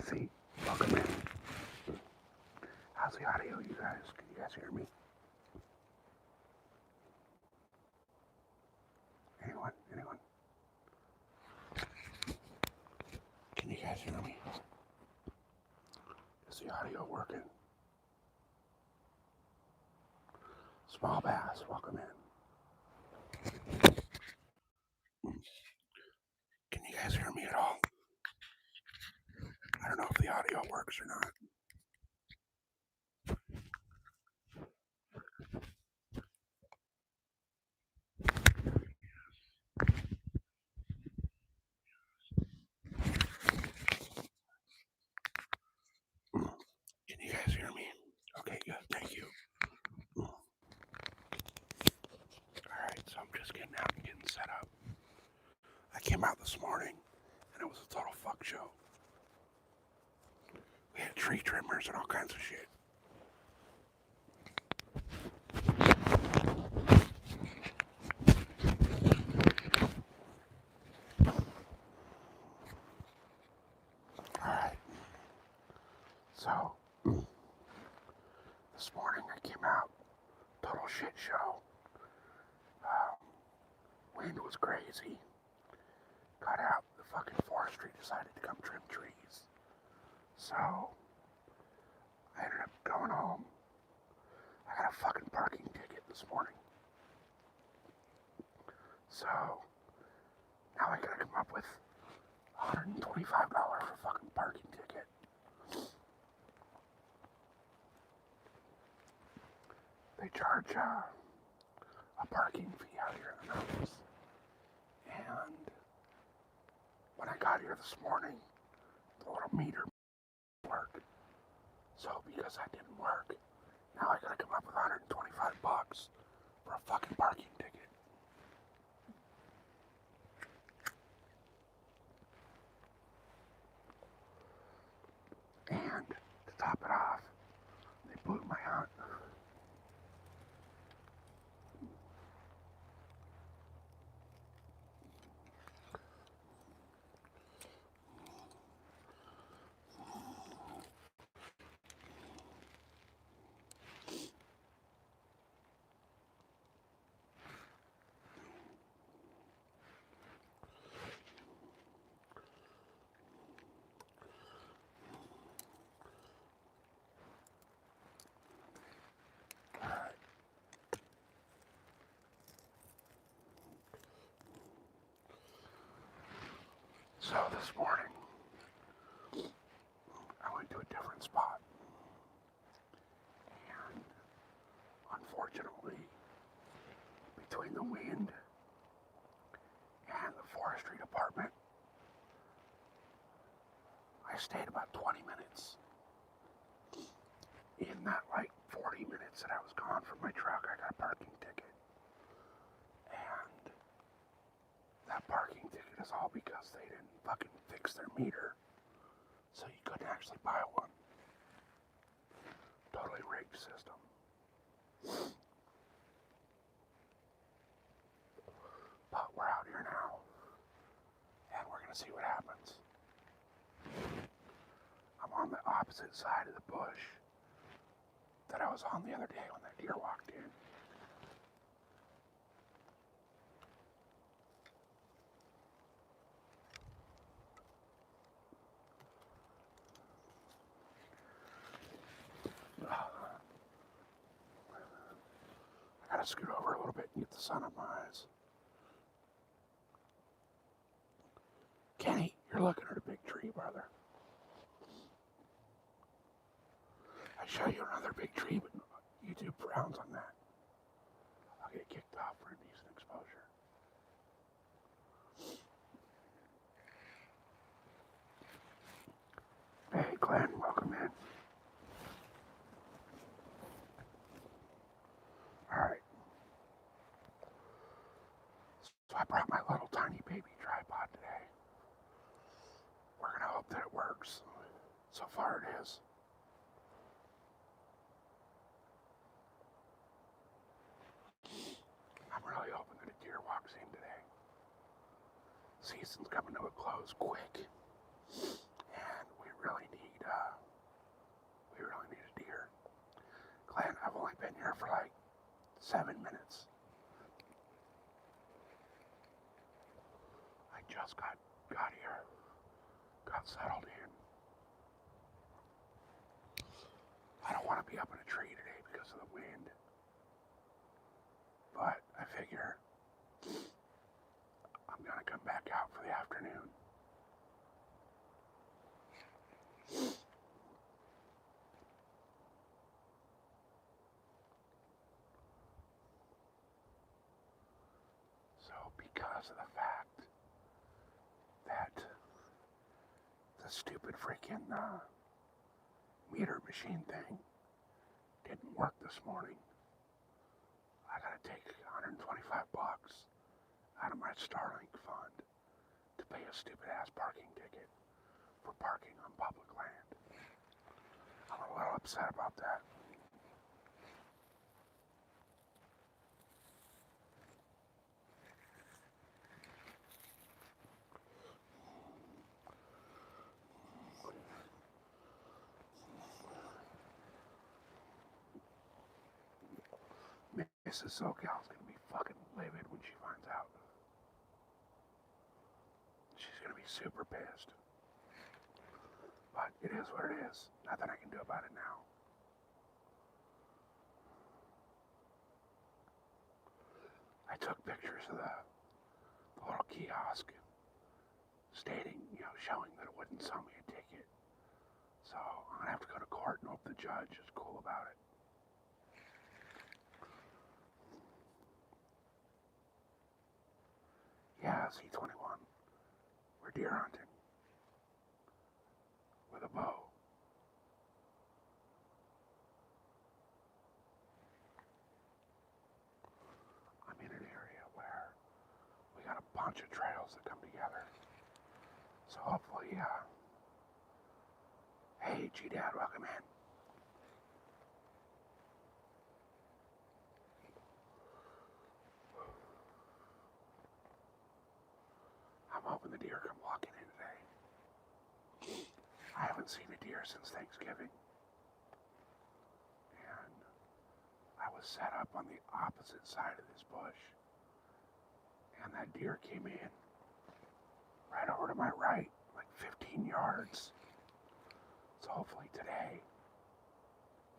Kathy, welcome in. How's the audio, you guys? Can you guys hear me? Anyone? Anyone? Can you guys hear me? Is the audio working? Small Bass, welcome in. Can you guys hear me at all? I don't know if the audio works or not. Can you guys hear me? Okay, good. Thank you. Alright, so I'm just getting out and getting set up. I came out this morning and it was a total fuck show. We had tree trimmers and all kinds of shit. Alright. So, this morning I came out, total shit show. Wind was crazy. Got out, the fucking forestry decided to come trim trees. So, I ended up going home. I got a fucking parking ticket this morning. So, now I gotta come up with $125 for a fucking parking ticket. They charge a parking fee out here in the mountains. And when I got here this morning, the little meter worked. So because that didn't work, now I gotta come up with $125 for a fucking parking ticket. And to top it off, they blew my hunt. So this morning, I went to a different spot. And unfortunately, between the wind and the forestry department, I stayed about 20 minutes. In that 40 minutes that I was gone from my truck, I got a parking ticket. And that parking ticket is all because they didn't fucking fix their meter. So you couldn't actually buy one. Totally rigged system. But we're out here now. And we're gonna see what happens. I'm on the opposite side of the bush that I was on the other day when that deer walked in. I gotta scoot over a little bit and get the sun on my eyes. Kenny, you're looking at a big tree, brother. I show you another big tree, but YouTube frowns on that. I'll get kicked off for indecent exposure. Hey, Glenn, welcome in. Alright. So I brought my little tiny baby tripod today. We're gonna hope that it works. So far it is. I'm really hoping that a deer walks in today. Season's coming to a close quick. And we really need here for like 7 minutes. I just got here, got settled in. I don't want to be up in a tree today because of the wind, but I figure I'm gonna come back out for the afternoon. So because of the fact that the stupid freaking meter machine thing didn't work this morning, I gotta take $125 out of my Starlink fund to pay a stupid ass parking ticket for parking on public land. I'm a little upset about that. Mrs. SoCal's gonna be fucking livid when she finds out. She's gonna be super pissed. But it is what it is. Nothing I can do about it now. I took pictures of the little kiosk stating, showing that it wouldn't sell me a ticket. So I'm gonna have to go to court and hope the judge is cool about it. Yeah, C21. We're deer hunting. With a bow. I'm in an area where we got a bunch of trails that come together. So hopefully, hey, G-Dad, welcome in. I'm hoping the deer come walking in today. I haven't seen a deer since Thanksgiving. And I was set up on the opposite side of this bush. And that deer came in right over to my right, like 15 yards. So hopefully today,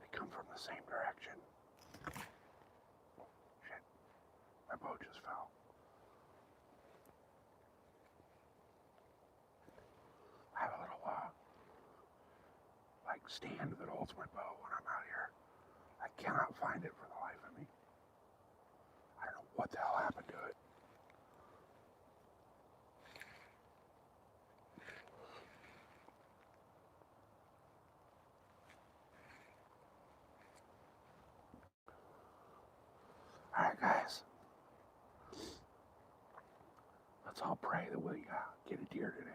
they come from the same direction. Shit, my bow just fell. I have a little, stand that holds my bow when I'm out here. I cannot find it for the life of me. I don't know what the hell happened to it. Alright guys, let's all pray that we get a deer today.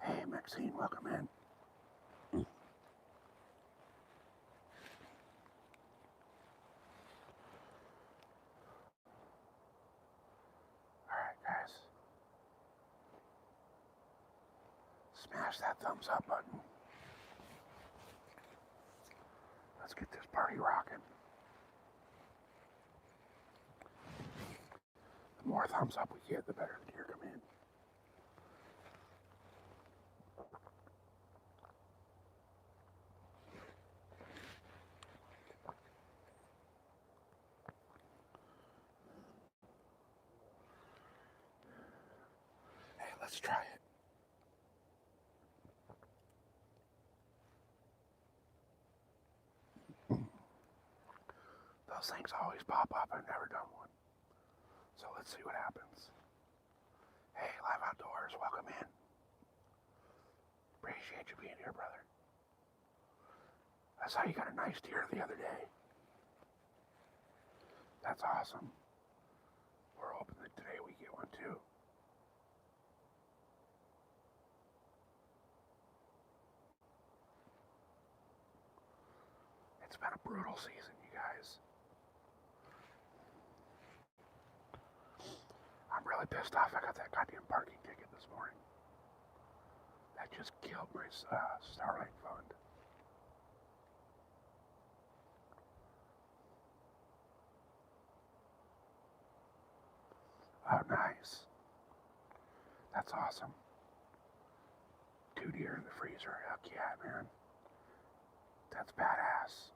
Hey Maxine, welcome in. Alright guys, smash that thumbs up button. Let's get this party rocking. The more thumbs up we get, the better the deer come in. Hey, let's try it. Those things always pop up. I've never done one. So let's see what happens. Hey, Live Outdoors, welcome in. Appreciate you being here, brother. I saw you got a nice deer the other day. That's awesome. We're hoping that today we get one too. It's been a brutal season, you guys. I'm really pissed off I got that goddamn parking ticket this morning. That just killed my Starlight Fund. Oh, nice. That's awesome. 2 deer in the freezer. Heck yeah, man. That's badass.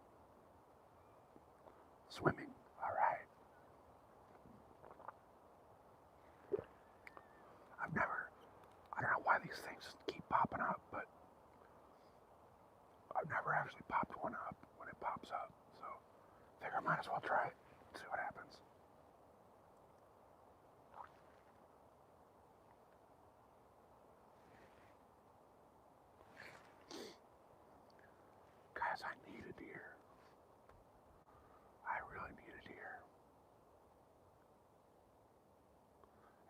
Swimming. All right. I don't know why these things keep popping up, but I've never actually popped one up when it pops up. So I figure I might as well try it, see what happens. Guys, I need a deer. I really need a deer.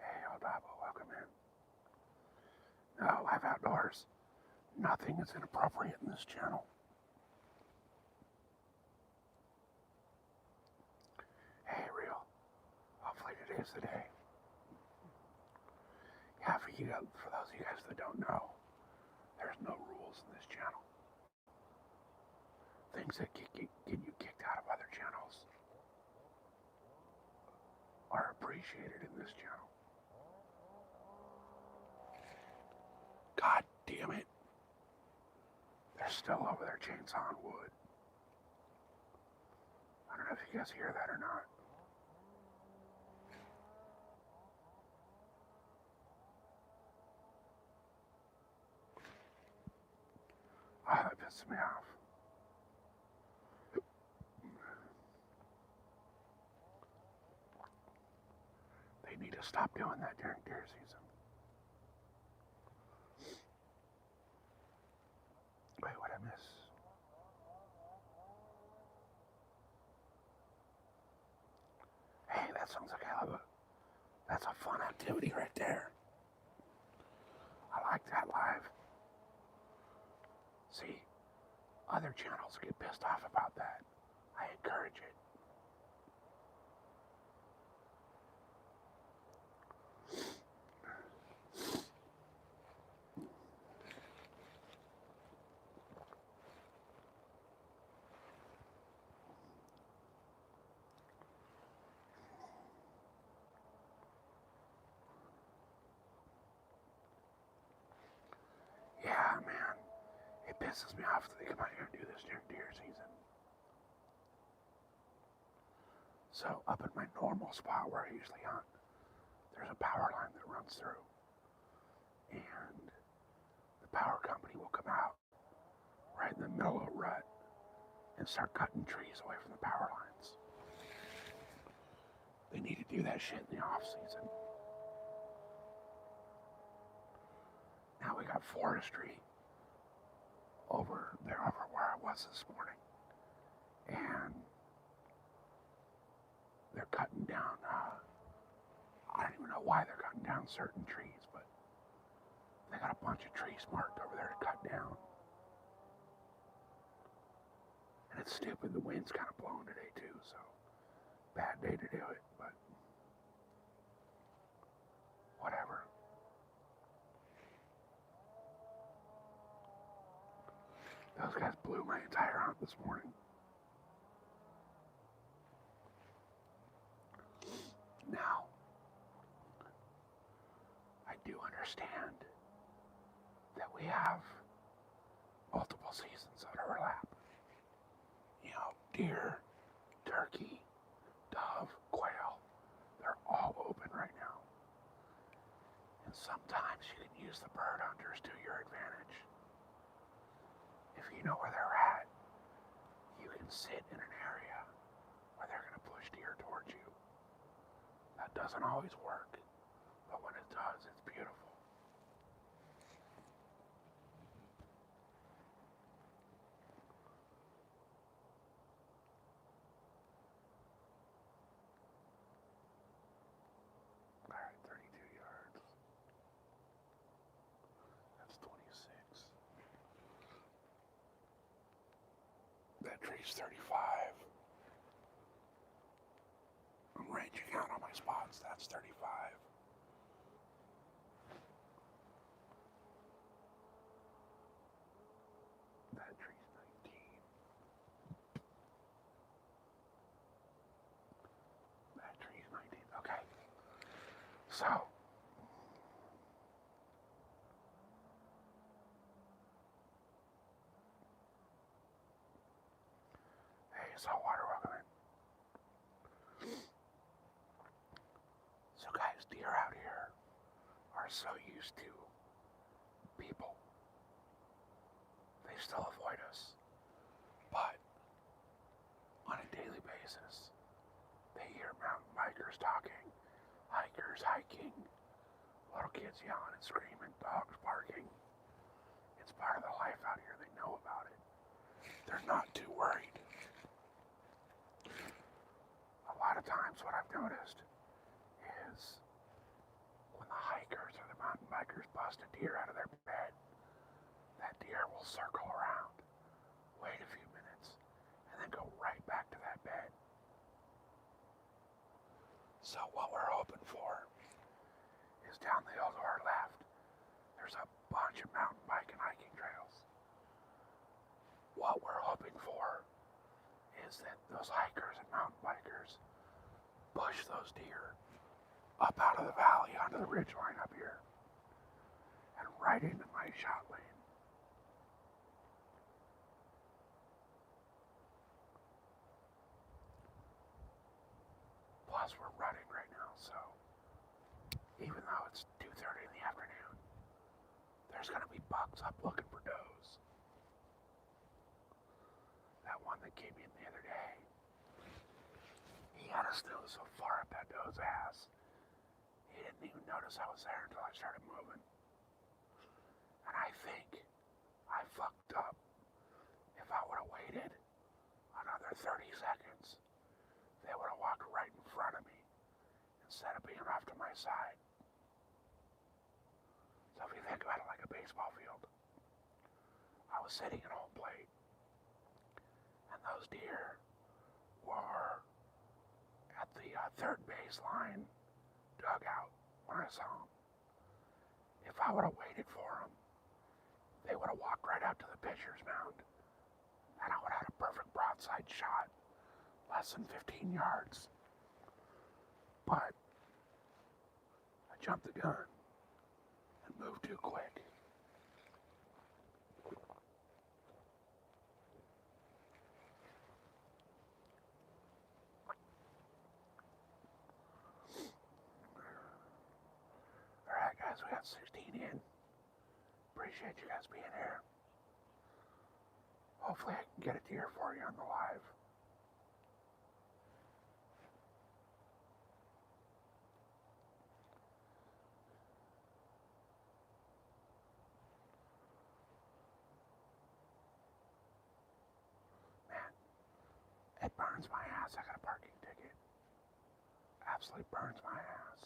Hey, Odabo, welcome in. No, live outdoors. Nothing is inappropriate in this channel. Hey, real. Hopefully today's the day. Yeah, for those of you guys that don't know, there's no rules in this channel. Things that get you kicked out of other channels are appreciated in this channel. God damn it. They're still over there chainsawing wood. I don't know if you guys hear that or not. Oh, that pisses me off. They need to stop doing that during deer season. Wait, what I miss? Hey, that sounds like that's a fun activity right there. I like that live. See, other channels get pissed off about that. I encourage it. Yeah, man. It pisses me off that they come out here and do this during deer season. So up in my normal spot where I usually hunt, there's a power line that runs through. And the power company will come out right in the middle of a rut and start cutting trees away from the power lines. They need to do that shit in the off season. Now we got forestry over there, over where I was this morning. And they're cutting down, I don't even know why they're cutting down certain trees, but they got a bunch of trees marked over there to cut down. And it's stupid, the wind's kind of blowing today too, so bad day to do it, but whatever. Those guys blew my entire hunt this morning. Now, I do understand that we have multiple seasons that overlap. You know, deer, turkey, dove, quail, they're all open right now. And sometimes you can use the bird hunters to your advantage. If you know where they're at, you can sit in an area where they're going to push deer towards you. That doesn't always work, but when it does, it's beautiful. All right, 32 yards. That's 26. That tree's 35. I'm ranging out on my spots. That's 35. So, hey, saltwater, welcome in. So guys, deer out here are so used to people. They still avoid us. But on a daily basis, they hear mountain bikers talking, hikers hiking, little kids yelling and screaming, dogs barking. It's part of the life out here. They know about it. They're not too worried. A lot of times what I've noticed is when the hikers or the mountain bikers bust a deer out of their bed, that deer will circle around, wait a few minutes, and then go right back to that bed. So what we're hoping for is down the hill to our left, there's a bunch of mountain bike and hiking trails. What we're hoping for is that those hikers and mountain bikers push those deer up out of the valley onto the ridge line up here and right into my shot lane. Plus we're running right now, so even though it's 2:30 in the afternoon, there's gonna be bucks up looking for does. That one that came in the other day, he had a snooze so far up that doe's ass, he didn't even notice I was there until I started moving. And I think I fucked up. If I would have waited another 30 seconds, they would have walked right in front of me instead of being off to my side. So if you think about it like a baseball field, I was sitting at home plate, and those deer were at the third baseline dugout when I saw them. If I would have waited for them, they would have walked right out to the pitcher's mound, and I would have had a perfect broadside shot, less than 15 yards. But I jumped the gun and moved too quick. Alright guys, we got 16 in. Appreciate you guys being here. Hopefully I can get a deer for you on the live. Man, it burns my ass. I got a parking ticket. Absolutely burns my ass.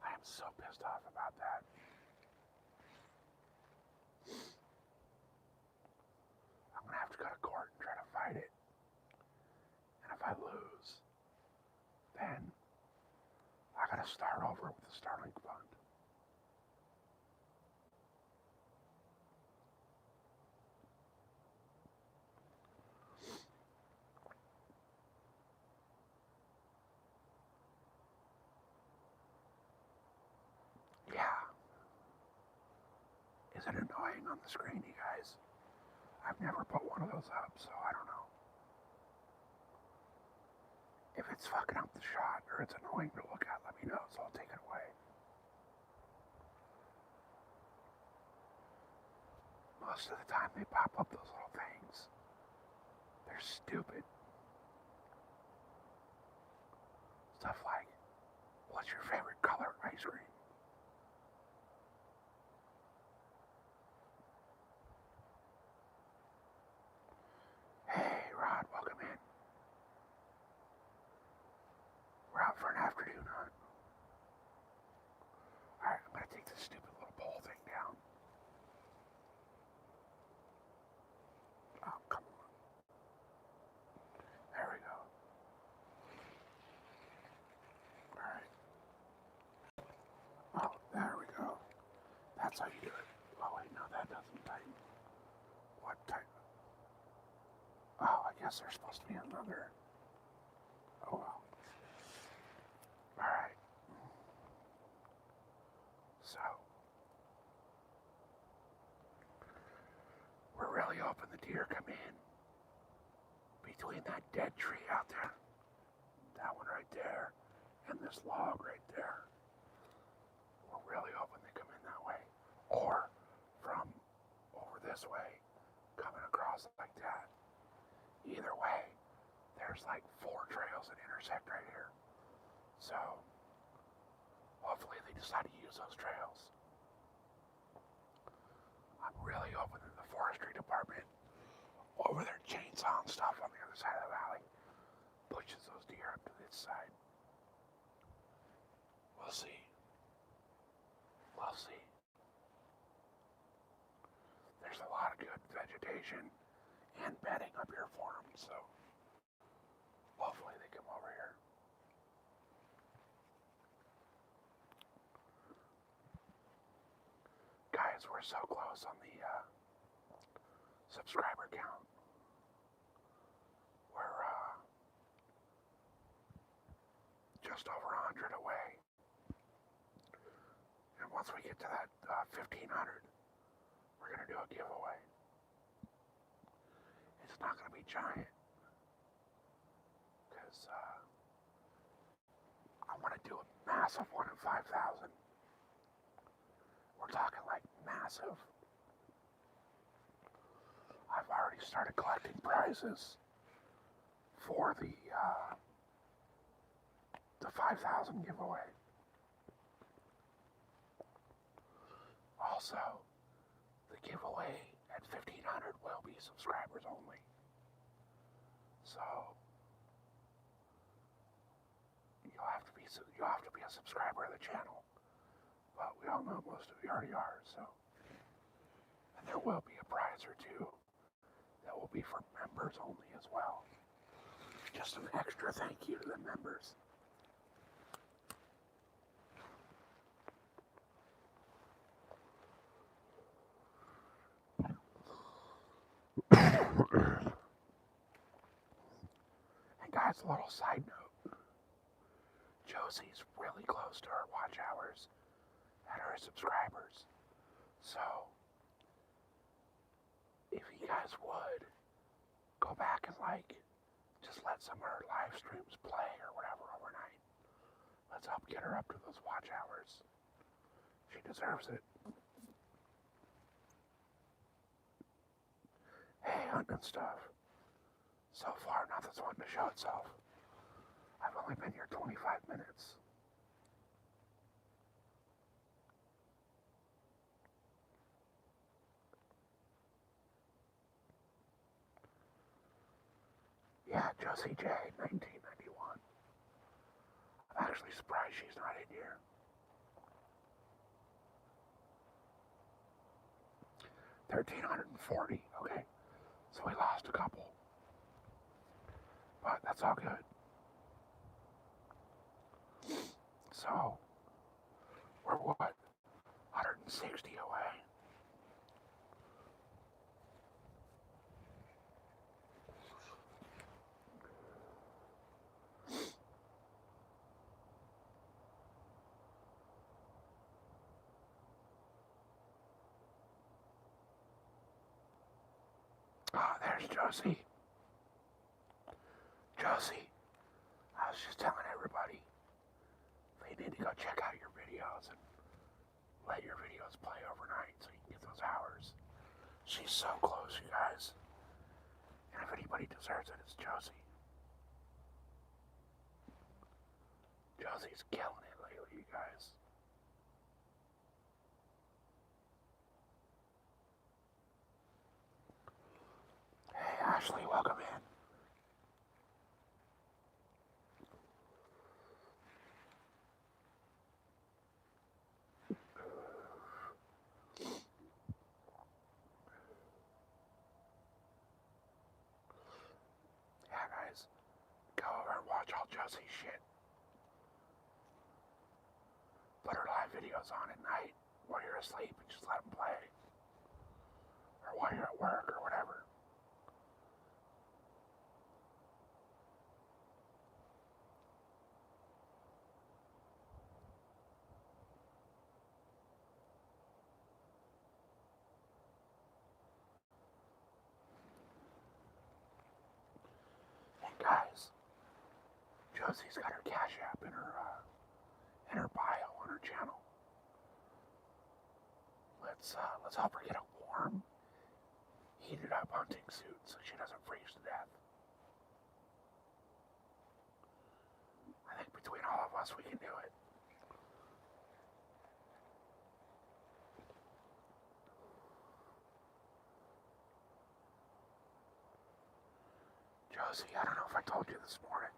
I am so pissed off about that. I'm gonna have to go to court and try to fight it. And if I lose, then I gotta start over with the Starlink Fund. Yeah. Is it annoying on the screen, you guys? I've never put one of those up, so I don't know. If it's fucking up the shot or it's annoying to look at, let me know, so I'll take it away. Most of the time they pop up those little things. They're stupid. Stuff like, what's your favorite color ice cream? Hey, Rod, welcome in. We're out for an afternoon hunt. Alright, I'm gonna take this stupid little pole thing down. Oh, come on. There we go. Alright. Oh, there we go. That's how you do it. Oh, wait, no, that doesn't tighten. What type? Oh, I guess there's supposed to be another. Oh, well. hoping the deer come in between that dead tree out there, that one right there, and this log right there. We're really hoping they come in that way. Or from over this way, coming across like that. Either way, there's like 4 trails that intersect right here. So, hopefully they decide to use those trails. I'm really hoping that the forestry department, over their chainsaw and stuff on the other side of the valley, pushes those deer up to this side. We'll see. We'll see. There's a lot of good vegetation and bedding up here for them, so hopefully they come over here. Guys, we're so close on the subscriber count. We're just over 100 away. And once we get to that 1,500, we're going to do a giveaway. It's not going to be giant, because I want to do a massive one in 5,000. We're talking like massive. I've already started collecting prizes for the 5,000 giveaway. Also, the giveaway at 1,500 will be subscribers only. So you'll have to be a subscriber of the channel. But we all know most of you already are, so. And there will be a prize or two that will be for members only as well. Just an extra thank you to the members. And guys, a little side note. Josie's really close to her watch hours and her subscribers. So, if you guys would, go back and just let some of her live streams play or whatever overnight. Let's help get her up to those watch hours. She deserves it. Hey, hunting stuff. So far, nothing's wanting to show itself. I've only been here 25 minutes. Yeah, Josie J, 1991. I'm actually surprised she's not in here. 1,340, okay. So we lost a couple. But that's all good. So, we're what? 160 away. Ah, there's Josie. Josie, I was just telling everybody, they need to go check out your videos and let your videos play overnight so you can get those hours. She's so close, you guys. And if anybody deserves it, it's Josie. Josie's killing it lately, you guys. Hey, Ashley, welcome in. Yeah, guys, go over and watch all Josie's shit. Put her live videos on at night while you're asleep and just let them play. Or while you're at work or whatever. Josie's got her Cash App in her bio on her channel. Let's help her get a warm, heated up hunting suit so she doesn't freeze to death. I think between all of us we can do it. Josie, I don't know if I told you this morning.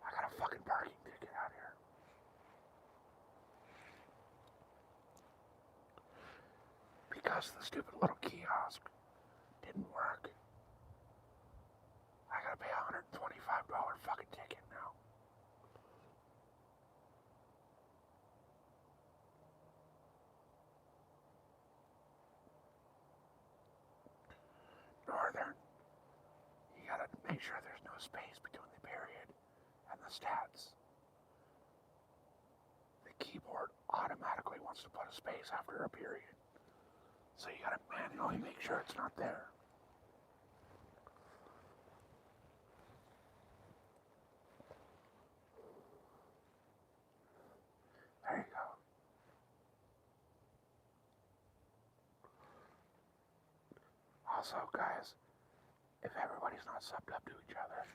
I got a fucking parking ticket out here. Because the stupid little kiosk didn't work. I gotta pay a $125 fucking ticket now. Northern, you gotta make sure there's no space between the period and the stats. The keyboard automatically wants to put a space after a period. So you gotta manually make sure it's not there. There you go. Also, guys, if everybody's not subbed up to each other,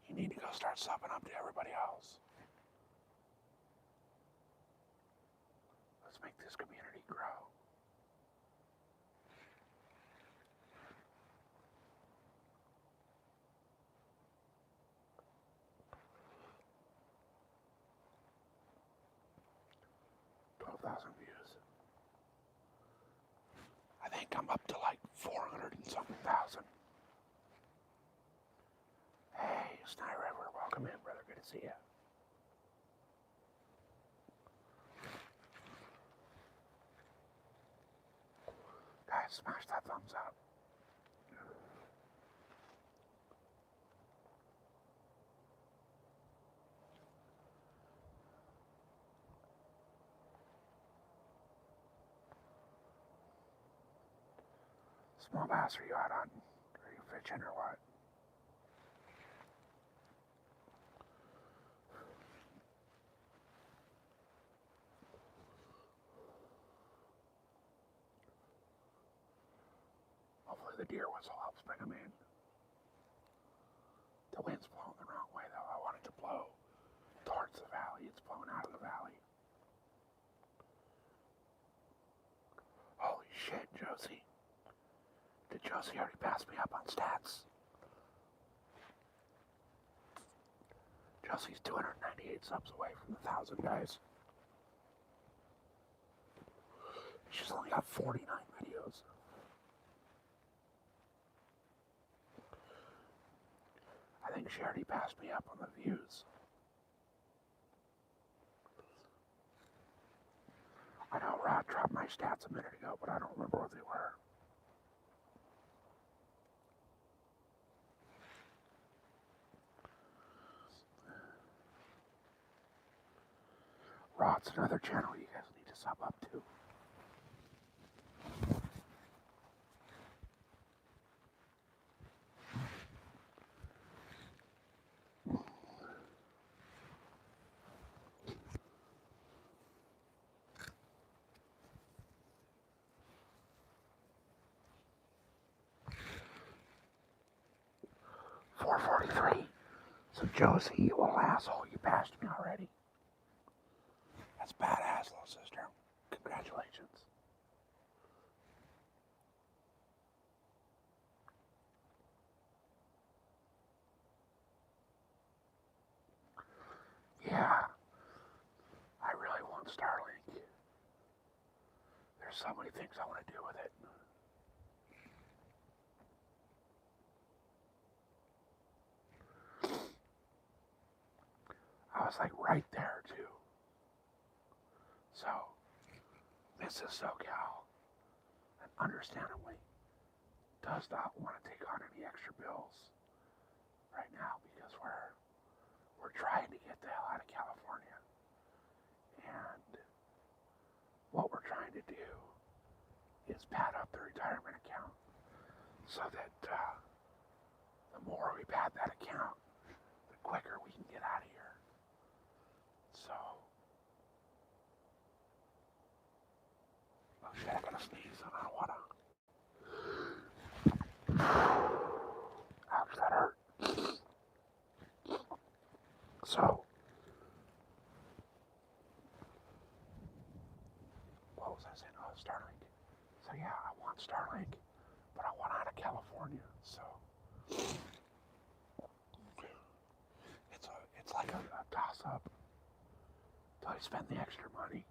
you need to go start subbing up to everybody else. Let's make this community grow. Views. I think I'm up to like 400 and something thousand. Hey, Sny River, welcome in, brother. Good to see you. Guys, smash that thumbs up. Small bass, are you out hunting? Are you fishing or what? Hopefully the deer whistle helps bring them in. The wind's blowing the wrong way though. I want it to blow towards the valley. It's blowing out of the valley. Holy shit, Josie. Did Josie already pass me up on stats? Josie's 298 subs away from 1,000, guys. She's only got 49 videos. I think she already passed me up on the views. I know Rod dropped my stats a minute ago, but I don't remember what they were. Rod's another channel you guys need to sub up to. $443. So Josie, you little asshole, you passed me already. That's badass, little sister. Congratulations. Yeah, I really want Starlink. There's so many things I want to do with it. I was like right there too. So, Mrs. SoCal, and understandably, does not want to take on any extra bills right now because we're trying to get the hell out of California. And what we're trying to do is pad up the retirement account so that the more we pad that account, the quicker we can get out of here. So, oh shit, I gotta sneeze. I don't wanna. Ouch, that hurt. So, what was I saying? Oh, Starlink. So yeah, I want Starlink, but I want out of California. So it's like a toss up. Do I spend the extra money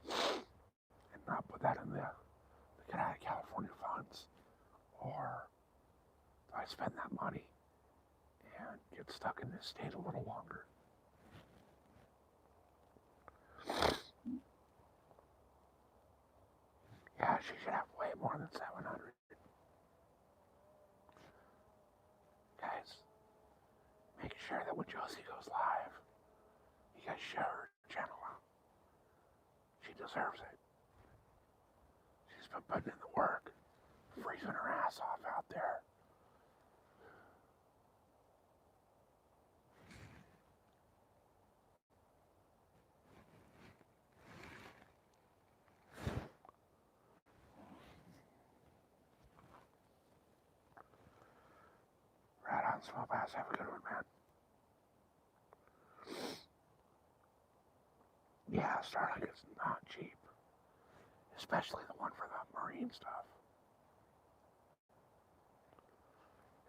and not put that in the get out of California funds, or do I spend that money and get stuck in this state a little longer? Yeah, she should have way more than 700. Guys, make sure that when Josie goes live, you guys share her channel out. She deserves it. She's been putting in the work, freezing her ass off out there. Right on, Small Bass. Have a good one, man. Yeah, Starlink is not cheap, especially the one for the marine stuff.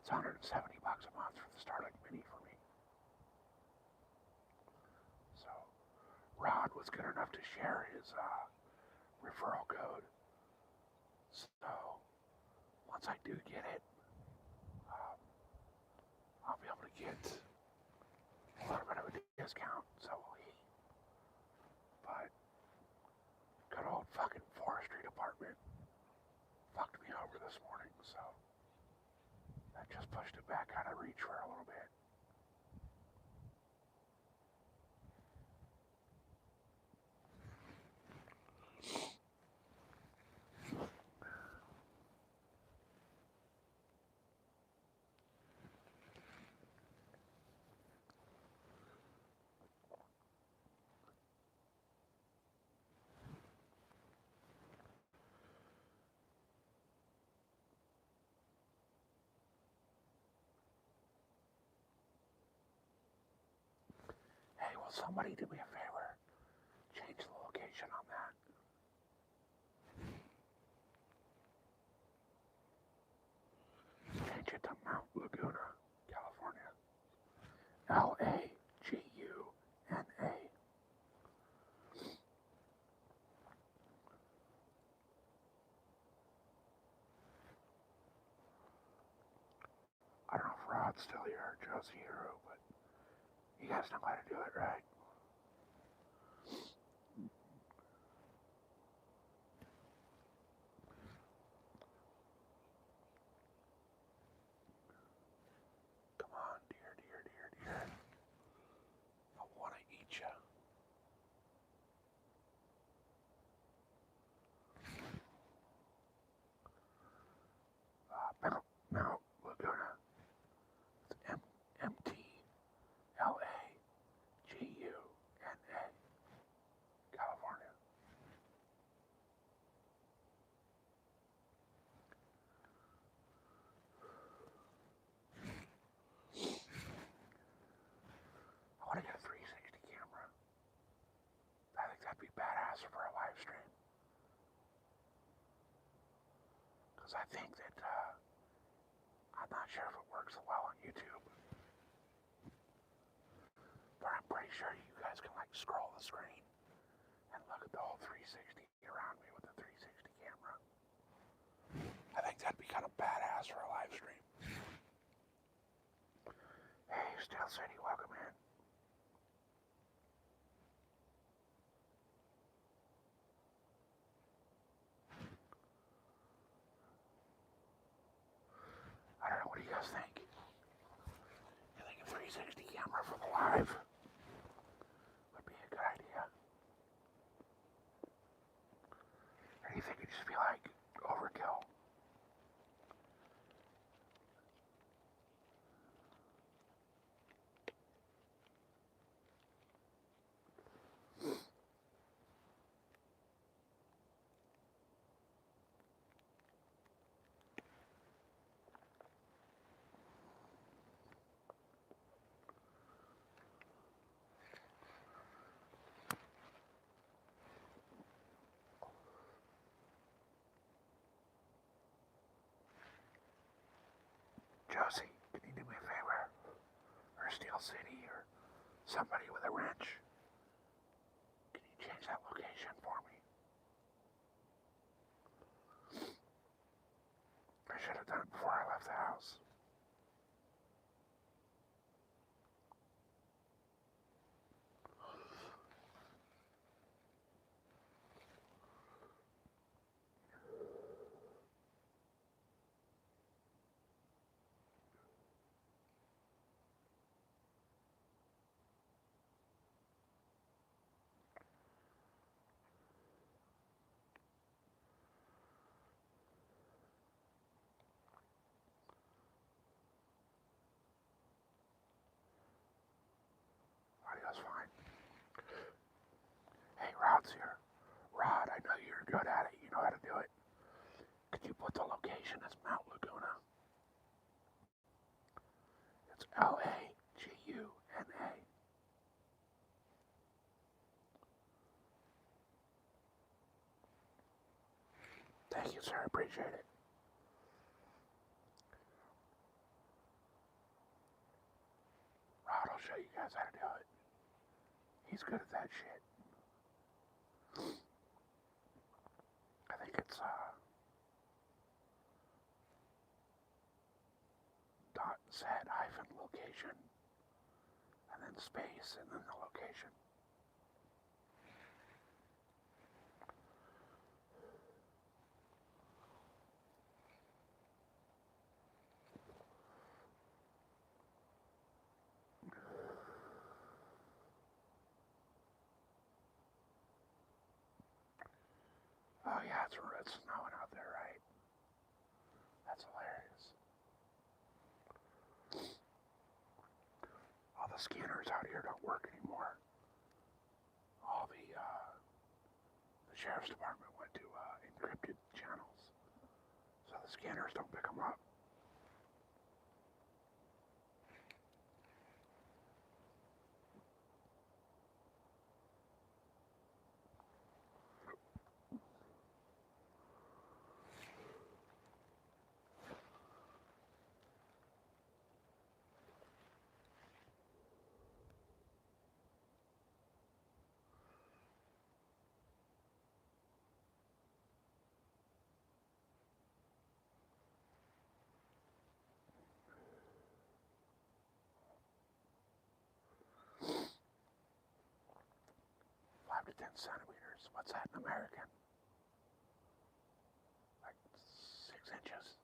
It's $170 a month for the Starlink Mini for me. So, Rod was good enough to share his referral code. So, once I do get it, I'll be able to get a little bit of a discount. So will he. But good old fucking forestry department fucked me over this morning, so that just pushed it back out of reach for a little bit. Hey, will somebody do me a favor? Change the location on that. Change it to Mount Laguna, California. Laguna. I don't know if Rod's still here or Josie Hero, but you guys know how to do it, right? Come on, dear, dear, dear, dear. I want to eat you. Mount Laguna. It's Mtlaguna, California. I want to get a 360 camera. I think that'd be badass for a live stream. Because I think that, I'm not sure if it works well on YouTube. But I'm pretty sure you guys can like scroll the screen and look at the whole 360 around me with the 360 camera. I think that'd be kind of badass for a live stream. Hey, Steel City, welcome in. I don't know, what do you guys think? You think a 360 camera for the live would be a good idea? Or do you think it'd just be like overkill? Steel City or somebody with a wrench. Can you change that location for me? I should have done it before I left the house. Audio's fine. Hey, Rod's here. Rod, I know you're good at it. You know how to do it. Could you put the location as Mount Laguna? It's Laguna. Thank you, sir. I appreciate it. Rod will show you guys how to do it. He's good at that shit. I think it's dot set hyphen location and then space and then the location. Oh yeah, it's snowing out there, right? That's hilarious. All the scanners out here don't work anymore. All the sheriff's department went to encrypted channels, so the scanners don't pick them up. To 10 centimeters. What's that in American? Like 6 inches.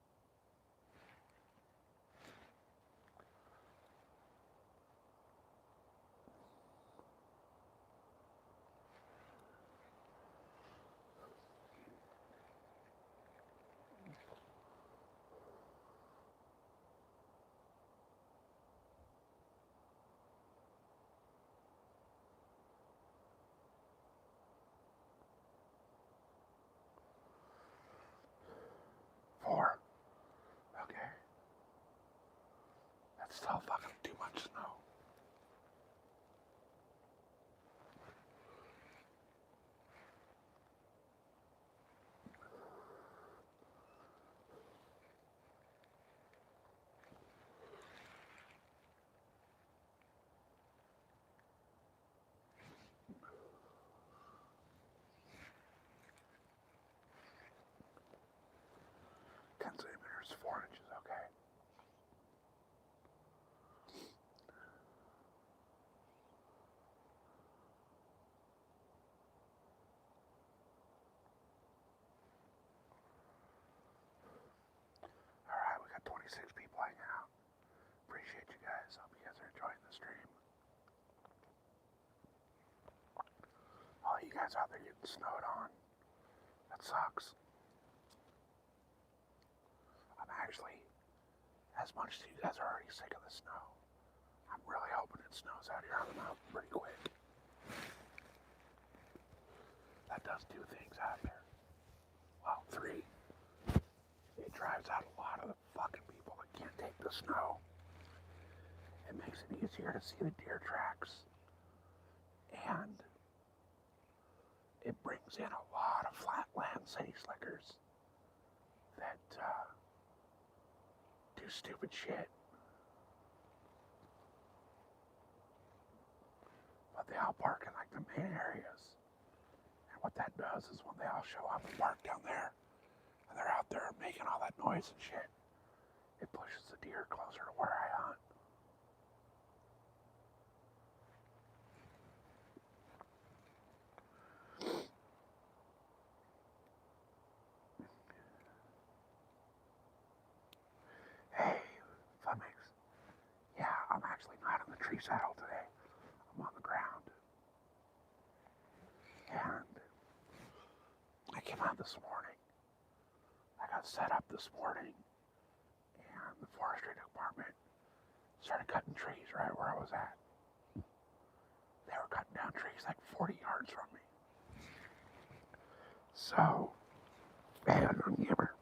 Four. Okay. That's still fucking too much snow. Centimeters, 4 inches, okay. Alright, we got 26 people hanging out. Appreciate you guys. Hope you guys are enjoying the stream. All you guys out there getting snowed on. That sucks. I'm actually, as much as you guys are already sick of the snow, I'm really hoping it snows out here on the mountain pretty quick. That does two things out there. Well, three. It drives out a lot of the fucking people that can't take the snow. It makes it easier to see the deer tracks. And it brings in a lot of flatland city slickers that do stupid shit. they all park in like the main areas. And what that does is when they all show up and park down there, and they're out there making all that noise and shit, it pushes the deer closer to where I hunt. Hey, Fun Mix. Yeah, I'm actually not in the tree saddle today. I'm on the ground. And I came out this morning. I got set up this morning, and the forestry department started cutting trees right where I was at. They were cutting down trees like 40 yards from me. So, and I'm Yammer.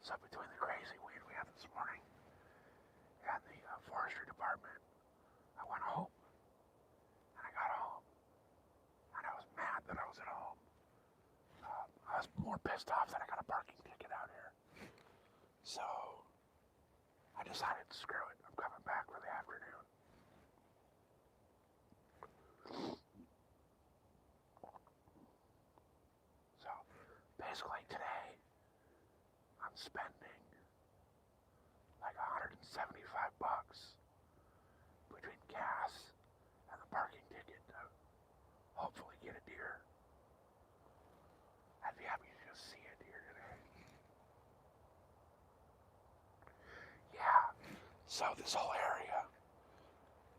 So between the crazy wind we had this morning and the forestry department, I went home. And I got home. And I was mad that I was at home. I was more pissed off that I got a parking ticket out here. So, I decided, screw it, I'm coming back for the afternoon. So, basically today, I'm spending like $175 between gas and the parking ticket to hopefully get a deer. I'd be happy to just see a deer today. Yeah, so this whole area,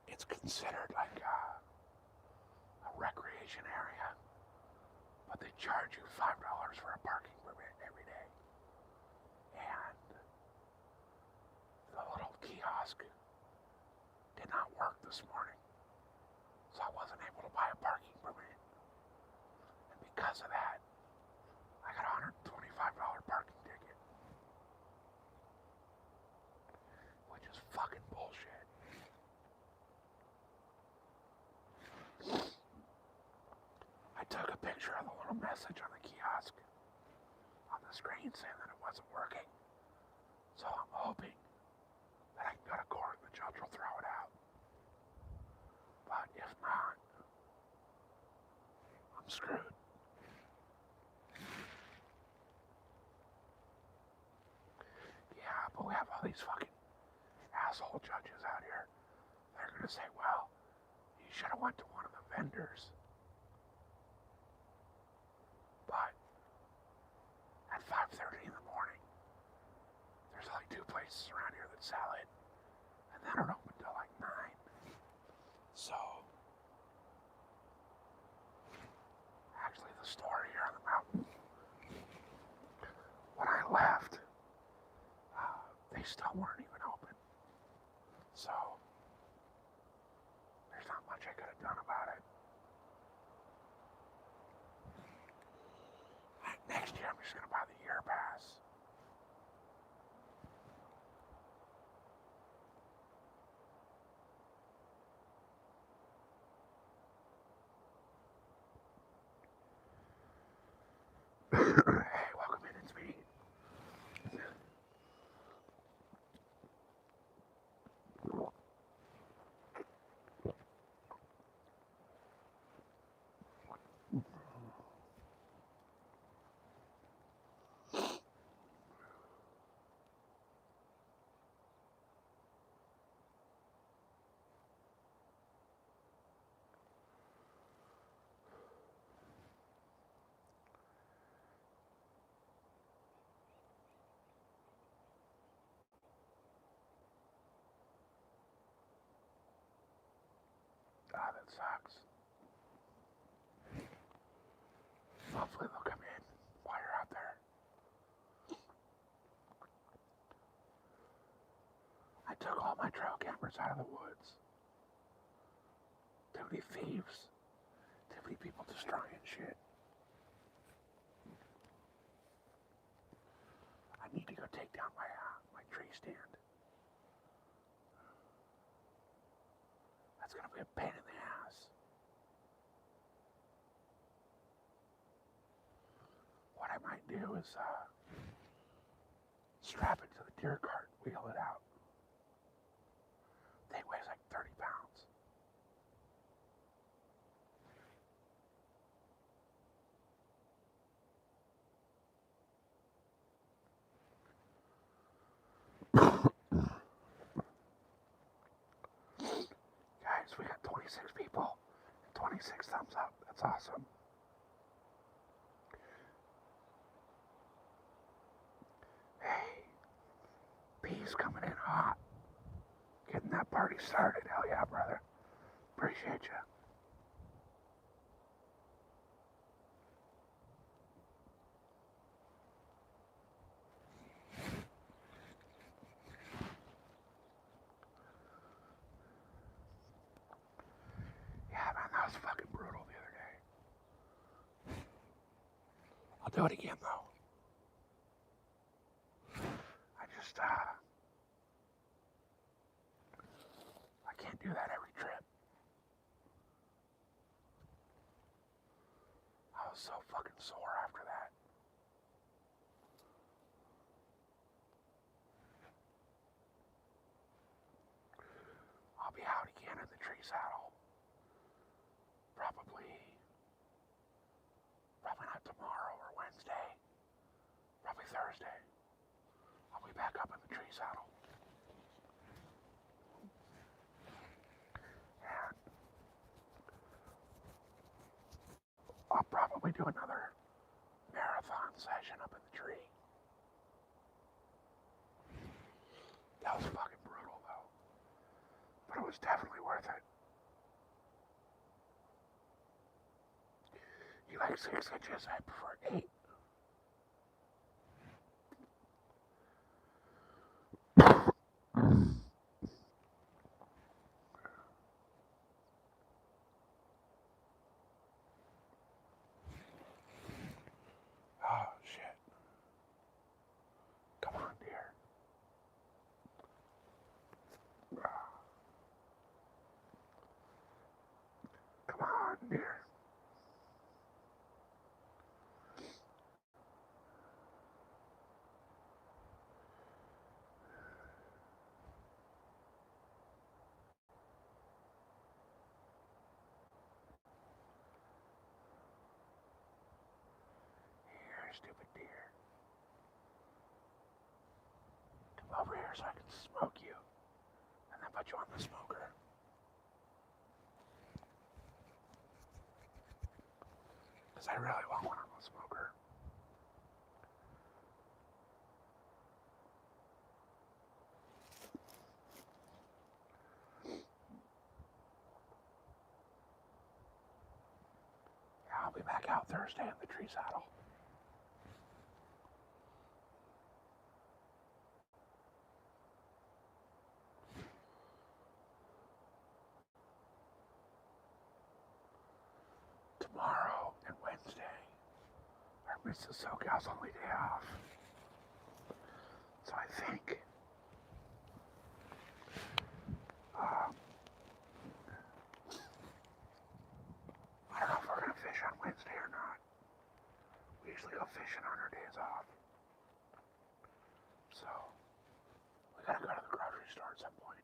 it's considered like a recreation area, but they charge you $5 for a parking permit every day. And the little kiosk did not work this morning, so I wasn't able to buy a parking permit. And because of that, I got a $125 parking ticket, which is fucking bullshit. I took a picture of the little message on the kiosk on the screen saying that it wasn't working. So I'm hoping that I can go to court and the judge will throw it out. But if not, I'm screwed. Yeah, but we have all these fucking asshole judges out here. They're gonna say, well, you should have went to one of the vendors. But at 5:30 in the morning, there's only 2 places around here that sell it, and they don't open till like 9. So, actually, the store here on the mountain, when I left, they still weren't even open. So, there's not much I could have done about it. Next year, I'm just gonna buy the year pass. Hey, welcome in, it's me. Ah, that sucks. Hopefully they'll come in while you're out there. I took all my trail cameras out of the woods. Too many thieves. Too many people destroying shit. I need to go take down my tree stand. That's gonna be a pain in the ass. What I might do is strap it to the deer cart, wheel it out. 26 people and 26 thumbs up. That's awesome. Hey, B's coming in hot. Getting that party started. Hell yeah, brother. Appreciate you. Yeah, man, that was fucking brutal the other day. I'll do it again, though. I can't do that every trip. I was so fucking sore after that. I'll be out again in the tree saddle. Probably not tomorrow or Wednesday. Probably Thursday. I'll be back up in the tree saddle. And I'll probably do another marathon session up in the tree. That was fucking brutal though. But it was definitely worth it. You like 6 inches? I prefer 8. Oh shit. Come on, dear. Come on, dear. Here, stupid deer. Come over here so I can smoke you. And then put you on the smoker. Because I really want one on the smoker. Yeah, I'll be back out Thursday in the tree saddle. Tomorrow and Wednesday are Mrs. SoCal's only day off. So I think I don't know if we're gonna fish on Wednesday or not. We usually go fishing on our days off. So we gotta go to the grocery store at some point.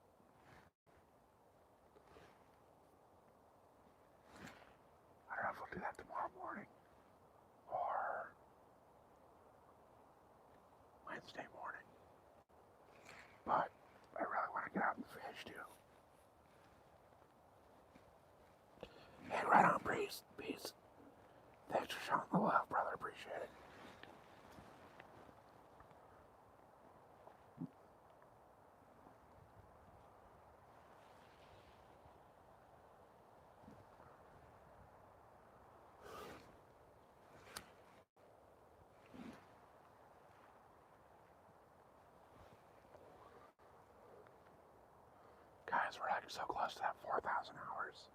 I don't know if we'll do that tomorrow morning or Wednesday morning. But I really want to get out and fish too. Hey, right on, Breeze. Peace. Thanks for showing the love, brother. Appreciate it. Guys, we're like so close to that 4,000 hours.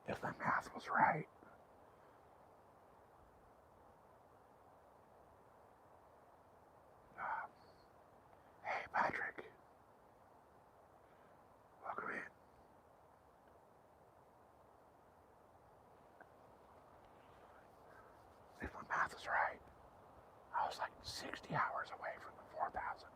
If my math was right. Hey, Patrick. Welcome in. If my math is right, I was like 60 hours away from the 4,000.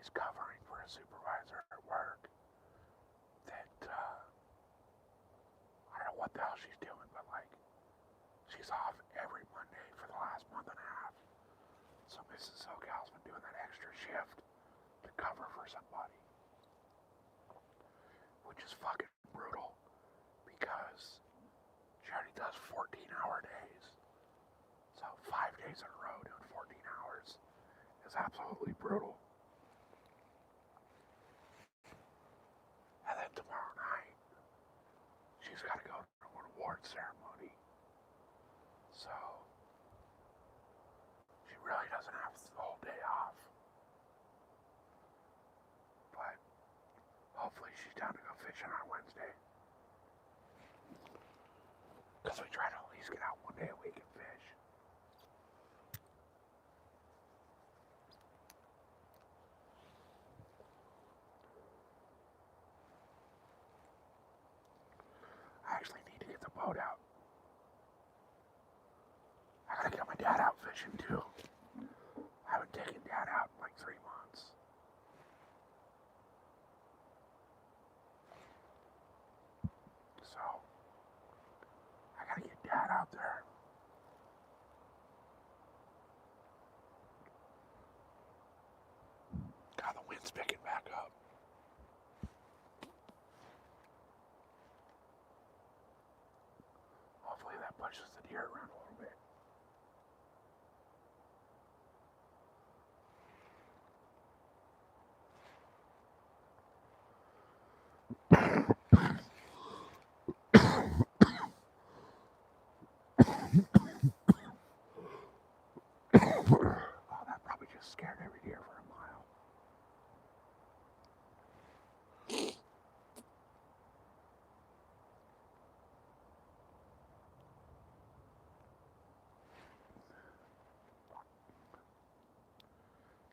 she's covering for a supervisor at work that, I don't know what the hell she's doing, but like, she's off every Monday for the last month and a half. So Mrs. SoCal's been doing that extra shift to cover for somebody, which is fucking brutal because she already does 14-hour days. So 5 days in a row doing 14 hours is absolutely brutal. And then tomorrow night, she's got to go to an award ceremony. So she really doesn't have the whole day off. But hopefully she's down to go fishing on Wednesday. Because we try to at least get out one day a week and fish. I actually need to get the boat out. I gotta get my dad out fishing too. I haven't taken dad out in like 3 months. So, I gotta get dad out there. God, the wind's picking back up. Hopefully that pushes the deer around a little bit. Oh, that probably just scared every deer for a mile.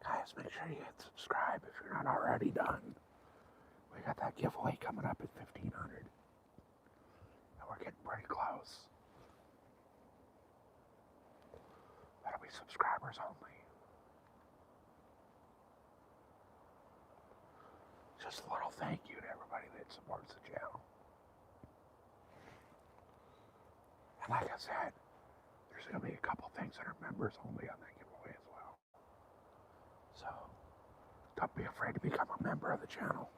Guys, make sure you hit subscribe if you're not already done. We got that giveaway coming up at 1,500. And we're getting pretty close. That'll be subscribers only. Just a little thank you to everybody that supports the channel. And like I said, there's going to be a couple things that are members only on that giveaway as well. So, don't be afraid to become a member of the channel.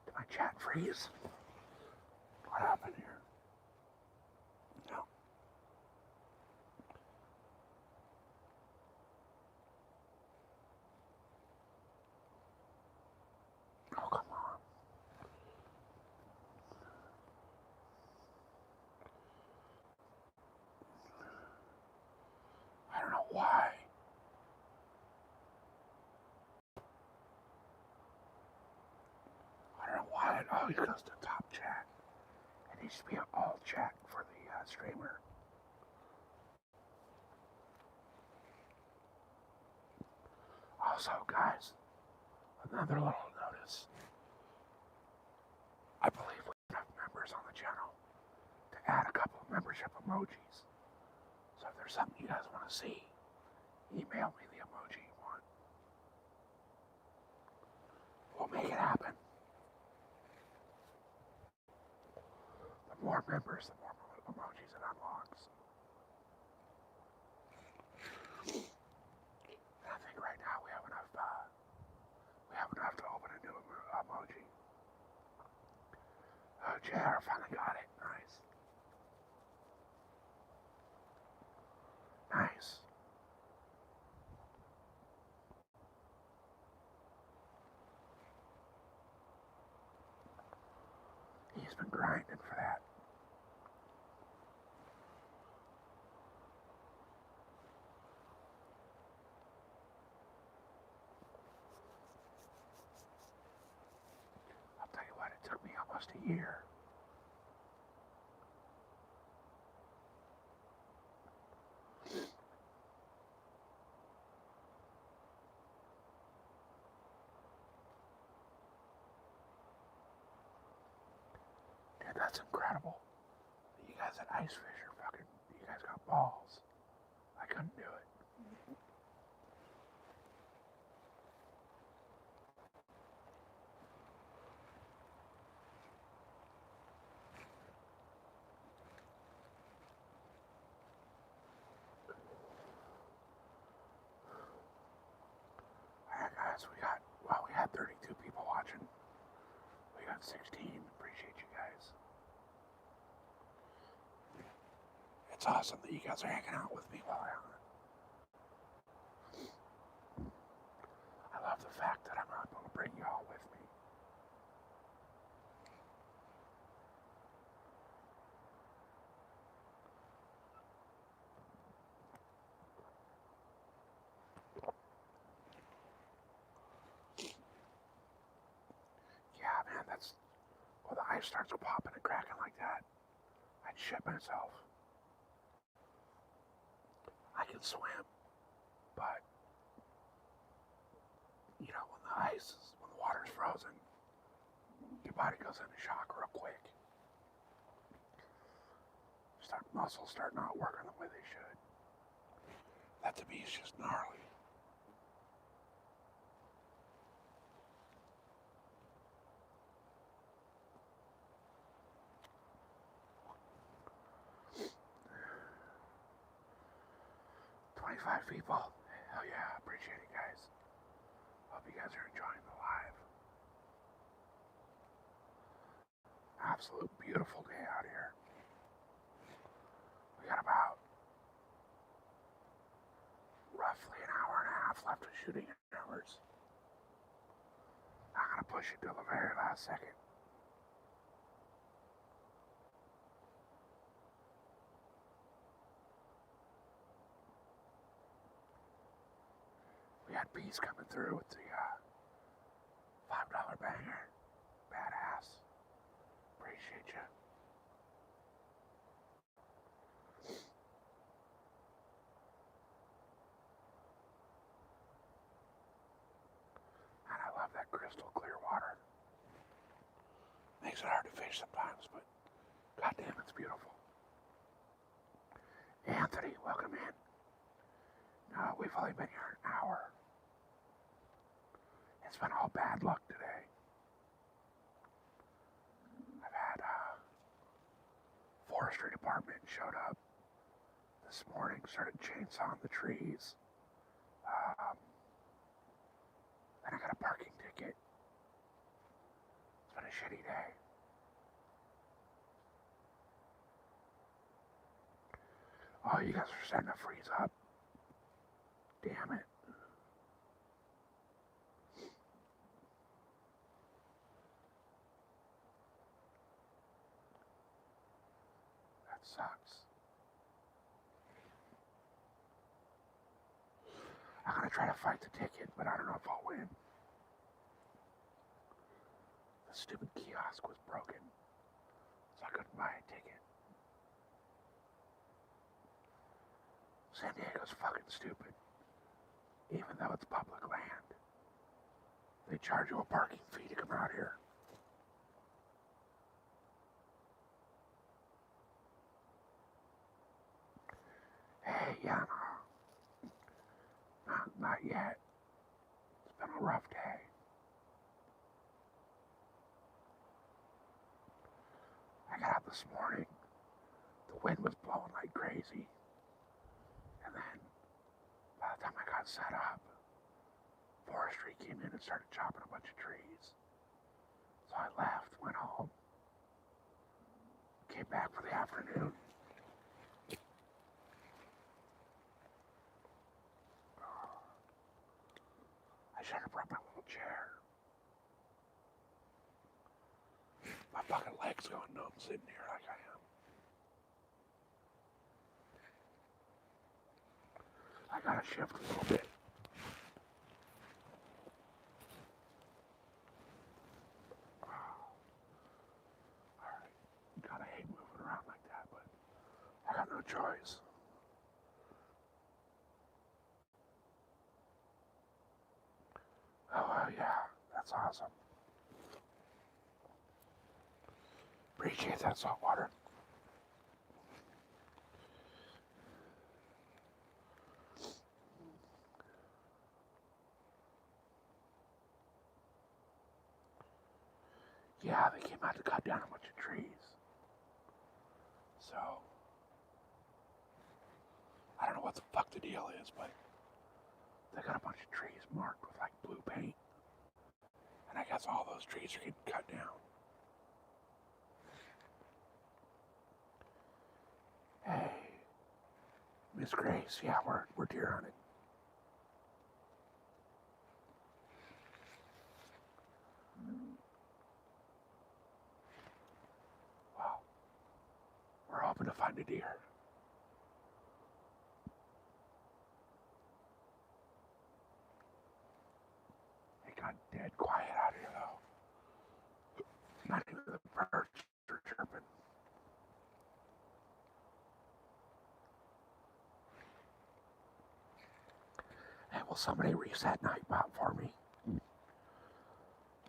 Did my chat freeze? What happened here? No. Oh, come on. I don't know why. I don't know why it always goes to top chat. It needs to be an alt chat for the streamer. Also, guys, another little notice. I believe we have members on the channel to add a couple of membership emojis. So if there's something you guys want to see, email me the emoji you want. We'll make it happen. The more members, the more emojis it unlocks. And I think right now we have enough to open a new emoji. Oh, JR finally got it. Nice. Nice. He's been grinding for that. I'll tell you what, it took me almost a year. That's incredible. You guys at Ice Fish are fucking, you guys got balls. I couldn't do it. Alright guys, we had 32 people watching. We got 16. Appreciate you guys. It's awesome that you guys are hanging out with me while I hunt. I love the fact that I'm able to bring y'all with me. Yeah, man, when the ice starts popping and cracking like that, I'd shit myself. I can swim, but, when the water's frozen, your body goes into shock real quick. Muscles start not working the way they should. That to me is just gnarly. People. Hell yeah, appreciate it, guys. Hope you guys are enjoying the live. Absolute beautiful day out here. We got about roughly an hour and a half left of shooting hours. I'm gonna push it till the very last second. We had bees coming through with the $5 banger. Badass. Appreciate you. And I love that crystal clear water. Makes it hard to fish sometimes, but goddamn, it's beautiful. Anthony, welcome in. No, we've only been here an hour. It's been all bad luck today. I've had forestry department showed up this morning, started chainsawing the trees. Then I got a parking ticket. It's been a shitty day. Oh, you guys are starting to freeze up. Damn it. That sucks. I'm gonna try to fight the ticket, but I don't know if I'll win. The stupid kiosk was broken, so I couldn't buy a ticket. San Diego's fucking stupid. Even though it's public land, they charge you a parking fee to come out here. Hey, yeah, no. Not yet. It's been a rough day. I got up this morning. The wind was blowing like crazy. And then, by the time I got set up, forestry came in and started chopping a bunch of trees. So I left, went home, came back for the afternoon. I should have brought my little chair. My fucking leg's going numb sitting here like I am. I gotta shift a little bit. Alright. Gotta hate moving around like that, but I got no choice. Oh, yeah. That's awesome. Appreciate that salt water. Yeah, they came out to cut down a bunch of trees. So, I don't know what the fuck the deal is, but they got a bunch of trees marked with like blue paint. And I guess all those trees are getting cut down. Hey, Miss Grace, yeah, we're deer hunting. Wow, we're hoping to find a deer. It got dead quiet out here though. Not even the birds are chirping. Hey, will somebody reset Nightbot for me?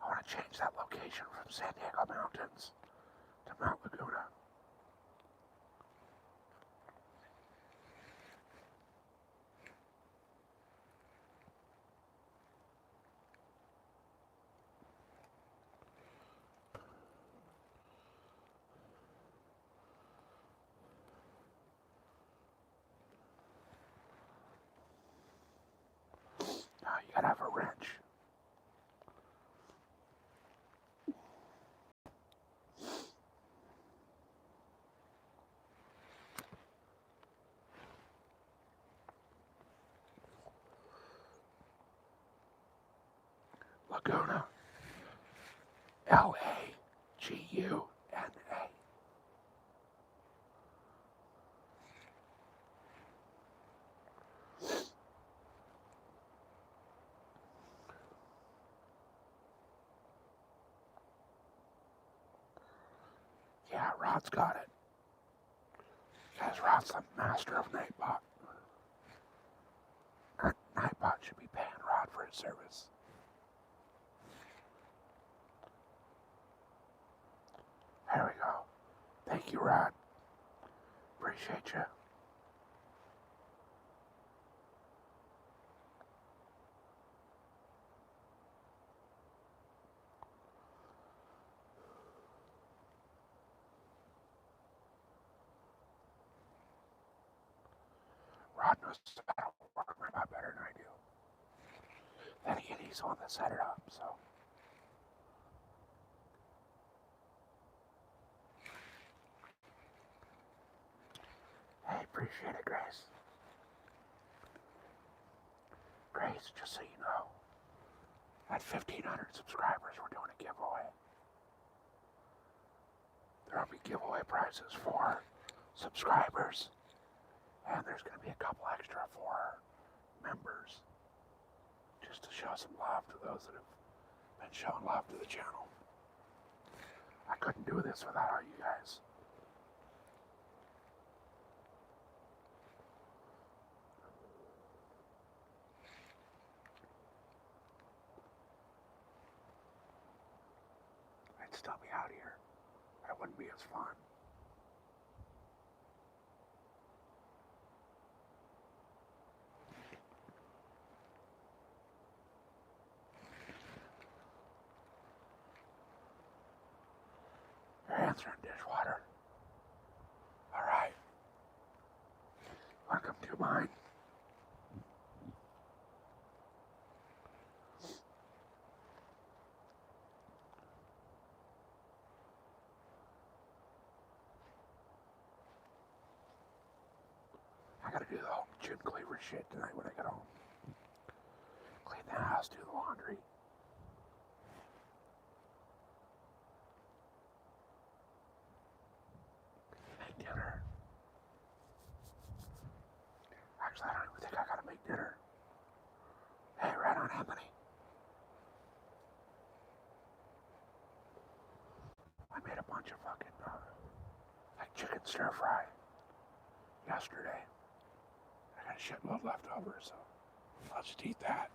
I want to change that location from San Diego Mountains to Mount Laguna. Now you gotta have a wrench. Laguna. Laguna. Yeah, Rod's got it. Guys, Rod's the master of Nightbot. Nightbot should be paying Rod for his service. There we go. Thank you, Rod. Appreciate you. Rod knows how to work a lot better than I do. Then again, he's the one that set it up, so. Hey, appreciate it, Grace. Grace, just so you know, at 1,500 subscribers, we're doing a giveaway. There will be giveaway prizes for subscribers, and there's going to be a couple extra for members, just to show some love to those that have been showing love to the channel. I couldn't do this without all you guys. I'd still be out here, but it wouldn't be as fun. You're answering dishwater. All right. Welcome to mine. I gotta do the whole gym cleaver shit tonight when I get home. Clean the house, do the laundry. Make dinner. Actually, I don't even think I gotta make dinner. Hey, right on, Anthony. I made a bunch of fucking, like chicken stir fry yesterday. I got a shitload left over, so I'll just eat that.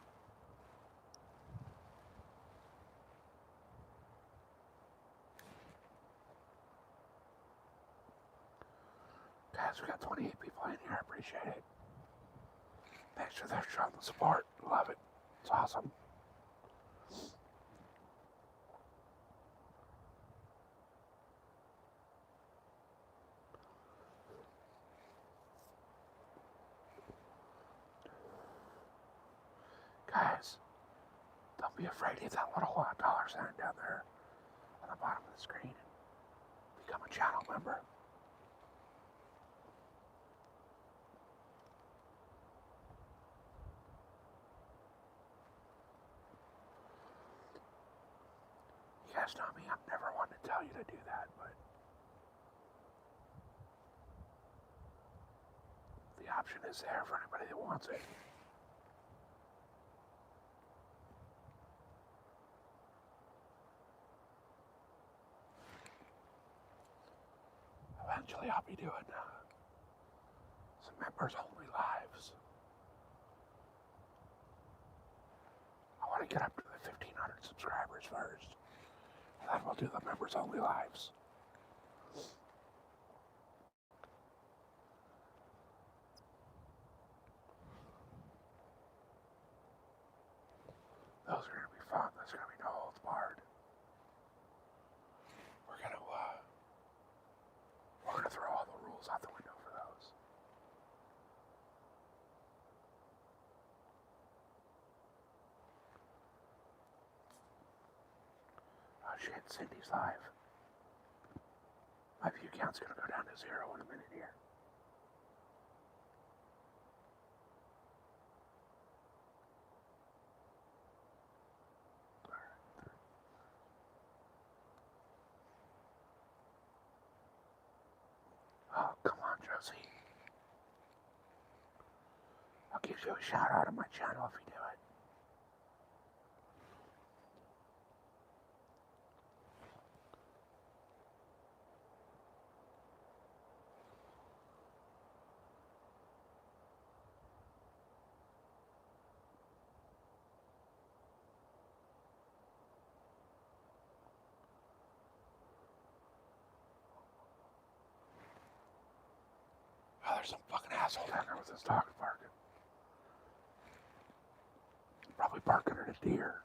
Guys, we got 28 people in here. I appreciate it. Thanks for their showing the support. Love it. It's awesome. Guys, don't be afraid to hit that little dollar sign down there on the bottom of the screen and become a channel member. You guys know me, I'm never one to tell you to do that, but the option is there for anybody that wants it. Eventually I'll be doing some members only lives. I want to get up to the 1,500 subscribers first, and then we'll do the members only lives. Those are going to be fun. There's going to be no holds barred. We're going to throw all the rules out the window for those. Oh shit, Cindy's live. My view count's going to go down to 0 in a minute here. Oh, come on, Josie. I'll give you a shout out on my channel if you do it. Oh, there's some fucking asshole down there with his dog barking. Probably barking at a deer.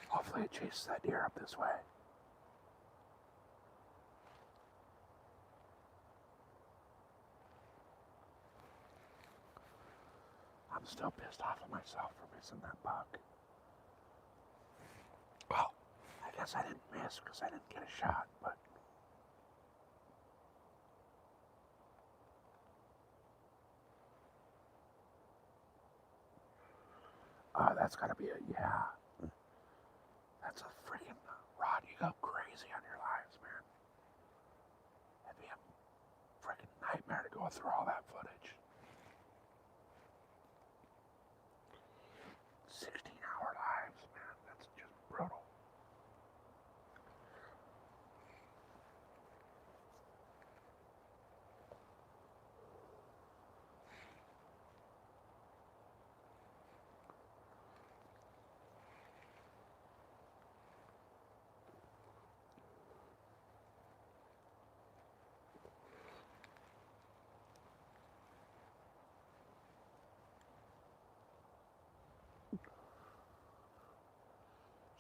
Hopefully it chases that deer up this way. I'm still pissed off at myself for missing that buck. Well, I guess I didn't miss because I didn't get a shot, but that's gotta be a, yeah. That's a freaking, Rod, you go crazy on your lives, man. It'd be a freaking nightmare to go through all that footage. 16-hour lives, man, that's just brutal.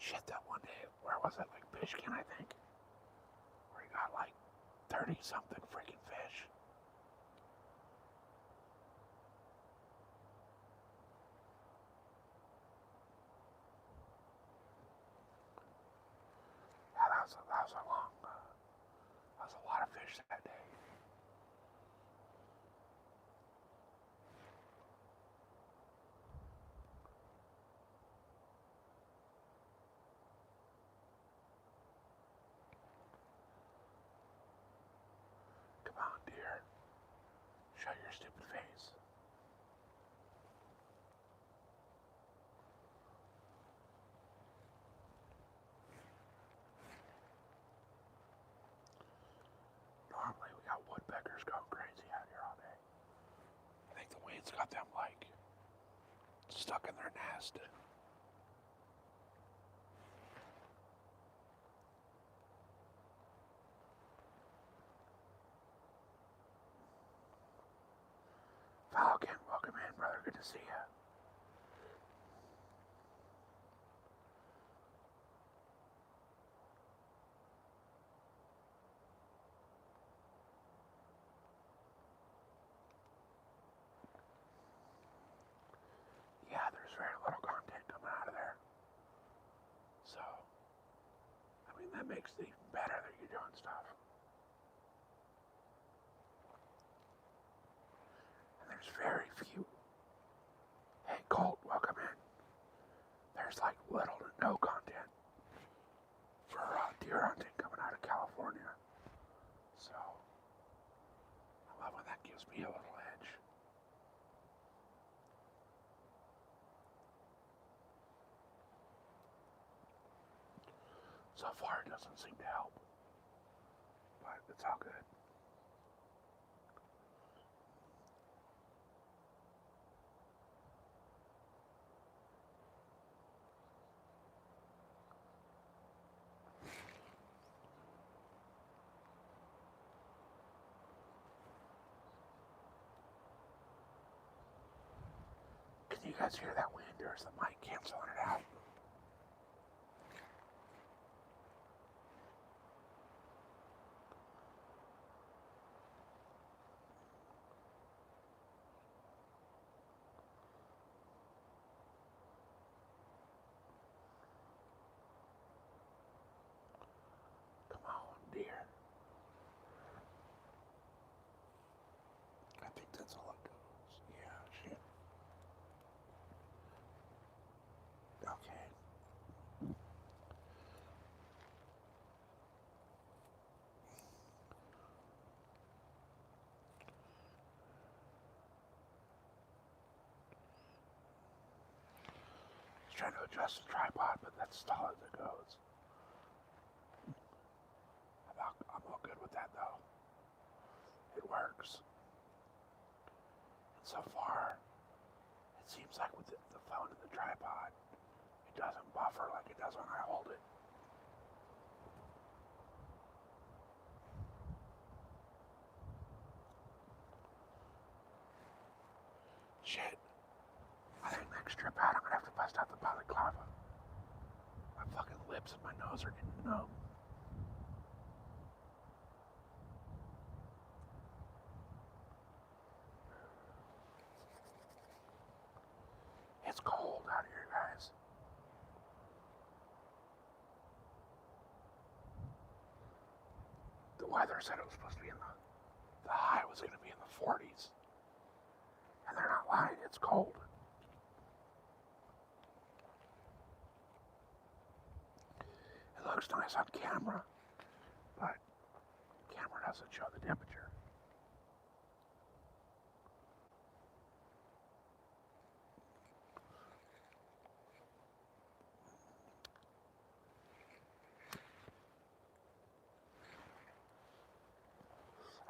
Shit, that one day, where was it? Like Fishkin, I think. Where he got like 30 something freaking fish. Yeah, that was a long, that was a lot of fish that day. Come on, dear. Show your stupid face. Normally we got woodpeckers going crazy out here all day. I think the wind's got them like stuck in their nest. to see you. Yeah, there's very little content coming out of there. So, I mean, that makes it even better that you're doing stuff. And there's very few. Hey, Colt, welcome in. There's like little to no content for deer hunting coming out of California. So, I love when that gives me a little edge. So far, it doesn't seem to help, but it's all good. Can you guys hear that wind, or is the mic canceling it out? Come on, dear. I think that's all it goes. Yeah, shit. Okay. Just trying to adjust the tripod, but that's as tall as it goes. I'm all good with that though. It works. And so far, it seems like with the phone and the tripod, it doesn't buffer like it does when I hold it. Shit. I think next trip out, I'm gonna have to bust out the balaclava. My fucking lips and my nose are getting numb. It's cold out here, guys. The weather said it was supposed to be in the high was going to be in the 40s. And they're not lying, it's cold. It looks nice on camera, but camera doesn't show the temperature.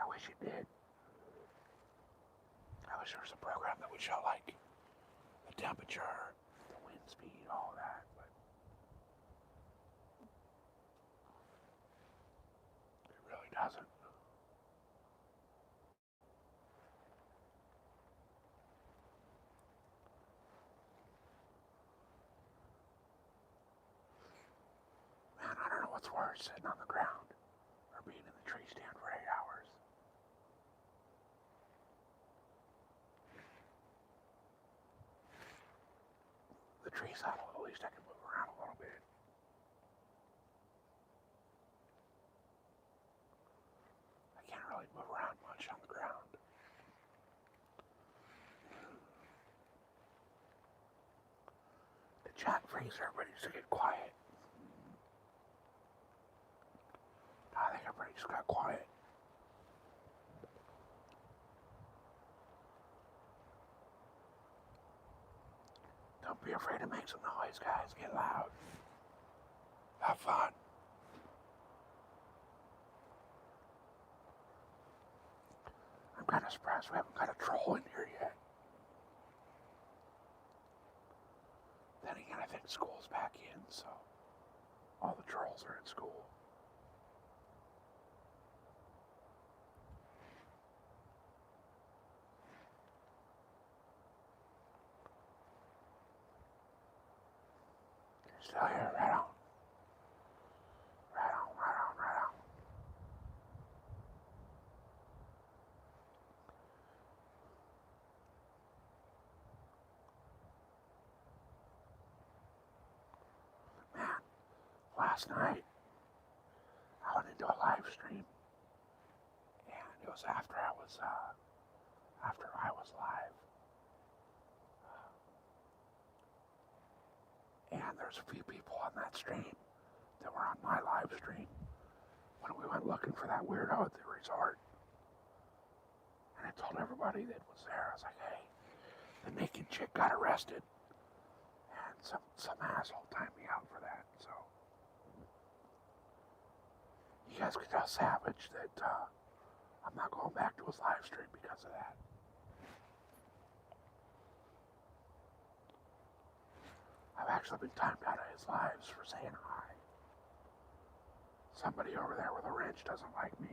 I wish it did. I wish there was a program that would show like the temperature, the wind speed, all that, but it really doesn't. Man, I don't know what's worse, sitting on the ground or being in the tree stand for 8 hours. The tree saddle, at least I can move around a little bit. I can't really move around much on the ground. The chat freeze, everybody just get quiet. I think everybody just got quiet. Don't be afraid to make some noise, guys. Get loud. Have fun. I'm kind of surprised we haven't got a troll in here yet. Then again, I think school's back in, so all the trolls are in school. Still here, right on. Right on, right on, right on. Man, last night I went into a live stream, and it was after I was live, and there's a few people on that stream that were on my live stream when we went looking for that weirdo at the resort. And I told everybody that was there, I was like, hey, the naked chick got arrested. And some asshole timed me out for that. So you guys could tell Savage that I'm not going back to his live stream because of that. I've actually been timed out of his lives for saying hi. Somebody over there with a wrench doesn't like me.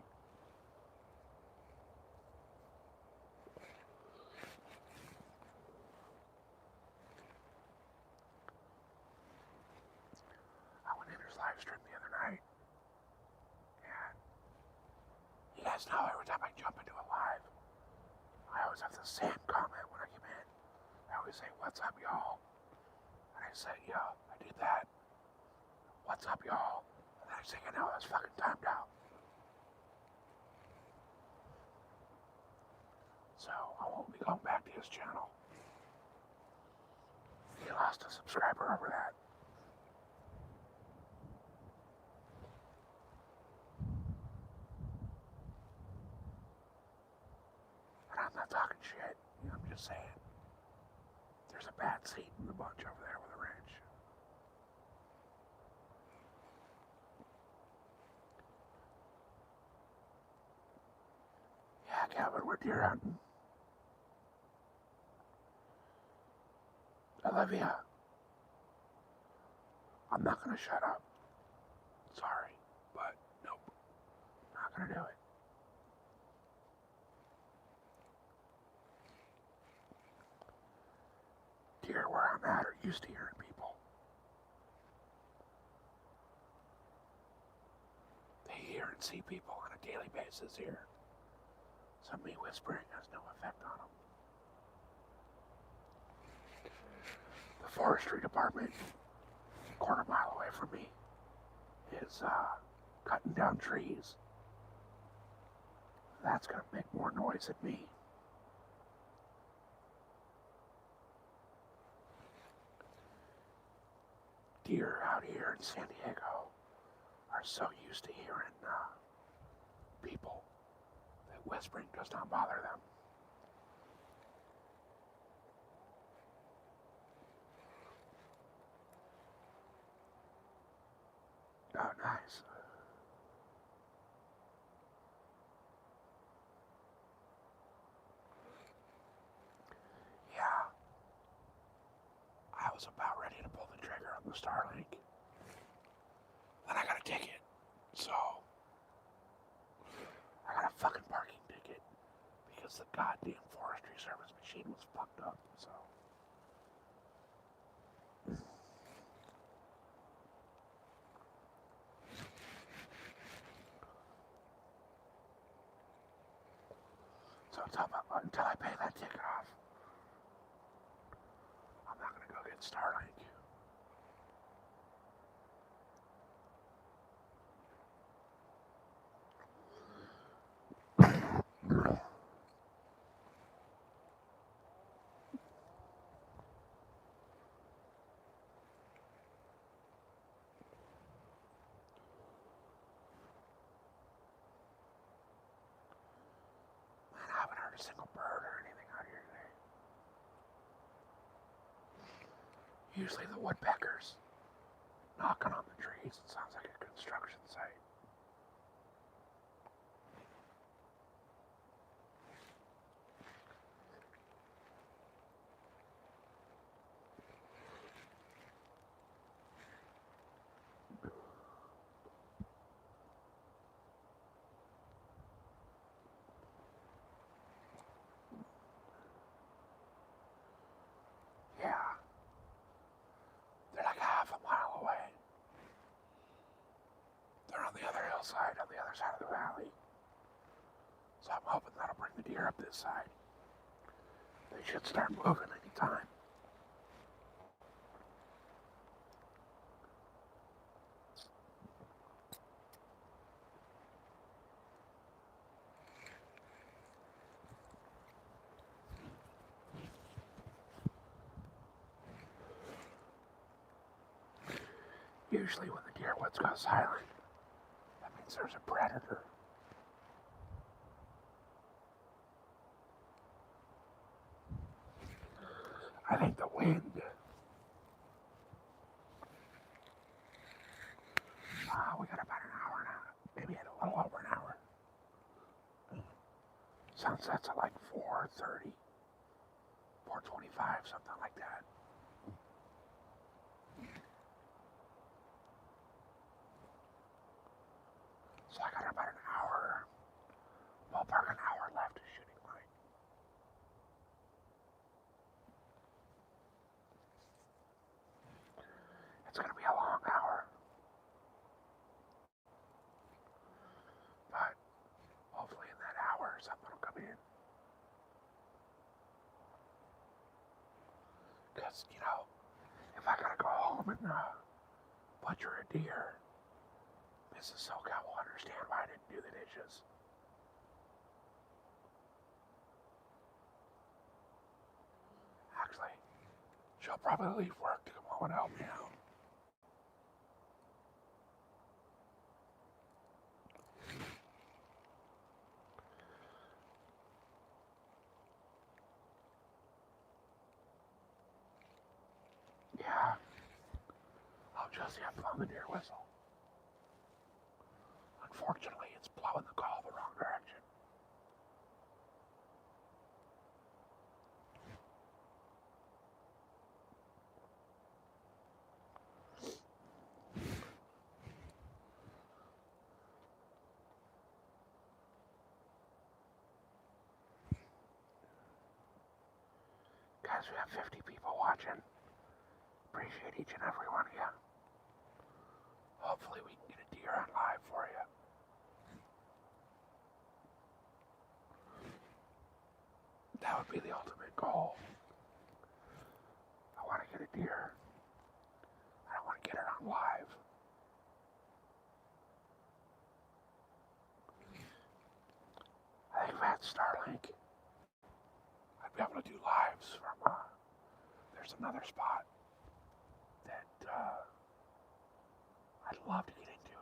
I went in his live stream the other night, and you guys know every time I jump into a live, I always have the same comment when I come in. I always say, what's up, y'all? And I say, yeah, I do that. What's up, y'all? And the next thing I know, I was fucking timed out. So I won't be going back to his channel. He lost a subscriber over that. And I'm not talking shit. I'm just saying. There's a bad seat in the bunch over there with a wrench. Yeah, Kevin, we're deer hunting. Olivia, I'm not gonna shut up. Sorry, but nope, not gonna do it. Deer where I'm at are used to hearing people. They hear and see people on a daily basis here. So me whispering has no effect on them. The forestry department, a quarter mile away from me, is cutting down trees. That's gonna make more noise than me. Deer out here in San Diego are so used to hearing people that whispering does not bother them. Oh, nice. Yeah, I was about ready to pull the trigger on the Starlink. Then I got a ticket. So, I got a fucking parking ticket because the goddamn Forestry Service machine was fucked up. So, until I pay that ticket off, I'm not gonna go get Starlink. Man, I haven't heard a single bird or anything out here today. Usually the woodpeckers knocking on the trees. It sounds like a construction site. Yeah. They're like half a mile away. hillside on the other side of the valley. So I'm hoping that'll bring the deer up this side. They should start moving anytime. Usually when the deer woods go silent, that means there's a predator. I think the wind, we got about an hour now, maybe a little over an hour. Sunset's at like 4:30, 4:25, something like that. So I got about an hour, ballpark an hour left of shooting light. It's gonna be a long hour, but hopefully in that hour something will come in. Because, if I gotta go home and butcher a deer, Mrs. SoCal will understand why I didn't do the dishes. Actually, she'll probably leave work to come home and help me out. Yeah, I'll just have blown the deer whistle. Unfortunately, it's blowing the call the wrong direction. Guys, we have 50 people watching. Appreciate each and every one of you. Hopefully we can get a deer on live for you. That would be the ultimate goal. I want to get a deer. I don't want to get it on live. I think if I had Starlink, I'd be able to do lives from, there's another spot that I'd love to get into.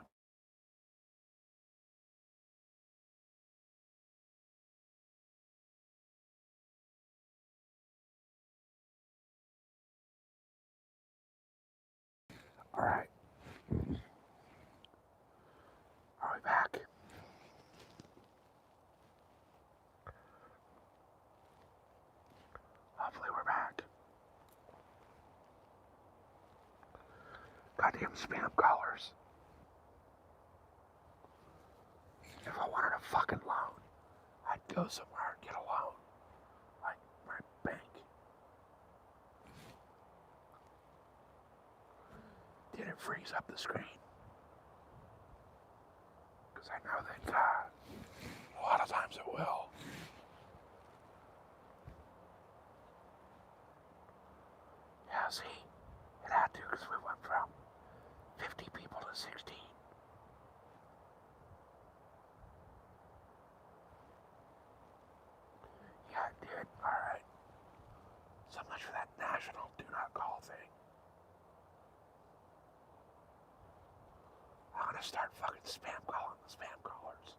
Alright. Are we back? Hopefully we're back. Goddamn spam callers. If I wanted a fucking loan, I'd go somewhere and get a loan. Like my bank. Did it freeze up the screen? Because I know that a lot of times it will. Yeah, see? It had to because we went from 50 people to 16. Yeah, it did. Alright. So much for that national do not call thing. I'm gonna start fucking spam calling the spam callers.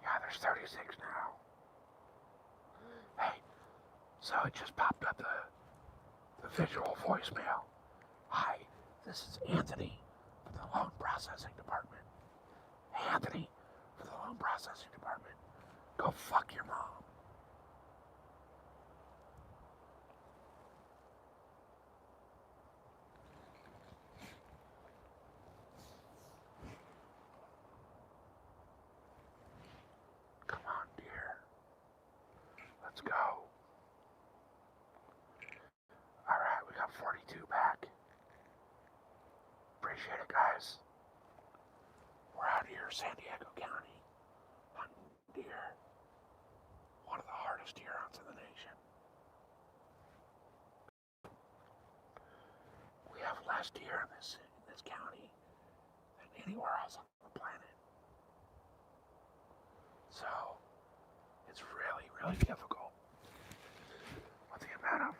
Yeah, there's 36 now. Hey, so it just popped up the visual voicemail. Hi, this is Anthony from the loan processing department. Hey, Anthony from the loan processing department. Go fuck your mom. Come on, dear. Let's go. Alright, we got 42 back. appreciate it, guys. We're out here in San Diego County hunting deer. One of the hardest deer hunts in the nation. We have less deer in this county than anywhere else on the planet. So it's really, really difficult with the amount of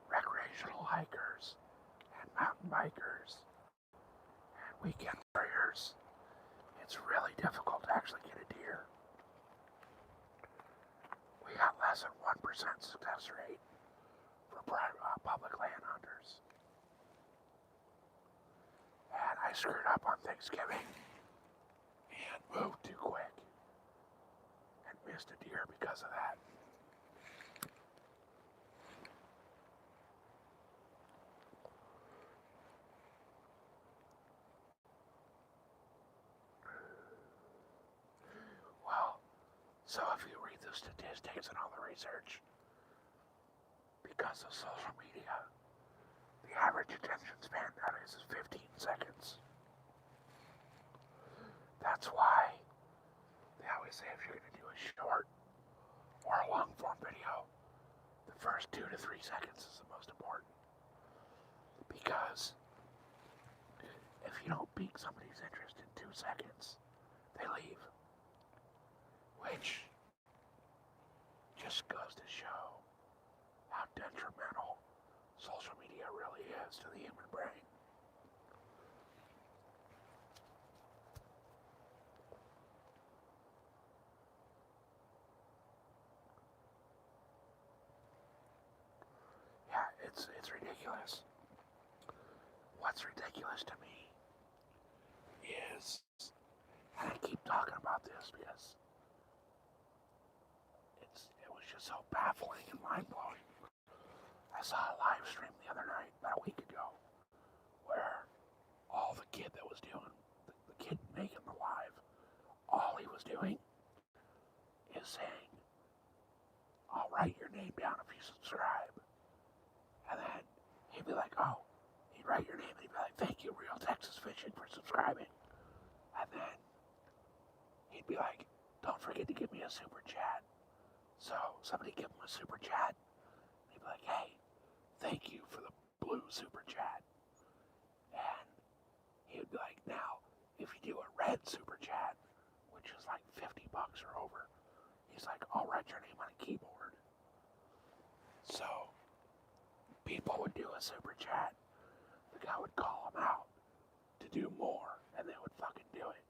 recreational hikers and mountain bikers and weekend warriors. It's really difficult to actually get a deer. We got less than 1% success rate for public land hunters. And I screwed up on Thanksgiving and moved too quick and missed a deer because of that. Well, so if you read the statistics and all the research, because of social media, the average attention span nowadays is 15 seconds. That's why they always say if you're going to do a short or a long form video, the first 2 to 3 seconds is the most important. Because if you don't pique somebody's interest in 2 seconds, they leave. Which just goes to show how detrimental social media really is to the human brain. Yeah, it's ridiculous. What's ridiculous to me is, and I keep talking about this because it was just so baffling and mind-blowing. I saw a live stream the other night, about a week ago, where all the kid that was doing, the kid making the live, all he was doing is saying, I'll write your name down if you subscribe. And then he'd be like, oh, he'd write your name and he'd be like, thank you, Real Texas Fishing, for subscribing. And then he'd be like, don't forget to give me a super chat. So somebody give him a super chat. He'd be like, hey, thank you for the blue super chat. And he would be like, now, if you do a red super chat, which is like $50 or over, he's like, I'll write your name on a keyboard. So people would do a super chat. The guy would call them out to do more, and they would fucking do it.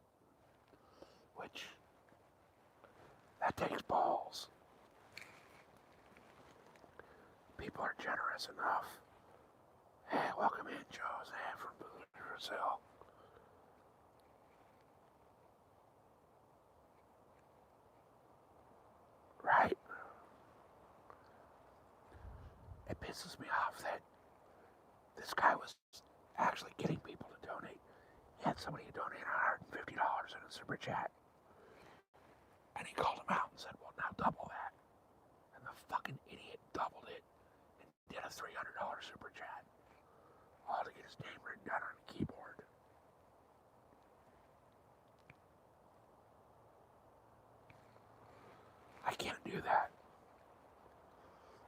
Which, that takes balls. People are generous enough. Hey, welcome in, Jose from Brazil. Right? It pisses me off that this guy was actually getting people to donate. He had somebody who donated $150 in a super chat. And he called him out and said, well, now double that. And the fucking idiot doubled it and did a $300 super chat. All to get his name written down on a keyboard. I can't do that.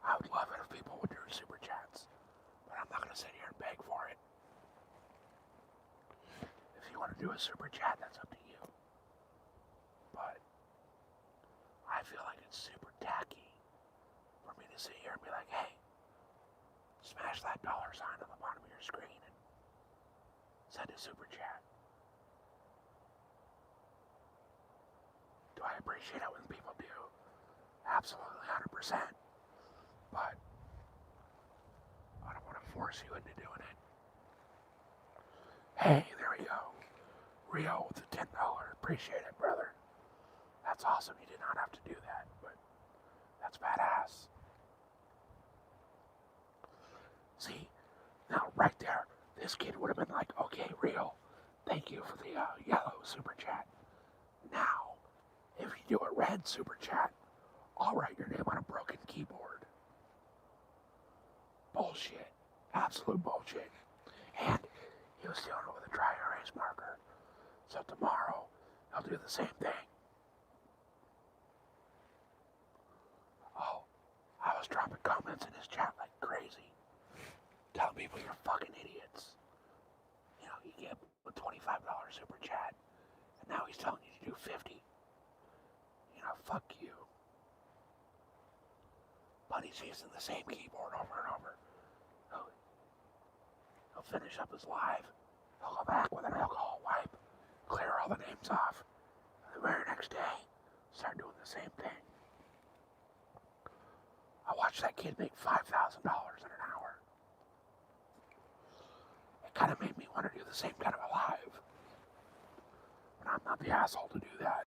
I would love it if people would do super chats, but I'm not going to sit here and beg for it. If you want to do a super chat, that's up to you. But I feel like it's super tacky for me to sit here and be like, hey, smash that dollar sign on the bottom of your screen and send a super chat. Do I appreciate it when people do? Absolutely, 100%. But I don't want to force you into doing it. Hey, there we go. Rio with the $10. Appreciate it, brother. That's awesome. You did not have to do that, but that's badass. See, now right there, this kid would have been like, okay, Rio, thank you for the yellow super chat. Now, if you do a red super chat, I'll write your name on a broken keyboard. Bullshit. Absolute bullshit. And He was doing it with a dry erase marker. So tomorrow, he'll do the same thing. Oh, I was dropping comments in his chat like crazy. Telling people you're fucking idiots. You know, you get a $25 super chat, and now he's telling you to do 50. You know, fuck you. But he's using the same keyboard over and over. He'll finish up his live. He'll go back with an alcohol wipe, clear all the names off. And the very next day, start doing the same thing. I watched that kid make $5,000 in an hour. It kind of made me want to do the same kind of a live. But I'm not the asshole to do that.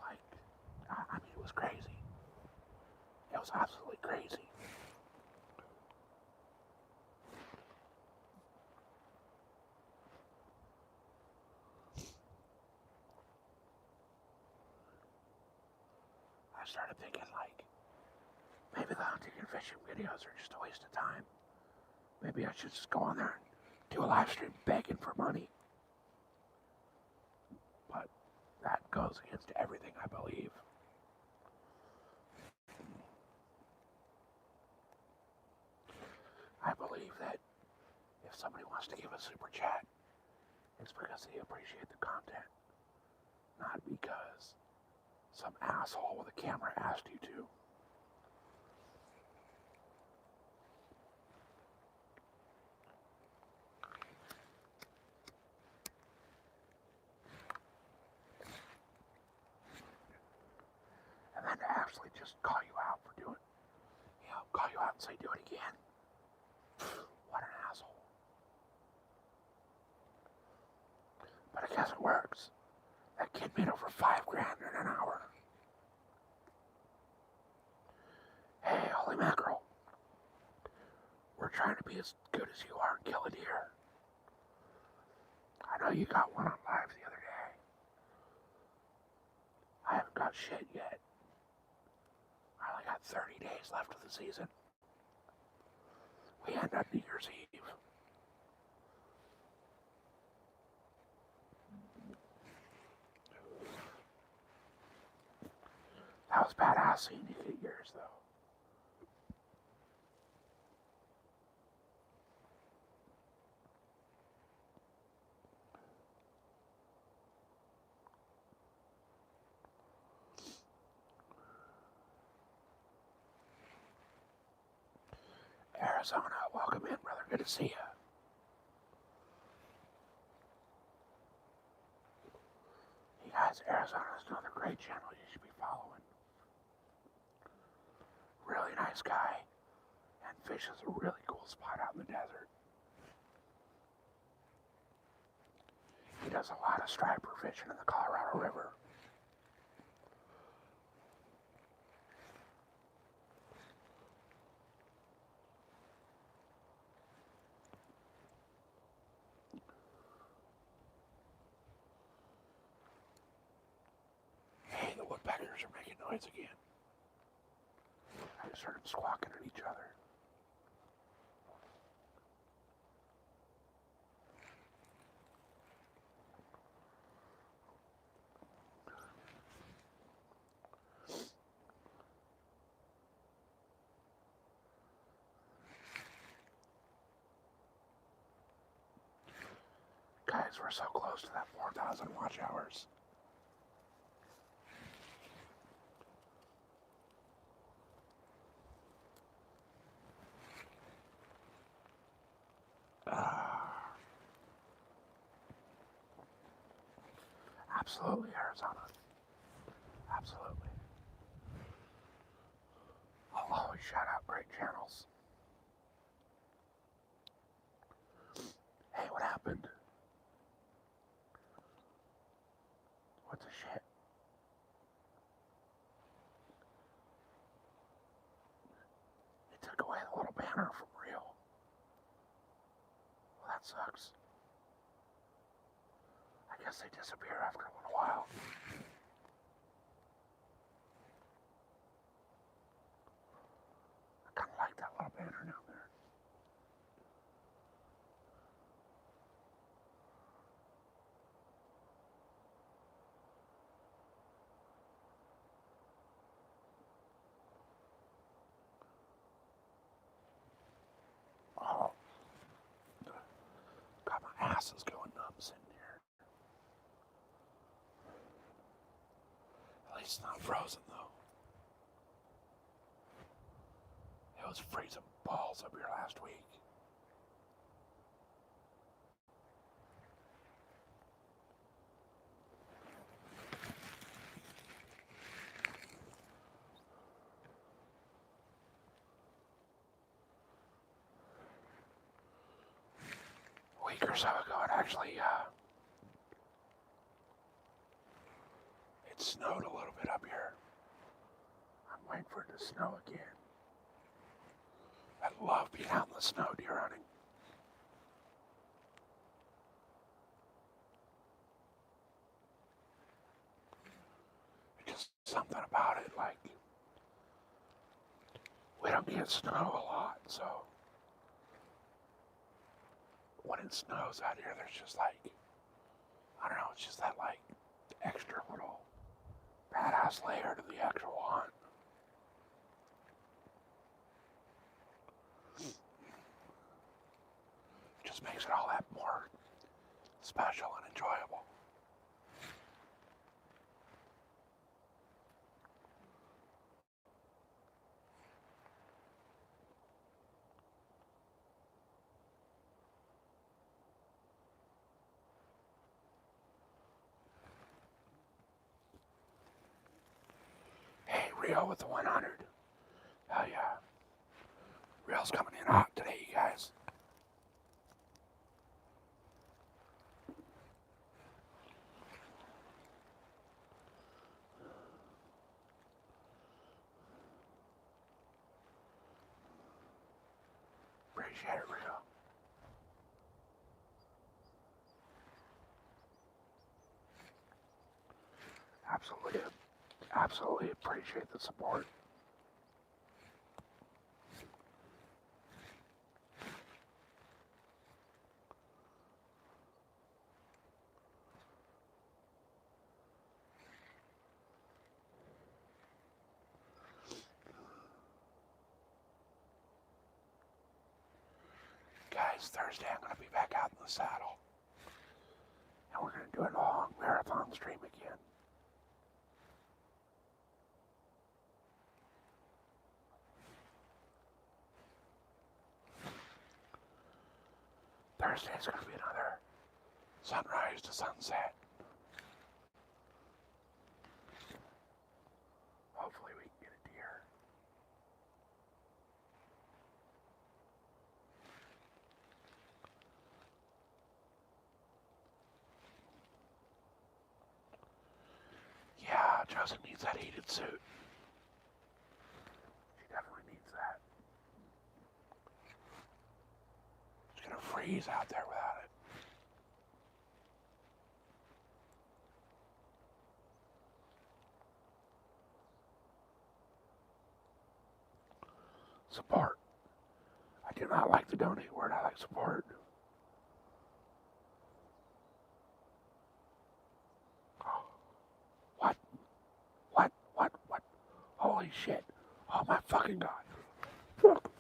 Like, I mean, it was crazy. It was absolutely crazy. I started thinking, like, maybe the hunting and fishing videos are just a waste of time. Maybe I should just go on there and do a live stream begging for money. But that goes against everything I believe. I believe that if somebody wants to give a super chat, it's because they appreciate the content, not because some asshole with a camera asked you to. And then to actually just call you out for doing, call you out and say do it again. What an asshole. But I guess it works. That kid made over $5,000 in an hour. Hey, holy mackerel. We're trying to be as good as you are and kill a deer. I know you got one on live the other day. I haven't got shit yet. I only got 30 days left of the season. We end on New Year's Eve. That was badass seeing you get yours, though. Arizona, welcome in, brother. Good to see you. You guys, Arizona's another great channel you should be following. Really nice guy, and fishes a really cool spot out in the desert. He does a lot of striper fishing in the Colorado River. Hey, the woodpeckers are making noise again. I just heard them squawking at each other. Guys, we're so close to that 4,000 watch hours. Absolutely, Arizona. Absolutely. I'll always shout out great channels. Hey, what happened? What the shit? They took away the little banner from Reel. Well, that sucks. I guess they disappear after a little while. I kind of grass is going nuts in here. At least it's not frozen though. It was freezing balls up here last week. A week or so ago, it actually it snowed a little bit up here. I'm waiting for it to snow again. I love being out in the snow deer hunting. Just something about it, like, we don't get snow a lot, so when it snows out here, there's just like, I don't know, it's just that like extra little badass layer to the actual hunt. Just makes it all that more special and enjoyable. Hey, Rio with the 100. Hell yeah. Rio's coming in hot today, you guys. Appreciate it, Rio. Absolutely appreciate the support. Guys, Thursday I'm going to be back out in the saddle. And we're going to do a long marathon stream again. Thursday's going to be another sunrise to sunset. Hopefully we can get a deer. Yeah, Joseph needs that heated suit. She definitely needs that. She's going to freeze out there without it. Support. I do not like the donate word. I like support. What? What? Holy shit. Oh my fucking god. Fuck.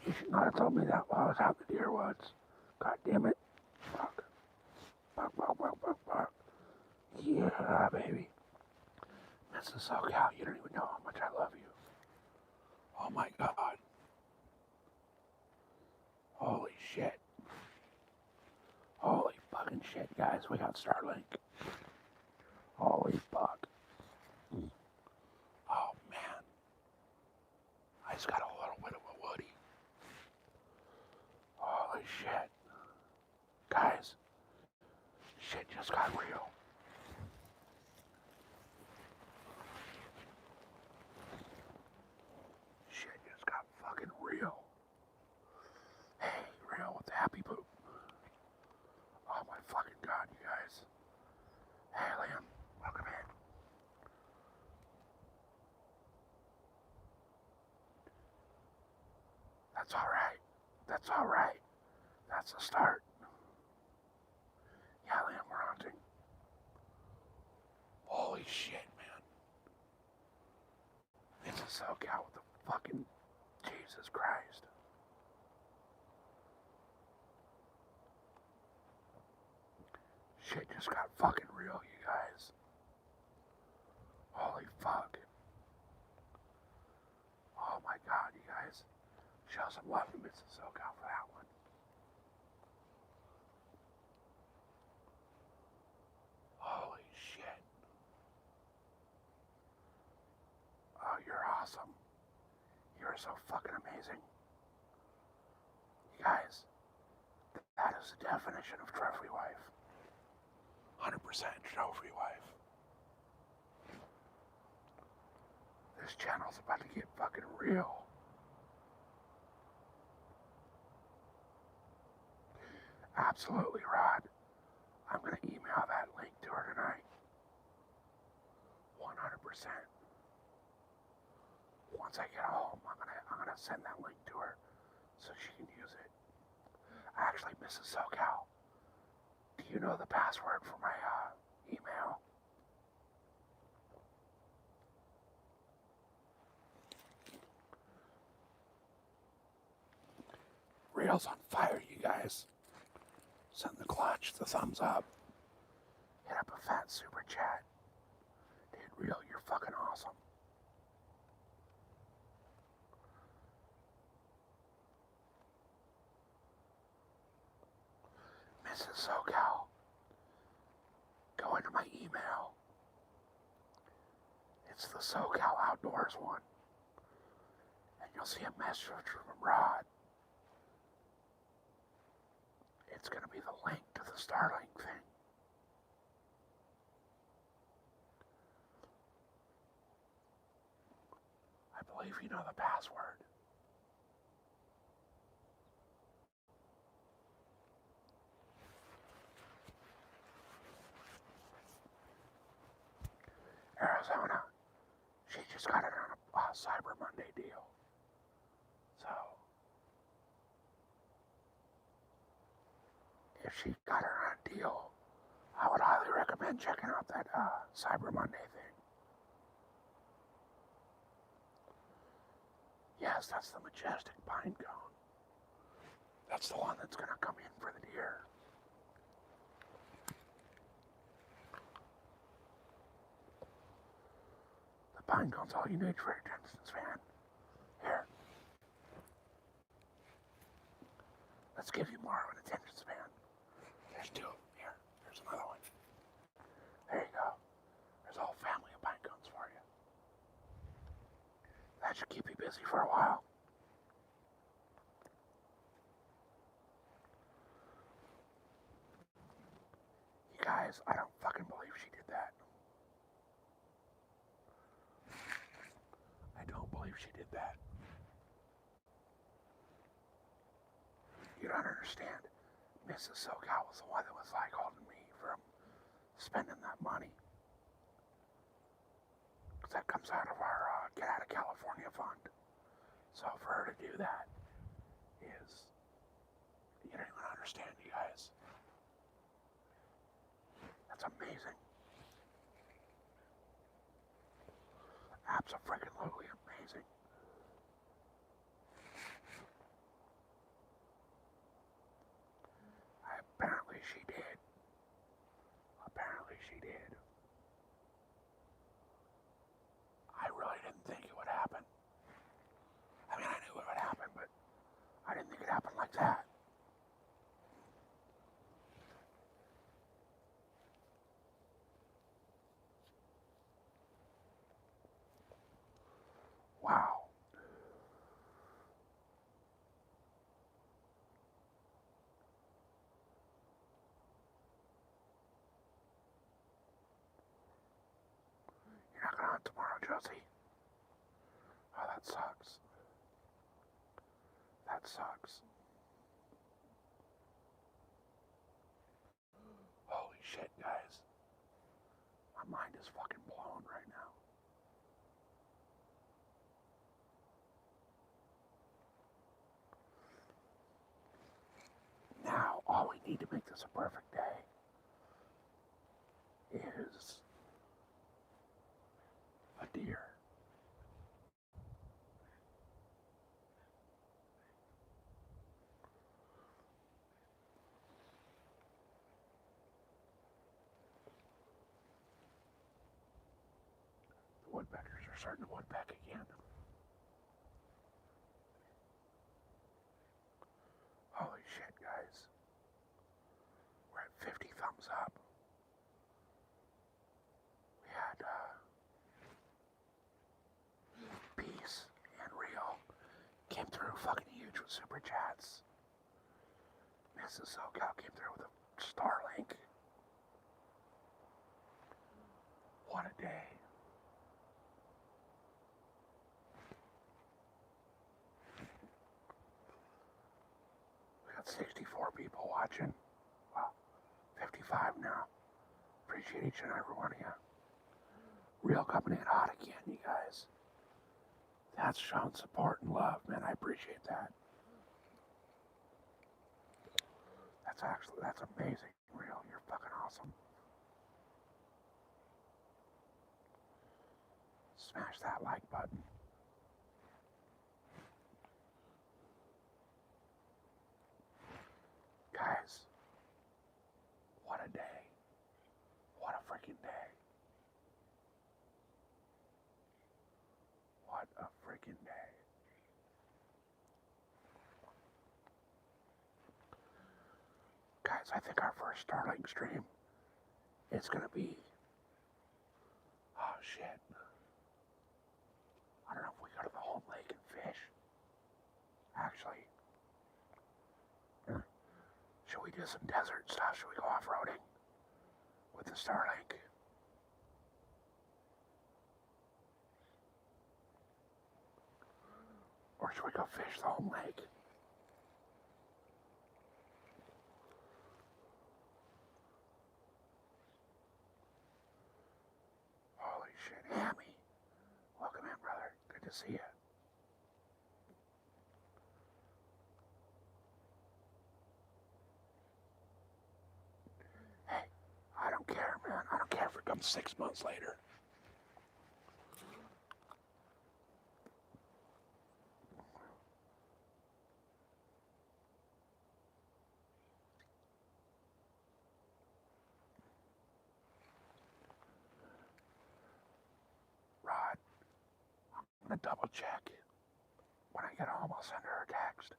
You should not have told me that while I was out in the deer woods. God damn it. Fuck. Fuck. Yeah, baby. Mrs. SoCal, you don't even know how much I love you. Oh my god. Holy shit. Holy fucking shit, guys. We got Starlink. Holy fuck. Oh man. I just got a little bit of a woody. Holy shit. Guys. Shit just got real. Shit just got fucking real. Hey, real with the happy poop. Oh my fucking god, you guys. Hey, Liam, welcome in. That's alright. That's alright. That's the start. Yeah, Liam, we're hunting. Holy shit, man. It's a SoCal with the fucking Jesus Christ. Shit just got fucking real, you guys. Holy fuck. Oh my god, you guys. Show some love to Mrs. SoCal for that one. Holy shit. Oh, you're awesome. You're so fucking amazing. You guys, that is the definition of trophy wife. 100% trophy wife. This channel's about to get fucking real. Absolutely, Rod. I'm gonna email that link to her tonight. 100%. Once I get home, I'm gonna send that link to her so she can use it. Actually, Mrs. SoCal, do you know the password for my email? Reel's on fire, you guys. Send the clutch the thumbs up. Hit up a fat super chat. Dude, Reel, you're fucking awesome. Mrs. SoCal, go into my email. It's the SoCal Outdoors one. And you'll see a message from Rod. It's going to be the link to the Starlink thing. I believe you know the password. Arizona, she just got it on a Cyber Monday deal. So, if she got her on a deal, I would highly recommend checking out that Cyber Monday thing. Yes, that's the majestic pine cone. That's the one that's going to come in for the deer. The pine cone's all you need for your attention span. Here. Let's give you more of an attention span. There's two. Here. There's another one. There you go. There's a whole family of pine cones for you. That should keep you busy for a while. You guys, I don't fucking believe she did that. I don't believe she did that. You don't understand. Mrs. SoCal was the one that was like holding me from spending that money. Because that comes out of our Get Out of California fund. So for her to do that is, you don't even understand, you guys. That's amazing. Abso-freaking-lutely amazing. Apparently she did. Apparently she did. I really didn't think it would happen. I mean, I knew it would happen, but I didn't think it happened like that. Wow. You're not gonna hunt tomorrow, Josie? Oh, that sucks. That sucks. Holy shit, guys. My mind is fucking blown right now. Now, all we need to make this a perfect day is a deer. starting to woodpeck again. Holy shit, guys. We're at 50 thumbs up. We had Peace and Real came through fucking huge with super chats. Mrs. SoCal came through with a Starlink. What a day. We got 64 people watching. Wow, 55 now. Appreciate each and every one of you. Real coming in hot again, you guys. That's showing support and love, man. I appreciate that. That's amazing, Real. You're fucking awesome. Smash that like button. Guys, what a day. What a freaking day. What a freaking day. Guys, I think our first Starlink stream is going to be... Oh, shit. I don't know if we go to the home lake and fish. Actually, should we do some desert stuff? Should we go off-roading with the Starlink? Or should we go fish the home lake? Holy shit, Hammy. Welcome in, brother. Good to see you. Hey, I don't care, man. I don't care if it comes 6 months later. Rod, I'm gonna double check. When I get home, I'll send her a text.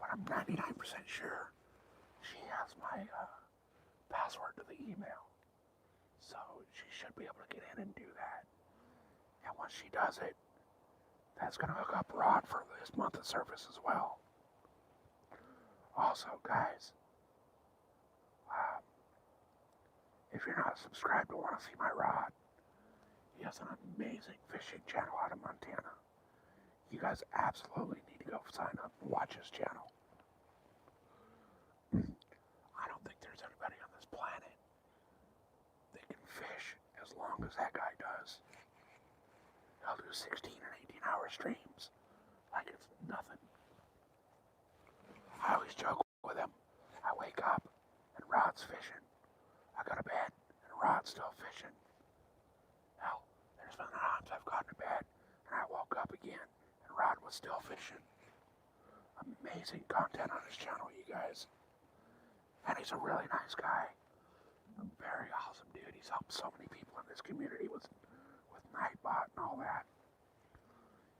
But I'm 99% sure she has my password to the email. So she should be able to get in and do that. And once she does it, that's going to hook up Rod for this month of service as well. Also, guys, if you're not subscribed or want to see my Rod, he has an amazing fishing channel out of Montana. You guys absolutely need to go sign up and watch his channel. I don't think there's anybody on this planet that can fish as long as that guy does. He'll do 16 and 18-hour streams like it's nothing. I always joke with him. I wake up and Rod's fishing. I go to bed and Rod's still fishing. Hell, there's been times I've gone to bed and I woke up again and Rod was still fishing. Amazing content on his channel, you guys. And he's a really nice guy. A very awesome dude. He's helped so many people in this community with Nightbot and all that.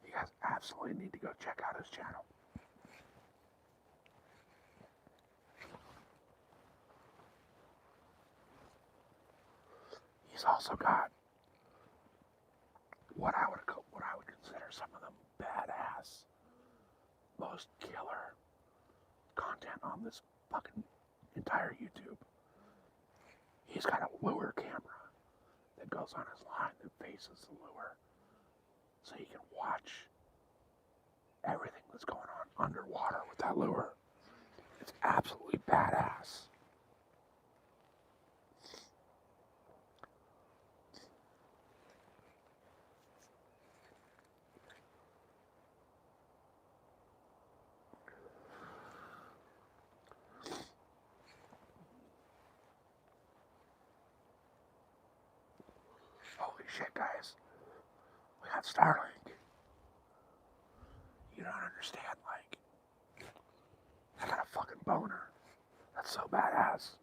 You guys absolutely need to go check out his channel. He's also got what I would consider some of the badass, most killer content on this fucking entire YouTube. He's got a lure camera that goes on his line that faces the lure, so you can watch everything that's going on underwater with that lure. It's absolutely badass. Holy shit, guys. We got Starlink. You don't understand, like, I got a fucking boner. That's so badass.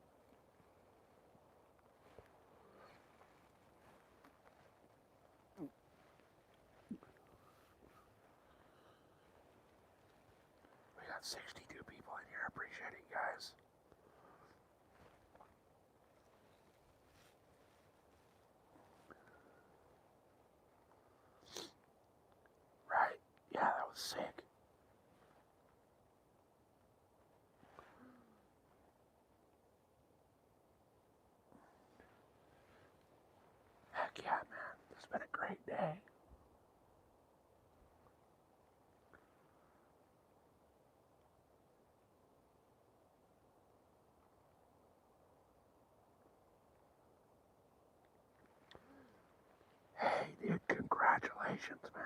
62 people in here. Appreciate it, guys. Right? Yeah, that was sick. Heck yeah, man. It's been a great day. Hey, dude, congratulations, man.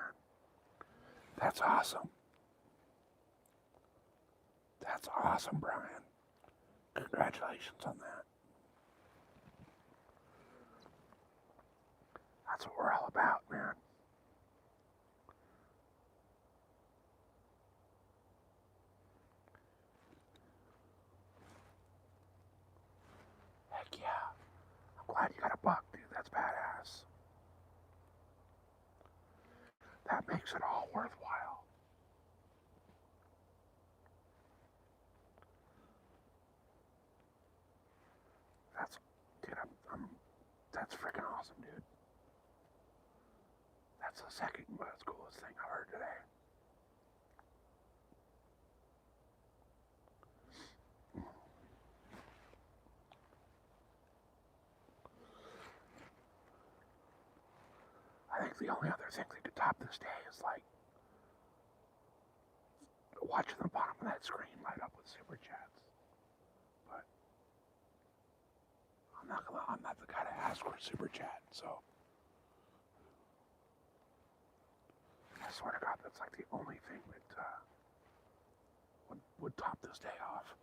That's awesome. That's awesome, Brian. Congratulations on that. That's what we're all about, man. Heck yeah. I'm glad you got a buck, dude. That's badass. That makes it all worthwhile. That's, dude, that's freaking awesome, dude. That's the second most coolest thing I've heard today. I think the only other thing that could top this day is like watching the bottom of that screen light up with super chats. But I'm not the guy to ask for a super chat, so I swear to God, that's like the only thing that would top this day off.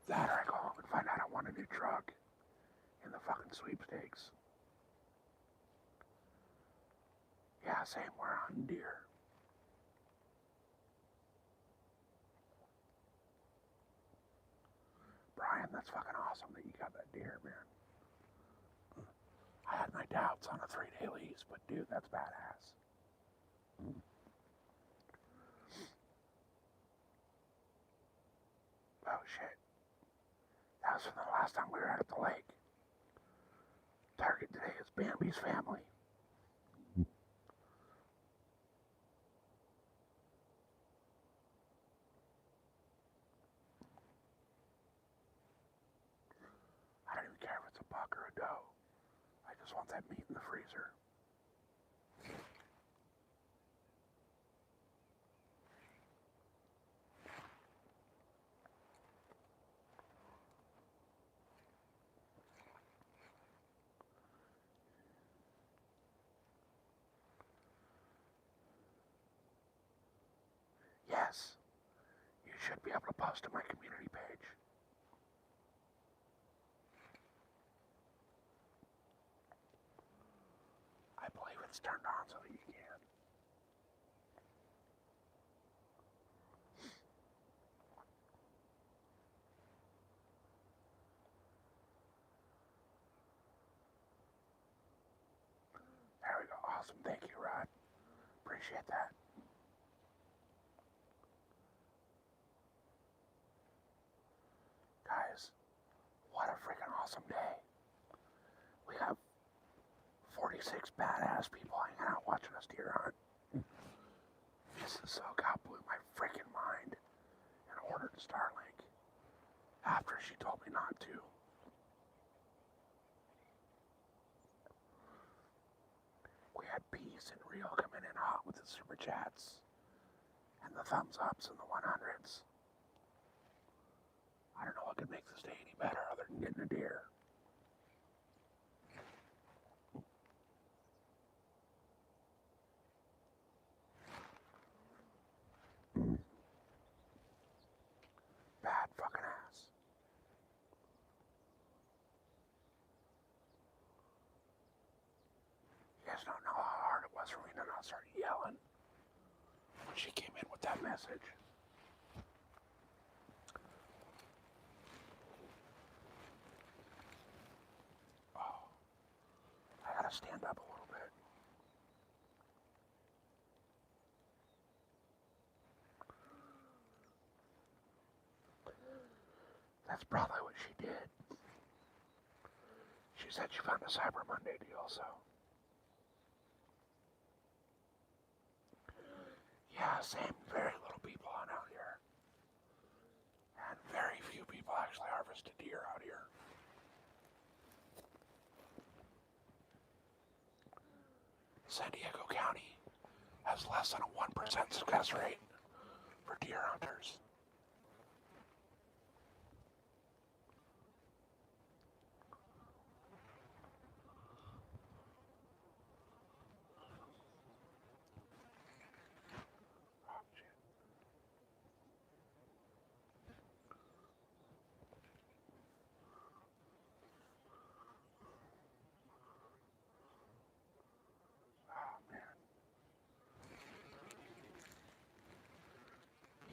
That or I go home and find out I won a new truck in the fucking sweepstakes. Yeah, same, we're on deer. Brian, that's fucking awesome that you got that deer, man. I had my doubts on a 3-day lease, but dude, that's badass. Oh shit. That was from the last time we were out at the lake. Target today is Bambi's family. I don't even care if it's a buck or a doe. I just want that meat in the freezer. Yes, you should be able to post to my community page. I believe it's turned on so that you can. There we go. Awesome. Thank you, Rod. Appreciate that. Guys, what a freaking awesome day. We have 46 badass people hanging out watching us deer hunt. This is so God blew my freaking mind and ordered Starlink after she told me not to. We had Peace and Rio coming in hot with the super chats and the thumbs ups and the 100s. I don't know what could make this day any better other than getting a deer. Bad fucking ass. You guys don't know how hard it was for me to not start yelling when she came in with that message. Oh, I gotta stand up a little bit. That's probably what she did. She said she found a Cyber Monday deal, so. Yeah, same. Very little people on out here. And very few people actually harvest a deer out here. San Diego County has less than a 1% success rate for deer hunters.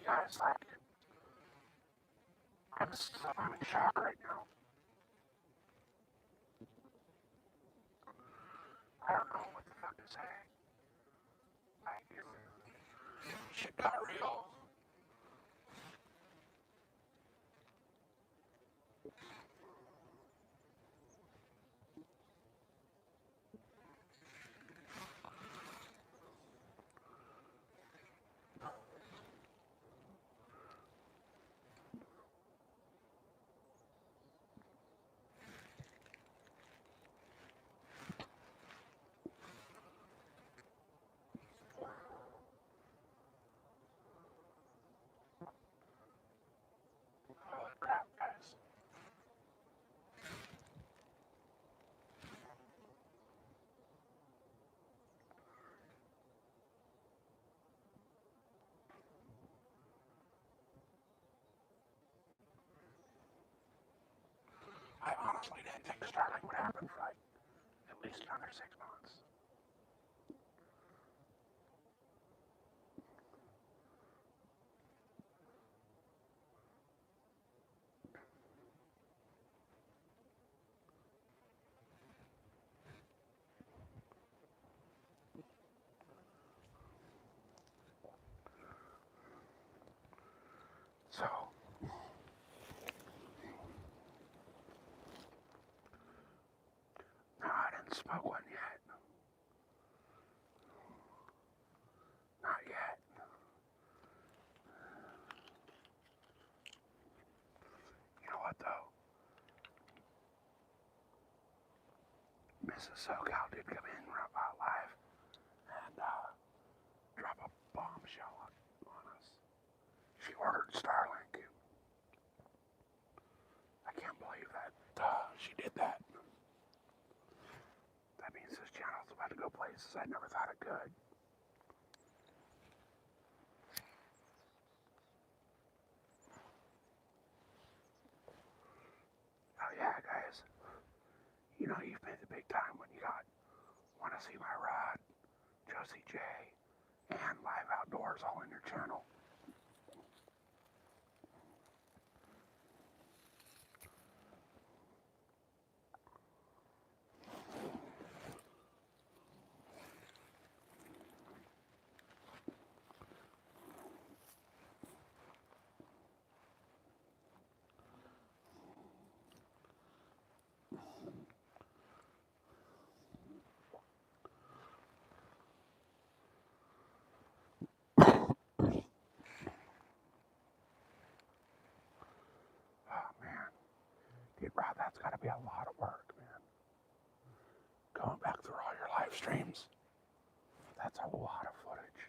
You guys, like, I'm in shock right now. I don't know what the fuck to say. Like, shit got real. Holy crap, guys. I honestly didn't think starting would happen for like at least another 6 months. So, no, I didn't smoke one yet. Not yet. You know what though? Mrs. SoCal did come in live and drop a bombshell on us. She ordered Starlink. I can't believe that she did that. That means this channel's about to go places I never thought it could. Oh yeah, guys. You know you've paid the big time when you got Want to See My Rod, Josie J, and Live Outdoors all in your channel. Oh man, dude, Rob, that's got to be a lot of work, man. Going back through all your live streams, that's a lot of footage.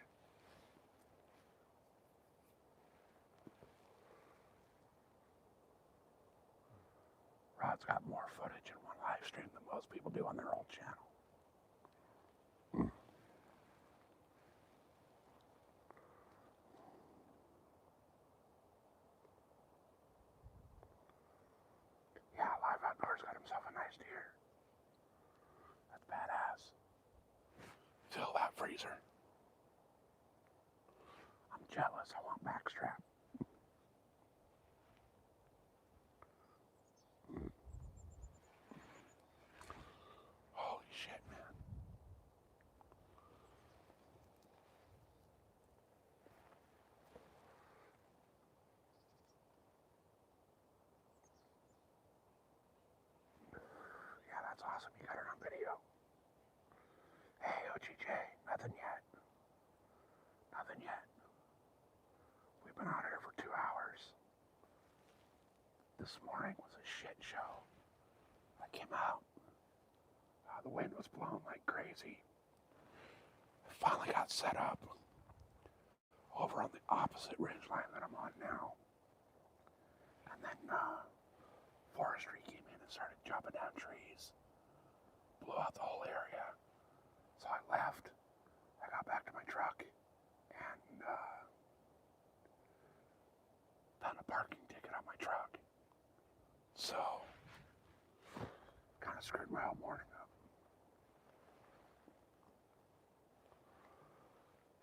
Rod's got more footage in one live stream than most people do on their old channel. Yeah, Live Outdoors got himself a nice deer. That's badass. Fill that freezer. I'm jealous. I want backstrap. Holy shit, man. this morning was a shit show. I came out. The wind was blowing like crazy. I finally got set up over on the opposite ridgeline that I'm on now. And then forestry came in and started chopping down trees. Blew out the whole area. So I left. I got back to my truck and found a parking ticket on my truck. So, kind of screwed my whole morning up.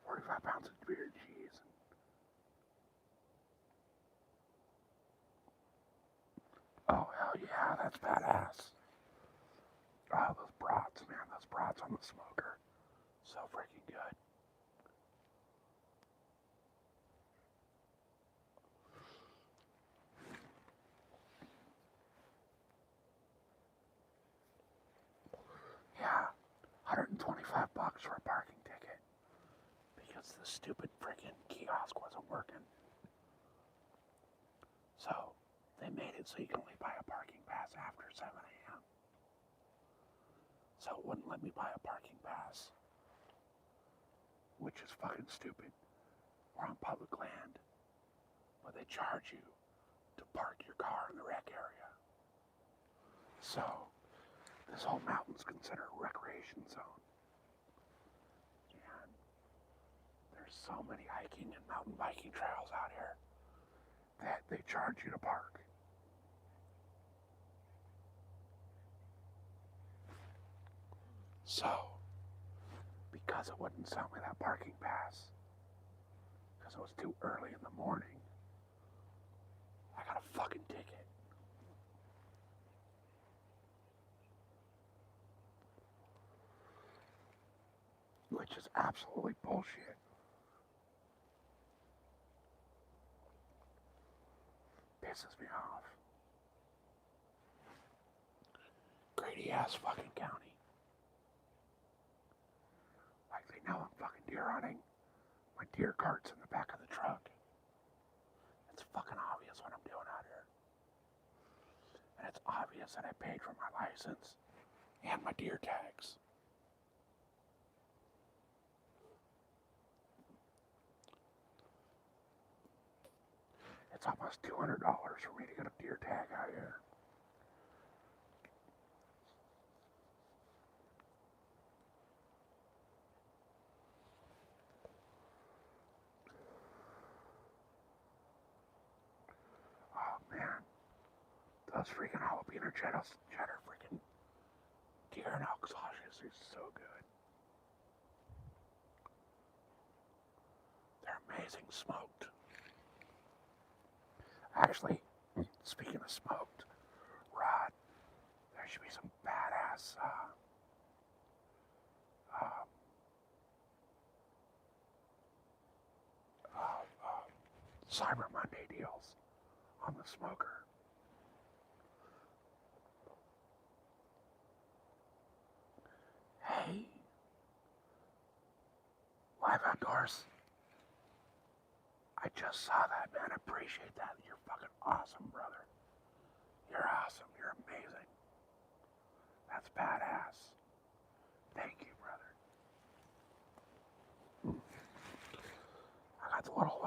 45 pounds of beer cheese. Oh, hell yeah, that's badass. Oh, those brats, man, those brats on the smoker. So freaking good. Yeah, $125 for a parking ticket because the stupid freaking kiosk wasn't working. So they made it so you can only buy a parking pass after 7 a.m. So it wouldn't let me buy a parking pass, which is fucking stupid. We're on public land, but they charge you to park your car in the rec area. So this whole mountain's considered a recreation zone. And there's so many hiking and mountain biking trails out here that they charge you to park. So, because it wouldn't sell me that parking pass, because it was too early in the morning, I got a fucking ticket. Which is absolutely bullshit. Pisses me off. Greedy ass fucking county. Like they know I'm fucking deer hunting. My deer cart's in the back of the truck. It's fucking obvious what I'm doing out here. And it's obvious that I paid for my license and my deer tags. It's almost $200 for me to get a deer tag out here. Oh man, those freaking jalapeno cheddar freaking deer and elk sausages are so good. They're amazing smoked. Actually, speaking of smoked, Rod, there should be some badass Cyber Monday deals on the smoker. Hey, Live Outdoors. I just saw that, man. I appreciate that. You're fucking awesome, brother. You're awesome. You're amazing. That's badass. Thank you, brother. I got the little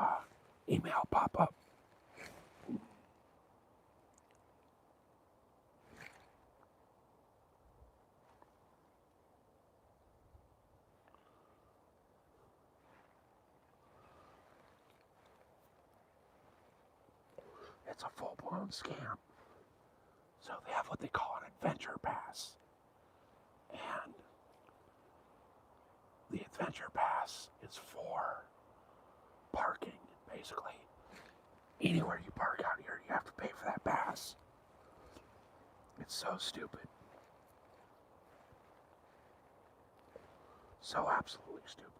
email pop up. It's a full-blown scam. So they have what they call an adventure pass. And the adventure pass is for parking, basically. Anywhere you park out here, you have to pay for that pass. It's so stupid. So absolutely stupid.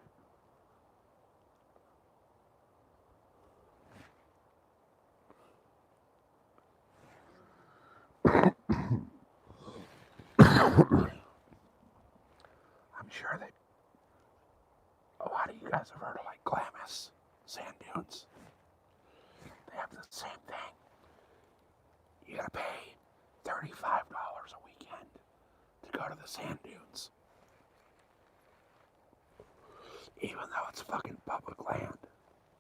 I'm sure that a lot of you guys have heard of like Glamis sand dunes. They have the same thing. You gotta pay $35 a weekend to go to the sand dunes. Even though it's fucking public land.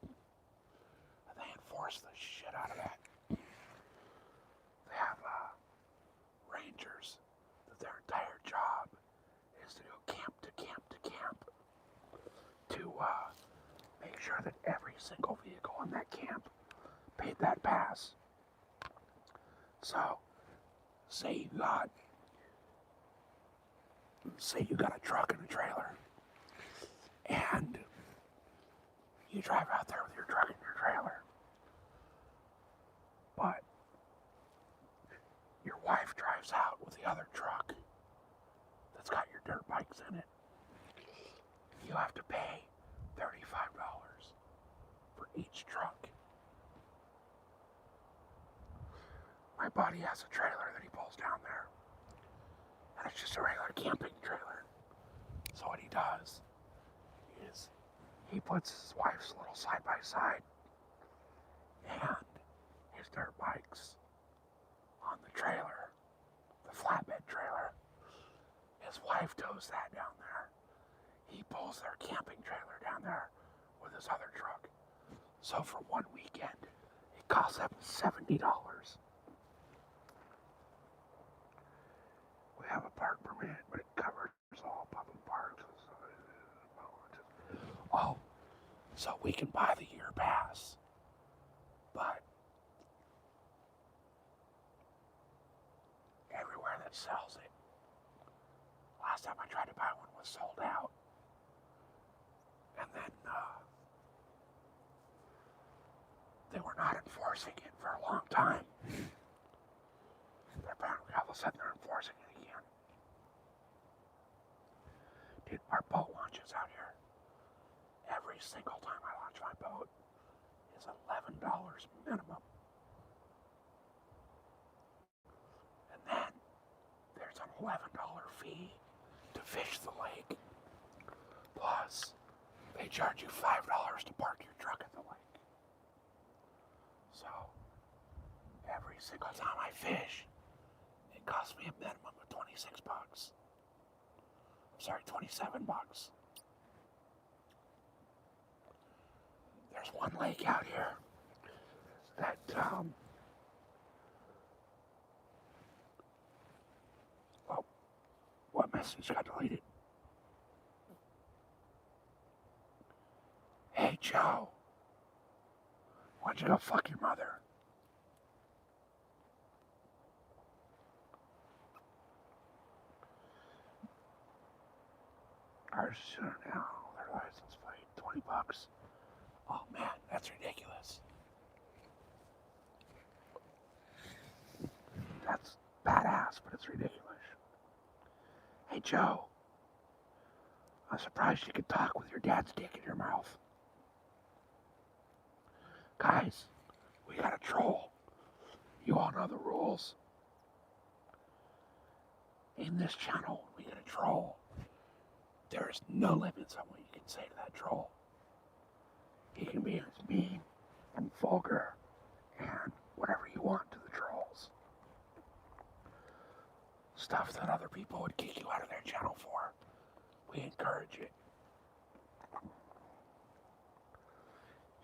And they enforce the shit out of that. They have rangers that their entire job is to go camp to camp to camp to make sure that every single vehicle in that camp paid that pass. So, say you got a truck and a trailer, and you drive out there with your truck and your trailer, but your wife drives out with the other truck that's got your dirt bikes in it. You have to pay $35 for each truck. My buddy has a trailer that he pulls down there, and it's just a regular camping trailer. So what he does is he puts his wife's little side-by-side and his dirt bikes on the trailer, the flatbed trailer. His wife tows that down there. He pulls their camping trailer down there with his other truck. So for one weekend, it costs them $70. We have a park permit, but it covers all public parks. Oh, so we can buy the year pass, but everywhere that sells it, last time I tried to buy one was sold out. And then they were not enforcing it for a long time. But apparently all of a sudden they're enforcing it again. Dude, our boat launches out here. Every single time I launch my boat is $11 minimum. And then there's an $11 fee to fish the lake. Plus, they charge you $5 to park your truck at the lake. So, every single time I fish, it costs me a minimum of $26. I'm sorry, $27. There's one lake out here that oh, what message got deleted? Hey Joe, why don't you go fuck your mother? Ours is now, their license plate, $20. Oh man, that's ridiculous. That's badass, but it's ridiculous. Hey Joe, I'm surprised you could talk with your dad's dick in your mouth. Guys, we got a troll. You all know the rules. In this channel, when we get a troll, there is no limits on what you can say to that troll. He can be as mean and vulgar and whatever you want to the trolls. Stuff that other people would kick you out of their channel for. We encourage it.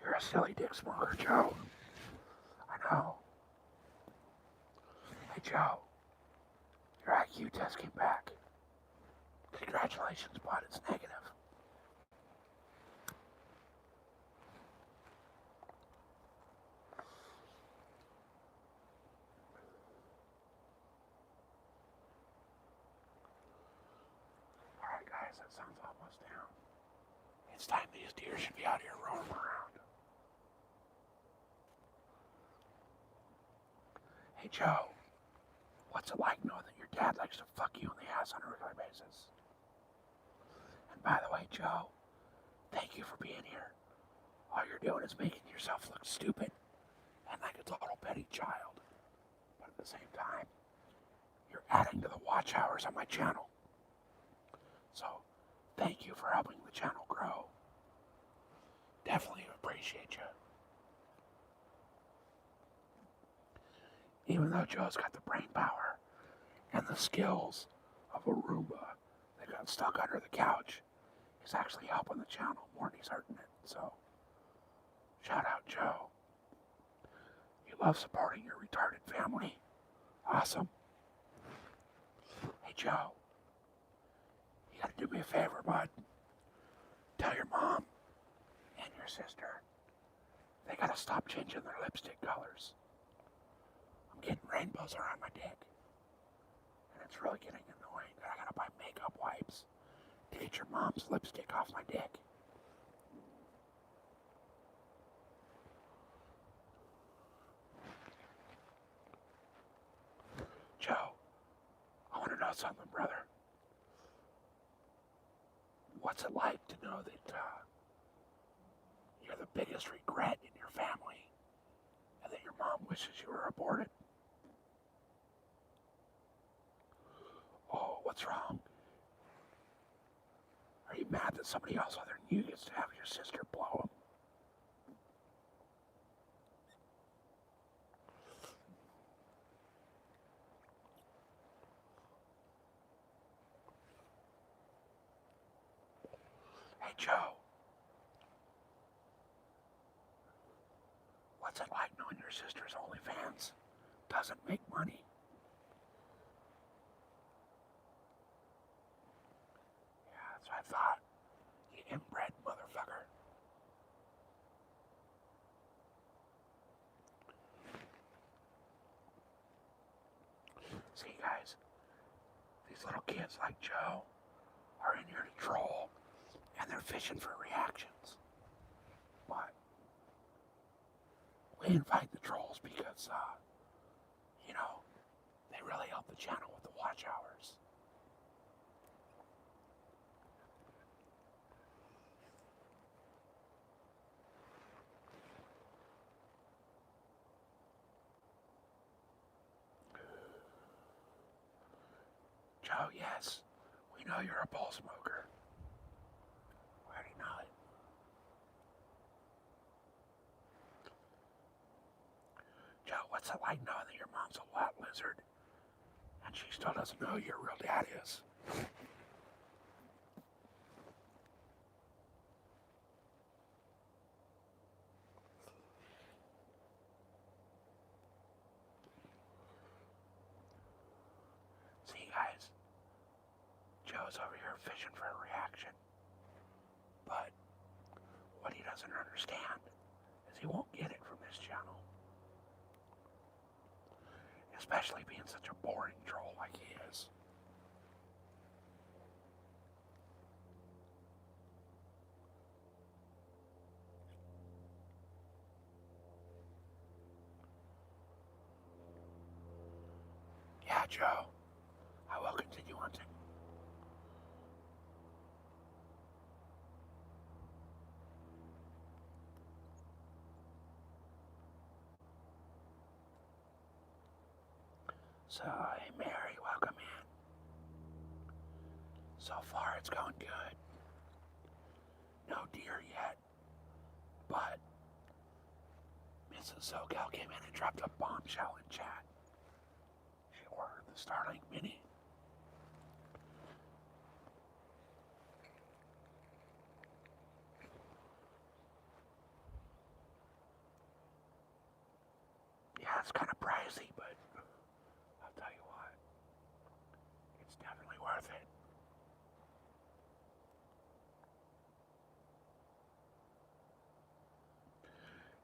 You're a silly dick smoker, Joe. I know. Hey, Joe. Your IQ test came back. Congratulations, bud. It's negative. Alright, guys, that sun's almost down. It's time these deer should be out here roaming around. Hey, Joe. What's it like knowing that your dad likes to fuck you in the ass on a regular basis? And by the way, Joe, thank you for being here. All you're doing is making yourself look stupid and like a total petty child. But at the same time, you're adding to the watch hours on my channel. So, thank you for helping the channel grow. Definitely appreciate you. even though Joe's got the brain power and the skills of a Roomba that got stuck under the couch, he's actually helping the channel more than he's hurting it. So, shout out, Joe. You love supporting your retarded family. Awesome. Hey, Joe, you gotta do me a favor, bud. Tell your mom and your sister they gotta stop changing their lipstick colors. I'm getting rainbows around my dick. And it's really getting annoying that I gotta buy makeup wipes to get your mom's lipstick off my dick. Joe, I want to know something, brother. What's it like to know that you're the biggest regret in your family and that your mom wishes you were aborted? Oh, what's wrong? Are you mad that somebody else other than you gets to have your sister blow him? Hey, Joe. What's it like knowing your sister's OnlyFans doesn't make money? Yeah, that's what I thought. You inbred motherfucker. See, guys, these little kids like Joe are in here to troll, and they're fishing for reactions. But we invite the trolls because, they really help the channel with the watch hours. Joe, yes, we know you're a bowl smoker. We already know it. Joe, what's it like knowing that your mom's a lot lizard and she still doesn't know who your real dad is? See, guys, Joe's over here fishing for a reaction. But what he doesn't understand is he won't get it from this channel. Especially being such a boring troll like he is. Yeah, Joe, I will continue hunting. So, hey Mary, welcome in. So far it's going good. No deer yet, but Mrs. SoCal came in and dropped a bombshell in chat. She ordered the Starlink Mini. Yeah, it's kind of pricey, but I'll tell you what, it's definitely worth it.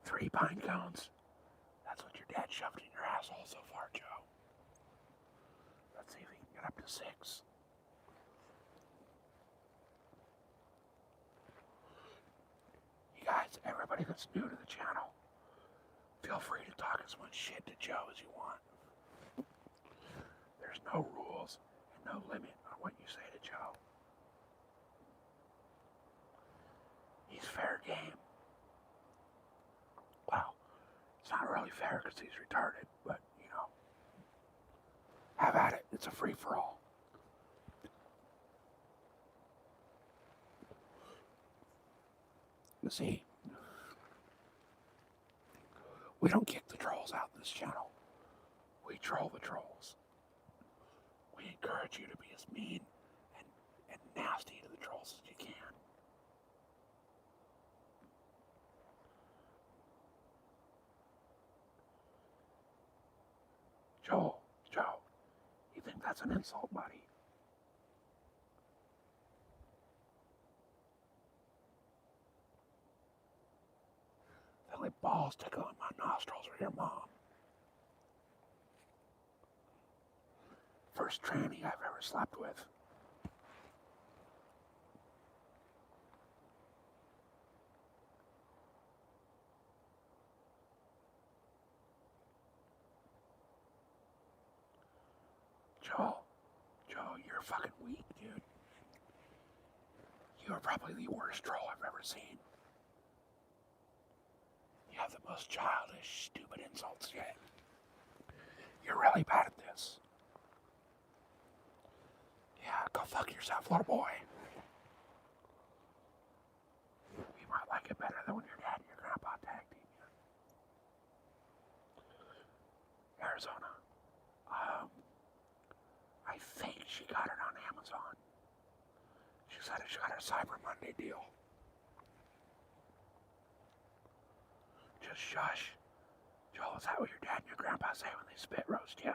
Three pine cones. That's what your dad shoved in your asshole so far, Joe. Let's see if we can get up to 6. You guys, everybody that's new to the channel, feel free to talk as much shit to Joe as you want. There's no rules and no limit on what you say to Joe. He's fair game. Well, it's not really fair because he's retarded, but, have at it. It's a free-for-all. You see, we don't kick the trolls out in this channel. We troll the trolls. We encourage you to be as mean and nasty to the trolls as you can. Joe, you think that's an insult, buddy? The only balls tickling my nostrils are your mom. First tranny I've ever slept with. Joe, you're fucking weak, dude. You are probably the worst troll I've ever seen. You have the most childish, stupid insults yet. You're really bad at this. Yeah, go fuck yourself, little boy. You might like it better than when your dad and your grandpa tag team you. Arizona. I think she got it on Amazon. She said she got her Cyber Monday deal. Just shush. Joel, is that what your dad and your grandpa say when they spit roast you?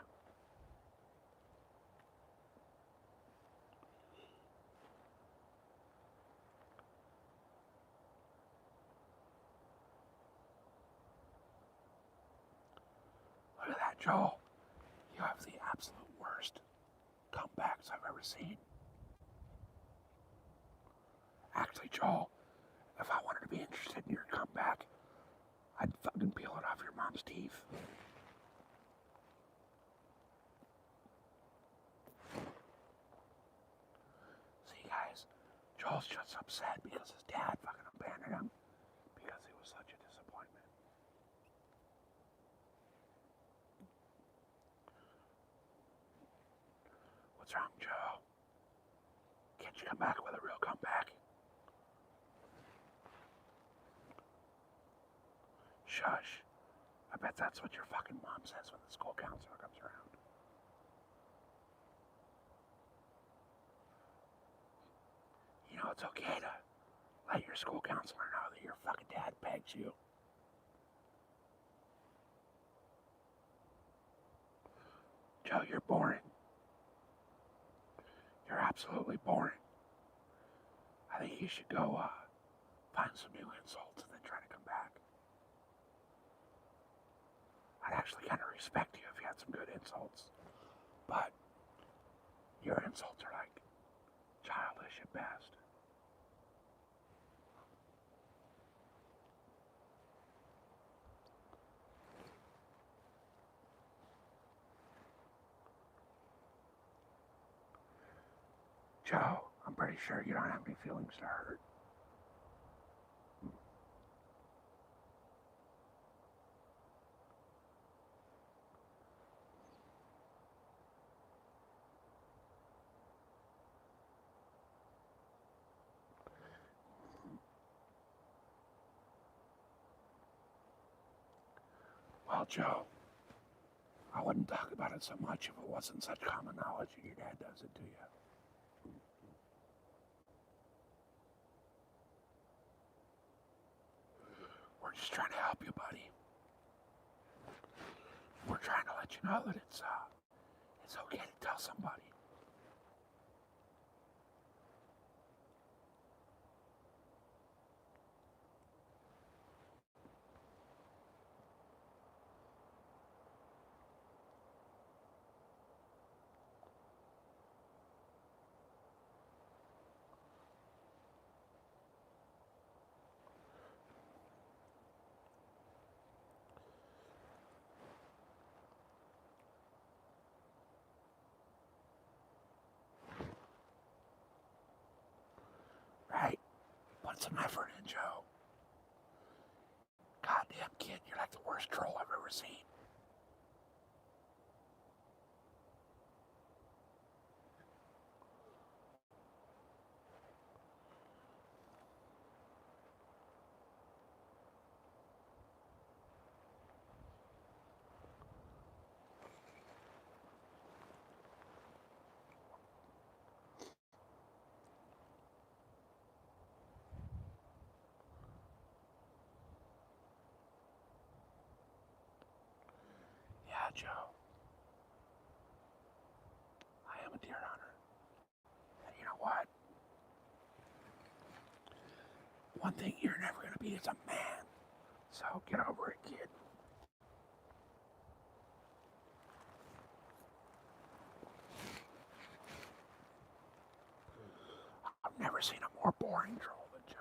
Look at that, Joel. You have the absolute worst comebacks I've ever seen. Actually, Joel, if I wanted to be interested in your comeback, I'd fucking peel it off your mom's teeth. See, guys, Joel's just upset because his dad fucking abandoned him because he was such a disappointment. What's wrong, Joe? Can't you come back with a real comeback? Shush. I bet that's what your fucking mom says when the school counselor comes around. You know, it's okay to let your school counselor know that your fucking dad pegs you. Joe, you're boring. You're absolutely boring. I think you should go find some new insults and then try to come back. I'd actually kind of respect you if you had some good insults. But your insults are like childish at best. Joe, I'm pretty sure you don't have any feelings to hurt. Well, Joe, I wouldn't talk about it so much if it wasn't such common knowledge that your dad does it to you. We're just trying to help you, buddy. We're trying to let you know that it's okay to tell somebody. Right? Put some effort in, Joe. Goddamn kid, you're like the worst troll I've ever seen. Joe. I am a deer hunter. And you know what? One thing you're never going to be is a man. So get over it, kid. I've never seen a more boring troll than Joe.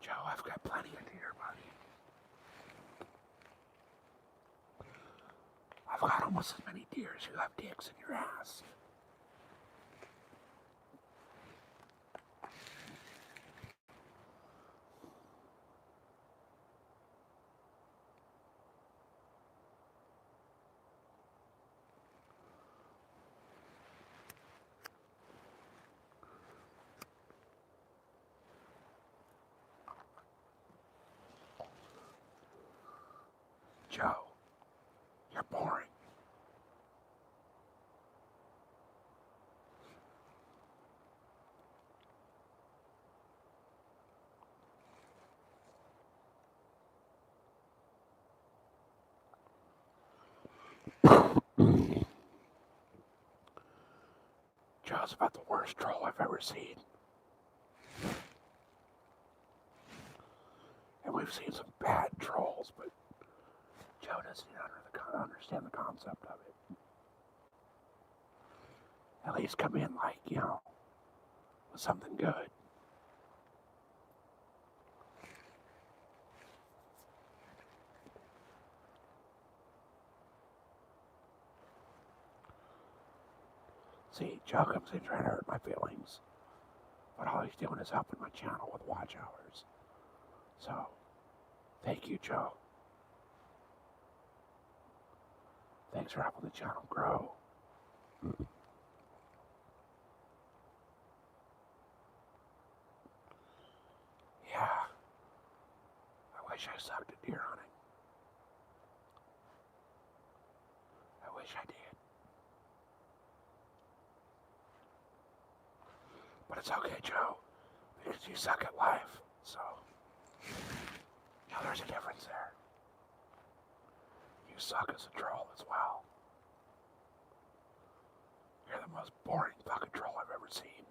Joe, I've got plenty of deer, buddy. I've got almost as many deer as you have dicks in your ass. Joe, you're boring. Joe's about the worst troll I've ever seen. And we've seen some bad trolls, but Joe doesn't understand the concept of it. At least come in like, with something good. See, Joe comes in trying to hurt my feelings, but all he's doing is helping my channel with watch hours. So, thank you, Joe. Thanks for helping the channel grow. Yeah, I wish I sucked at deer hunting. I wish I did. But it's okay, Joe, because you suck at life, so, there's a difference there. You suck as a troll as well. You're the most boring fucking troll I've ever seen.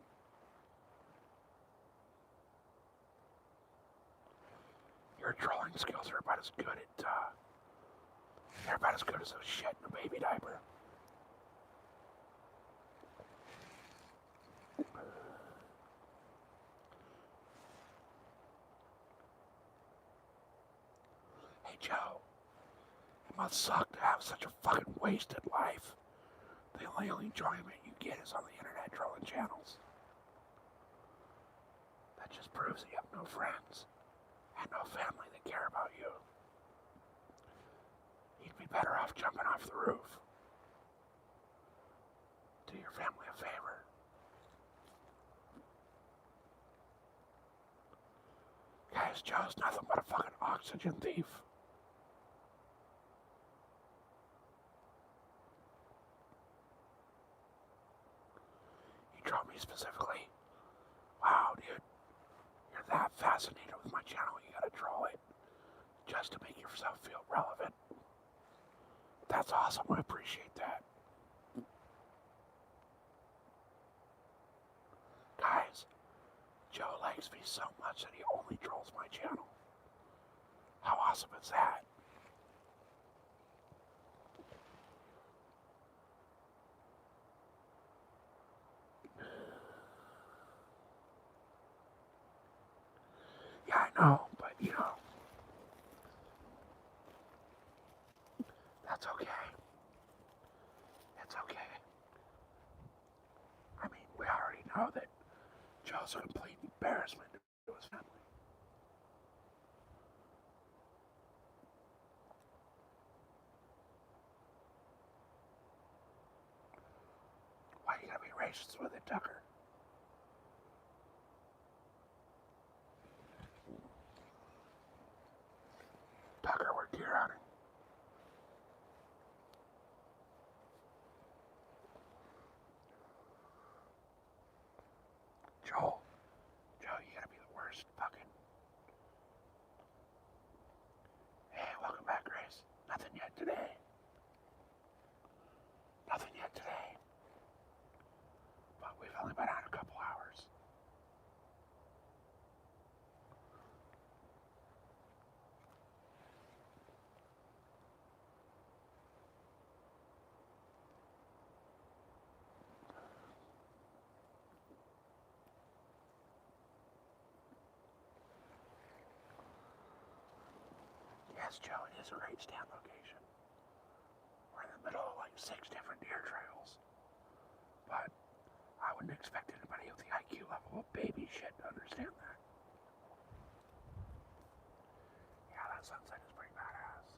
Your trolling skills are about as good they're about as good as a shit in a baby diaper. Hey Joe, it must suck to have such a fucking wasted life. The only enjoyment you get is on the internet trolling channels. That just proves that you have no friends and no family that care about you. You'd be better off jumping off the roof. Do your family a favor. Guys, Joe's nothing but a fucking oxygen thief. You troll me specifically. Wow, dude. You're that fascinated with my channel, you gotta troll it. Just to make yourself feel relevant. That's awesome, I appreciate that. Guys, Joe likes me so much that he only trolls my channel. How awesome is that? Yeah, I know, but that's okay. It's okay. I mean, we already know that Joe's a complete embarrassment to his family. Why you gotta be racist with it, Tucker? Tucker, we're deer hunting. Yes, Joe, it is a great stand location. We're in the middle of like 6 different deer trails. But I wouldn't expect anybody with the IQ level of baby shit to understand that. Yeah, that sunset is pretty badass.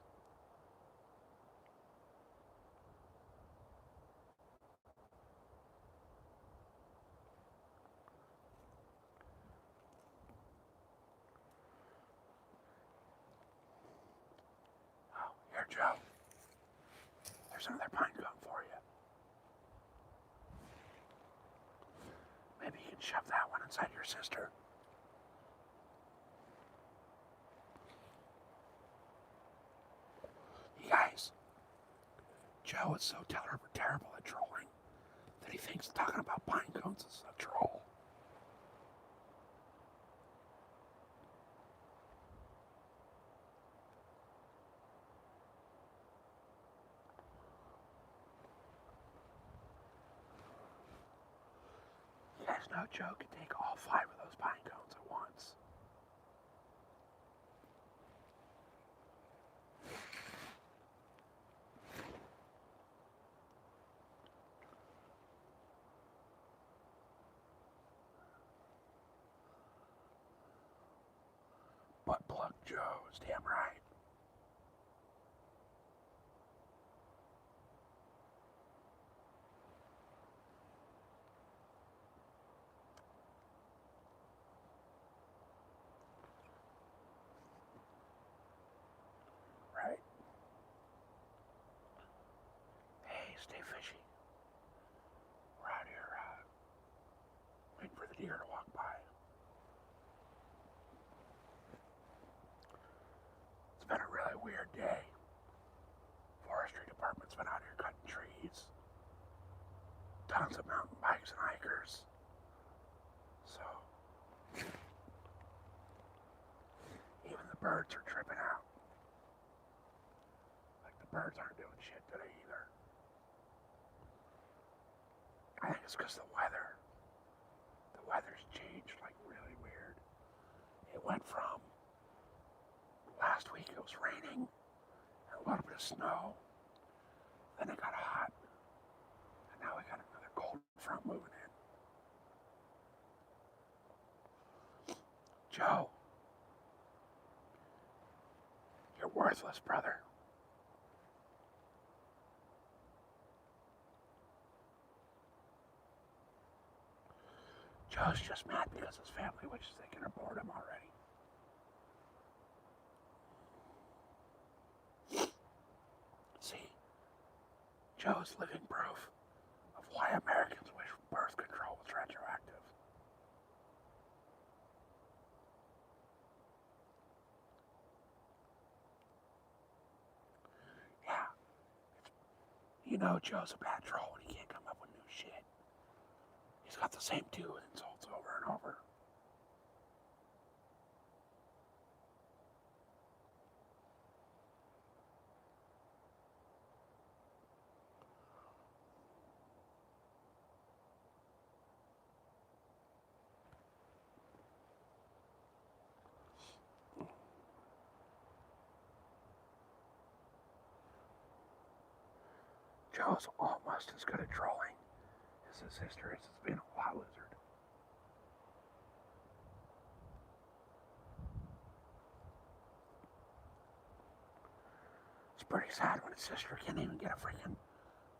Oh, here, Joe. There's another pine cone for you. Maybe you can shove that one inside your sister. You guys, Joe is so terrible at trolling that he thinks talking about pine cones is a troll. You guys know Joe could take all 5 of those pine cones at once. Butt plug Joe is damn right. Right? Hey, stay fishy. We're out here waiting for the deer to walk by. It's been a really weird day. Forestry department's been out here cutting trees. Tons of mountain bikes and hikers. So, even the birds are tripping out. Like the birds aren't doing shit today either. I think it's because the weather. The weather's changed like really weird. It went from last week it was raining and a little bit of snow. Then it got hot. And now we got another cold front moving in. Joe, you're worthless, brother. Joe's just mad because his family wishes they can abort him already. See, Joe's living proof of why Americans wish birth control was retroactive. Yeah, you know Joe's a bad troll when he can't come up with new shit. He's got the same 2 insults over and over. Joe's almost as good at trolling as his sister is as being a lot lizard. It's pretty sad when his sister can't even get a freaking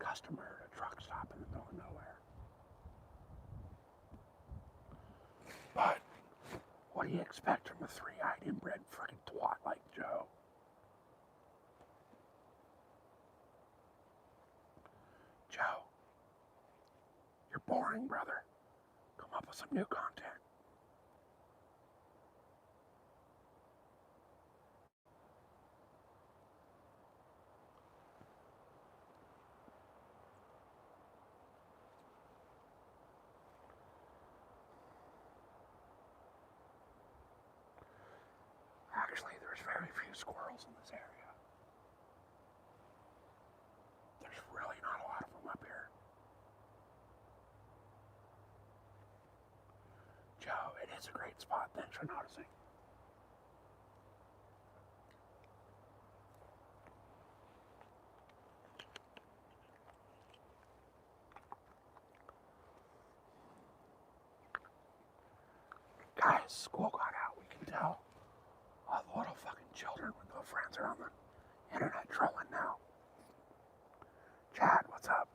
customer at a truck stop in the middle of nowhere. But what do you expect from a 3-eyed inbred freaking twat like Joe? Joe, you're boring, brother. Come up with some new content. Actually, there's very few squirrels in this area. There's really not a lot of them up here. Joe, it is a great spot. Thanks for noticing. school got out, we can tell. All the little fucking children with no friends are on the internet trolling now. Chad, what's up?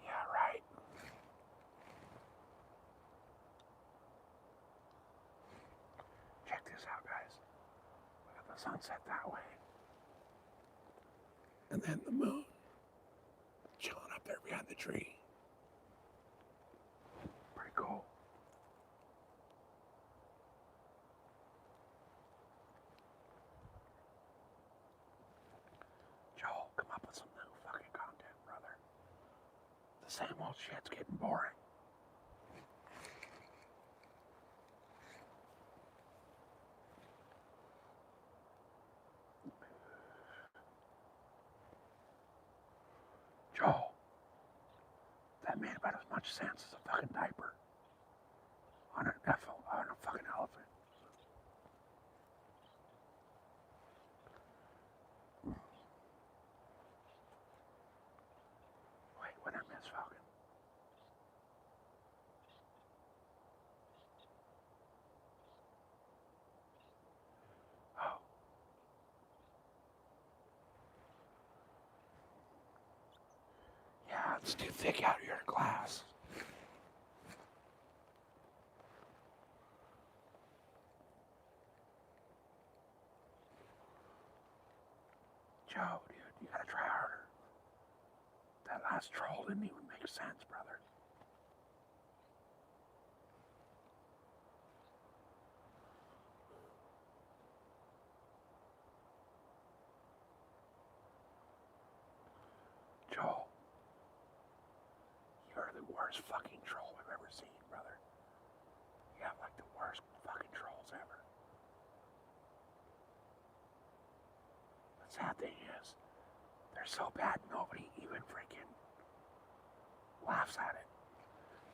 Yeah, right. Check this out, guys. Look at the sunset that way. And then the moon chilling up there behind the tree. Pretty cool. Joel, come up with some new fucking content, brother. The same old shit's getting boring. Joel, that made about as much sense as a fucking diaper on a fucking elephant. Wait, what did I miss, Falcon? Oh, yeah, it's too thick out here in glass. Joe, dude, you gotta try harder. That last troll didn't even make sense, brother. Joel, you're the worst fucking troll I've ever seen, brother. You have like the worst fucking trolls ever. The sad thing is, they're so bad nobody even freaking laughs at it.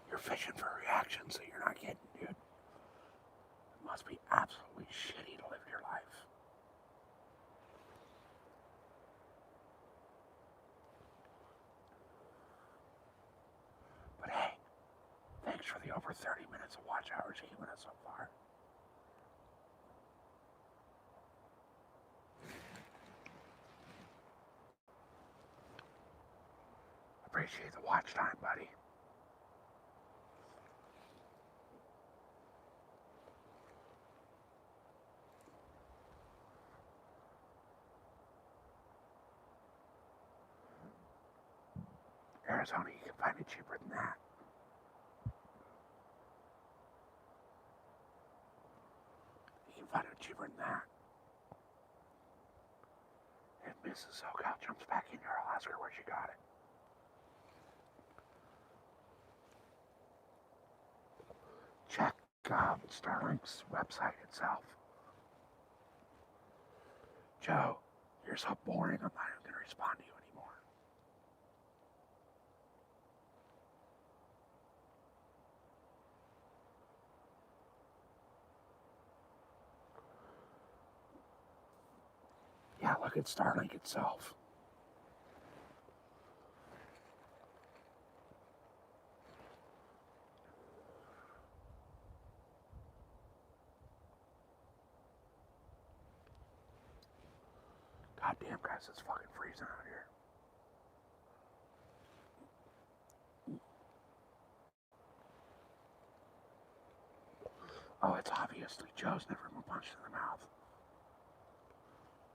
You're fishing for reactions that you're not getting, dude. It must be absolutely shitty to live your life. But hey, thanks for the over 30 minutes of watch hours you've given us so far. Appreciate the watch time, buddy. Arizona, you can find it cheaper than that. You can find it cheaper than that. If Mrs. SoCal jumps back in here, I'll ask her where she got it. Check Starlink's website itself. Joe, you're so boring, I'm not even going to respond to you anymore. Yeah, look at Starlink itself. God damn, guys, it's fucking freezing out here. Oh, it's obviously Joe's never been punched in the mouth.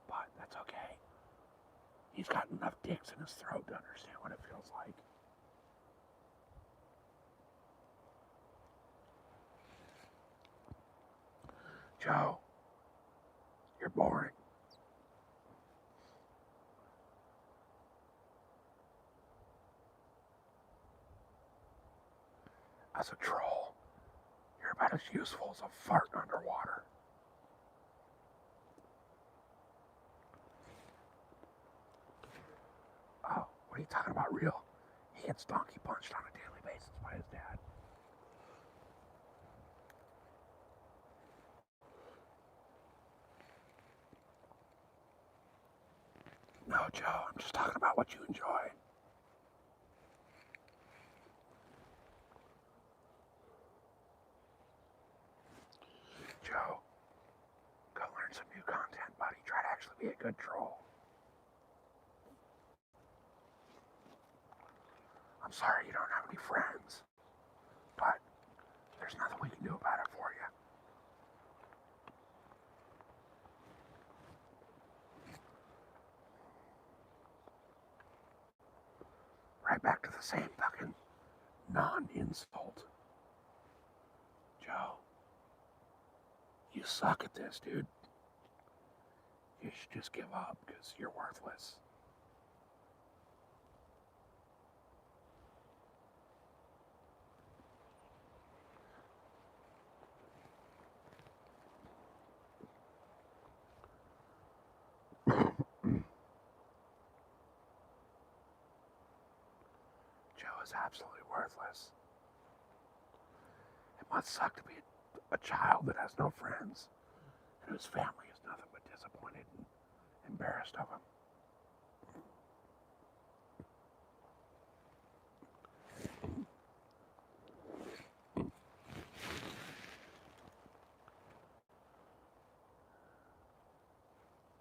But that's okay. He's got enough dicks in his throat to understand what it feels like. Joe, you're boring. As a troll, you're about as useful as a fart underwater. Oh, what are you talking about, real? He gets donkey punched on a daily basis by his dad. No, Joe, I'm just talking about what you enjoy. Joe, go learn some new content, buddy. Try to actually be a good troll. I'm sorry you don't have any friends, but there's nothing we can do about it for you. Right back to the same fucking non-insult. Joe, you suck at this, dude. You should just give up because you're worthless. Joe is absolutely worthless. It must suck to be a child that has no friends and whose family is nothing but disappointed and embarrassed of him.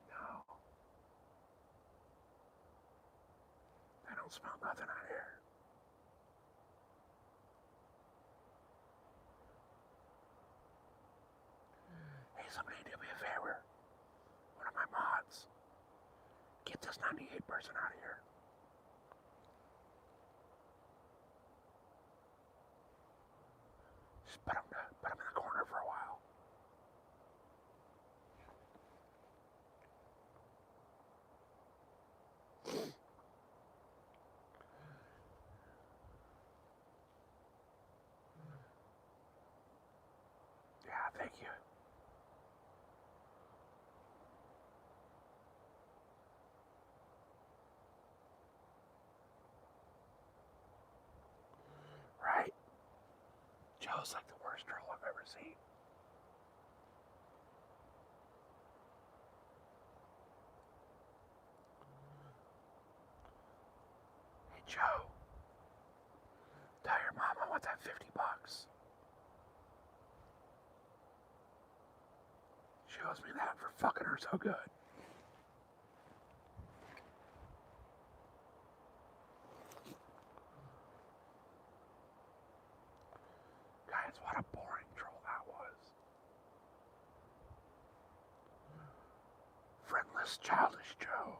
No, I don't smell nothing out here. Hey, somebody do me a favor. One of my mods. Get this 98 person out of here. Just put him in the corner for a while. Yeah, thank you. Right? Joe's like the worst troll I've ever seen. Hey, Joe. Tell your mom I want that $50. She owes me that for fucking her so good. Guys, what a boring troll that was. Friendless, childish Joe.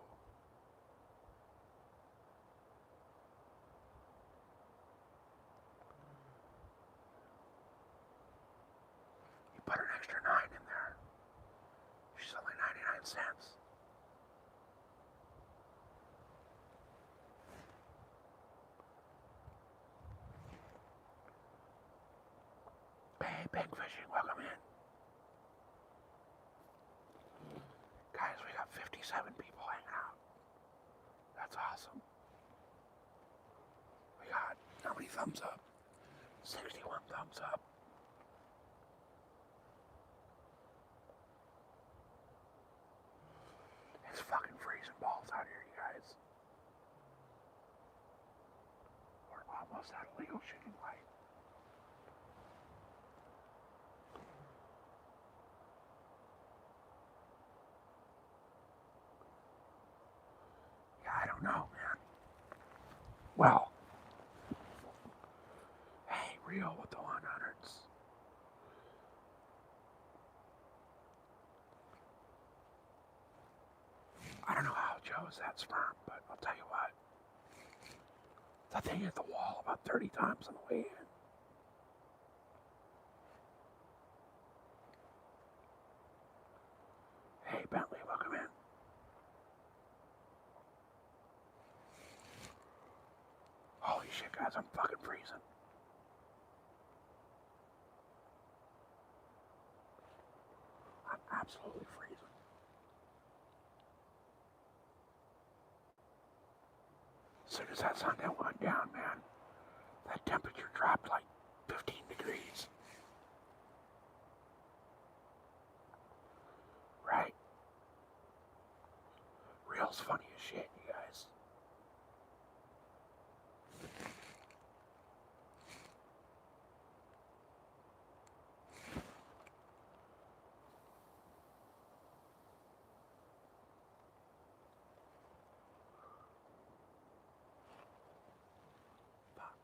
You put an extra 9 in there. She's only 99 cents. Hey, Big Fishing, welcome in. Guys, we got 57 people hanging out. That's awesome. We got how many thumbs up? 61 thumbs up. It's fucking freezing balls out here, you guys. We're almost at a legal shooting light. Yeah, I don't know, man. Well, hey, Rio with the 100s. I don't know how Joe is that sperm, but I'll tell you what. That thing hit the wall about 30 times on the way in. Hey, Bentley, welcome in. Holy shit, guys, I'm fucking freezing. I'm absolutely freezing. As soon as that sun went down, man, that temperature dropped like 15 degrees. Right? Real trail's funny as shit, you guys. Fuck.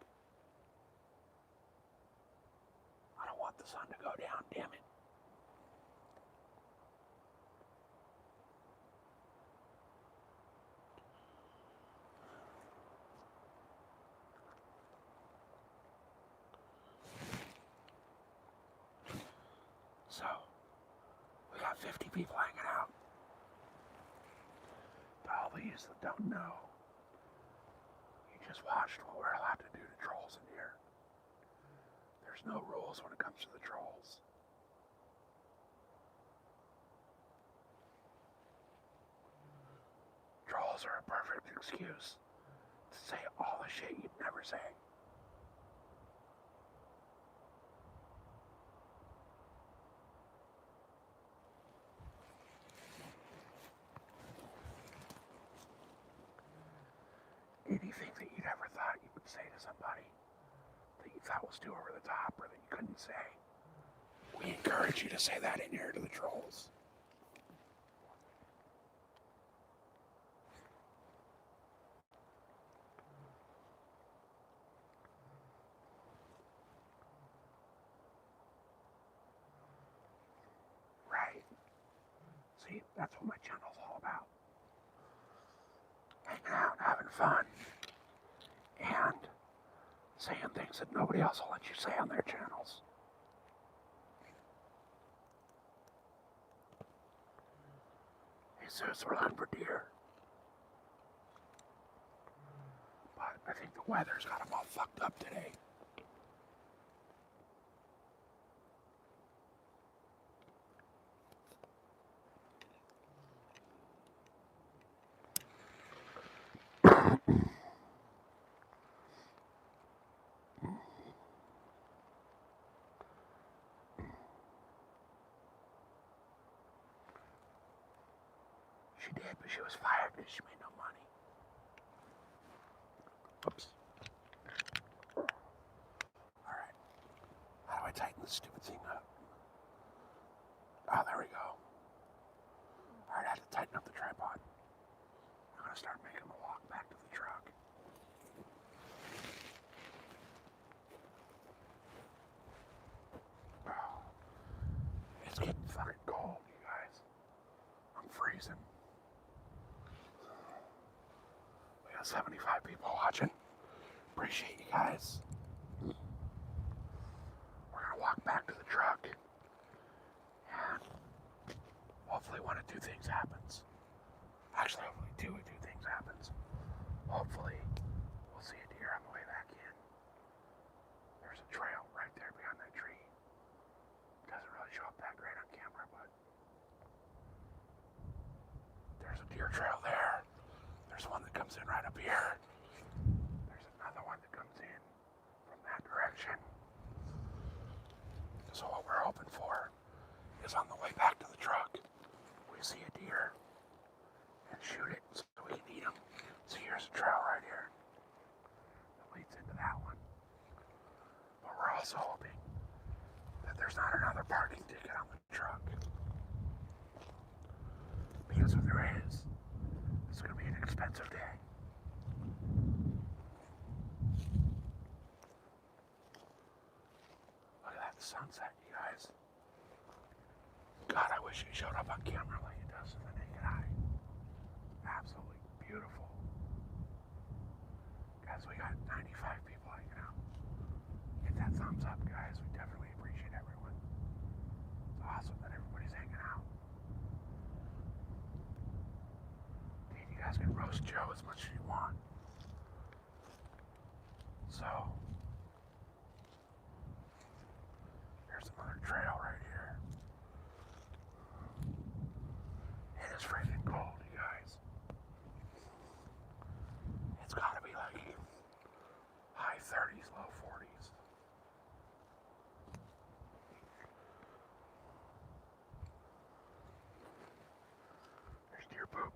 I don't want the sun to go down, damn it. So, we got 50 people hanging out. To all these that don't know, you just watched what we're allowed to do to trolls in here. There's no rules when it comes to the trolls. Trolls are a perfect excuse to say all the shit you'd never say. Anything that you'd ever thought you would say to somebody that you thought was too over the top or that you couldn't say, we encourage you to say that in here to the trolls. Right. See, that's what my channel's all about. Hanging out, having fun, and saying things that nobody else will let you say on their channels. Hey Zeus, we're looking for deer. But I think the weather's got them all fucked up today. She did, but she was fired because she made no money. Oops. Alright. How do I tighten this stupid thing up? Oh, there we go. Alright, I had to tighten up the tripod. I'm gonna start making the walk back to the truck. Oh, it's getting fucking cold, you guys. I'm freezing. We got 75 people watching. Appreciate you guys. We're gonna walk back to the truck. And hopefully one of two things happens. Actually, hopefully two things happens. Hopefully, we'll see a deer on the way back in. There's a trail right there behind that tree. Doesn't really show up that great on camera, but there's a deer trail there. There's one that comes in right up here. There's another one that comes in from that direction. So what we're hoping for is on the way back to the truck, we see a deer and shoot it so we can eat them. So here's a trail right here that leads into that one. But we're also hoping that there's not another parking ticket on the truck. Because if there is, it's going to be an expensive day. Look at that sunset, you guys. God, I wish it showed up on camera like it does in the naked eye. Absolutely beautiful. Guys, we got 95 people hanging out. Hit that thumbs up, guys. We definitely appreciate everyone. It's awesome that everybody's hanging out. Dude, you guys can roast Joe as much as you want. So, here's another trail right here. It is freaking cold, you guys. It's gotta be like high 30s, low 40s. There's deer poop.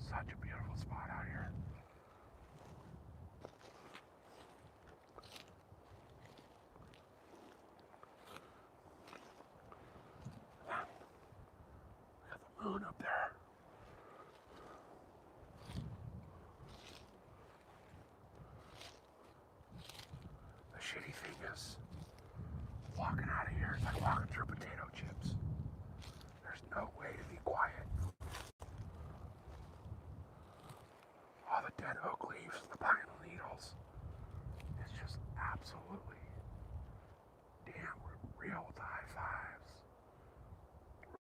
Such a beautiful spot out here. We got the moon up there. The shitty thing is, walking out of here is like walking through potato chips. There's no way to be quiet. All the dead oak leaves, the pine needles. It's just absolutely damn real with the high fives.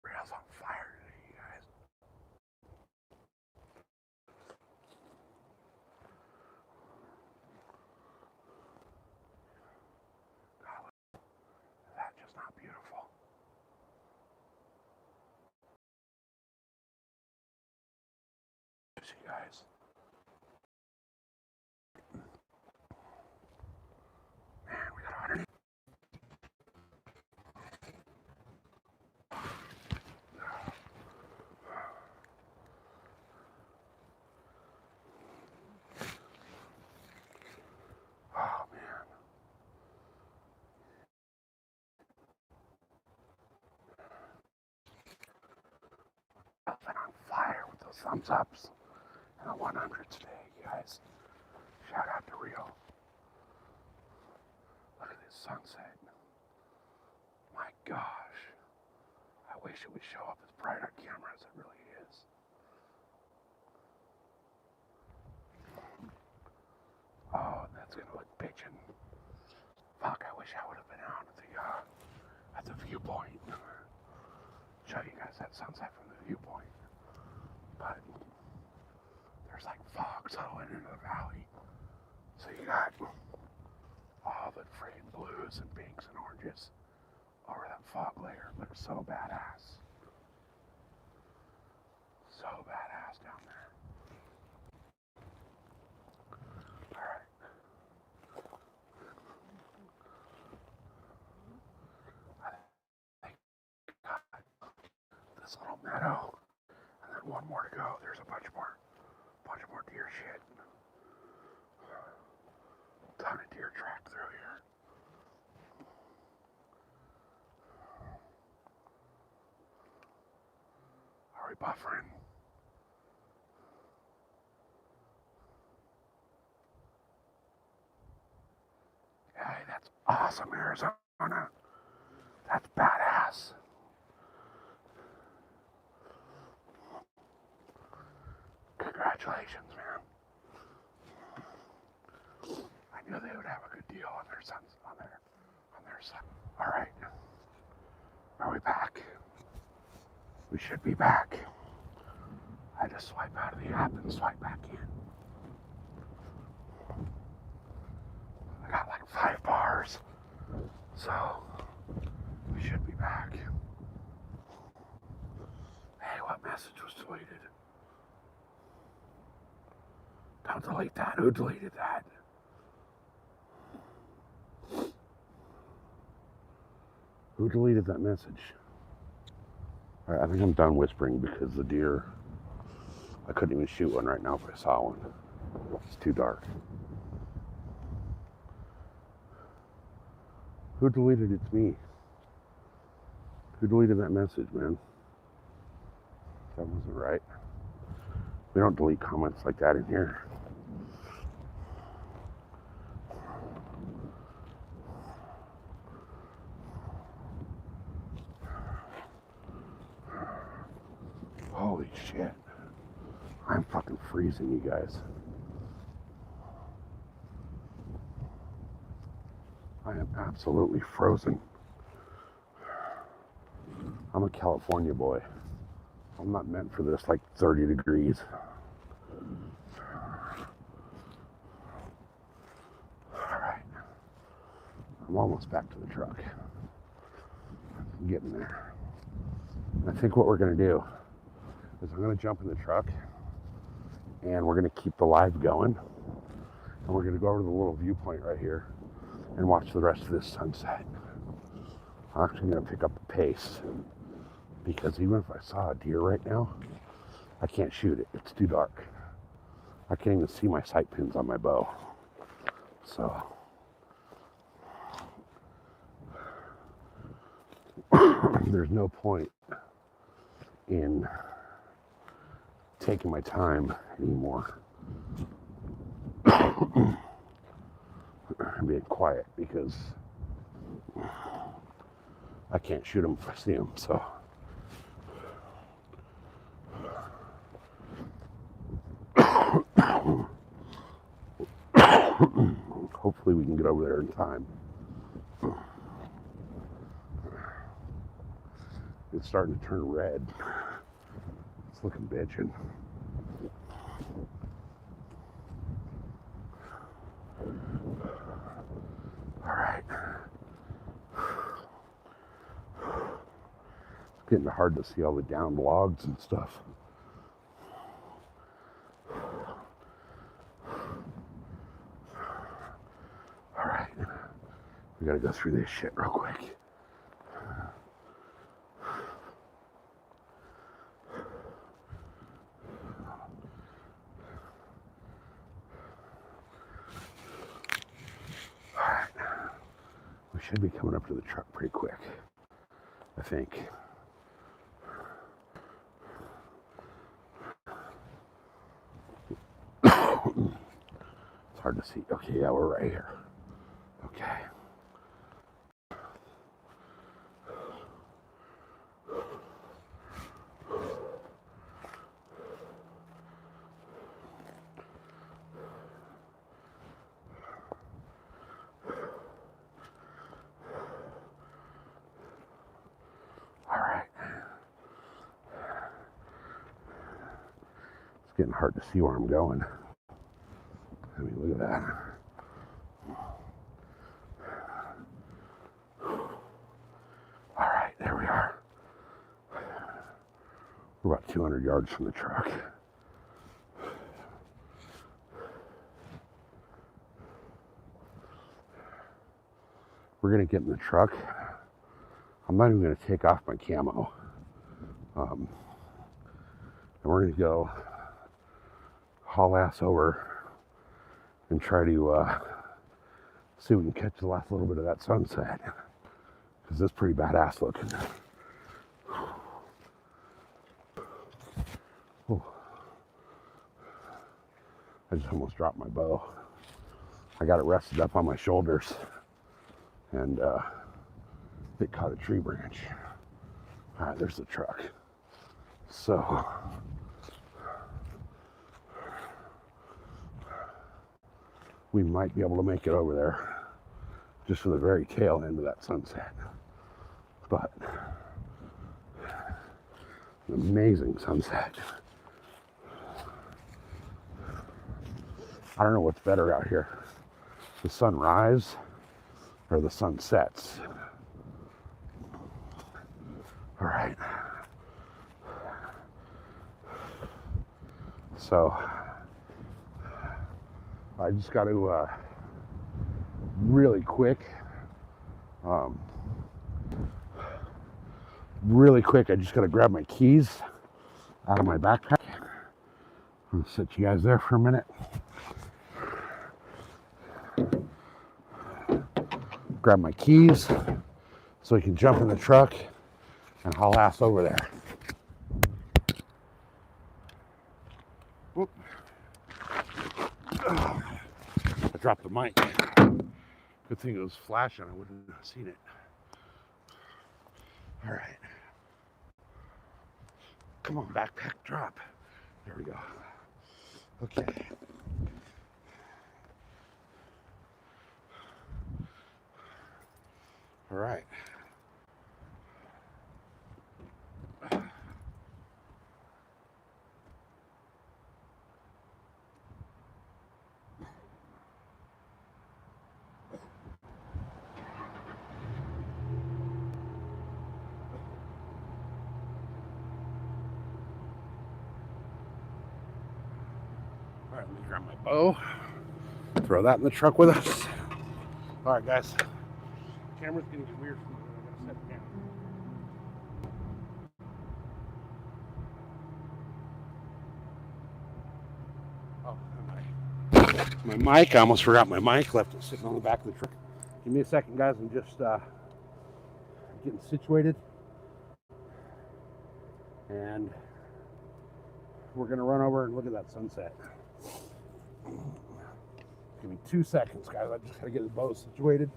Rail's on fire today, you guys. God, is that just not beautiful? See, guys. Man, we got 100. Oh, man. I've been on fire with those thumbs ups and the 100s today, you guys. Shout out to Rio. Look at this sunset. My gosh. I wish it would show up as bright on camera as it really is. Oh, that's gonna look bitchin'. Fuck, I wish I would have been out at the viewpoint. Show you guys that sunset from the viewpoint. But there's like fog settling into the valley. So you got all the freaking blues and pinks and oranges over that fog layer. It looks so badass. So badass down there. Alright. I think got this little meadow. And then one more to go. There's a bunch more deer shit. Ton of deer track through here. Are we buffering? Hey, that's awesome, Arizona. That's badass. Congratulations, man. I knew they would have a good deal on their side. All right. Are we back? We should be back. I just swipe out of the app and swipe back in. I got like 5 bars. So we should be back. Hey, what message was deleted? Don't delete that. Who deleted that? Who deleted that message? All right, I think I'm done whispering because the deer, I couldn't even shoot one right now if I saw one. It's too dark. Who deleted it? It's me. Who deleted that message, man? That wasn't right. We don't delete comments like that in here. Holy shit. I'm fucking freezing, you guys. I am absolutely frozen. I'm a California boy. I'm not meant for this, like 30 degrees. All right. I'm almost back to the truck. I'm getting there. I think what we're gonna do is I'm gonna jump in the truck and we're gonna keep the live going. And we're gonna go over to the little viewpoint right here and watch the rest of this sunset. I'm actually gonna pick up the pace because even if I saw a deer right now, I can't shoot it. It's too dark. I can't even see my sight pins on my bow. So there's no point in taking my time anymore and being quiet because I can't shoot them if I see them. So hopefully we can get over there in time. It's starting to turn red. It's looking bitchin'. All right. It's getting hard to see all the downed logs and stuff. All right. We gotta go through this shit real quick. Should be coming up to the truck pretty quick, I think. It's hard to see. Okay, yeah, we're right here. Okay. It's getting hard to see where I'm going. I mean, look at that. All right, there we are. We're about 200 yards from the truck. We're gonna get in the truck. I'm not even gonna take off my camo. And we're gonna go haul ass over and try to see if we can catch the last little bit of that sunset, because it's pretty badass looking. Oh. I just almost dropped my bow. I got it rested up on my shoulders and it caught a tree branch. All right, there's the truck. So we might be able to make it over there just for the very tail end of that sunset. But an amazing sunset. I don't know what's better out here, the sunrise or the sunsets. All right. So I just got to really quick, I just got to grab my keys out of my backpack. I'll set you guys there for a minute. Grab my keys so we can jump in the truck and haul ass over there. Whoop. I dropped the mic. Good thing it was flashing, I wouldn't have seen it. All right. Come on, backpack, drop. There we go. Okay. All right. All right, let me grab my bow. Throw that in the truck with us. All right, guys. Camera's gonna get weird from here. I gotta set it down. Oh, my mic. I almost forgot my mic. Left it sitting on the back of the truck. Give me a second, guys. I'm just getting situated. And we're going to run over and look at that sunset. Give me 2 seconds, guys. I just got to get the boat situated.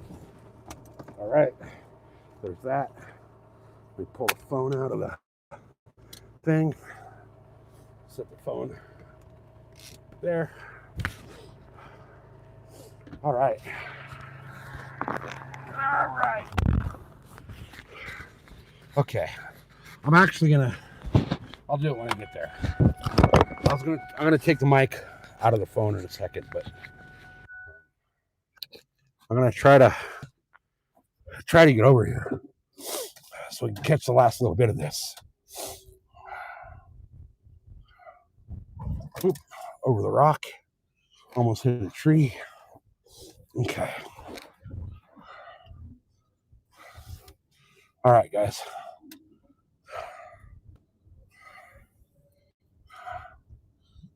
All right. There's that. Let me pull the phone out of the thing. Set the phone there. All right. All right. Okay. I'm actually gonna. I'll do it when I get there. I'm gonna take the mic out of the phone in a second, but I'm gonna try to get over here so we can catch the last little bit of this. Oop, over the rock. Almost hit a tree. Okay. All right, guys.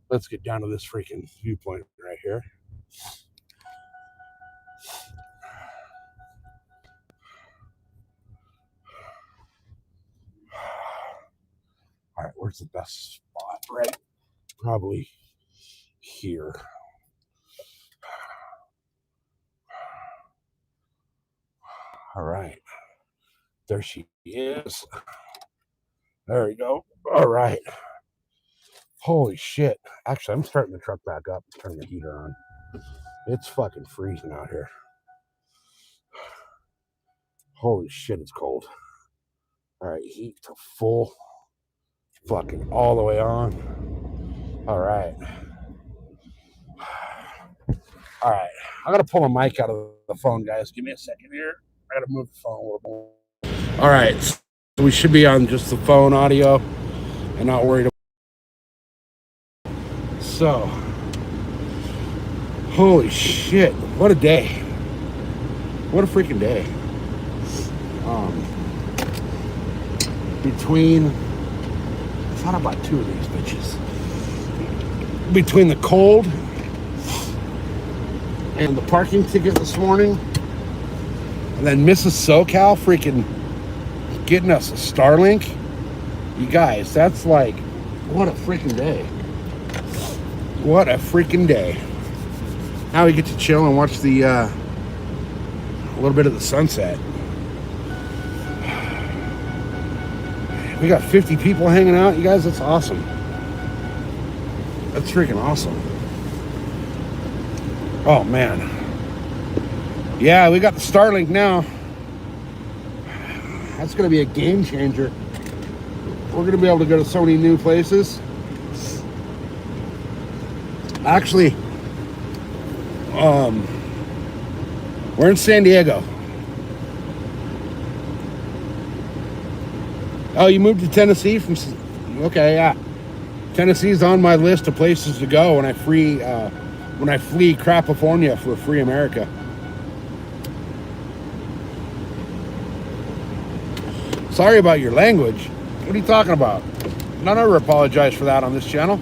Let's get down to this freaking viewpoint right here. All right, where's the best spot? Right, probably here. All right, there she is. There we go. All right. Holy shit. Actually, I'm starting the truck back up. Turn the heater on. It's fucking freezing out here. Holy shit, it's cold. All right, heat to full. Fucking all the way on. All right. All right. I gotta pull a mic out of the phone, guys. Give me a second here. I gotta move the phone a little more. All right. So we should be on just the phone audio and not worried about. So, holy shit. What a day. What a freaking day. I thought about 2 of these bitches. Between the cold and the parking ticket this morning, and then Mrs. SoCal freaking getting us a Starlink. You guys, that's like, what a freaking day. What a freaking day. Now we get to chill and watch the a little bit of the sunset. We got 50 people hanging out. You guys, that's awesome. That's freaking awesome. Oh, man. Yeah, we got the Starlink now. That's going to be a game changer. We're going to be able to go to so many new places. Actually, we're in San Diego. Oh, you moved to Tennessee from? Okay, yeah. Tennessee's on my list of places to go when I flee Crapafornia for free America. Sorry about your language. What are you talking about? None ever apologize for that on this channel.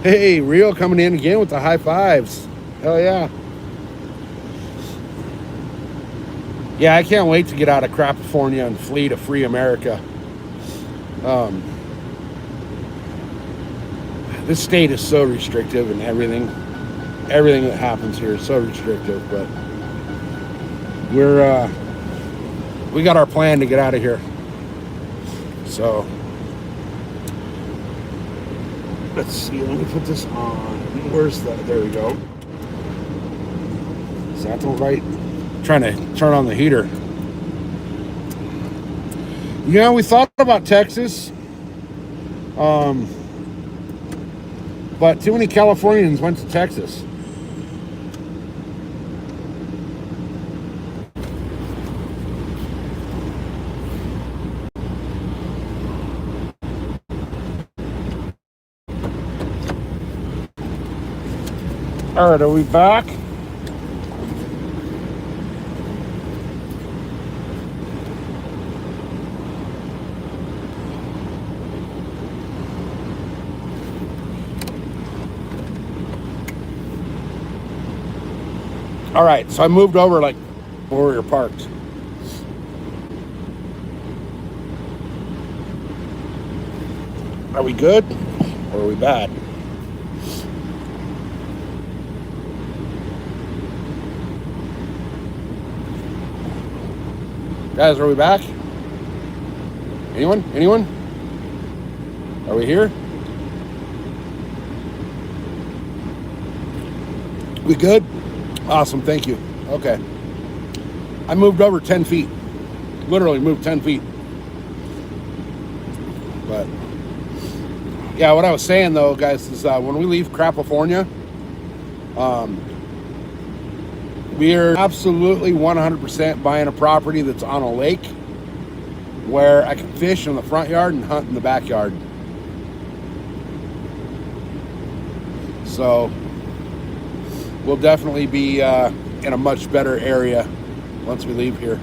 Hey, Rio coming in again with the high fives. Hell yeah. Yeah, I can't wait to get out of Crapafornia and flee to free America. This state is so restrictive, and everything that happens here is so restrictive, but we got our plan to get out of here. So let's see, let me put this on. Where's that? There we go. Is that the right? Trying to turn on the heater. Yeah, we thought about Texas, but too many Californians went to Texas. All right, are we back? All right, so I moved over like where we were parked. Are we good or are we bad? Guys, are we back? Anyone? Anyone? Are we here? We good? Awesome, thank you. Okay. I moved over 10 feet. Literally moved 10 feet. But yeah, what I was saying though, guys, is when we leave California, we're absolutely 100% buying a property that's on a lake where I can fish in the front yard and hunt in the backyard. So we'll definitely be in a much better area once we leave here.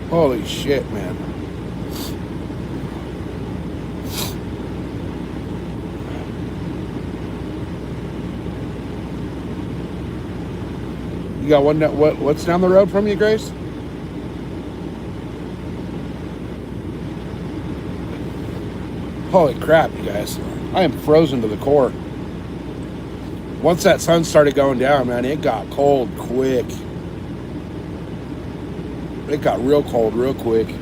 Holy shit, man. You got one. What's down the road from you, Grace? Holy crap, you guys. I am frozen to the core. Once that sun started going down, man, it got cold quick. It got real cold real quick.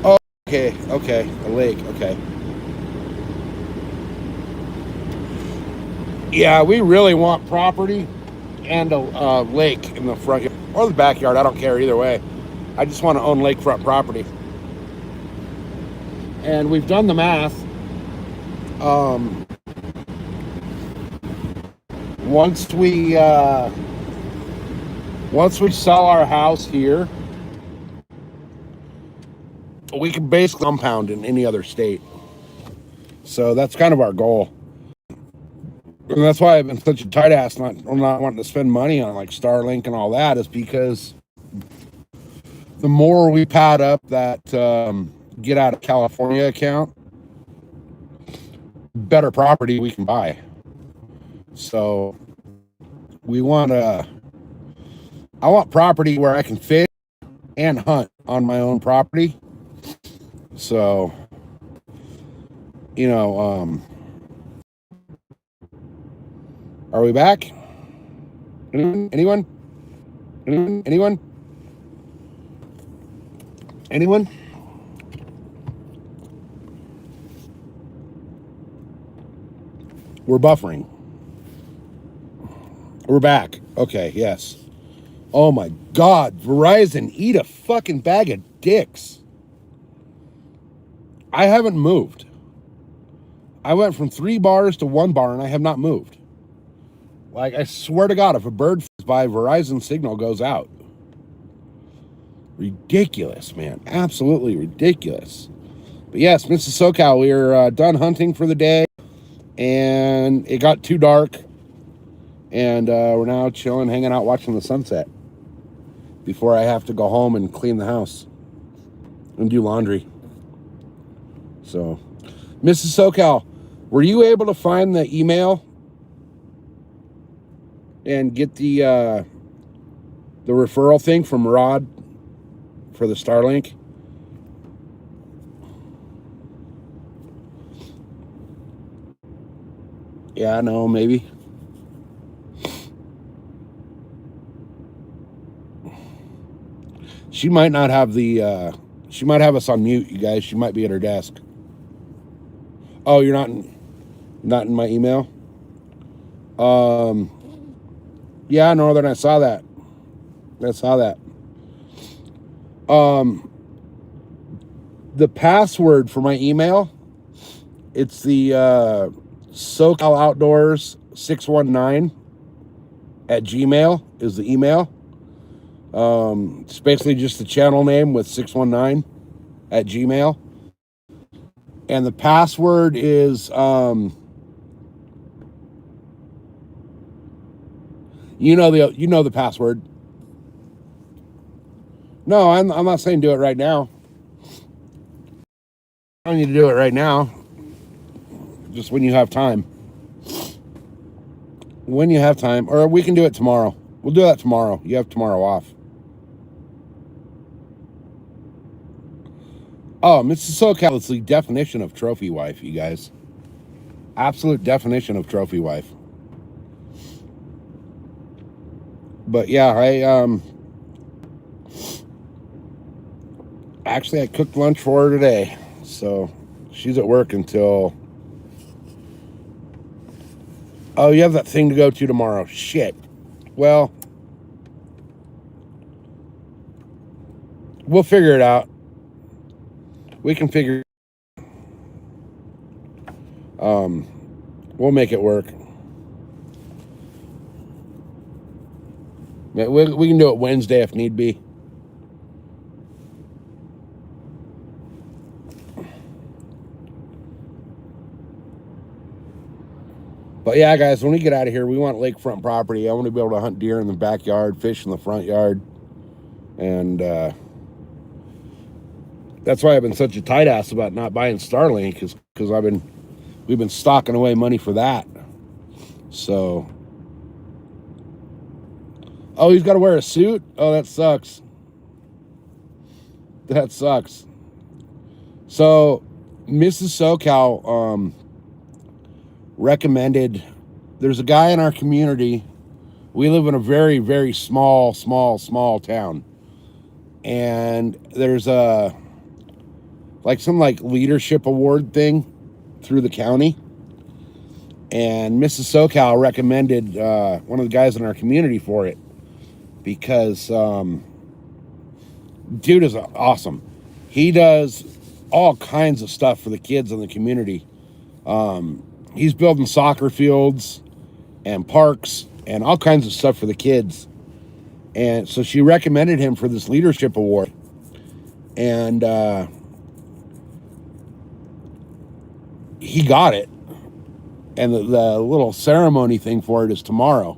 Oh, okay, a lake, okay. Yeah, we really want property and a lake in the front yard or the backyard. I don't care either way. I just want to own lakefront property. And we've done the math. Once we sell our house here, we can basically compound in any other state. So that's kind of our goal. And that's why I've been such a tight ass not wanting to spend money on like Starlink and all that, is because the more we pad up that get out of California account, better property we can buy. So I want property where I can fish and hunt on my own property. So, are we back? Anyone? We're buffering. We're back. Okay, yes. Oh my God, Verizon, eat a fucking bag of dicks. I haven't moved. I went from 3 bars to 1 bar and I have not moved. Like, I swear to God, if a bird flies by, Verizon signal goes out. Ridiculous, man. Absolutely ridiculous. But yes, Mrs. SoCal, we are done hunting for the day. And it got too dark. And we're now chilling, hanging out, watching the sunset before I have to go home and clean the house and do laundry. So, Mrs. SoCal, were you able to find the email and get the referral thing from Rod for the Starlink? Yeah, no, maybe. She might not have she might have us on mute, you guys. She might be at her desk. Oh, you're not in my email? Yeah, Northern, I saw that. The password for my email, it's the SoCal Outdoors 619 at Gmail is the email. It's basically just the channel name with 619 at Gmail. And the password is, You know the password. No, I'm not saying do it right now. I don't need to do it right now. Just when you have time. When you have time, or we can do it tomorrow. We'll do that tomorrow. You have tomorrow off. Oh, Mrs. SoCal is the definition of trophy wife, you guys. Absolute definition of trophy wife. But yeah, I cooked lunch for her today. So she's at work until. Oh, you have that thing to go to tomorrow. Shit. Well, we'll figure it out. We can figure. We'll make it work. We can do it Wednesday if need be. But yeah, guys, when we get out of here, we want lakefront property. I want to be able to hunt deer in the backyard, fish in the front yard. And that's why I've been such a tight ass about not buying Starlink, because we've been stocking away money for that. So, oh, he's got to wear a suit? Oh, that sucks. That sucks. So, Mrs. SoCal recommended, there's a guy in our community. We live in a very, very small town. And there's some leadership award thing through the county. And Mrs. SoCal recommended one of the guys in our community for it because dude is awesome. He does all kinds of stuff for the kids in the community. He's building soccer fields and parks and all kinds of stuff for the kids. And so she recommended him for this leadership award. And he got it. And the little ceremony thing for it is tomorrow.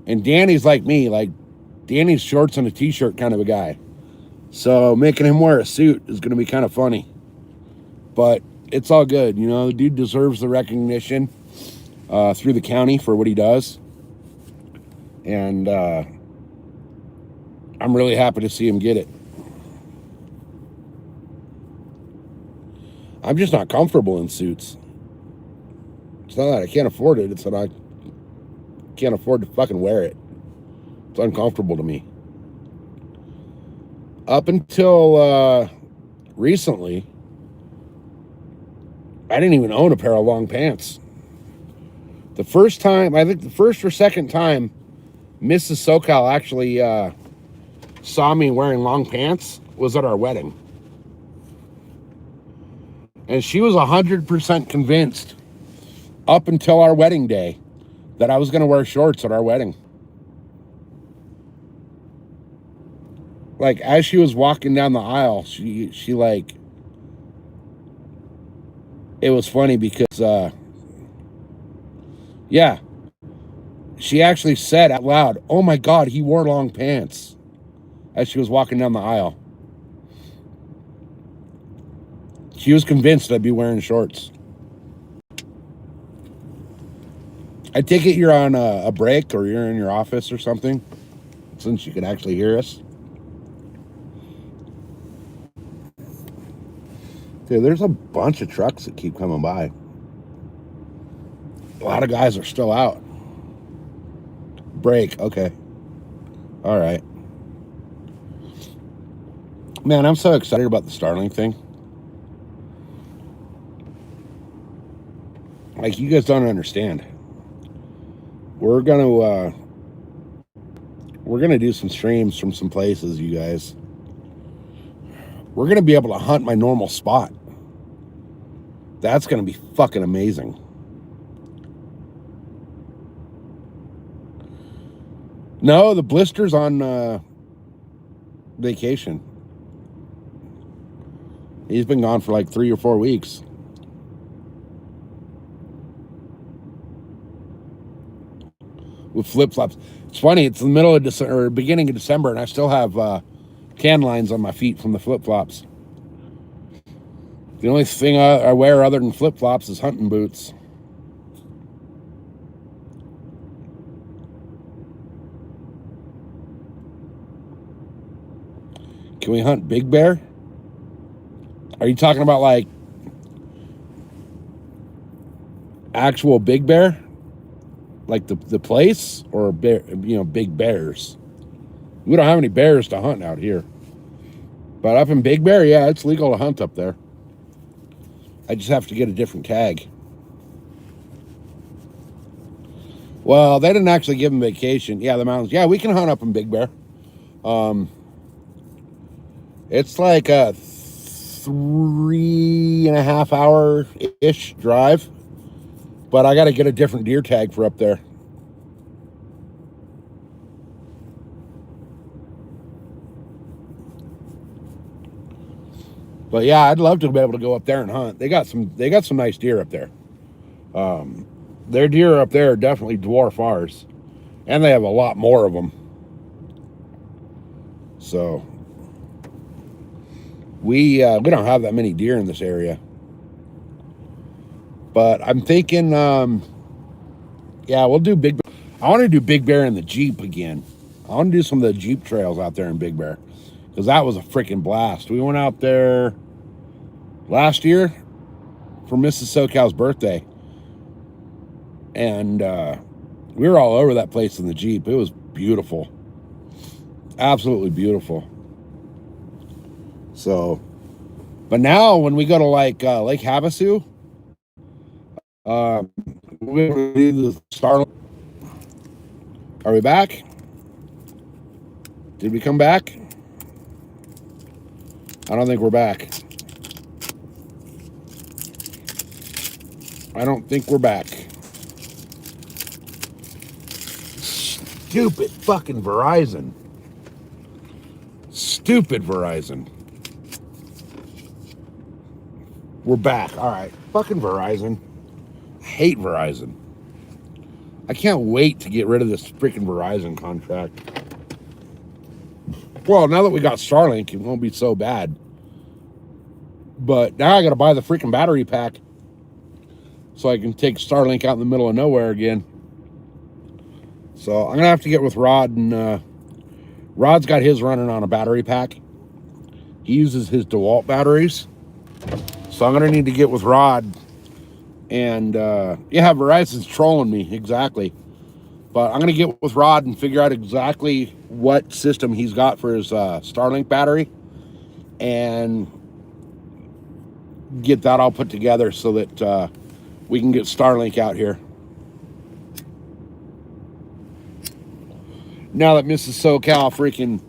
And Danny's like me, like Danny's shorts and a t-shirt kind of a guy. So making him wear a suit is going to be kind of funny. But it's all good. You know, the dude deserves the recognition through the county for what he does. And I'm really happy to see him get it. I'm just not comfortable in suits. It's not that I can't afford it. It's that I can't afford to fucking wear it. It's uncomfortable to me. Up until recently, I didn't even own a pair of long pants. The first time, I think the first or second time, Mrs. SoCal actually saw me wearing long pants was at our wedding. And she was 100% convinced up until our wedding day that I was going to wear shorts at our wedding. Like, as she was walking down the aisle, she like, it was funny because, yeah, she actually said out loud, "Oh my God, he wore long pants," as she was walking down the aisle. She was convinced I'd be wearing shorts. I take it you're on a break or you're in your office or something, since you can actually hear us. Dude, there's a bunch of trucks that keep coming by. A lot of guys are still out. Break, okay. All right. Man, I'm so excited about the Starlink thing. Like, you guys don't understand. We're gonna do some streams from some places, you guys. We're gonna be able to hunt my normal spot. That's gonna be fucking amazing. No, the blister's on vacation. He's been gone for like 3 or 4 weeks. with flip-flops. It's funny, it's the middle of December, or beginning of December, and I still have tan lines on my feet from the flip-flops. The only thing I wear other than flip-flops is hunting boots. Can we hunt big bear? Are you talking about like actual big bear? Like the place, or bear, big bears? We don't have any bears to hunt out here. But up in Big Bear, yeah, it's legal to hunt up there. I just have to get a different tag. Well, they didn't actually give them vacation. Yeah, the mountains. Yeah, we can hunt up in Big Bear. It's like a 3.5 hour-ish drive. But I got to get a different deer tag for up there. But yeah, I'd love to be able to go up there and hunt. They got some nice deer up there. Their deer up there definitely dwarf ours, and they have a lot more of them. So we don't have that many deer in this area. But I'm thinking, yeah, we'll do Big Bear. I want to do Big Bear in the Jeep again. I want to do some of the Jeep trails out there in Big Bear, because that was a freaking blast. We went out there last year for Mrs. SoCal's birthday, and we were all over that place in the Jeep. It was beautiful, absolutely beautiful. So, but now when we go to like Lake Havasu, we do the Starlink. Are we back? Did we come back? I don't think we're back. I don't think we're back. Stupid fucking Verizon. Stupid Verizon. We're back. All right. Fucking Verizon. I hate Verizon. I can't wait to get rid of this freaking Verizon contract. Well, now that we got Starlink, it won't be so bad. But now I got to buy the freaking battery pack so I can take Starlink out in the middle of nowhere again. So I'm going to have to get with Rod, and Rod's got his running on a battery pack. He uses his DeWalt batteries. So I'm going to need to get with Rod. And yeah, Verizon's trolling me, exactly. But I'm going to get with Rod and figure out exactly what system he's got for his Starlink battery, and get that all put together so that we can get Starlink out here. Now that Mrs. SoCal freaking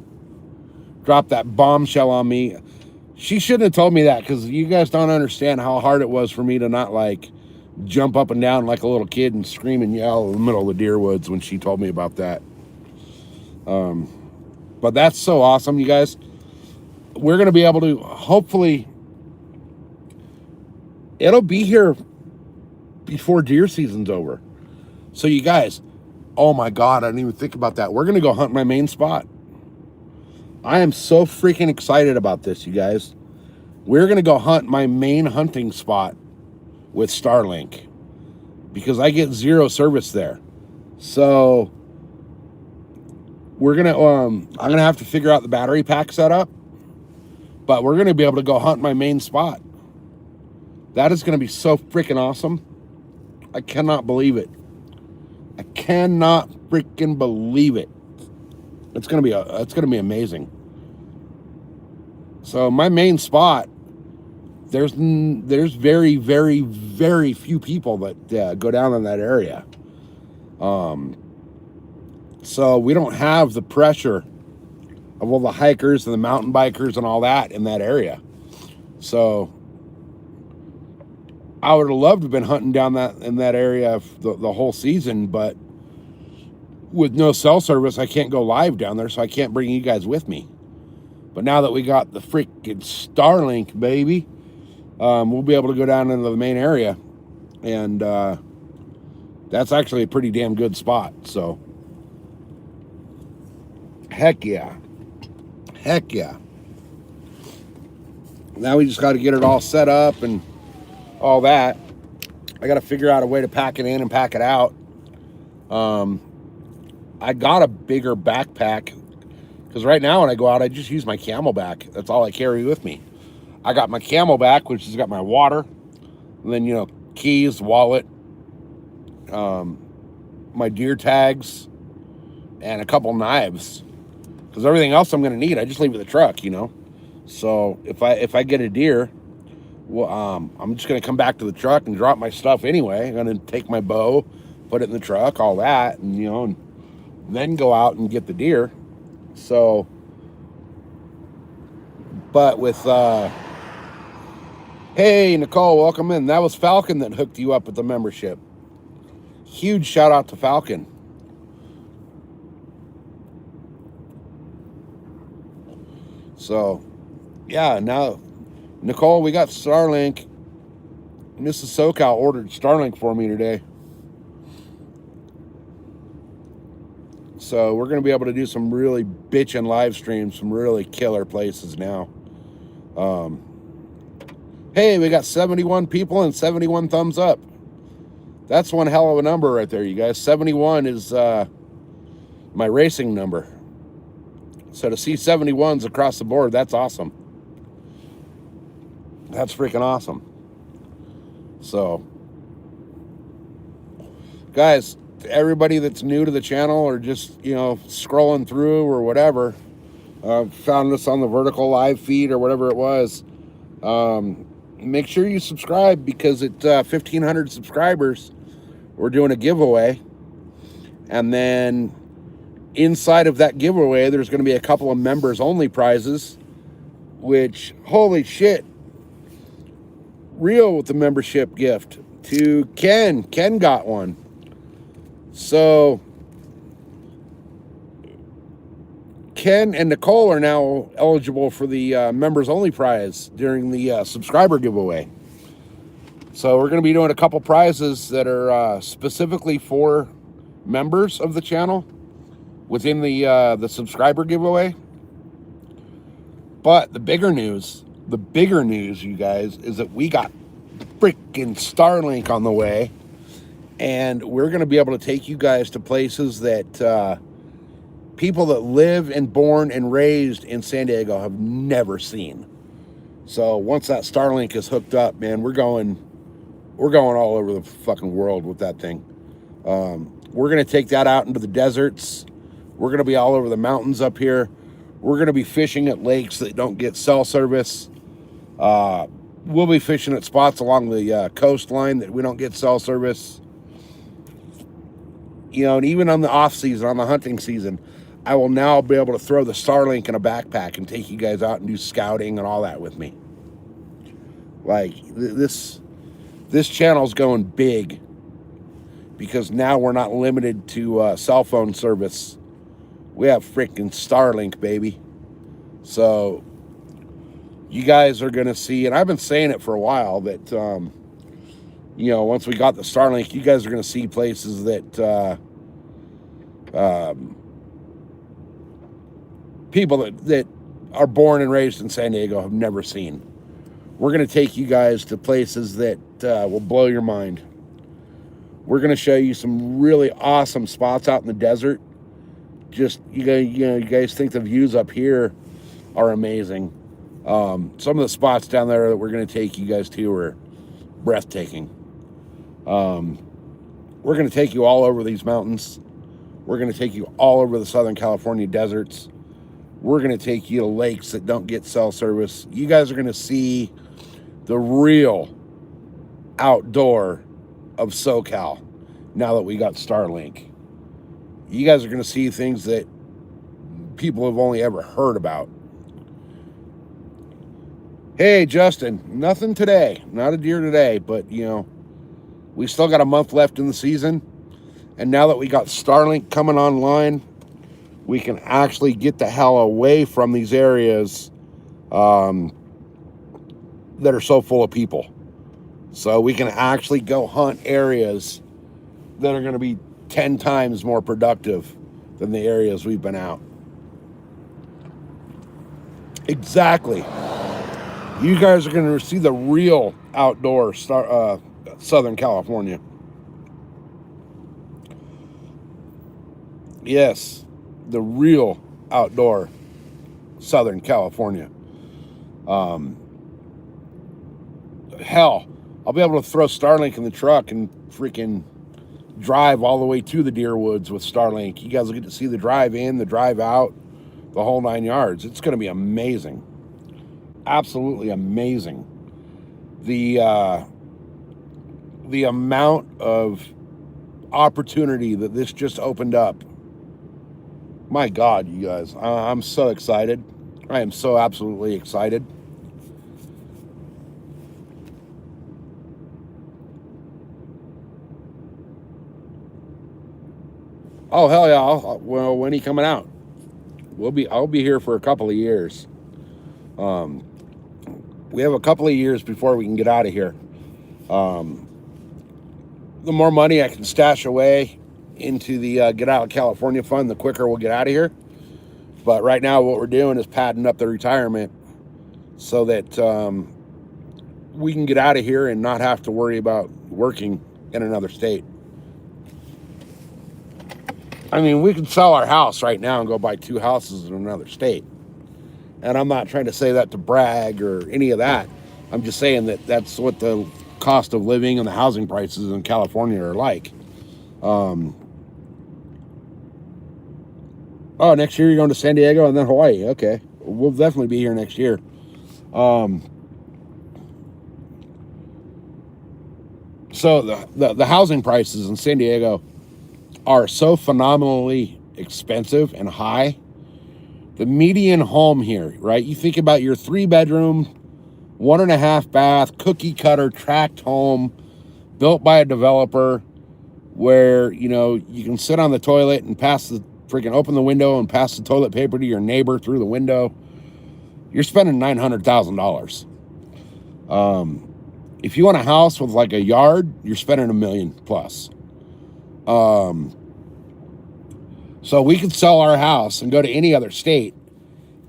dropped that bombshell on me, she shouldn't have told me that, because you guys don't understand how hard it was for me to not like jump up and down like a little kid and scream and yell in the middle of the deer woods when she told me about that. But that's so awesome, you guys. We're going to be able to, hopefully, it'll be here before deer season's over. So you guys, oh my God, I didn't even think about that. We're going to go hunt my main spot. I am so freaking excited about this, you guys. We're going to go hunt my main hunting spot with Starlink, because I get zero service there. So we're going to, I'm going to have to figure out the battery pack setup, but we're going to be able to go hunt my main spot. That is going to be so freaking awesome. I cannot believe it. I cannot freaking believe it. It's going to be amazing. So my main spot, there's very, very, very few people that go down in that area. So we don't have the pressure of all the hikers and the mountain bikers and all that in that area. So I would have loved to have been hunting down in that area the whole season, but with no cell service, I can't go live down there, so I can't bring you guys with me. But now that we got the freaking Starlink, baby, we'll be able to go down into the main area, and that's actually a pretty damn good spot. So Heck yeah. Heck yeah. Now we just got to get it all set up and all that. I got to figure out a way to pack it in and pack it out. I got a bigger backpack because right now when I go out, I just use my CamelBak. That's all I carry with me. I got my CamelBak, which has got my water, and then, you know, keys, wallet, my deer tags, and a couple knives. Because everything else I'm going to need, I just leave at the truck, you know. So if I get a deer, well, I'm just going to come back to the truck and drop my stuff anyway. I'm going to take my bow, put it in the truck, all that, and, you know, and then go out and get the deer. So, but with, hey, Nicole, welcome in. That was Falcon that hooked you up with the membership. Huge shout out to Falcon. So, yeah, now, Nicole, we got Starlink. Mrs. SoCal ordered Starlink for me today. So we're going to be able to do some really bitchin' live streams, some really killer places now. Hey, we got 71 people and 71 thumbs up. That's one hell of a number right there, you guys. 71 is my racing number. So to see 71s across the board, that's awesome. That's freaking awesome. So, guys, everybody that's new to the channel or just, you know, scrolling through or whatever, found us on the vertical live feed or whatever it was, make sure you subscribe because at 1,500 subscribers, we're doing a giveaway. And then inside of that giveaway, there's going to be a couple of members only prizes, which, holy shit, real with the membership gift to Ken. Ken got one. So Ken and Nicole are now eligible for the members only prize during the subscriber giveaway. So we're going to be doing a couple prizes that are specifically for members of the channel within the subscriber giveaway. But the bigger news, you guys, is that we got freaking Starlink on the way, and we're going to be able to take you guys to places that people that live and born and raised in San Diego have never seen. So once that Starlink is hooked up, man, we're going all over the fucking world with that thing. We're going to take that out into the deserts. We're going to be all over the mountains up here. We're going to be fishing at lakes that don't get cell service. We'll be fishing at spots along the coastline that we don't get cell service. You know, and even on the off season, on the hunting season, I will now be able to throw the Starlink in a backpack and take you guys out and do scouting and all that with me. Like, this channel's going big because now we're not limited to cell phone service. We have freaking Starlink, baby. So you guys are going to see, and I've been saying it for a while, that, you know, once we got the Starlink, you guys are going to see places that people that are born and raised in San Diego have never seen. We're going to take you guys to places that will blow your mind. We're going to show you some really awesome spots out in the desert. Just, you guys think the views up here are amazing. Some of the spots down there that we're going to take you guys to are breathtaking. We're going to take you all over these mountains. We're going to take you all over the Southern California deserts. We're going to take you to lakes that don't get cell service. You guys are going to see the real outdoor of SoCal now that we got Starlink. You guys are going to see things that people have only ever heard about. Hey, Justin, nothing today. Not a deer today, but, you know, we still got a month left in the season. And now that we got Starlink coming online, we can actually get the hell away from these areas that are so full of people. So we can actually go hunt areas that are going to be 10 times more productive than the areas we've been out. Exactly. You guys are going to see the real outdoor Southern California. Yes, the real outdoor Southern California. Um, Hell, I'll be able to throw Starlink in the truck and freaking drive all the way to the deer woods with Starlink. You guys will get to see the drive in, the drive out, the whole 9 yards. It's going to be amazing. Absolutely amazing. The amount of opportunity that this just opened up. My God, you guys, I'm so excited. I am so absolutely excited. Oh hell yeah! Well, when are you coming out? I'll be here for a couple of years. Um, we have a couple of years before we can get out of here. Um, the more money I can stash away into the Get Out of California fund, the quicker we'll get out of here. But right now, what we're doing is padding up the retirement so that we can get out of here and not have to worry about working in another state. I mean, we can sell our house right now and go buy 2 houses in another state. And I'm not trying to say that to brag or any of that. I'm just saying that that's what the cost of living and the housing prices in California are like. Um, oh, next year you're going to San Diego and then Hawaii. Okay. We'll definitely be here next year. Um, so the housing prices in San Diego are so phenomenally expensive and high. The median home here, right? You think about your 3-bedroom, 1.5 bath, cookie cutter tract home built by a developer where, you can sit on the toilet and open the window and pass the toilet paper to your neighbor through the window. You're spending $900,000. If you want a house with like a yard, you're spending $1 million plus. So we could sell our house and go to any other state,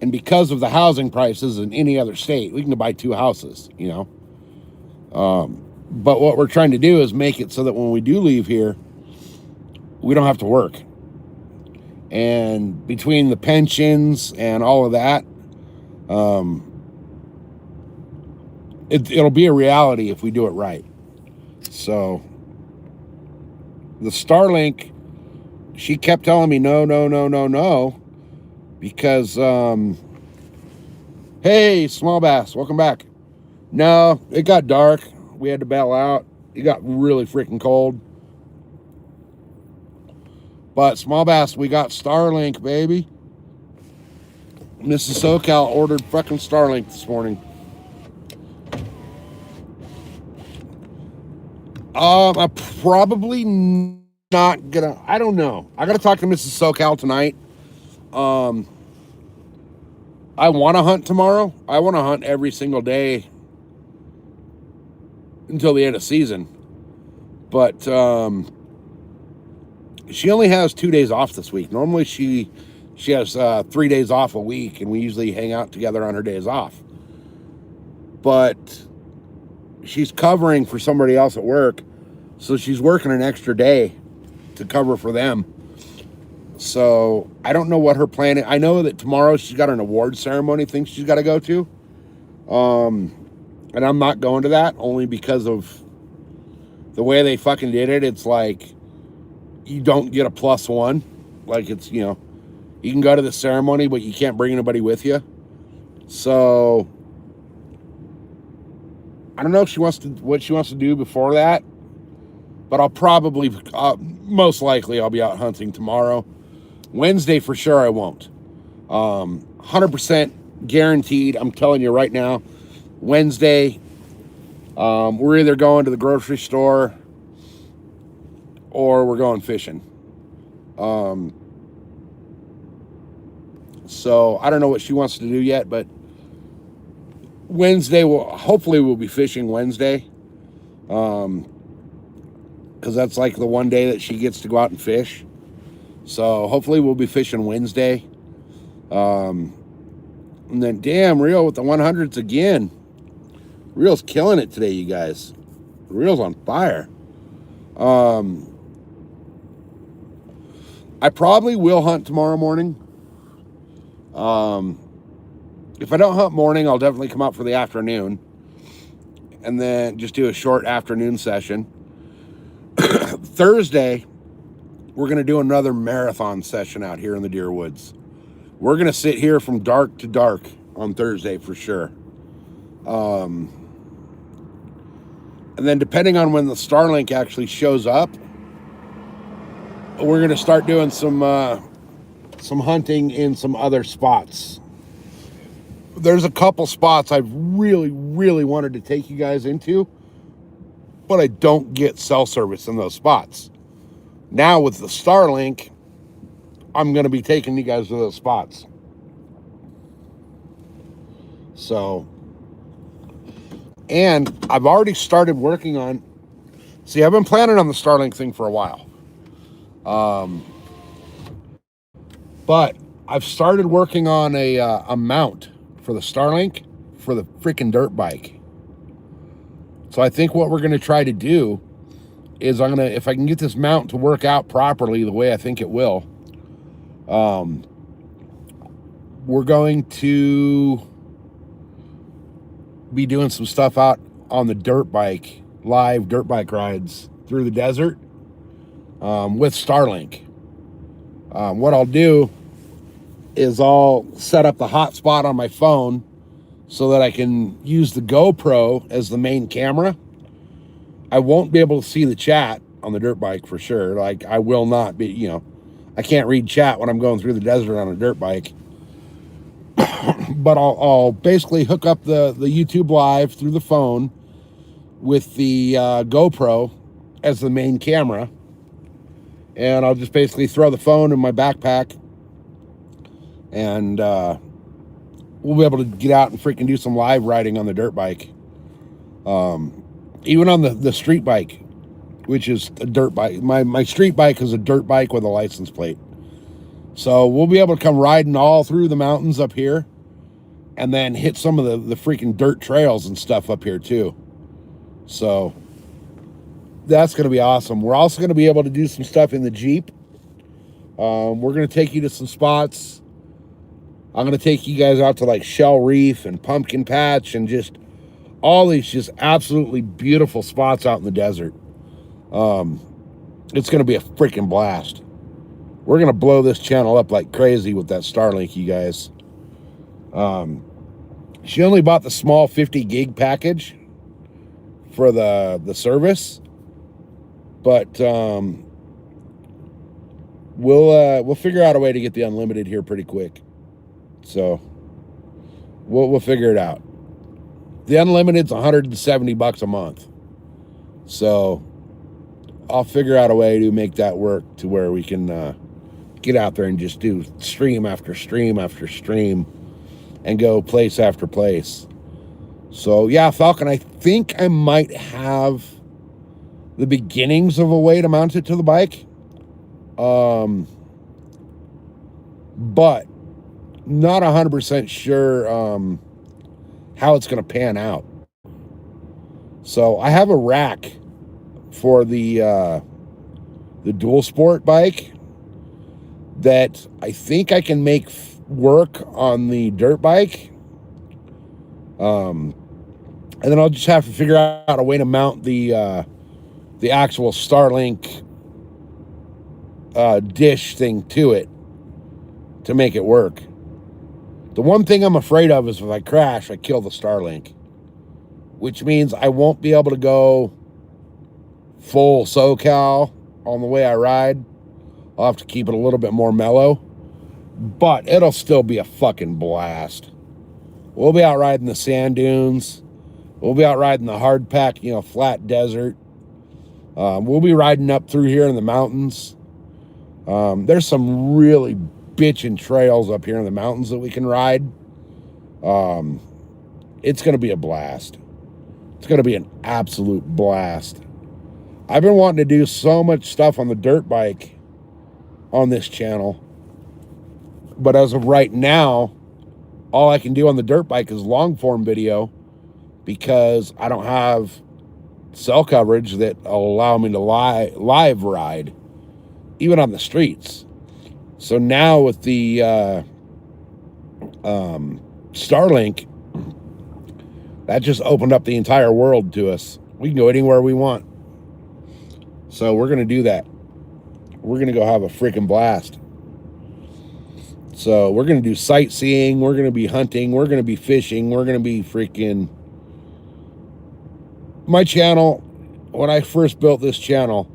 and because of the housing prices in any other state, we can buy 2 houses. But what we're trying to do is make it so that when we do leave here, we don't have to work. And between the pensions and all of that, it'll be a reality if we do it right. So the Starlink, she kept telling me no, because hey, Small Bass, welcome back. No, it got dark. We had to bail out. It got really freaking cold. But Small Bass, we got Starlink, baby. Mrs. SoCal ordered fucking Starlink this morning. I'm probably not gonna. I don't know. I gotta talk to Mrs. SoCal tonight. I want to hunt tomorrow. I want to hunt every single day until the end of season. But she only has 2 days off this week. Normally she has 3 days off a week, and we usually hang out together on her days off. But she's covering for somebody else at work, so she's working an extra day to cover for them. So I don't know what her plan is. I know that tomorrow she's got an award ceremony thing she's got to go to. And I'm not going to that only because of the way they fucking did it. It's like you don't get a +1. Like it's, you can go to the ceremony, but you can't bring anybody with you. So I don't know if what she wants to do before that, but most likely I'll be out hunting tomorrow. Wednesday for sure I won't. 100% guaranteed. I'm telling you right now. Wednesday, we're either going to the grocery store or we're going fishing. So I don't know what she wants to do yet, but Wednesday hopefully we'll be fishing Wednesday. Because that's like the one day that she gets to go out and fish. So hopefully we'll be fishing Wednesday. And then, damn, Real with the 100s again. Real's killing it today, you guys. Real's on fire. I probably will hunt tomorrow morning. If I don't hunt morning, I'll definitely come out for the afternoon. And then just do a short afternoon session. Thursday, we're going to do another marathon session out here in the Deer Woods. We're going to sit here from dark to dark on Thursday for sure. And then depending on when the Starlink actually shows up, we're going to start doing some hunting in some other spots. There's a couple spots I've really, really wanted to take you guys into, but I don't get cell service in those spots. Now with the Starlink, I'm going to be taking you guys to those spots. So, and I've already started working on, see, I've been planning on the Starlink thing for a while. But I've started working on a mount for the Starlink for the freaking dirt bike. So I think what we're going to try to do is if I can get this mount to work out properly the way I think it will, we're going to be doing some stuff out on the dirt bike, live dirt bike rides through the desert with Starlink. What I'll do is I'll set up the hotspot on my phone so that I can use the GoPro as the main camera. I won't be able to see the chat on the dirt bike for sure. Like, I will not be, I can't read chat when I'm going through the desert on a dirt bike. But I'll basically hook up the YouTube Live through the phone with the GoPro as the main camera. And I'll just basically throw the phone in my backpack. And we'll be able to get out and freaking do some live riding on the dirt bike. Even on the street bike, which is a dirt bike. My street bike is a dirt bike with a license plate. So we'll be able to come riding all through the mountains up here and then hit some of the freaking dirt trails and stuff up here too. So that's going to be awesome. We're also going to be able to do some stuff in the Jeep. We're going to take you to some spots. I'm going to take you guys out to like Shell Reef and Pumpkin Patch and just all these just absolutely beautiful spots out in the desert. It's going to be a freaking blast. We're going to blow this channel up like crazy with that Starlink, you guys. She only bought the small 50 gig package for the service, but we'll figure out a way to get the unlimited here pretty quick. So we'll figure it out. The unlimited's $170 a month. So I'll figure out a way to make that work to where we can get out there and just do stream after stream after stream and go place after place. So yeah, Falcon, I think I might have the beginnings of a way to mount it to the bike. But not 100% sure how it's going to pan out. So I have a rack for the dual sport bike that I think I can make work on the dirt bike. And then I'll just have to figure out a way to mount the actual Starlink dish thing to it to make it work. The one thing I'm afraid of is if I crash, I kill the Starlink, which means I won't be able to go full SoCal on the way I ride. I'll have to keep it a little bit more mellow, but it'll still be a fucking blast. We'll be out riding the sand dunes. We'll be out riding the hard pack, flat desert. We'll be riding up through here in the mountains. There's some really bitchin' trails up here in the mountains that we can ride. It's going to be a blast. It's going to be an absolute blast. I've been wanting to do so much stuff on the dirt bike on this channel. But as of right now, all I can do on the dirt bike is long form video because I don't have cell coverage that will allow me to live ride, even on the streets. So now with the Starlink, that just opened up the entire world to us. We can go anywhere we want. So we're going to do that. We're going to go have a freaking blast. So we're going to do sightseeing. We're going to be hunting. We're going to be fishing. We're going to be freaking... My channel, when I first built this channel,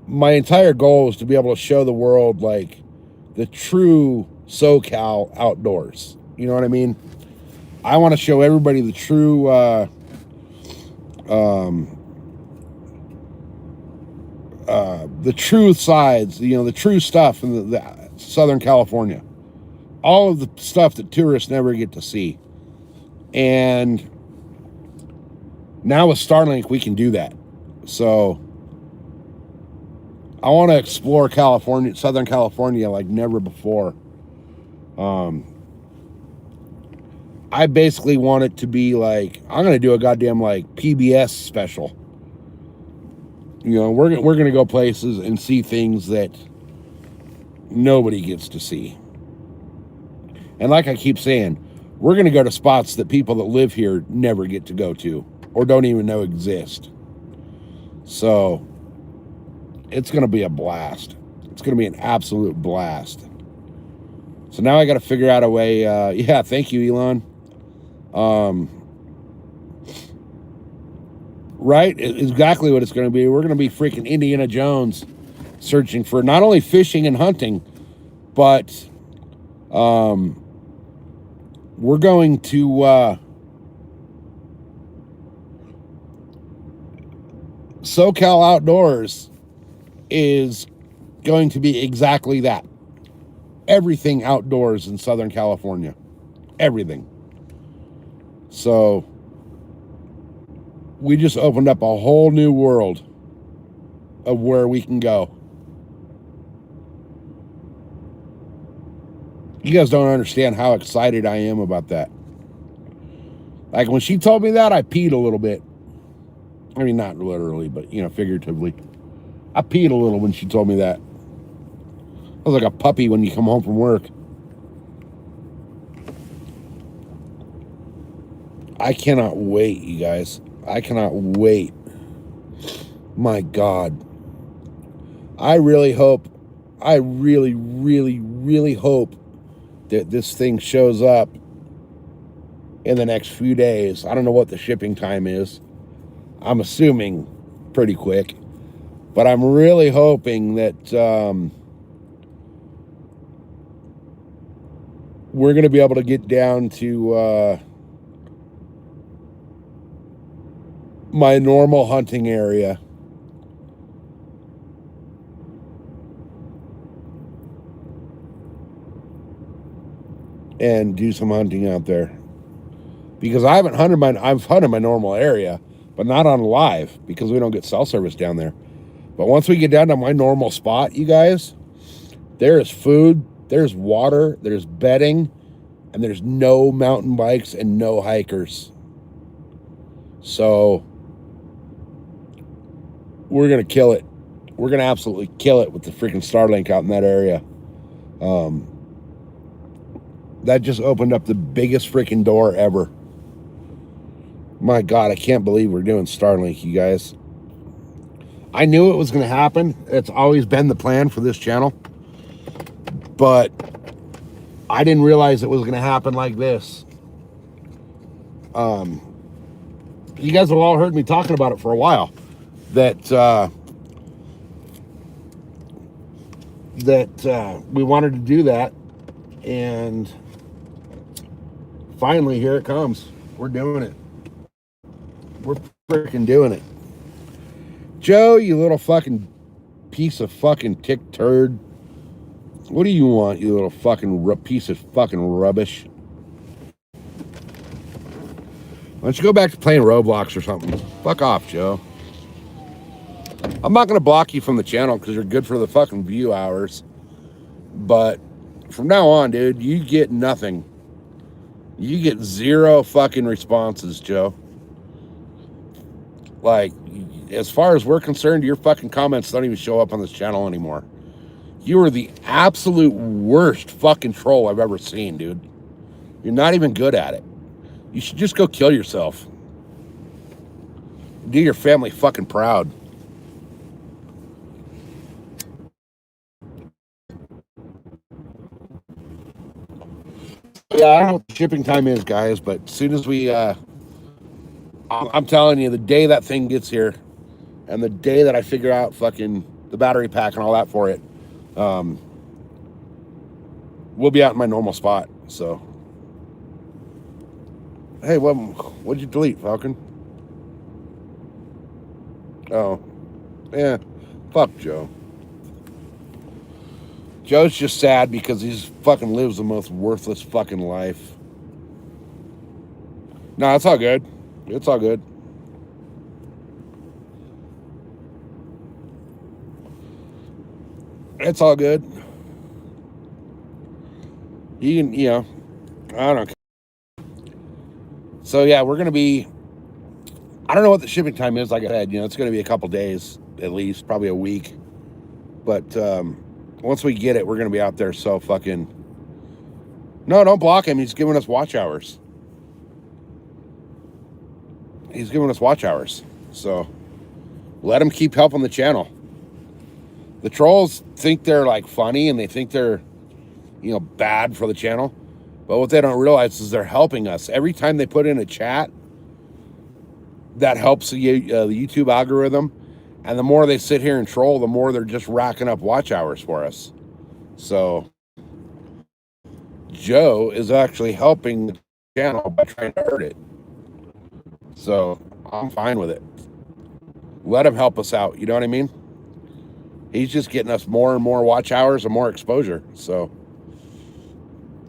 my entire goal was to be able to show the world, like, the true SoCal outdoors. You know what I mean? I want to show everybody the true, the true sides, you know, the true stuff in the Southern California. All of the stuff that tourists never get to see. And now with Starlink, we can do that. So I want to explore California, Southern California, like never before. I basically want it to be like, I'm going to do a goddamn like PBS special. You know, we're going to go places and see things that nobody gets to see. And like I keep saying, we're going to go to spots that people that live here never get to go to or don't even know exist. So it's going to be a blast. It's going to be an absolute blast. So now I got to figure out a way. Yeah, thank you, Elon. Right? Exactly what it's going to be. We're going to be freaking Indiana Jones searching for not only fishing and hunting, but we're going to SoCal Outdoors is going to be exactly that. Everything outdoors in Southern California. Everything. So we just opened up a whole new world of where we can go. You guys don't understand how excited I am about that. Like when she told me that, I peed a little bit. I mean, not literally, but, you know, figuratively. I peed a little when she told me that. I was like a puppy when you come home from work. I cannot wait, you guys. I cannot wait. My God. I really hope, I really, really, really hope that this thing shows up in the next few days. I don't know what the shipping time is. I'm assuming pretty quick. But I'm really hoping that we're going to be able to get down to my normal hunting area. And do some hunting out there. Because I've hunted my normal area, but not on live because we don't get cell service down there. But once we get down to my normal spot, you guys, there is food, there's water, there's bedding, and there's no mountain bikes and no hikers. So we're going to kill it. We're going to absolutely kill it with the freaking Starlink out in that area. That just opened up the biggest freaking door ever. My God, I can't believe we're doing Starlink, you guys. I knew it was going to happen. It's always been the plan for this channel. But I didn't realize it was going to happen like this. You guys have all heard me talking about it for a while. That we wanted to do that. And finally, here it comes. We're doing it. We're freaking doing it. Joe, you little fucking piece of fucking tick turd. What do you want, you little fucking piece of fucking rubbish? Why don't you go back to playing Roblox or something? Fuck off, Joe. I'm not going to block you from the channel because you're good for the fucking view hours. But from now on, dude, you get nothing. You get zero fucking responses, Joe. Like, as far as we're concerned, your fucking comments don't even show up on this channel anymore. You are the absolute worst fucking troll I've ever seen, dude. You're not even good at it. You should just go kill yourself. Do your family fucking proud. Yeah, I don't know what the shipping time is, guys, but as soon as we, I'm telling you, the day that thing gets here, and the day that I figure out fucking the battery pack and all that for it, we'll be out in my normal spot. So, hey, what'd you delete, Falcon? Oh, yeah, fuck Joe. Joe's just sad because he fucking lives the most worthless fucking life. No, it's all good. It's all good. It's all good. You can, I don't care. So yeah, we're gonna be. I don't know what the shipping time is. Like I said, it's gonna be a couple days at least, probably a week. But once we get it, we're gonna be out there. So fucking. No, don't block him. He's giving us watch hours. He's giving us watch hours. So let him keep helping the channel. The trolls think they're like funny and they think they're, bad for the channel. But what they don't realize is they're helping us. Every time they put in a chat, that helps the YouTube algorithm. And the more they sit here and troll, the more they're just racking up watch hours for us. So Joe is actually helping the channel by trying to hurt it. So I'm fine with it. Let him help us out. You know what I mean? He's just getting us more and more watch hours and more exposure. So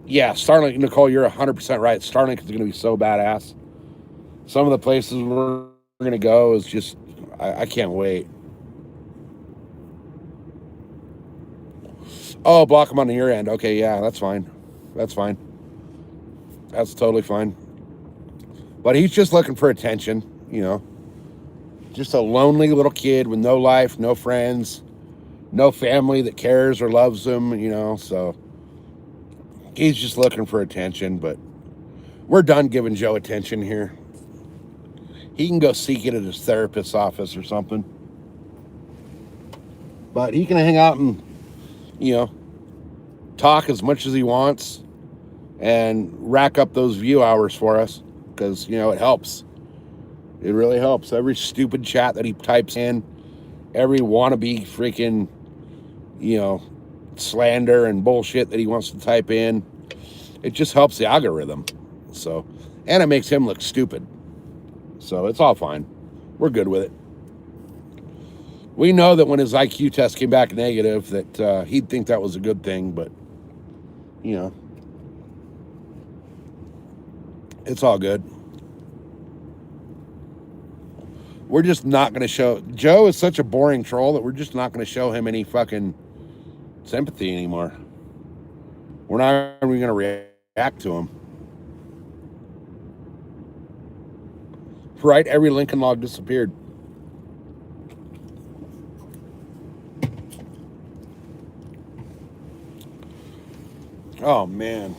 yeah, Starlink, Nicole, you're 100% right. Starlink is going to be so badass. Some of the places we're going to go is just, I can't wait. Oh, block him on your end. Okay, yeah, that's fine. That's fine. That's totally fine. But he's just looking for attention, Just a lonely little kid with no life, no friends, no family that cares or loves him, so he's just looking for attention. But we're done giving Joe attention here. He can go seek it at his therapist's office or something. But he can hang out and, talk as much as he wants and rack up those view hours for us because, it helps. It really helps. Every stupid chat that he types in, every wannabe freaking, slander and bullshit that he wants to type in, it just helps the algorithm. So, and it makes him look stupid. So it's all fine. We're good with it. We know that when his IQ test came back negative that he'd think that was a good thing, but, it's all good. We're just not going to show... Joe is such a boring troll that we're just not going to show him any fucking sympathy anymore. We're not even going to react to him. Right? Every Lincoln log disappeared. Oh, man.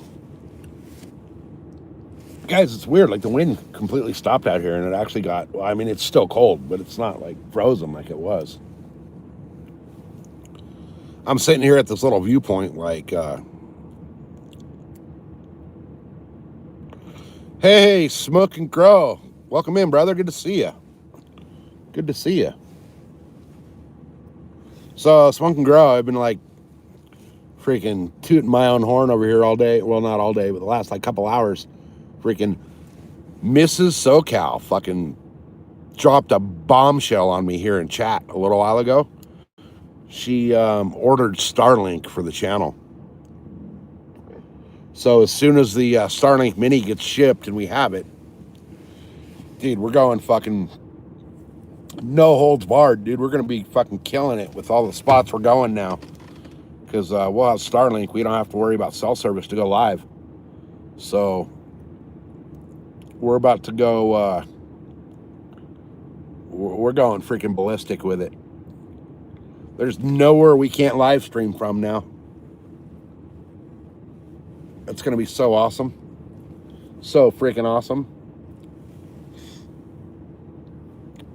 Guys, it's weird. Like, the wind completely stopped out here, and it actually got... Well, I mean, it's still cold, but it's not, like, frozen like it was. I'm sitting here at this little viewpoint, like... Hey, Smoke and Crow. Welcome in, brother. Good to see you. Good to see you. So, Smoke and Grow, I've been, like, freaking tooting my own horn over here all day. Well, not all day, but the last, like, couple hours. Freaking Mrs. SoCal fucking dropped a bombshell on me here in chat a little while ago. She ordered Starlink for the channel. So as soon as the Starlink Mini gets shipped and we have it, dude, we're going fucking no holds barred, dude. We're going to be fucking killing it with all the spots we're going now. Because we'll have Starlink. We don't have to worry about cell service to go live. So we're about to go, we're going freaking ballistic with it. There's nowhere we can't live stream from now. It's going to be so awesome. So freaking awesome.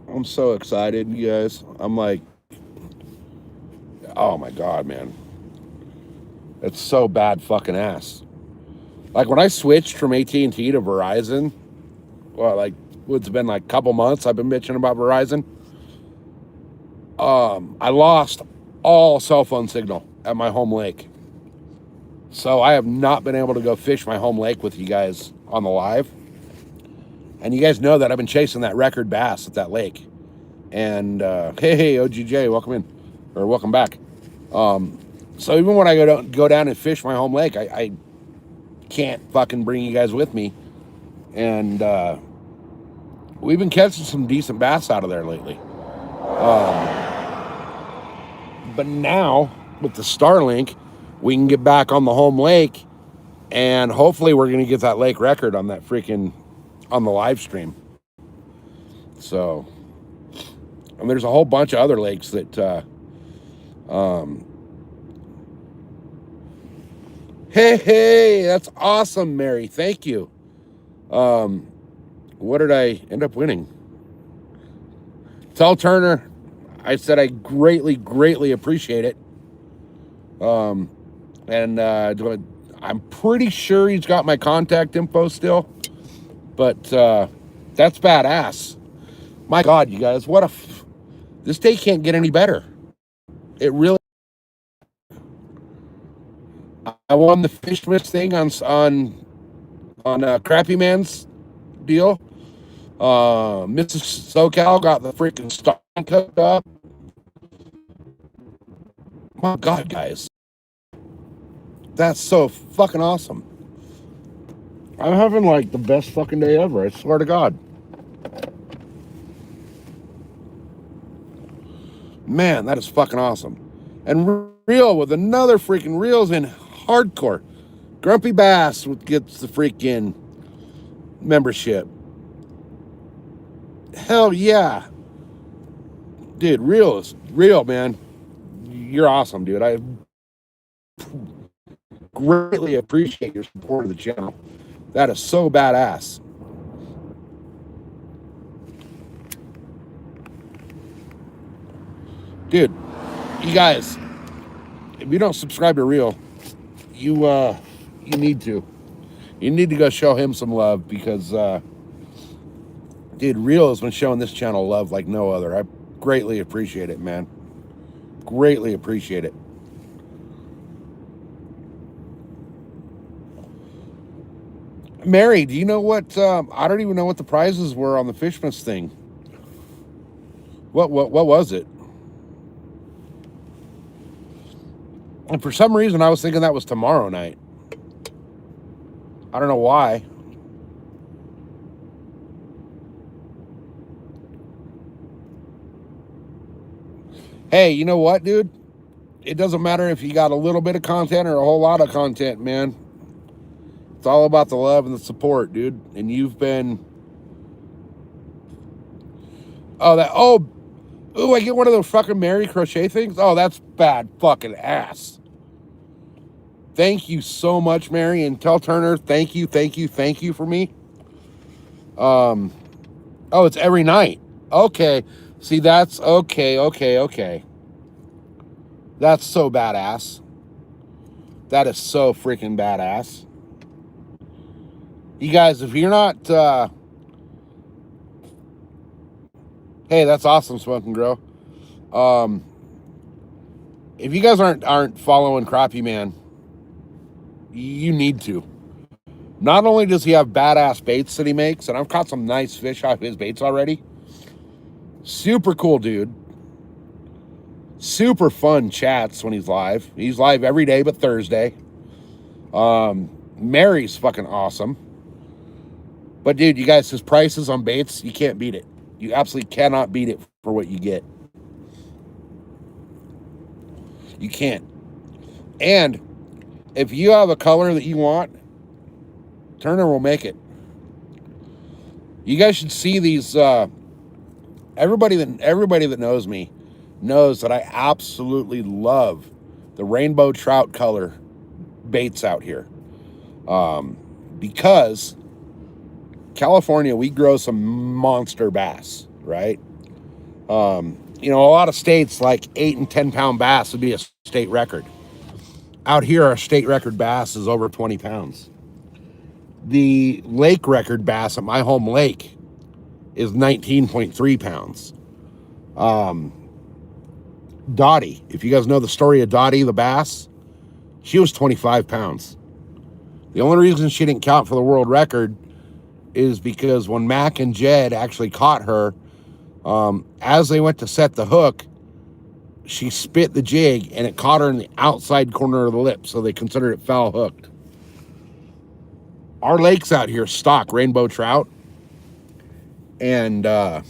I'm so excited, you guys. I'm like, oh my God, man. It's so bad fucking ass. Like when I switched from AT&T to Verizon, well, like it's been like a couple months I've been bitching about Verizon. I lost all cell phone signal at my home lake. So I have not been able to go fish my home lake with you guys on the live. And you guys know that I've been chasing that record bass at that lake. And hey, OGJ, welcome in, or welcome back. So even when I go down and fish my home lake, I can't fucking bring you guys with me. And we've been catching some decent bass out of there lately. But now with the Starlink, we can get back on the home lake, and hopefully we're going to get that lake record on that freaking, on the live stream. So, and there's a whole bunch of other lakes that, hey, that's awesome, Mary. Thank you. What did I end up winning? Tell Turner I said I greatly appreciate it. And I'm pretty sure he's got my contact info still. But that's badass. My God, you guys, this day can't get any better. It really. I won the Fishmas thing on Crappy Man's deal. Mrs. SoCal got the freaking star cooked up. My God, guys. That's so fucking awesome. I'm having like the best fucking day ever, I swear to God. Man, that is fucking awesome. And Reel with another freaking Reels in hardcore. Grumpy Bass gets the freaking membership. Hell yeah. Dude, Reel, man. You're awesome, dude. I greatly appreciate your support of the channel. That is so badass. Dude, you guys, if you don't subscribe to Reel, you need to. You need to go show him some love because, dude, Reel has been showing this channel love like no other. I greatly appreciate it, man. Greatly appreciate it. Mary, do you know what? I don't even know what the prizes were on the Fishmas thing. What was it? And for some reason, I was thinking that was tomorrow night. I don't know why. Hey, you know what, dude? It doesn't matter if you got a little bit of content or a whole lot of content, man. It's all about the love and the support, dude. And you've been... Oh, I get one of those fucking Mary crochet things? Oh, that's bad fucking ass. Thank you so much, Mary. And tell Turner, thank you for me. Oh, it's every night. Okay. See, that's okay. That's so badass. That is so freaking badass. You guys, if you're not... Hey, that's awesome, Smoking Grow. If you guys aren't following Crappy Man, you need to. Not only does he have badass baits that he makes, and I've caught some nice fish off his baits already. Super cool dude. Super fun chats when he's live. He's live every day but Thursday. Mary's fucking awesome. But dude, you guys, his prices on baits, you can't beat it. You absolutely cannot beat it for what you get. You can't. And if you have a color that you want, Turner will make it. You guys should see these. Everybody that knows me knows that I absolutely love the rainbow trout color baits out here, because California, we grow some monster bass, right? A lot of states, like 8 and 10 pound bass would be a state record. Out here, our state record bass is over 20 pounds. The lake record bass at my home lake is 19.3 pounds. Dottie, if you guys know the story of Dottie the bass, she was 25 pounds. The only reason she didn't count for the world record is because when Mac and Jed actually caught her, as they went to set the hook, she spit the jig and it caught her in the outside corner of the lip, so they considered it foul hooked. Our lakes out here stock rainbow trout, and the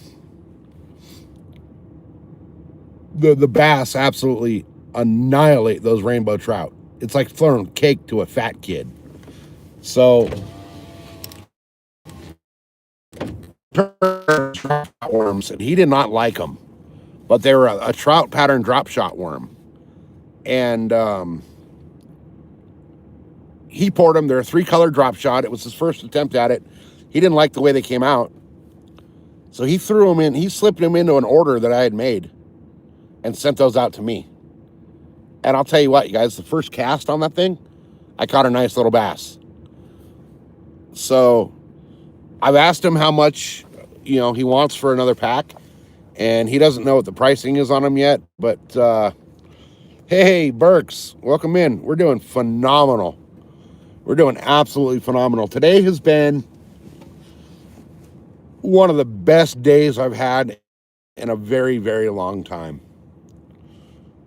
bass absolutely annihilate those rainbow trout. It's like throwing cake to a fat kid. So trout worms, and he did not like them, but they were a trout pattern drop shot worm, and he poured them. They're a 3-color drop shot. It was his first attempt at it. He didn't like the way they came out, so he threw them in. He slipped them into an order that I had made and sent those out to me. And I'll tell you what, you guys, the first cast on that thing, I caught a nice little bass. So I've asked him how much, he wants for another pack, and he doesn't know what the pricing is on them yet. But hey, Burks, welcome in. We're doing phenomenal. We're doing absolutely phenomenal. Today has been one of the best days I've had in a very, very long time.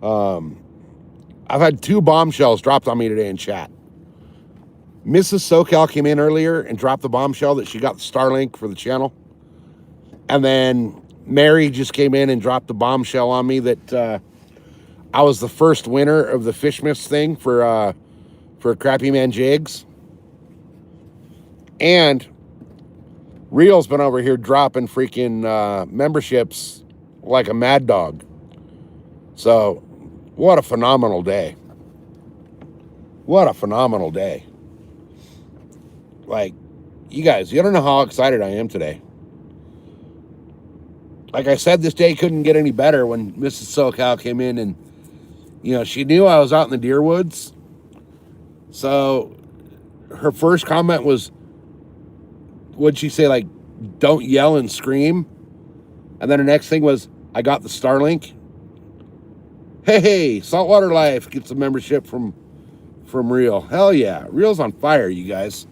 I've had 2 bombshells dropped on me today in chat. Mrs. SoCal came in earlier and dropped the bombshell that she got the Starlink for the channel. And then Mary just came in and dropped the bombshell on me that I was the first winner of the Fishmas thing for Crappy Man Jigs. And Real's been over here dropping freaking memberships like a mad dog. So, what a phenomenal day. What a phenomenal day. Like, you guys, you don't know how excited I am today. Like I said, this day couldn't get any better when Mrs. SoCal came in and, she knew I was out in the deer woods. So her first comment was, what'd she say, like, don't yell and scream? And then the next thing was, I got the Starlink. Hey, Saltwater Life gets a membership from Real. Hell yeah. Real's on fire, you guys.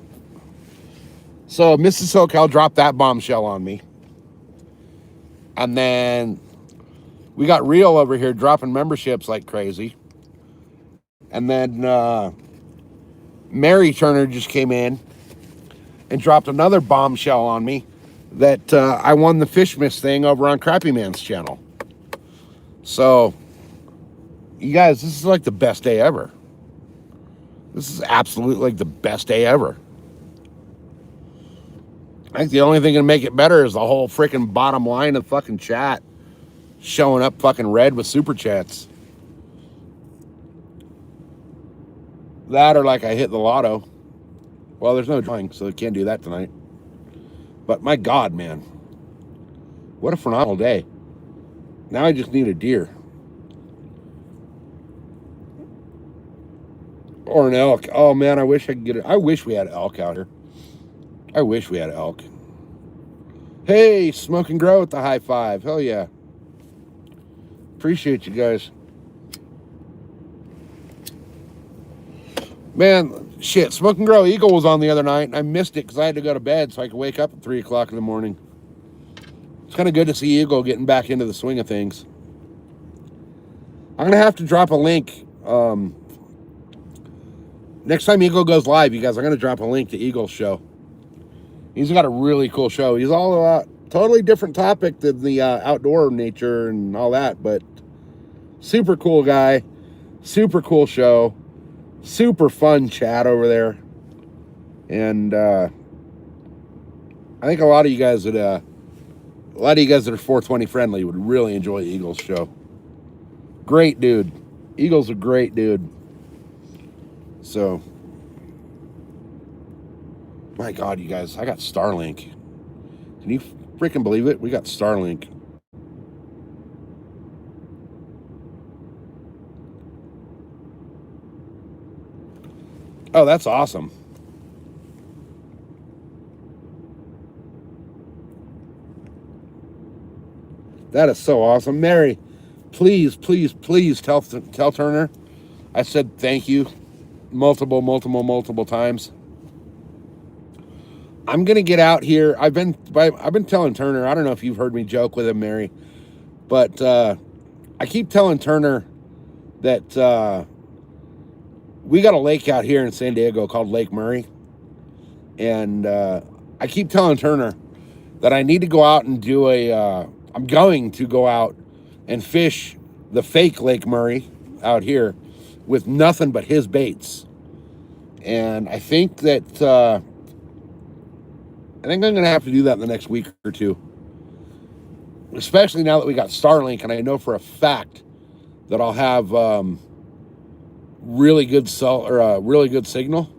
So Mrs. SoCal dropped that bombshell on me. And then we got Real over here dropping memberships like crazy. And then Mary Turner just came in and dropped another bombshell on me that I won the Fishmas thing over on Crappy Man's channel. So, you guys, this is like the best day ever. This is absolutely like the best day ever. I think the only thing that can make it better is the whole freaking bottom line of fucking chat showing up fucking red with super chats. That or like I hit the lotto. Well, there's no drawing, so I can't do that tonight. But my God, man. What a phenomenal day. Now I just need a deer. Or an elk. Oh, man, I wish I could get it. I wish we had elk out here. I wish we had elk. Hey, Smoke and Grow with the high 5. Hell yeah. Appreciate you guys. Man, shit, Smoke and Grow Eagle was on the other night, and I missed it because I had to go to bed so I could wake up at 3 o'clock in the morning. It's kind of good to see Eagle getting back into the swing of things. I'm going to have to drop a link. Next time Eagle goes live, you guys, I'm going to drop a link to Eagle's show. He's got a really cool show. He's all about totally different topic than the outdoor nature and all that, but super cool guy, super cool show, super fun chat over there. And I think a lot of you guys that are 420 friendly would really enjoy Eagles show. Great dude. Eagle's a great dude. So, my God, you guys, I got Starlink. Can you freaking believe it? We got Starlink. Oh, that's awesome. That is so awesome. Mary, please, please, please tell Turner I said thank you multiple times. I'm gonna get out here. I've been telling Turner. I don't know if you've heard me joke with him, Mary, but I keep telling Turner that we got a lake out here in San Diego called Lake Murray, and I keep telling Turner that I need to go out and do I'm going to go out and fish the fake Lake Murray out here with nothing but his baits. And I think that I'm going to have to do that in the next week or two, especially now that we got Starlink, and I know for a fact that I'll have really good really good signal.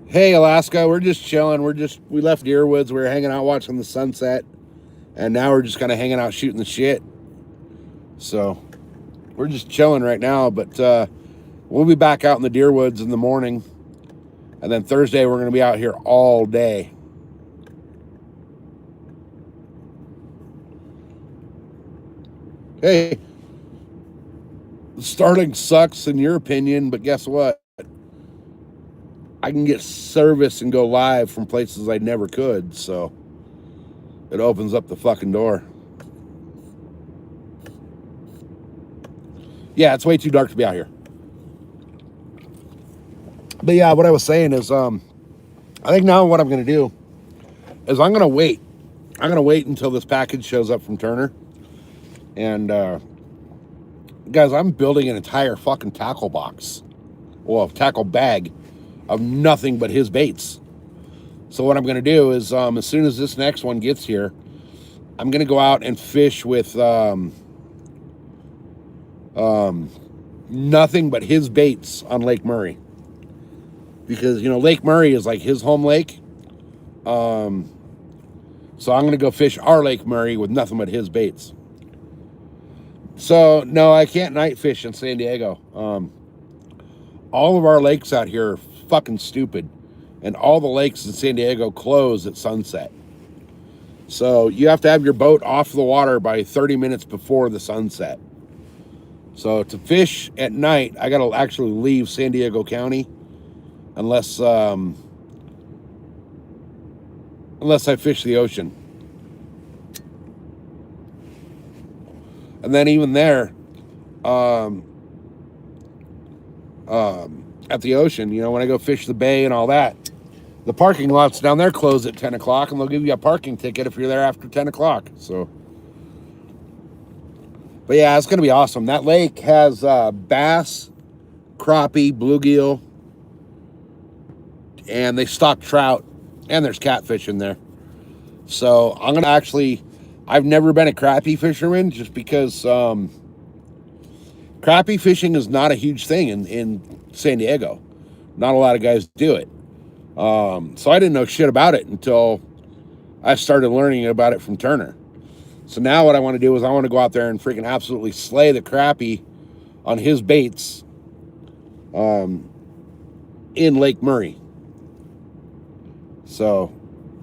Hey, Alaska, we're just chilling. We left Deerwoods. We were hanging out watching the sunset, and now we're just kind of hanging out shooting the shit. So we're just chilling right now, but we'll be back out in the Deerwoods in the morning, and then Thursday we're going to be out here all day. Hey, Starlink sucks in your opinion, but guess what? I can get service and go live from places I never could, so it opens up the fucking door. Yeah, it's way too dark to be out here. But yeah, what I was saying is, I think now what I'm going to do is I'm going to wait. I'm going to wait until this package shows up from Turner. And, guys, I'm building an entire fucking tackle box. Well, tackle bag of nothing but his baits. So what I'm going to do is, as soon as this next one gets here, I'm going to go out and fish with nothing but his baits on Lake Murray. Because, Lake Murray is like his home lake. So I'm going to go fish our Lake Murray with nothing but his baits. So, no, I can't night fish in San Diego. All of our lakes out here are fucking stupid. And all the lakes in San Diego close at sunset. So you have to have your boat off the water by 30 minutes before the sunset. So to fish at night, I got to actually leave San Diego County unless I fish the ocean. And then even there, at the ocean, when I go fish the bay and all that, the parking lots down there close at 10 o'clock, and they'll give you a parking ticket if you're there after 10 o'clock. So, but yeah, it's going to be awesome. That lake has bass, crappie, bluegill, and they stock trout, and there's catfish in there. So I'm going to I've never been a crappie fisherman just because crappie fishing is not a huge thing in San Diego. Not a lot of guys do it. So I didn't know shit about it until I started learning about it from Turner. So now what I want to do is I want to go out there and freaking absolutely slay the crappie on his baits in Lake Murray. So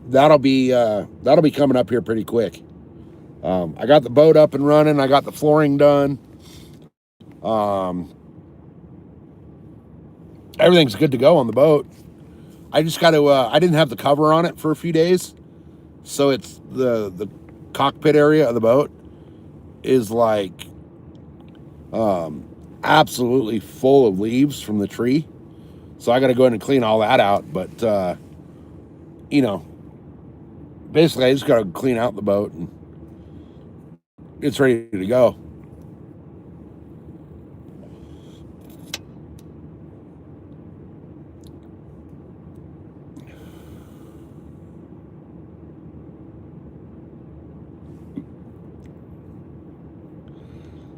that'll be coming up here pretty quick. I got the boat up and running. I got the flooring done. Everything's good to go on the boat. I just got to, I didn't have the cover on it for a few days. So it's the cockpit area of the boat is like absolutely full of leaves from the tree. So I got to go in and clean all that out. But, basically I just got to clean out the boat and it's ready to go.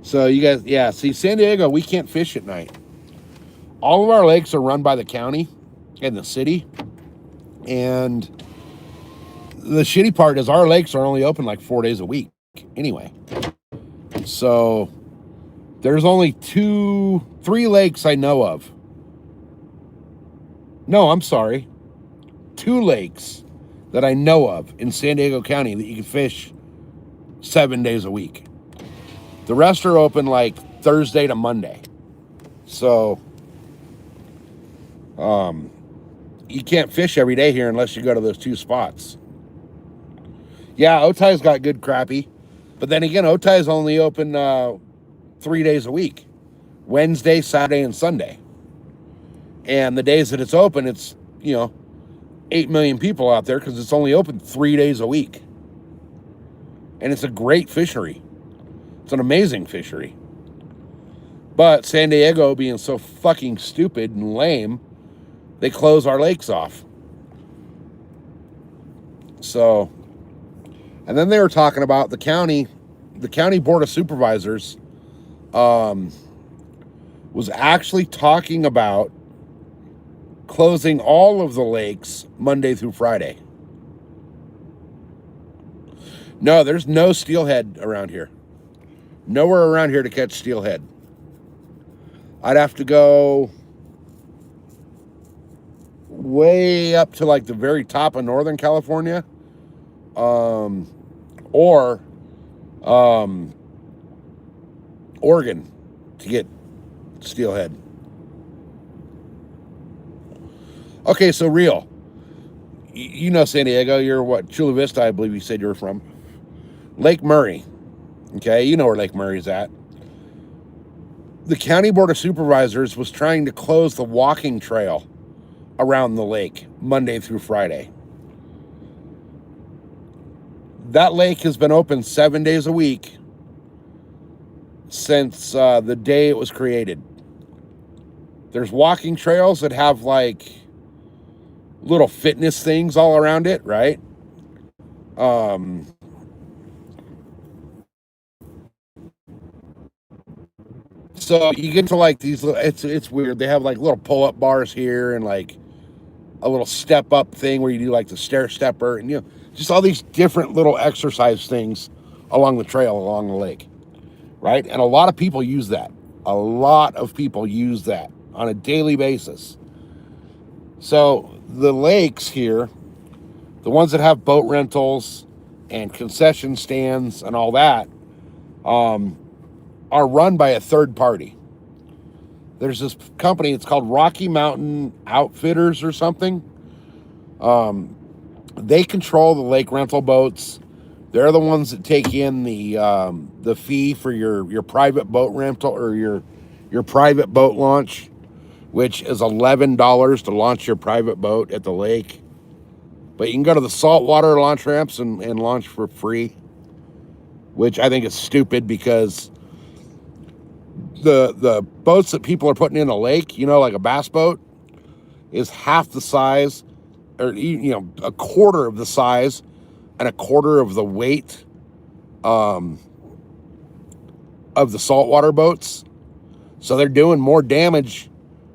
So you guys, yeah, see, San Diego, we can't fish at night. All of our lakes are run by the county and the city. And the shitty part is our lakes are only open like 4 days a week anyway. So there's only 3 lakes I know of. No, I'm sorry. 2 lakes that I know of in San Diego County that you can fish 7 days a week. The rest are open like Thursday to Monday. So, you can't fish every day here unless you go to those 2 spots. Yeah, Otai's got good crappie. But then again, Otai's only open 3 days a week. Wednesday, Saturday, and Sunday. And the days that it's open, it's, 8 million people out there because it's only open 3 days a week. And it's a great fishery. It's an amazing fishery. But San Diego being so fucking stupid and lame, they close our lakes off. So, and then they were talking about the county board of supervisors was actually talking about closing all of the lakes Monday through Friday. No, there's no steelhead around here. Nowhere around here to catch steelhead. I'd have to go way up to like the very top of Northern California, or Oregon to get steelhead. Okay, so real. You know San Diego. You're what? Chula Vista, I believe you said you were from. Lake Murray. Okay, you know where Lake Murray's at. The County Board of Supervisors was trying to close the walking trail around the lake Monday through Friday. That lake has been open 7 days a week since the day it was created. There's walking trails that have like little fitness things all around it, right? So you get to like these little, it's weird. They have like little pull-up bars here and like a little step-up thing where you do like the stair stepper and just all these different little exercise things along the trail along the lake, right? And a lot of people use that. A lot of people use that on a daily basis. So the lakes here, the ones that have boat rentals and concession stands and all that, are run by a third party. There's this company, it's called Rocky Mountain Outfitters or something. They control the lake rental boats. They're the ones that take in the fee for your private boat rental or your private boat launch, which is $11 to launch your private boat at the lake. But you can go to the saltwater launch ramps and launch for free, which I think is stupid because the boats that people are putting in a lake, like a bass boat, is half the size, or a quarter of the size and a quarter of the weight of the saltwater boats. So they're doing more damage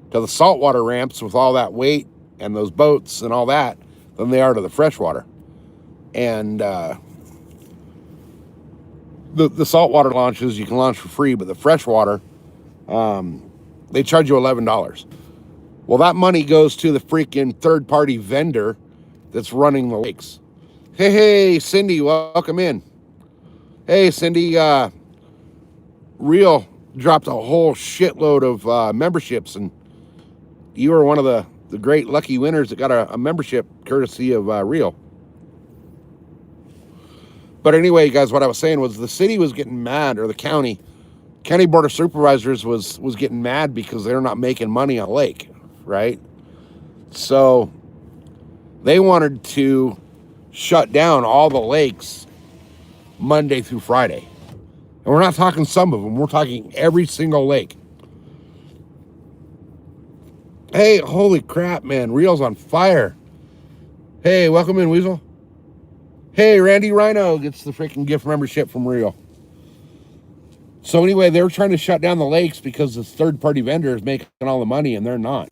to the saltwater ramps with all that weight and those boats and all that than they are to the freshwater. And the saltwater launches you can launch for free, but the freshwater, they charge you $11. Well, that money goes to the freaking third-party vendor that's running the lakes. Hey, Cindy, welcome in. Hey, Cindy, Real dropped a whole shitload of memberships, and you were one of the great lucky winners that got a membership courtesy of Real. But anyway, guys, what I was saying was the city was getting mad, or the county board of supervisors was getting mad because they're not making money on a lake, right? So they wanted to shut down all the lakes Monday through Friday. And we're not talking some of them, we're talking every single lake. Hey, holy crap, man, Real's on fire. Hey, welcome in, Weasel. Hey, Randy Rhino gets the freaking gift membership from Real. So anyway, they were trying to shut down the lakes because this third party vendor is making all the money and they're not.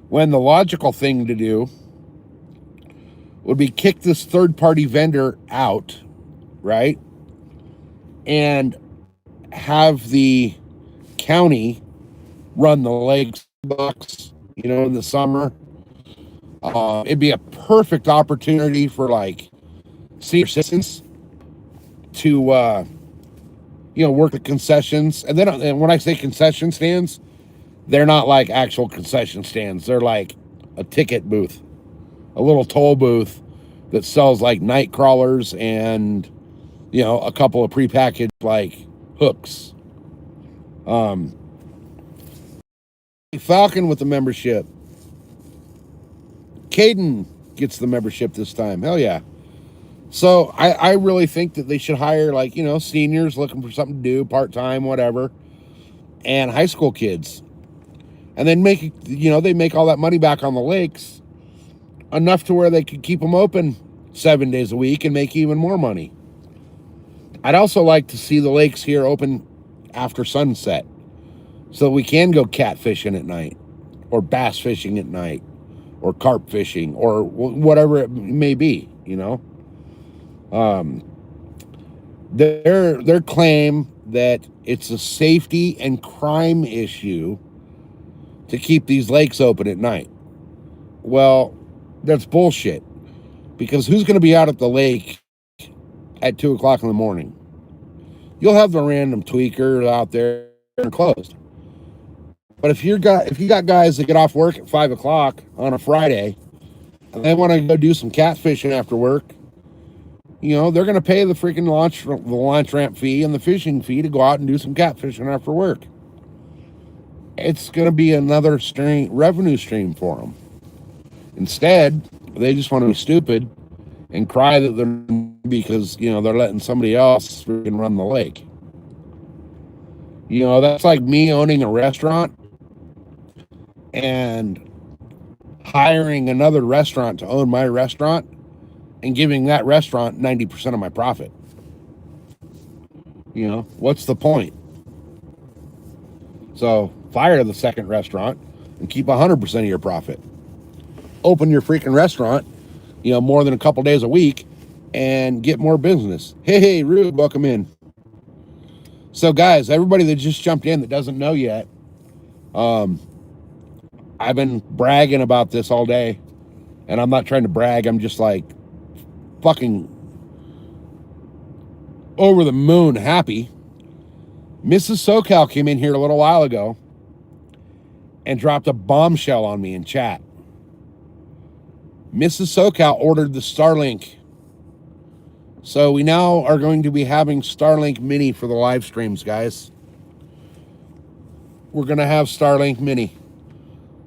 When the logical thing to do would be kick this third party vendor out, right? And have the county run the lakes bucks, in the summer. It'd be a perfect opportunity for like senior citizens to work the concessions. And when I say concession stands, they're not like actual concession stands. They're like a ticket booth, a little toll booth that sells like night crawlers and a couple of prepackaged like hooks. Falcon with the membership. Caden gets the membership this time. Hell yeah. So I really think that they should hire like, seniors looking for something to do, part-time, whatever, and high school kids. And then they make all that money back on the lakes, enough to where they could keep them open 7 days a week and make even more money. I'd also like to see the lakes here open after sunset so we can go catfishing at night or bass fishing at night or carp fishing or whatever it may be, Their claim that it's a safety and crime issue to keep these lakes open at night. Well, that's bullshit. Because who's going to be out at the lake at 2 o'clock in the morning? You'll have the random tweaker out there and closed. But if you got guys that get off work at 5 o'clock on a Friday and they want to go do some catfishing after work, they're going to pay the freaking launch ramp fee and the fishing fee to go out and do some catfishing after work. It's going to be another revenue stream for them. Instead, they just want to be stupid and cry that they're because they're letting somebody else freaking run the lake. That's like me owning a restaurant and hiring another restaurant to own my restaurant and giving that restaurant 90% of my profit. What's the point? So fire the second restaurant and keep 100% of your profit. Open your freaking restaurant, more than a couple days a week and get more business. Hey, Rude, welcome in. So guys, everybody that just jumped in that doesn't know yet, I've been bragging about this all day, and I'm not trying to brag. I'm just like fucking over the moon happy. Mrs. SoCal came in here a little while ago and dropped a bombshell on me in chat. Mrs. SoCal ordered the Starlink. So we now are going to be having Starlink Mini for the live streams, guys. We're going to have Starlink Mini.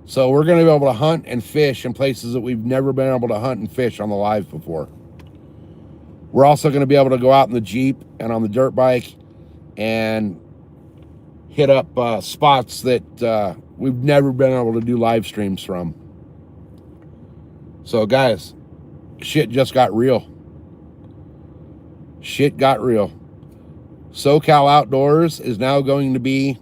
So we're going to be able to hunt and fish in places that we've never been able to hunt and fish on the live before. We're also going to be able to go out in the Jeep and on the dirt bike and hit up spots that we've never been able to do live streams from. So guys, shit just got real. Shit got real. SoCal Outdoors is now going to be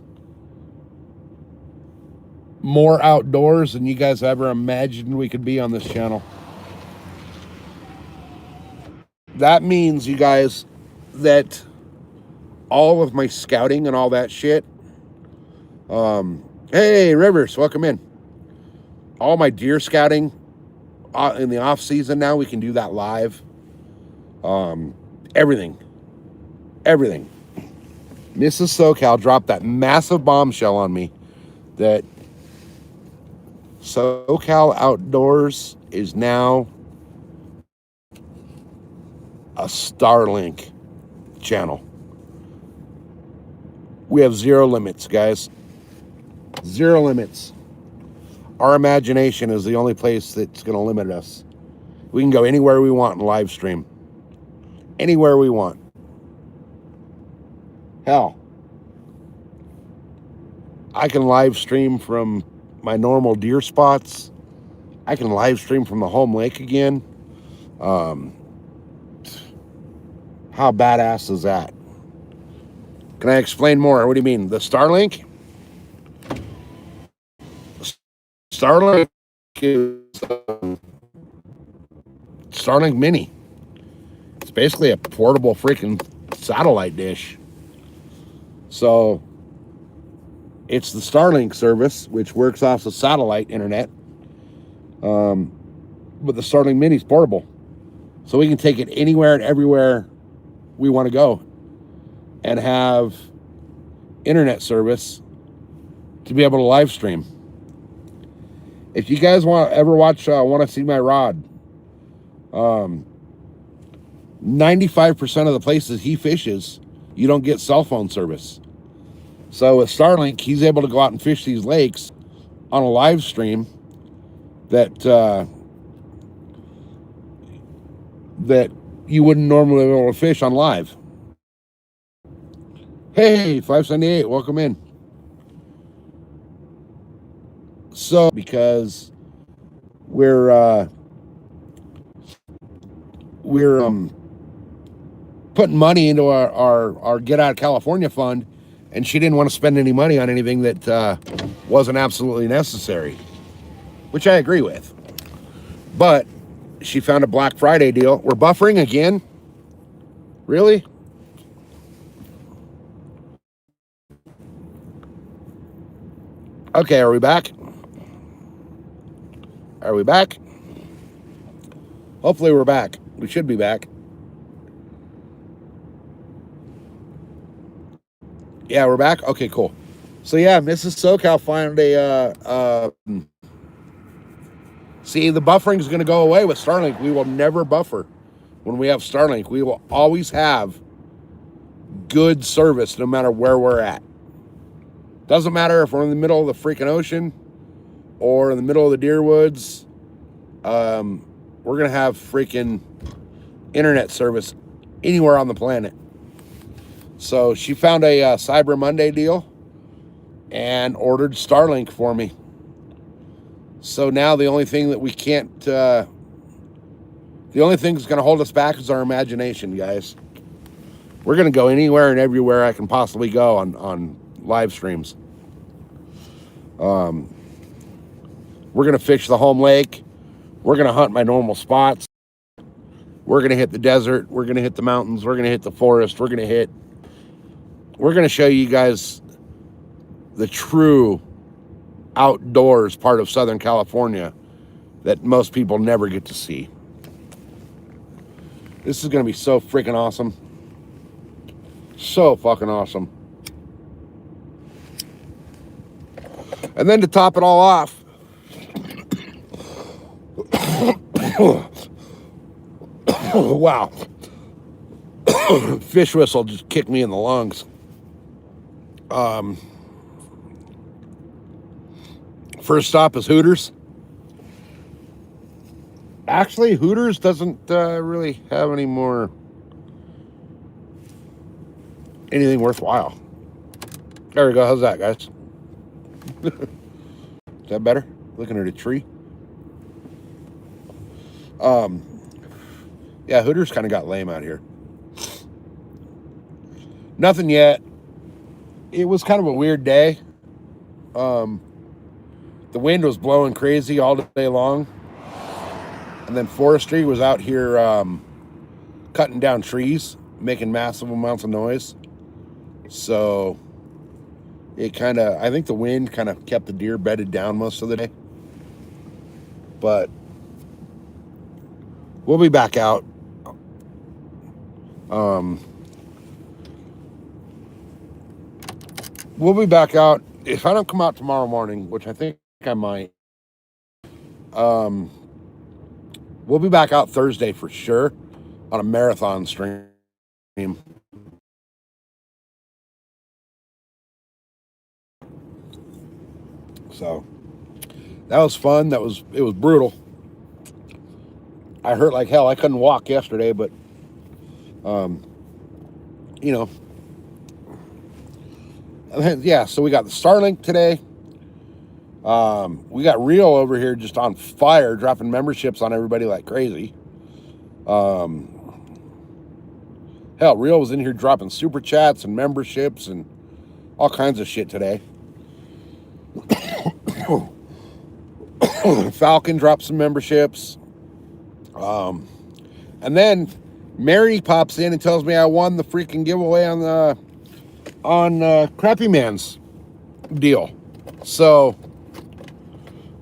more outdoors than you guys ever imagined we could be on this channel. That means, you guys, that all of my scouting and all that shit, hey, Rivers, welcome in. All my deer scouting in the off season now, we can do that live. Everything. Mrs. SoCal dropped that massive bombshell on me that SoCal Outdoors is now a Starlink channel. We have zero limits, guys. Zero limits. Our imagination is the only place that's going to limit us. We can go anywhere we want and live stream. Anywhere we want. Hell, I can live stream from my normal deer spots. I can live stream from the home lake again. How badass is that? Can I explain more? What do you mean? The Starlink? Starlink is Starlink Mini. It's basically a portable freaking satellite dish. So it's the Starlink service, which works off the satellite internet. But the Starlink Mini is portable. So we can take it anywhere and everywhere we want to go and have internet service to be able to live stream. If you guys want to see my rod, 95% of the places he fishes, you don't get cell phone service. So with Starlink, he's able to go out and fish these lakes on a live stream that that you wouldn't normally be able to fish on live. Hey, 578, welcome in. So because we're putting money into our Get Out of California fund, and she didn't want to spend any money on anything that wasn't absolutely necessary, which I agree with. But she found a Black Friday deal. We're buffering again? Really? Okay, are we back? Are we back? Hopefully we're back. We should be back. Yeah, we're back? Okay, cool. So yeah, Mrs. SoCal found see, the buffering is going to go away with Starlink. We will never buffer when we have Starlink. We will always have good service no matter where we're at. Doesn't matter if we're in the middle of the freaking ocean or in the middle of the deer woods. We're going to have freaking internet service anywhere on the planet. So she found a Cyber Monday deal and ordered Starlink for me. So now the only thing that we can't, the only thing that's going to hold us back is our imagination, guys. We're going to go anywhere and everywhere I can possibly go on live streams. We're going to fish the home lake. We're going to hunt my normal spots. We're going to hit the desert. We're going to hit the mountains. We're going to hit the forest. We're going to show you guys the true outdoors part of Southern California that most people never get to see. This is going to be so freaking awesome. So fucking awesome. And then to top it all off, wow. Fish whistle just kicked me in the lungs. First stop is Hooters. Actually, Hooters doesn't really have anything worthwhile. There we go. How's that, guys? Is that better? Looking at a tree. Yeah, Hooters kind of got lame out here. Nothing yet. It was kind of a weird day. The wind was blowing crazy all day long. And then forestry was out here cutting down trees, making massive amounts of noise. So I think the wind kind of kept the deer bedded down most of the day. But we'll be back out. We'll be back out. If I don't come out tomorrow morning, which I think I might, we'll be back out Thursday for sure on a marathon stream. So that was fun. It was brutal. I hurt like hell. I couldn't walk yesterday, but yeah, so we got the Starlink today. We got Real over here just on fire, dropping memberships on everybody like crazy. Hell, Real was in here dropping super chats and memberships and all kinds of shit today. Falcon dropped some memberships. And then Mary pops in and tells me I won the freaking giveaway on Crappy Man's deal. So,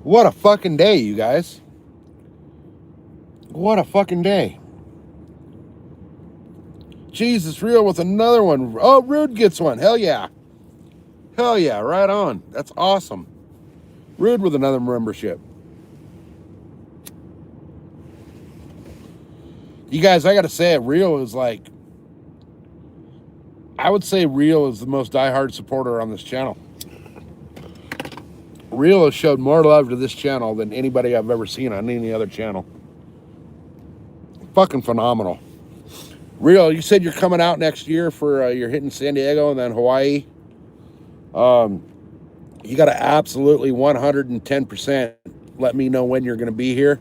what a fucking day, you guys. What a fucking day. Jesus, Real with another one. Oh, Rude gets one. Hell yeah. Hell yeah, right on. That's awesome. Rude with another membership. You guys, I gotta say it, Real is like, I would say Real is the most diehard supporter on this channel. Real has showed more love to this channel than anybody I've ever seen on any other channel. Fucking phenomenal. Real, you said you're coming out next year for you're hitting San Diego and then Hawaii. You got to absolutely 110% let me know when you're going to be here,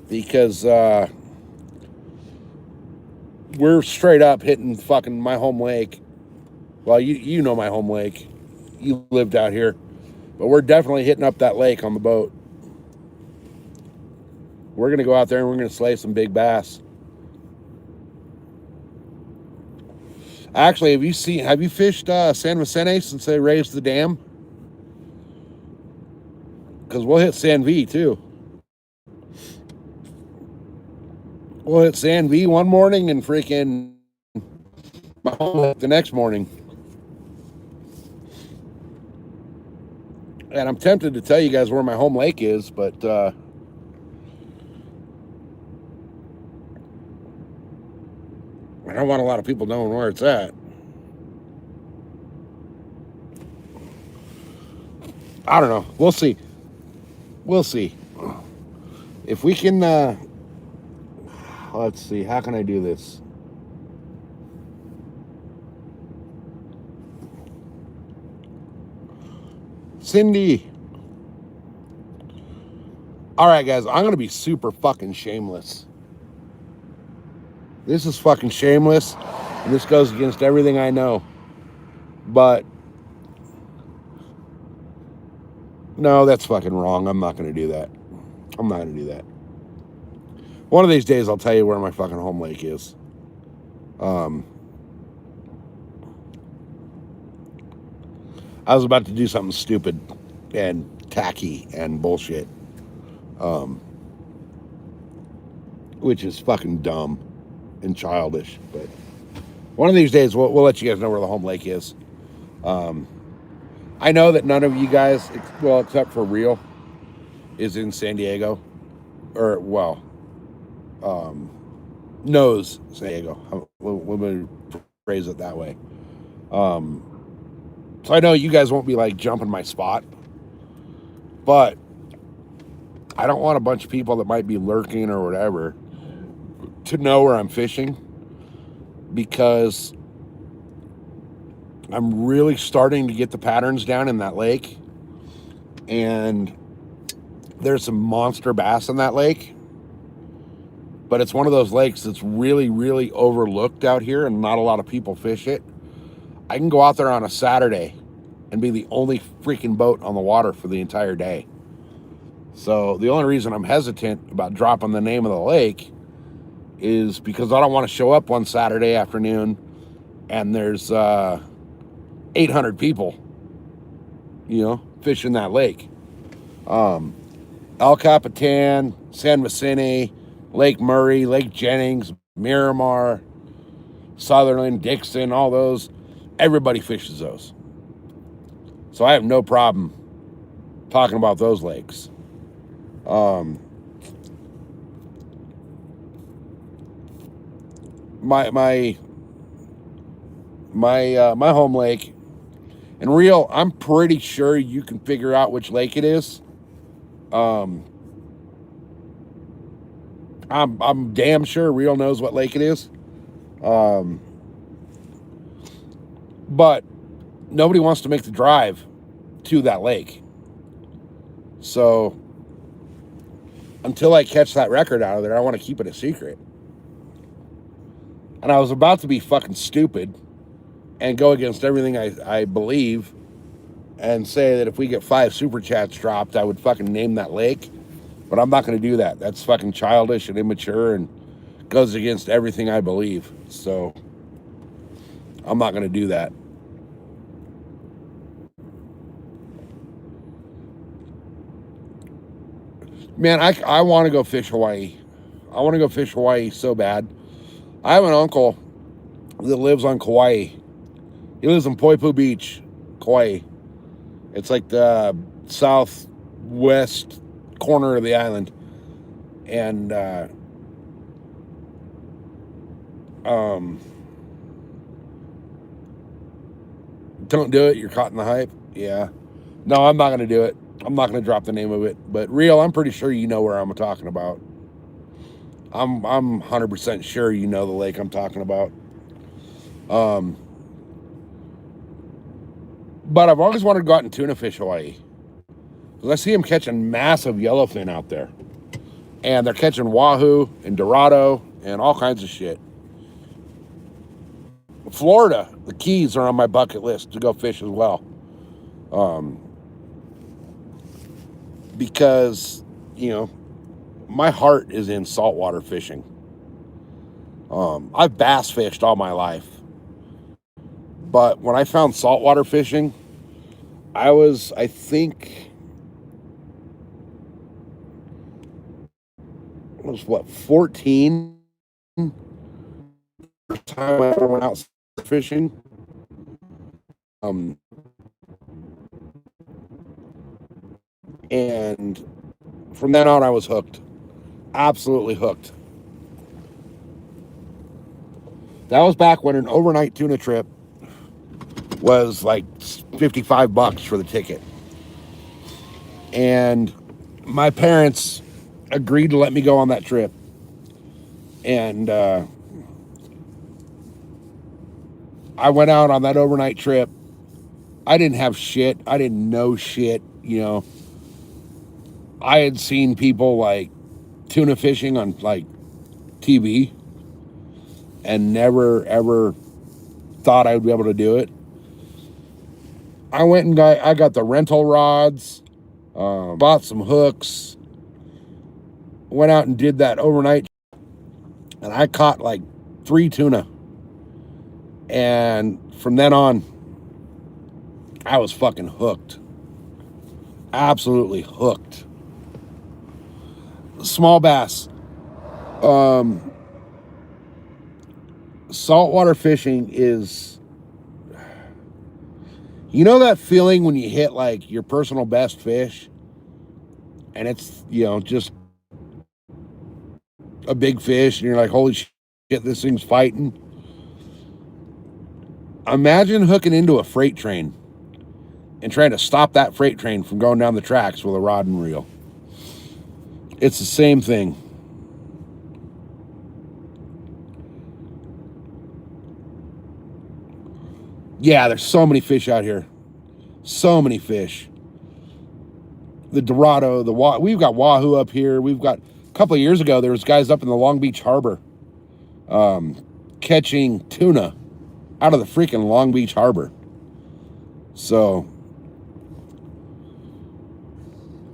because we're straight up hitting fucking my home lake. Well, you know my home lake. You lived out here. But we're definitely hitting up that lake on the boat. We're going to go out there and we're going to slay some big bass. Actually, have you fished San Vicente since they raised the dam? Because we'll hit San V too. We'll hit San V one morning and freaking my home lake the next morning. And I'm tempted to tell you guys where my home lake is, but I don't want a lot of people knowing where it's at. I don't know. We'll see. We'll see. If we can, let's see. How can I do this? Cindy. All right, guys. I'm going to be super fucking shameless. This is fucking shameless, and this goes against everything I know. But no, that's fucking wrong. I'm not going to do that. I'm not going to do that. One of these days, I'll tell you where my fucking home lake is. I was about to do something stupid and tacky and bullshit, which is fucking dumb and childish. But one of these days, we'll let you guys know where the home lake is. I know that none of you guys, well, except for Real, is in San Diego, or well, knows San Diego. Let me phrase it that way. So I know you guys won't be like jumping my spot, but I don't want a bunch of people that might be lurking or whatever to know where I'm fishing, because I'm really starting to get the patterns down in that lake, and there's some monster bass in that lake, but it's one of those lakes that's really, really overlooked out here and not a lot of people fish it. I can go out there on a Saturday and be the only freaking boat on the water for the entire day. So the only reason I'm hesitant about dropping the name of the lake is because I don't want to show up one Saturday afternoon and there's 800 people, fishing that lake. El Capitan, San Vicente, Lake Murray, Lake Jennings, Miramar, Sutherland, Dixon, all those. Everybody fishes those. So I have no problem talking about those lakes. My home lake, and Real, I'm pretty sure you can figure out which lake it is. I'm damn sure Real knows what lake it is. But nobody wants to make the drive to that lake. So until I catch that record out of there, I want to keep it a secret. And I was about to be fucking stupid and go against everything I believe and say that if we get 5 super chats dropped, I would fucking name that lake. But I'm not going to do that. That's fucking childish and immature and goes against everything I believe. So I'm not going to do that. Man, I want to go fish Hawaii. I want to go fish Hawaii so bad. I have an uncle that lives on Kauai. He lives in Poipu Beach, Kauai. It's like the southwest corner of the island. And don't do it. You're caught in the hype. Yeah. No, I'm not going to do it. I'm not going to drop the name of it. But real, I'm pretty sure you know where I'm talking about. I'm 100% sure you know the lake I'm talking about. But I've always wanted to go out and tuna fish Hawaii. Because I see them catching massive yellowfin out there. And they're catching wahoo and dorado and all kinds of shit. Florida, the Keys are on my bucket list to go fish as well. Because, you know, my heart is in saltwater fishing. I've bass fished all my life. But when I found saltwater fishing, I was 14? First time I ever went out fishing. And from then on, I was hooked. Absolutely hooked. That was back when an overnight tuna trip was like $55 for the ticket. And my parents agreed to let me go on that trip. And I went out on that overnight trip. I didn't have shit. I didn't know shit, you know. I had seen people like tuna fishing on like TV and never ever thought I would be able to do it. I went and I got the rental rods, bought some hooks, went out and did that overnight, and I caught like 3 tuna. And from then on, I was fucking hooked. Absolutely hooked. Small bass. Saltwater fishing is, you know that feeling when you hit like your personal best fish and it's, you know, just a big fish and you're like, holy shit, this thing's fighting. Imagine hooking into a freight train and trying to stop that freight train from going down the tracks with a rod and reel. It's the same thing. Yeah, there's so many fish out here. So many fish. The Dorado, we've got wahoo up here. We've got, a couple of years ago, there was guys up in the Long Beach Harbor catching tuna out of the freaking Long Beach Harbor. So,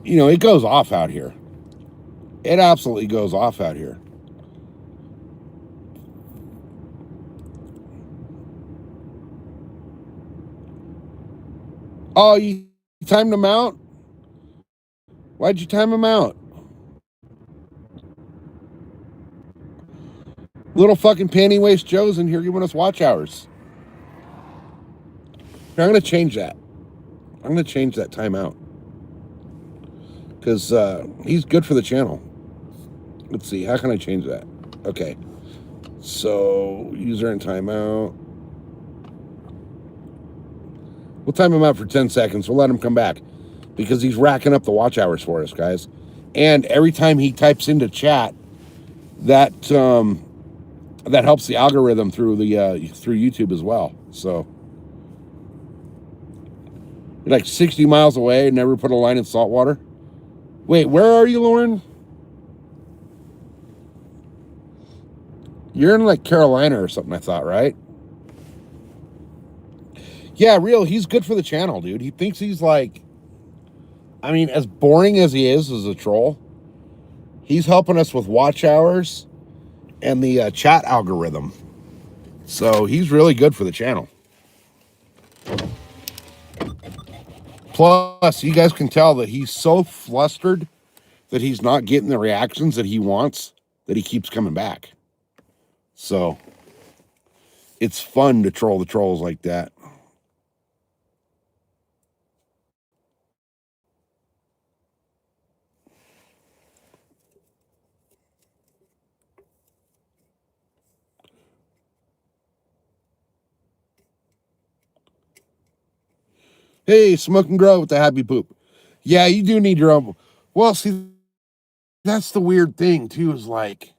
you know, it goes off out here. It absolutely goes off out here. Oh, you timed them out? Why'd you time them out? Little fucking panty waist Joe's in here giving us watch hours. I'm going to change that. I'm going to change that timeout. Because he's good for the channel. Let's see. How can I change that? Okay. So, user in timeout. We'll time him out for 10 seconds. We'll let him come back. Because he's racking up the watch hours for us, guys. And every time he types into chat, that helps the algorithm through through YouTube as well. So you're like 60 miles away and never put a line in saltwater. Wait, where are you, Lauren? You're in like Carolina or something, I thought, right? Yeah, real. He's good for the channel, dude. He thinks he's like, I mean, as boring as he is as a troll, he's helping us with watch hours and the chat algorithm. So he's really good for the channel. Plus, you guys can tell that he's so flustered that he's not getting the reactions that he wants that he keeps coming back. So it's fun to troll the trolls like that. Hey, Smoke and Grow with the happy poop. Yeah, you do need your own. Well, see, that's the weird thing too. Is like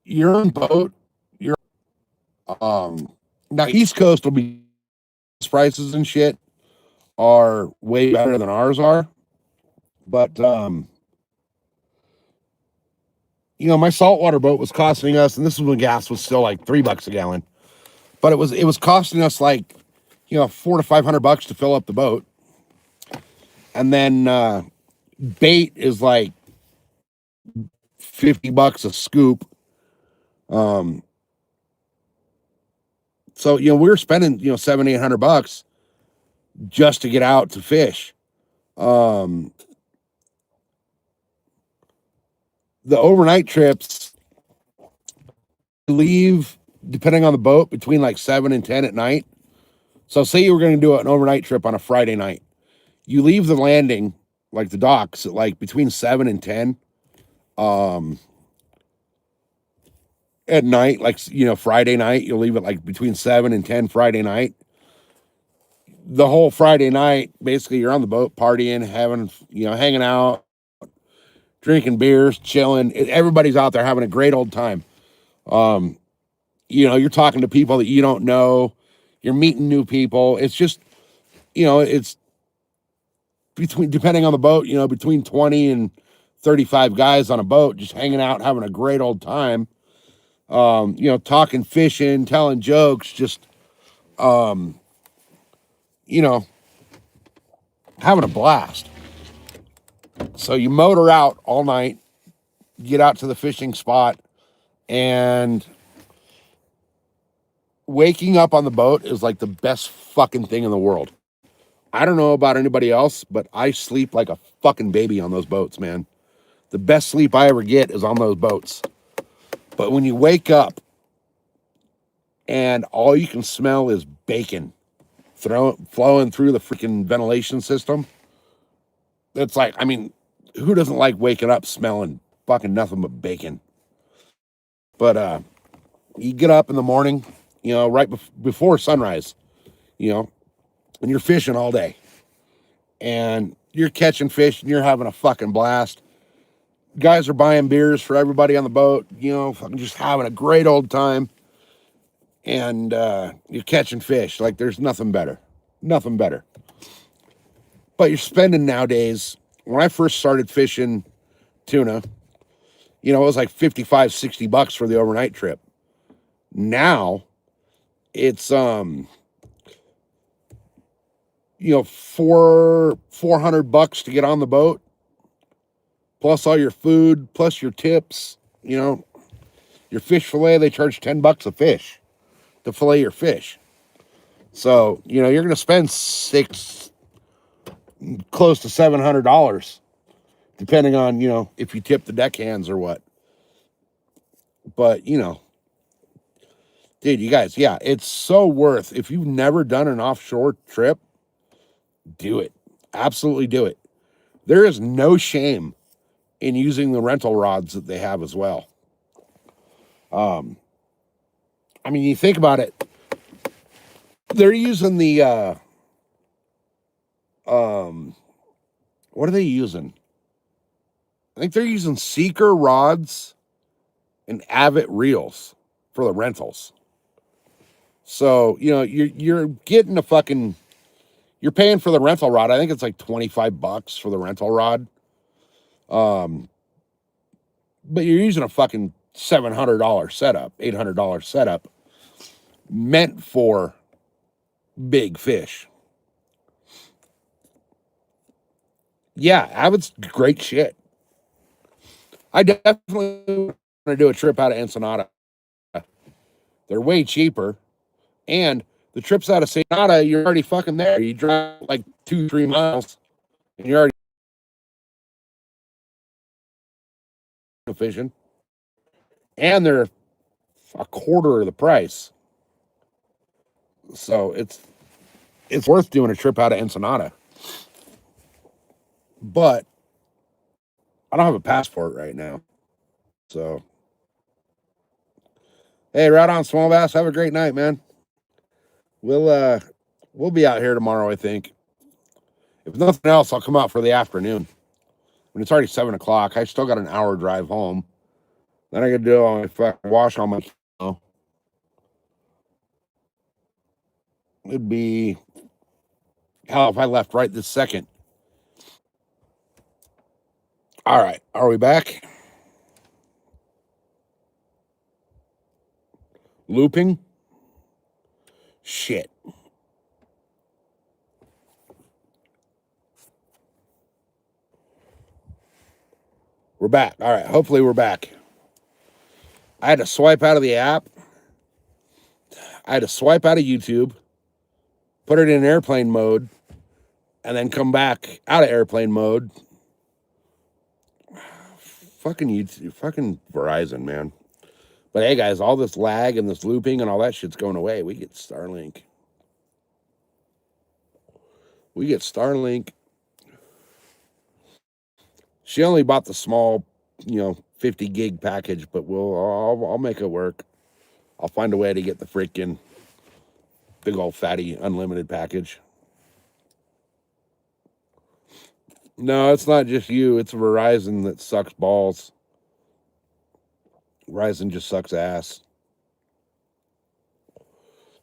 your own boat. Your now East Coast will be prices and shit are way better than ours are, but you know, my saltwater boat was costing us, and this is when gas was still like $3 a gallon, but it was costing us like, you know, $400 to $500 to fill up the boat, and then bait is like $50 a scoop. So you know we were spending, you know, $700-800 just to get out to fish. Um, the overnight trips leave depending on the boat between like 7 and 10 at night. So say you were going to do an overnight trip on a Friday night, you leave the landing, like the docks, at like between 7 and 10 at night. Like, you know, Friday night, you'll leave it like between 7 and 10 Friday night. The whole Friday night, basically, you're on the boat partying, having, you know, hanging out, drinking beers, chilling. Everybody's out there having a great old time. You know, you're talking to people that you don't know, you're meeting new people. It's just, you know, it's between, depending on the boat, you know, between 20 and 35 guys on a boat, just hanging out, having a great old time. You know, talking, fishing, telling jokes, just, you know, having a blast. So you motor out all night, get out to the fishing spot, and waking up on the boat is like the best fucking thing in the world. I don't know about anybody else, but I sleep like a fucking baby on those boats, man. The best sleep I ever get is on those boats. But when you wake up and all you can smell is bacon flowing through the freaking ventilation system, it's like, I mean, who doesn't like waking up smelling fucking nothing but bacon? But you get up in the morning, you know, right before sunrise, you know, and you're fishing all day, and you're catching fish and you're having a fucking blast. Guys are buying beers for everybody on the boat, you know, fucking just having a great old time. And you're catching fish. Like there's nothing better. Nothing better. But you're spending nowadays, when I first started fishing tuna, you know, it was like $55-60 for the overnight trip. Now it's you know, $400 to get on the boat, plus all your food, plus your tips, you know, your fish fillet, they charge $10 a fish to fillet your fish. So, you know, you're gonna spend close to $700, depending on, you know, if you tip the deckhands or what. But, you know, dude, you guys, yeah, it's so worth. If you've never done an offshore trip, do it. Absolutely do it. There is no shame in using the rental rods that they have as well. I mean, you think about it, they're using the what are they using? I think they're using Seeker rods and Avid reels for the rentals. So, you know, you're getting a fucking, you're paying for the rental rod. I think it's like $25 for the rental rod. But you're using a fucking $700 setup, $800 setup meant for big fish. Yeah, Avid's great shit. I definitely want to do a trip out of Ensenada. They're way cheaper. And the trips out of Ensenada, you're already fucking there. You drive like 2-3 miles and you're already fishing. And they're a quarter of the price. So it's worth doing a trip out of Ensenada. But I don't have a passport right now. So hey, right on, Small Bass. Have a great night, man. We'll be out here tomorrow, I think. If nothing else, I'll come out for the afternoon. When it's already 7 o'clock, I still got an hour drive home. Then I gotta do all my fucking wash all my. It'd be hell if I left right this second. All right, are we back? Looping? Shit. We're back. All right, hopefully we're back. I had to swipe out of the app. I had to swipe out of YouTube, put it in airplane mode, and then come back out of airplane mode. Fucking YouTube, fucking Verizon, man. But hey, guys, all this lag and this looping and all that shit's going away. We get Starlink. She only bought the small, 50 gig package, but I'll make it work. I'll find a way to get the freaking big old fatty unlimited package. No, it's not just you. It's Verizon that sucks balls. Verizon just sucks ass.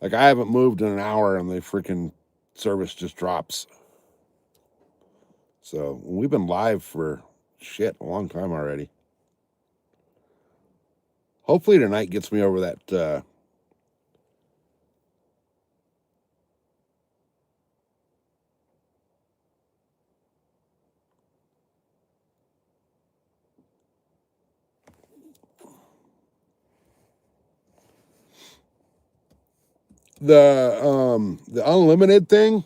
Like, I haven't moved in an hour and the freaking service just drops. So we've been live for shit a long time already. Hopefully tonight gets me over that the unlimited thing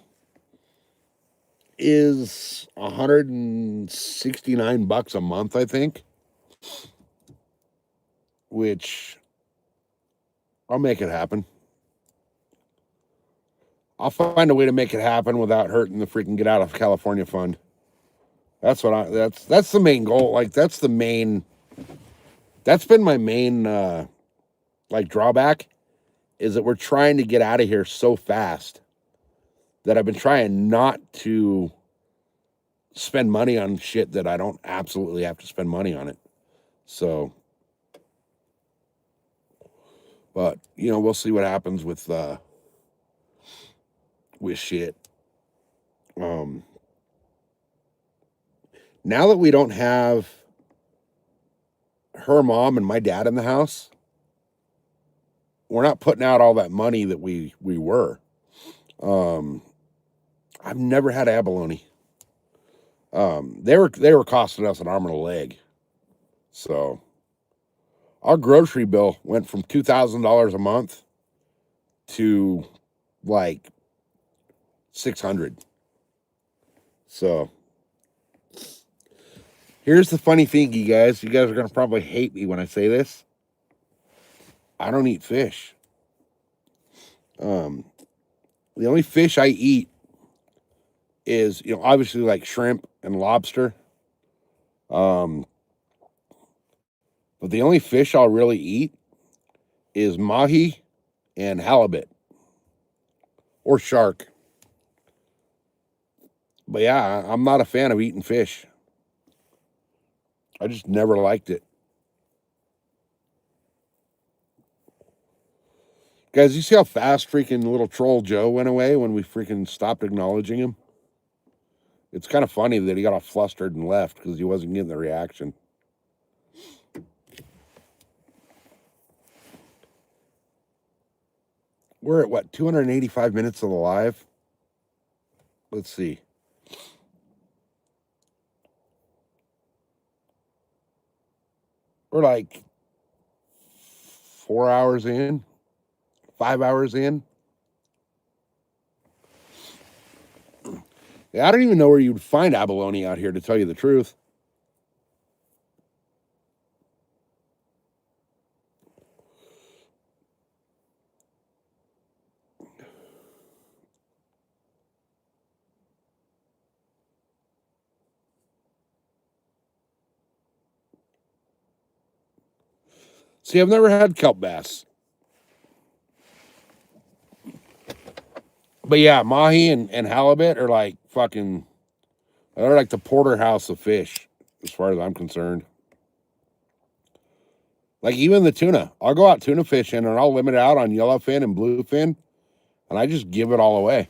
is $169 a month, I think. Which I'll make it happen. I'll find a way to make it happen without hurting the freaking get out of California fund. That's the main goal. Like that's been my main like drawback is that we're trying to get out of here so fast that I've been trying not to spend money on shit that I don't absolutely have to spend money on it. So, but we'll see what happens with shit. Now that we don't have her mom and my dad in the house, we're not putting out all that money that we were. I've never had abalone. They were costing us an arm and a leg. So our grocery bill went from $2,000 a month to like 600. So here's the funny thing, you guys. You guys are gonna probably hate me when I say this. I don't eat fish. The only fish I eat is, obviously like shrimp and lobster. But the only fish I'll really eat is mahi and halibut or shark. But yeah, I'm not a fan of eating fish. I just never liked it. Guys, you see how fast freaking little troll Joe went away when we freaking stopped acknowledging him? It's kind of funny that he got all flustered and left because he wasn't getting the reaction. We're at what, 285 minutes of the live? Let's see. We're like 4 hours in, 5 hours in. Yeah, I don't even know where you'd find abalone out here, to tell you the truth. See, I've never had kelp bass. But yeah, mahi and halibut are like fucking, they're like the porterhouse of fish, as far as I'm concerned. Like even the tuna. I'll go out tuna fishing and I'll limit out on yellowfin and bluefin, and I just give it all away.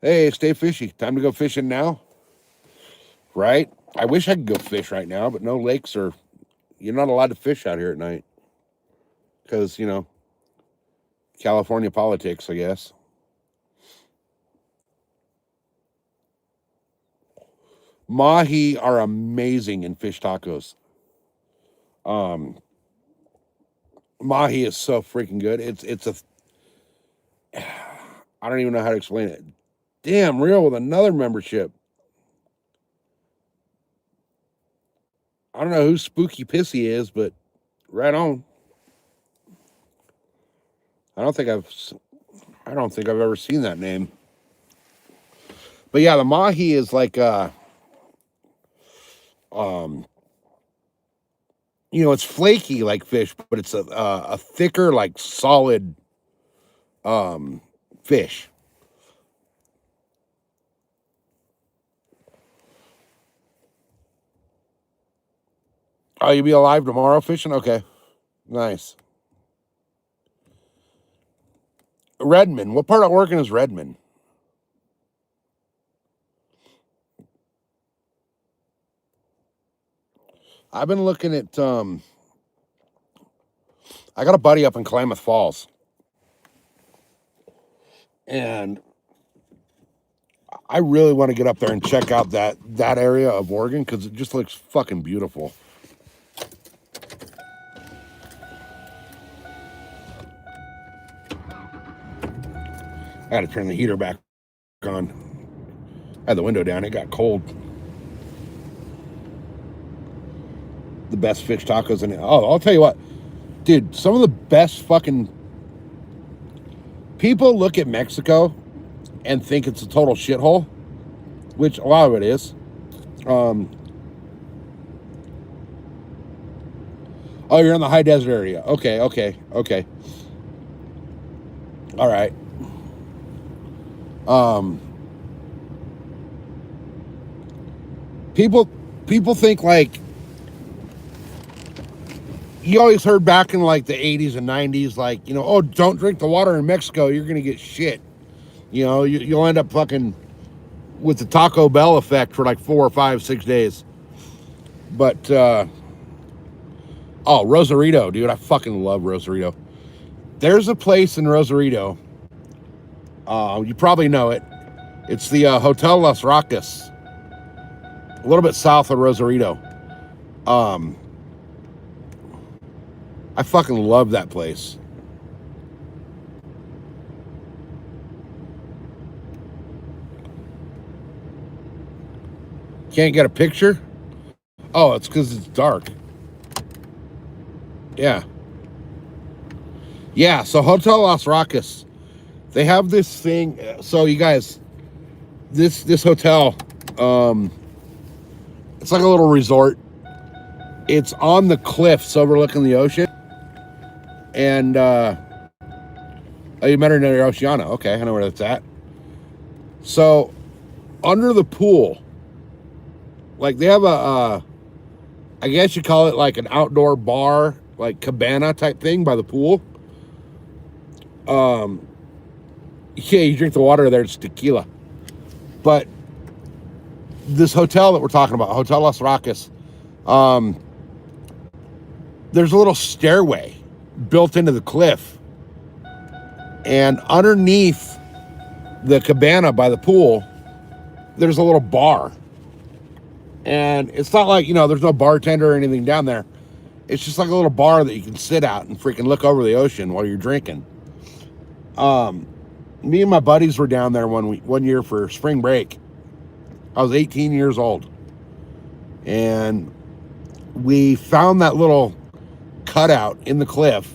Hey, stay fishy. Time to go fishing now. Right? I wish I could go fish right now, but no lakes are, you're not allowed to fish out here at night. Because, California politics, I guess. Mahi are amazing in fish tacos. Mahi is so freaking good. It's a, I don't even know how to explain it. Damn, real with another membership. I don't know who Spooky Pissy is, but right on. I don't think I've ever seen that name. But yeah, the mahi is like it's flaky like fish, but it's a thicker, like solid fish. Oh, you'll be alive tomorrow fishing? Okay. Nice. Redmond. What part of Oregon is Redmond? I've been looking at I got a buddy up in Klamath Falls. And I really want to get up there and check out that area of Oregon because it just looks fucking beautiful. I had to turn the heater back on. I had the window down. It got cold. The best fish tacos in it. Oh, I'll tell you what, dude. Some of the best fucking people look at Mexico and think it's a total shithole, which a lot of it is. Oh, you're in the high desert area. Okay. All right. People think like, you always heard back in like the 80s and 90s, like, oh, don't drink the water in Mexico, you're gonna get shit. You'll end up fucking with the Taco Bell effect for like 4 or 5, 6 days. But Rosarito, dude, I fucking love Rosarito. There's a place in Rosarito, you probably know it. It's the Hotel Las Rocas, a little bit south of Rosarito. I fucking love that place. Can't get a picture? Oh, it's because it's dark. Yeah. Yeah, so Hotel Las Rocas, they have this thing. So you guys, this hotel, it's like a little resort. It's on the cliffs overlooking the ocean. And oh, you met her near Oceana. Okay, I know where that's at. So under the pool, like they have a I guess you call it like an outdoor bar, like cabana type thing by the pool. Yeah, you drink the water there, it's tequila. But this hotel that we're talking about, Hotel Las Rocas, there's a little stairway built into the cliff. And underneath the cabana by the pool, there's a little bar. And it's not like, there's no bartender or anything down there. It's just like a little bar that you can sit out and freaking look over the ocean while you're drinking. Me and my buddies were down there one year for spring break. I was 18 years old. And we found that little cutout in the cliff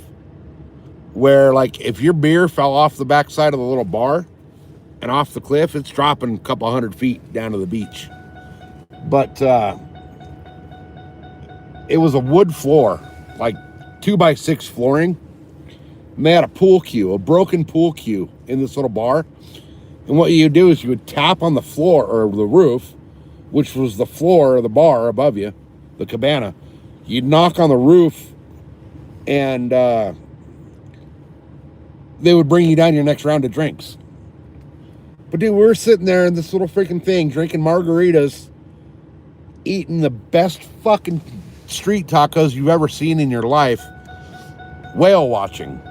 where, like, if your beer fell off the backside of the little bar and off the cliff, it's dropping a couple 100 feet down to the beach. But it was a wood floor, like 2x6 flooring. And they had a pool cue, a broken pool cue in this little bar. And what you do is you would tap on the floor or the roof, which was the floor of the bar above you, the cabana. You'd knock on the roof and they would bring you down your next round of drinks. But dude, we were sitting there in this little freaking thing, drinking margaritas, eating the best fucking street tacos you've ever seen in your life, whale watching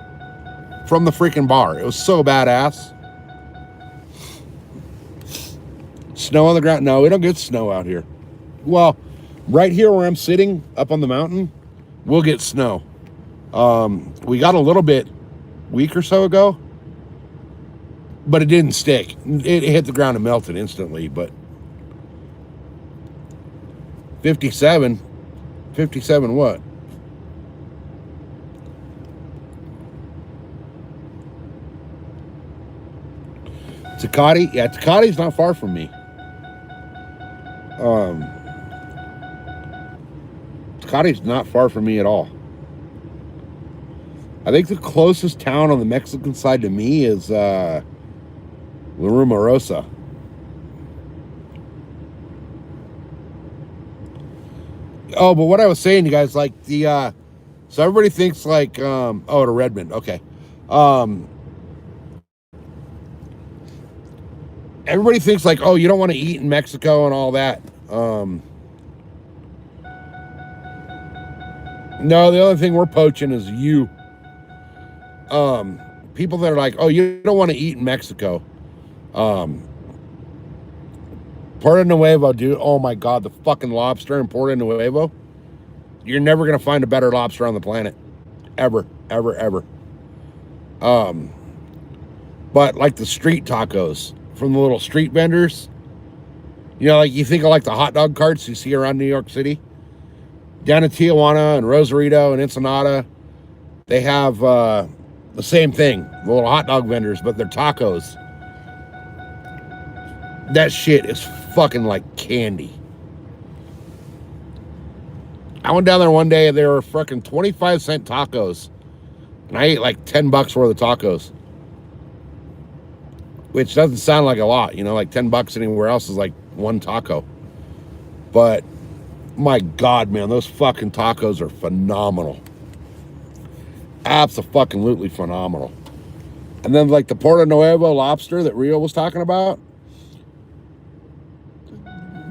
from the freaking bar. It was so badass. Snow on the ground? No, we don't get snow out here. Well, right here where I'm sitting up on the mountain, we'll get snow. We got a little bit a week or so ago, but it didn't stick. It hit the ground and melted instantly. But 57 what? Tecate? Yeah, Tecate's not far from me. Tecate's not far from me at all. I think the closest town on the Mexican side to me is La Rumorosa. Oh, but what I was saying, you guys, like so everybody thinks like, to Redmond, okay. Everybody thinks like, oh, you don't want to eat in Mexico and all that. No, the other thing we're poaching is you. People that are like, oh, you don't want to eat in Mexico. Puerto Nuevo, dude. Oh my God, the fucking lobster in Puerto Nuevo. You're never gonna find a better lobster on the planet, ever, ever, ever. But like the street tacos from the little street vendors, like you think of like the hot dog carts you see around New York City. Down in Tijuana and Rosarito and Ensenada, they have the same thing, the little hot dog vendors, but they're tacos. That shit is fucking like candy. I went down there one day and they were fucking 25-cent tacos. And I ate like $10 worth of tacos. Which doesn't sound like a lot, like $10 anywhere else is like one taco. But my God, man, those fucking tacos are phenomenal. Abso-fucking-lutely phenomenal. And then like the Puerto Nuevo lobster that Rio was talking about,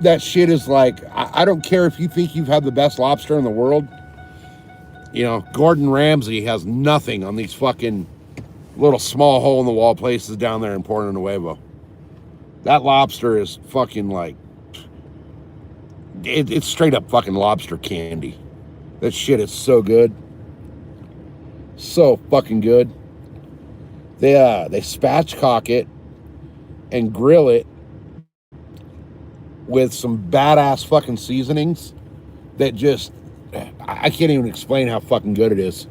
that shit is like, I don't care if you think you've had the best lobster in the world. Gordon Ramsay has nothing on these fucking little small hole-in-the-wall places down there in Puerto Nuevo. That lobster is fucking like, it's straight up fucking lobster candy. That shit is so good. So fucking good. They spatchcock it and grill it with some badass fucking seasonings that just, I can't even explain how fucking good it is.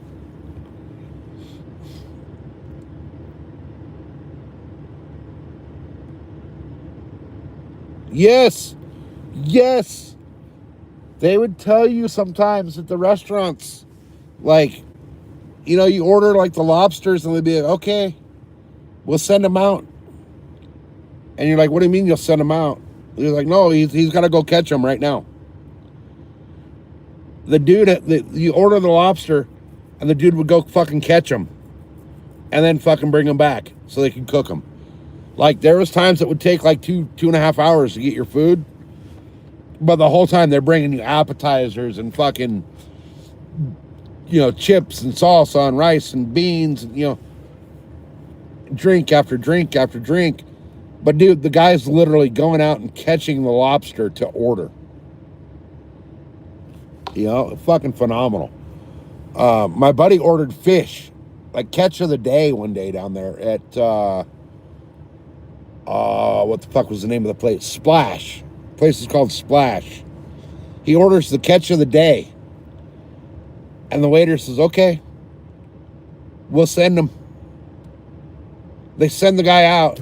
Yes. They would tell you sometimes at the restaurants, like, you order like the lobsters and they'd be like, okay, we'll send them out. And you're like, what do you mean you'll send them out? He's like, no, he's got to go catch them right now. The dude, you order the lobster and the dude would go fucking catch them and then fucking bring them back so they can cook them. Like there was times it would take like 2.5 hours to get your food. But the whole time they're bringing you appetizers and fucking chips and salsa and rice and beans, and, drink after drink after drink. But dude, the guy's literally going out and catching the lobster to order. Fucking phenomenal. My buddy ordered fish, like catch of the day one day down there at what the fuck was the name of the place? Splash. The place is called Splash. He orders the catch of the day. And the waiter says, okay, we'll send him. They send the guy out.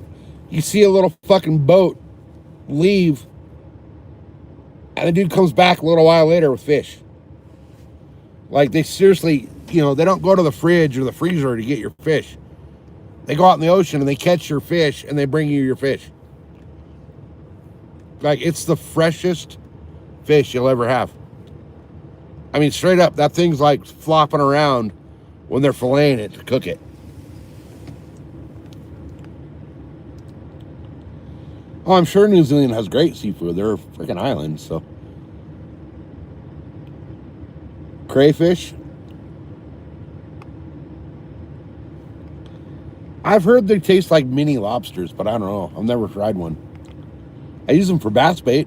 You see a little fucking boat leave. And the dude comes back a little while later with fish. Like, they seriously, they don't go to the fridge or the freezer to get your fish. They go out in the ocean and they catch your fish and they bring you your fish. Like, it's the freshest fish you'll ever have. I mean, straight up, that thing's like flopping around when they're filleting it to cook it. Oh, I'm sure New Zealand has great seafood. They're a freaking island, so. Crayfish. I've heard they taste like mini lobsters, but I don't know. I've never tried one. I use them for bass bait.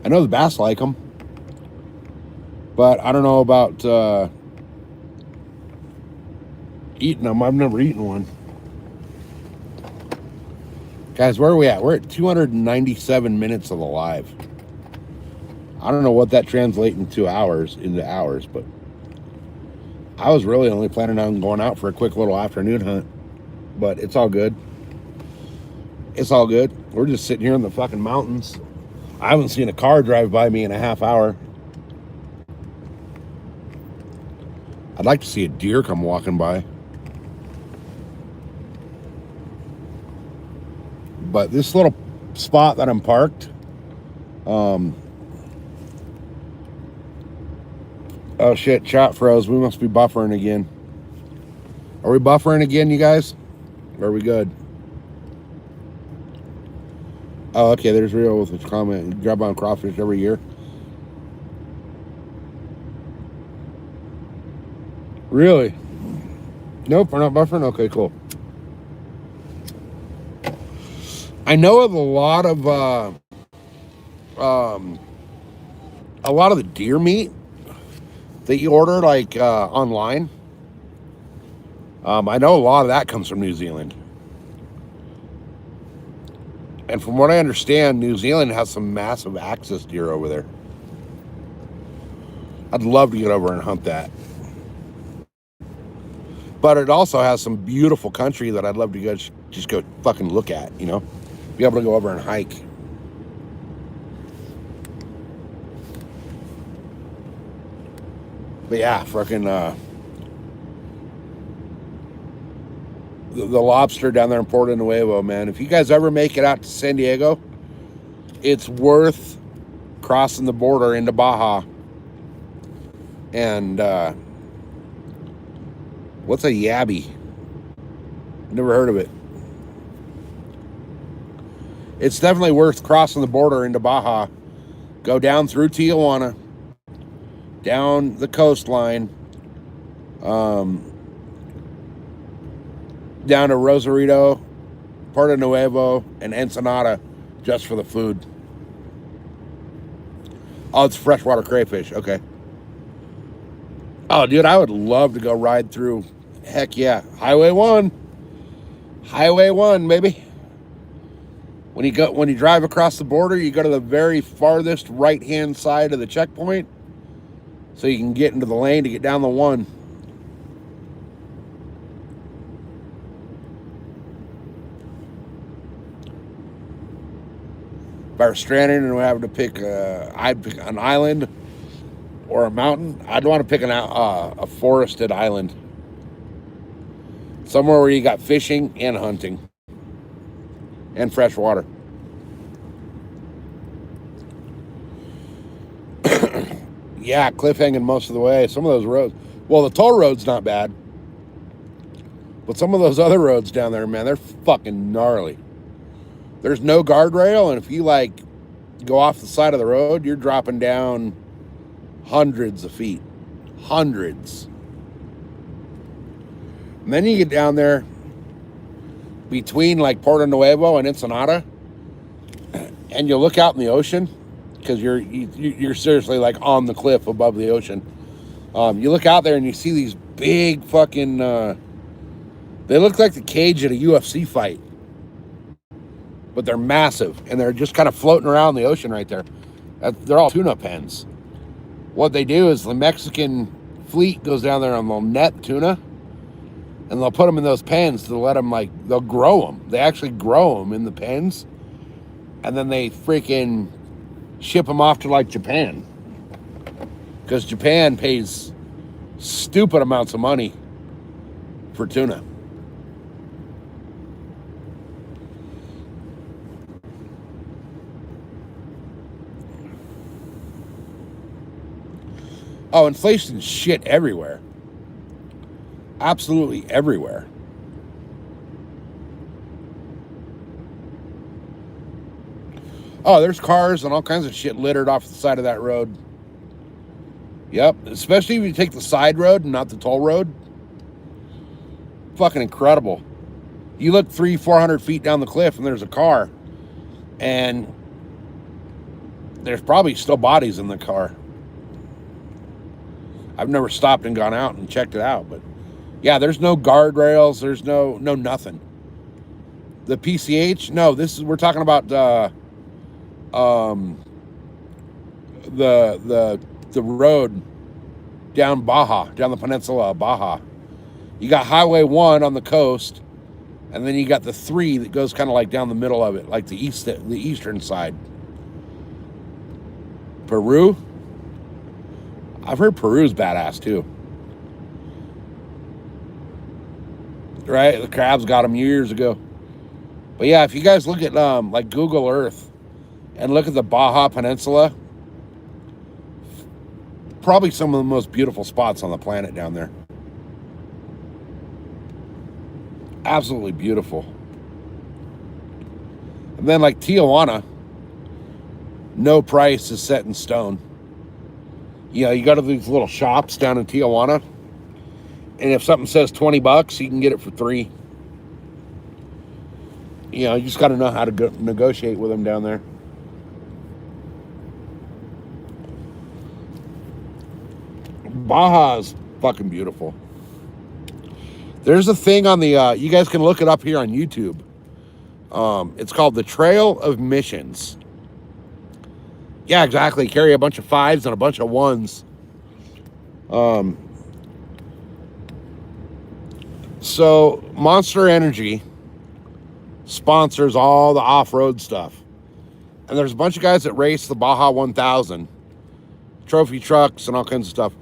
I know the bass like them. But I don't know about eating them. I've never eaten one. Guys, where are we at? We're at 297 minutes of the live. I don't know what that translates into hours, but I was really only planning on going out for a quick little afternoon hunt. But it's all good. It's all good. We're just sitting here in the fucking mountains. I haven't seen a car drive by me in a half hour. I'd like to see a deer come walking by. But this little spot that I'm parked, oh shit, chat froze. We must be buffering again. Are we buffering again, you guys? Or are we good? Oh, okay, there's Rio with his comment. You grab on crawfish every year. Really? Nope, we're not buffering? Okay, cool. I know of a lot of the deer meat that you order like online. I know a lot of that comes from New Zealand. And from what I understand, New Zealand has some massive axis deer over there. I'd love to get over and hunt that. But it also has some beautiful country that I'd love to just go fucking look at, Be able to go over and hike. But yeah, fucking the lobster down there in Porto Nuevo, man. If you guys ever make it out to San Diego, it's worth crossing the border into Baja. And what's a yabby? Never heard of it. It's definitely worth crossing the border into Baja. Go down through Tijuana, down the coastline, down to Rosarito, Puerto Nuevo, and Ensenada, just for the food. Oh, it's freshwater crayfish. Okay. Oh, dude, I would love to go ride through. Heck yeah, Highway 1. Highway 1, baby. When you drive across the border, you go to the very farthest right-hand side of the checkpoint, so you can get into the lane to get down the 1. If I were stranded and having to pick, I'd pick an island or a mountain. I'd want to pick a forested island. Somewhere where you got fishing and hunting. And fresh water. Yeah, cliffhanging most of the way. Some of those roads. Well, the toll road's not bad. But some of those other roads down there, man, they're fucking gnarly. There's no guardrail, and if you, go off the side of the road, you're dropping down hundreds of feet. Hundreds. And then you get down there between like Porto Nuevo and Ensenada, and you look out in the ocean because you're seriously like on the cliff above the ocean. You look out there and you see these big fucking. They look like the cage at a UFC fight, but they're massive and they're just kind of floating around the ocean right there. They're all tuna pens. What they do is the Mexican fleet goes down there and they'll net tuna, and they'll put them in those pens to let them they'll grow them. They actually grow them in the pens, and then they freaking ship them off to like Japan, because Japan pays stupid amounts of money for tuna. Oh, inflation's shit everywhere. Absolutely everywhere. Oh, there's cars and all kinds of shit littered off the side of that road. Yep, especially if you take the side road and not the toll road. Fucking incredible. You look 300-400 feet down the cliff and there's a car, and there's probably still bodies in the car. I've never stopped and gone out and checked it out, but yeah, there's no guardrails, there's no nothing. The PCH, no, we're talking about the road down Baja, down the peninsula of Baja. You got Highway 1 on the coast, and then you got the 3 that goes kind of like down the middle of it, like the eastern side. Peru? I've heard Peru's badass too. Right? The crabs got them years ago. But yeah, if you guys look at like Google Earth and look at the Baja Peninsula, probably some of the most beautiful spots on the planet down there. Absolutely beautiful. And then like Tijuana, no price is set in stone. You know, you go to these little shops down in Tijuana, and if something says $20, you can get it for $3. You know, you just got to know how to negotiate with them down there. Baja's fucking beautiful. There's a thing on the, you guys can look it up here on YouTube. It's called the Trail of Missions. Yeah, exactly. Carry a bunch of 5s and a bunch of 1s. So Monster Energy sponsors all the off-road stuff. And there's a bunch of guys that race the Baja 1000, trophy trucks and all kinds of stuff.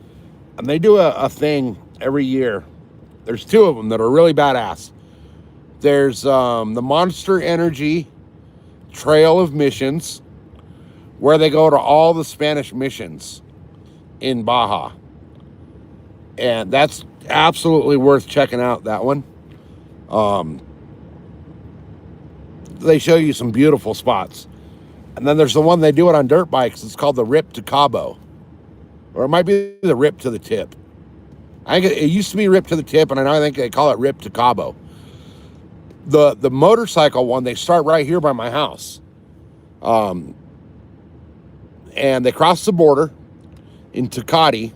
And they do a thing every year. There's 2 of them that are really badass. There's the Monster Energy Trail of Missions, where they go to all the Spanish missions in Baja. And that's absolutely worth checking out, that one. They show you some beautiful spots. And then there's the one they do it on dirt bikes. It's called the Rip to Cabo. Or it might be the Rip to the Tip. I think it used to be Rip to the Tip, and I think they call it Rip to Cabo. The motorcycle one, they start right here by my house. And they cross the border in Tecate,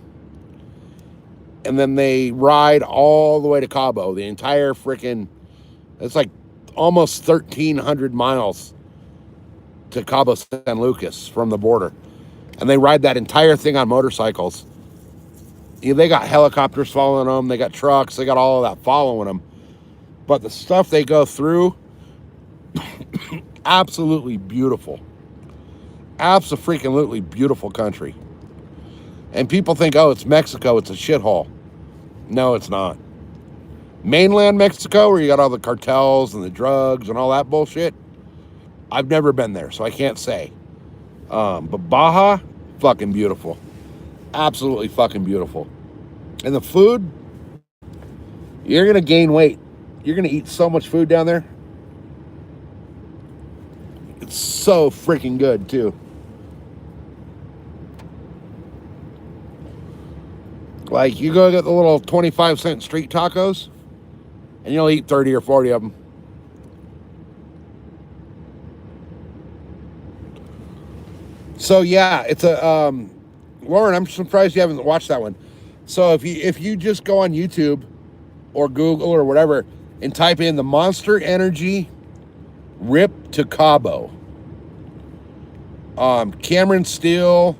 and then they ride all the way to Cabo. The entire freaking, it's like almost 1,300 miles to Cabo San Lucas from the border. And they ride that entire thing on motorcycles. They got helicopters following them. They got trucks. They got all of that following them. But the stuff they go through, absolutely beautiful. Absolutely beautiful country. And people think, oh, it's Mexico. It's a shithole. No, it's not. Mainland Mexico, where you got all the cartels and the drugs and all that bullshit, I've never been there, so I can't say. But Baja, fucking beautiful. Absolutely fucking beautiful. And the food, you're going to gain weight. You're going to eat so much food down there. It's so freaking good, too. Like, you go get the little 25-cent street tacos, and you'll eat 30 or 40 of them. So yeah, it's a Lauren, I'm surprised you haven't watched that one. So if you just go on YouTube or Google or whatever and type in the Monster Energy Rip to Cabo, Cameron Steele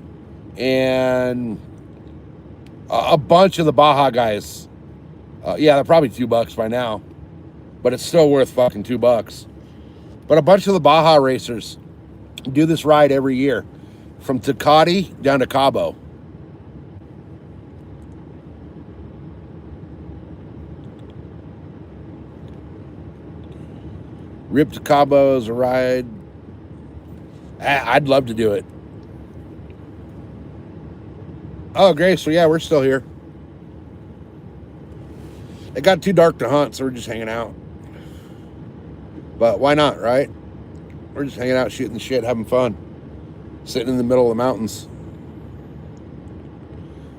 and a bunch of the Baja guys. Yeah, they're probably $2 by now, but it's still worth fucking $2. But a bunch of the Baja racers do this ride every year from Tecate down to Cabo. Rip to Cabo is a ride. I'd love to do it. Oh, Grace, so yeah, we're still here. It got too dark to hunt, so we're just hanging out. But why not, right? We're just hanging out, shooting the shit, having fun. Sitting in the middle of the mountains.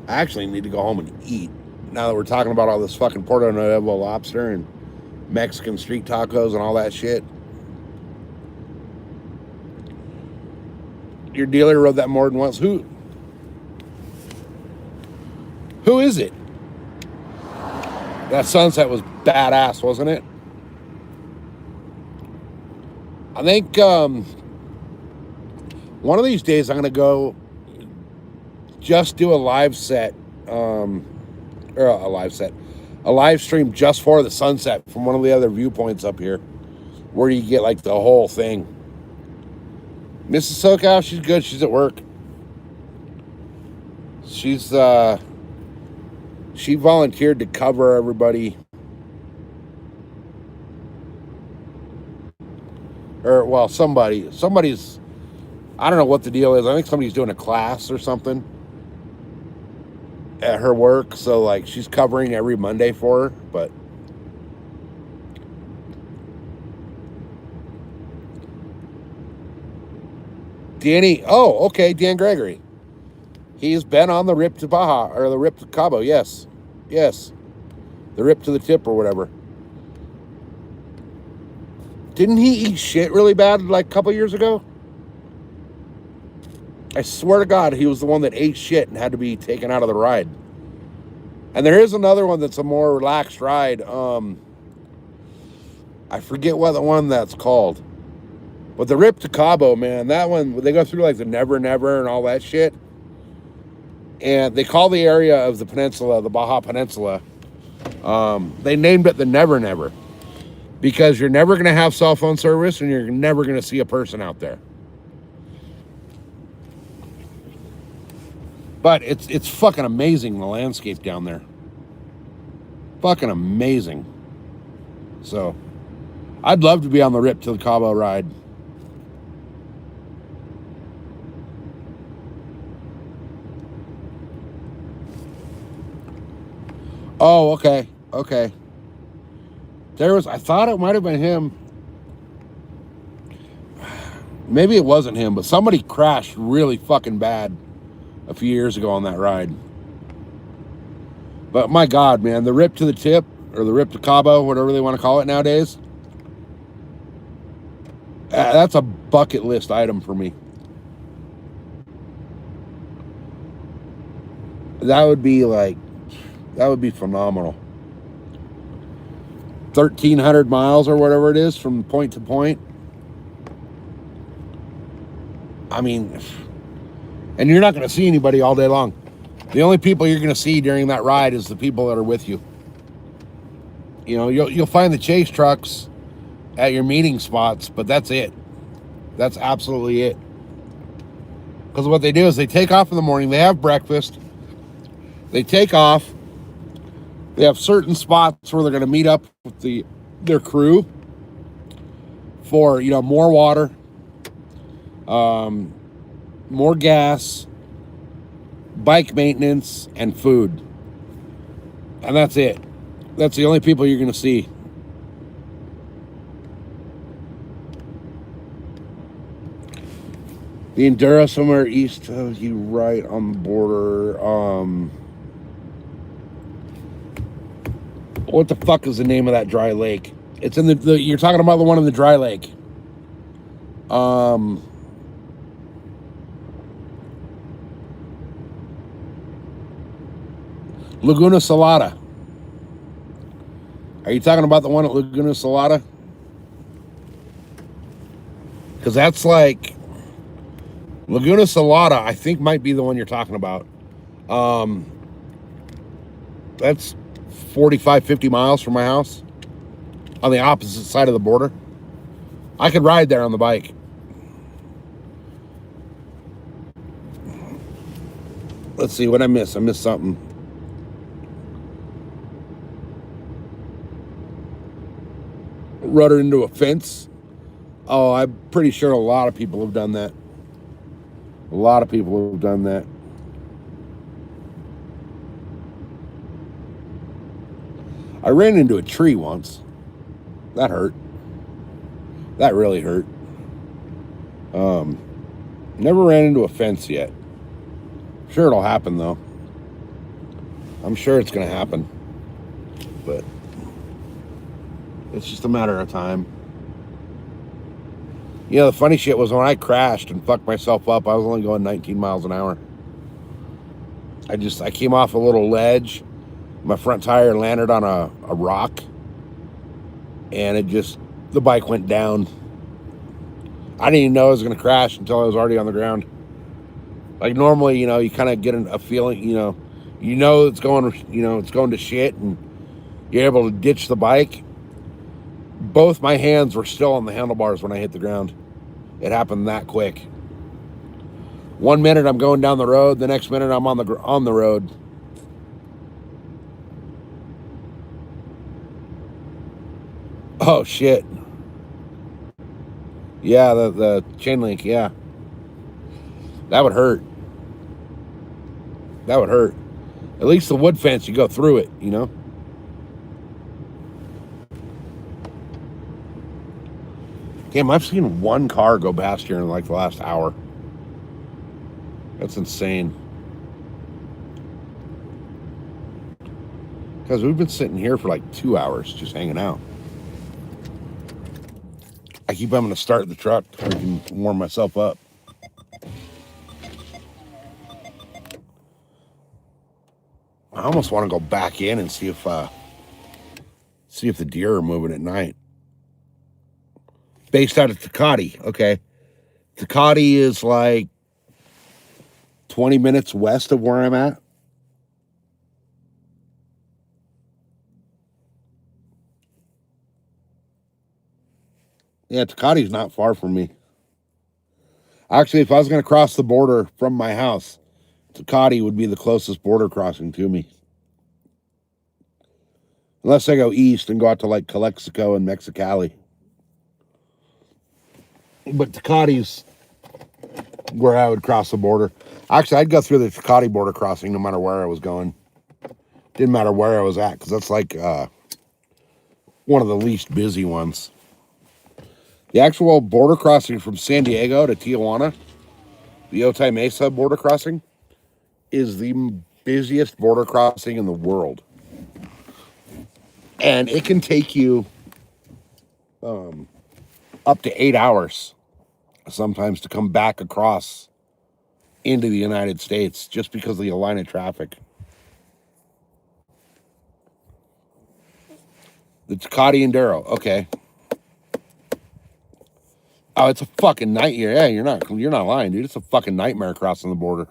I actually need to go home and eat. Now that we're talking about all this fucking Porto Nuevo lobster and Mexican street tacos and all that shit. Your dealer rode that more than once. Who is it? That sunset was badass, wasn't it? I think one of these days I'm going to go just do a live set, or a live stream just for the sunset from one of the other viewpoints up here where you get like the whole thing. Mrs. SoCal, she's good. She's at work. She volunteered to cover everybody. Or, well, somebody's, I don't know what the deal is. I think somebody's doing a class or something at her work. So, like, she's covering every Monday for her. But Danny, oh, okay, Dan Gregory. He's been on the Rip to Baja, or the Rip to Cabo, yes. Yes. The Rip to the Tip or whatever. Didn't he eat shit really bad like a couple years ago? I swear to God, he was the one that ate shit and had to be taken out of the ride. And there is another one that's a more relaxed ride. I forget what the one that's called. But the Rip to Cabo, man, that one, they go through like the Never Never and all that shit. And they call the area of the peninsula, the Baja Peninsula, they named it the Never Never. Because you're never going to have cell phone service and you're never going to see a person out there. But it's fucking amazing, the landscape down there. Fucking amazing. So, I'd love to be on the Rip to the Cabo ride. Oh, okay. Okay. I thought it might have been him. Maybe it wasn't him, but somebody crashed really fucking bad a few years ago on that ride. But my God, man, the Rip to the Tip, or the Rip to Cabo, whatever they want to call it nowadays, that's a bucket list item for me. That would be phenomenal. 1,300 miles or whatever it is from point to point. I mean, and you're not going to see anybody all day long. The only people you're going to see during that ride is the people that are with you. You know, you'll find the chase trucks at your meeting spots, but that's it. That's absolutely it. Because what they do is they take off in the morning, they have breakfast, they take off, they have certain spots where they're going to meet up with their crew for, you know, more water, more gas, bike maintenance, and food. And that's it. That's the only people you're going to see. The Enduro somewhere east of you, right on the border. What the fuck is the name of that dry lake? It's in the you're talking about the one in the dry lake. Um, Laguna Salada. Are you talking about the one at Laguna Salada? Because that's like Laguna Salada. I think might be the one you're talking about. Um, that's 45, 50 miles from my house on the opposite side of the border. I could ride there on the bike. Let's see what I missed. I missed something. Rudder into a fence. Oh, I'm pretty sure a lot of people have done that. A lot of people have done that. I ran into a tree once. That hurt. That really hurt. Um, Never ran into a fence yet. Sure, it'll happen though. I'm sure it's gonna happen, but it's just a matter of time. You know, the funny shit was when I crashed and fucked myself up, I was only going 19 miles an hour. I came off a little ledge. My front tire landed on a rock, and the bike went down. I didn't even know I was going to crash until I was already on the ground. Like normally, you kind of get a feeling, it's going, it's going to shit, and you're able to ditch the bike. Both my hands were still on the handlebars when I hit the ground. It happened that quick. 1 minute I'm going down the road, the next minute I'm on the road. Oh shit! Yeah, the chain link. Yeah, that would hurt. That would hurt. At least the wood fence, you go through it. Damn, I've seen one car go past here in like the last hour. That's insane. Because we've been sitting here for like 2 hours just hanging out. I keep having to start the truck so I can warm myself up. I almost want to go back in and see if the deer are moving at night. Based out of Tecate, okay. Tecate is like 20 minutes west of where I'm at. Yeah, Tecate's not far from me. Actually, if I was going to cross the border from my house, Tecate would be the closest border crossing to me. Unless I go east and go out to like Calexico and Mexicali. But Tecate's where I would cross the border. Actually, I'd go through the Tecate border crossing no matter where I was going. Didn't matter where I was at because that's like one of the least busy ones. The actual border crossing from San Diego to Tijuana, the Otay Mesa border crossing, is the busiest border crossing in the world. And it can take you up to 8 hours sometimes to come back across into the United States just because of the line of traffic. The Tecate Enduro, okay. Oh, it's a fucking nightmare. Yeah, you're not lying, dude. It's a fucking nightmare crossing the border.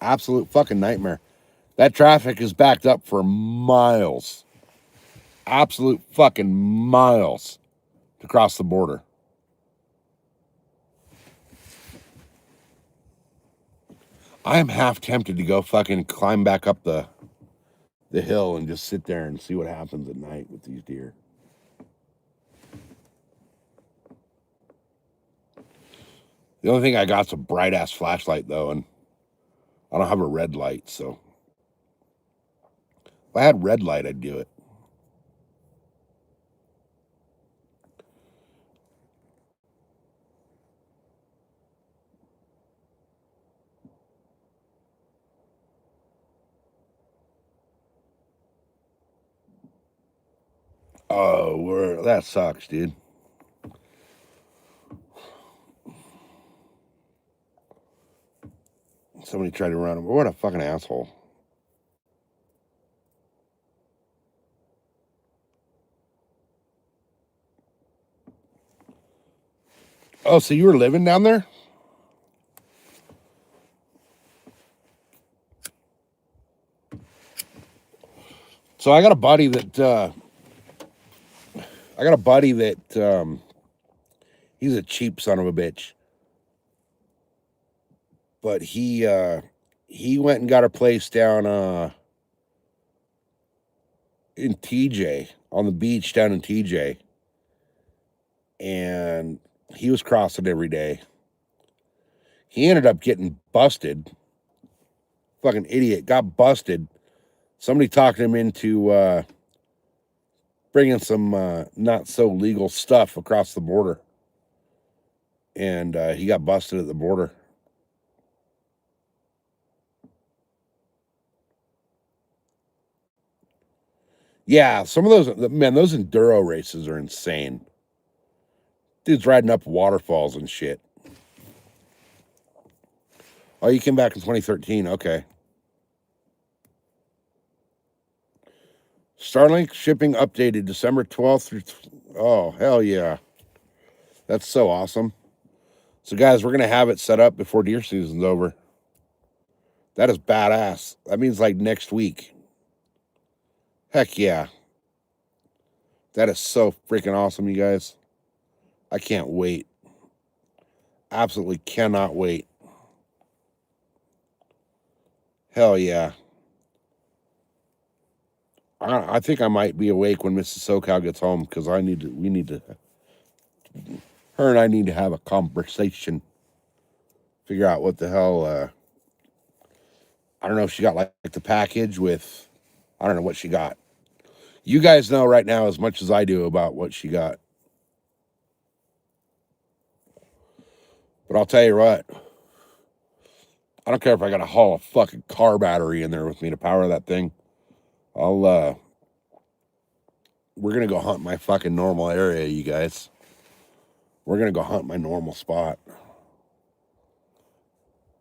Absolute fucking nightmare. That traffic is backed up for miles. Absolute fucking miles to cross the border. I am half tempted to go fucking climb back up the hill and just sit there and see what happens at night with these deer. The only thing I got's a bright ass flashlight though, and I don't have a red light, so if I had red light, I'd do it. Oh, that sucks, dude. Somebody tried to run him. What a fucking asshole. Oh, so you were living down there? So I got a buddy that he's a cheap son of a bitch. But he went and got a place down in TJ, on the beach down in TJ. And he was crossing every day. He ended up getting busted. Fucking idiot. Got busted. Somebody talked him into bringing some not so legal stuff across the border. And he got busted at the border. Yeah, some of those, man, those enduro races are insane. Dude's riding up waterfalls and shit. Oh, you came back in 2013. Okay. Starlink shipping updated December 12th through. Oh, hell yeah. That's so awesome. So, guys, we're going to have it set up before deer season's over. That is badass. That means like next week. Heck yeah. That is so freaking awesome, you guys. I can't wait. Absolutely cannot wait. Hell yeah. I think I might be awake when Mrs. SoCal gets home because her and I need to have a conversation. Figure out what the hell, I don't know if she got like the package with, I don't know what she got. You guys know right now as much as I do about what she got. But I'll tell you what, I don't care if I got to haul a fucking car battery in there with me to power that thing. We're gonna go hunt my fucking normal area, you guys. We're gonna go hunt my normal spot.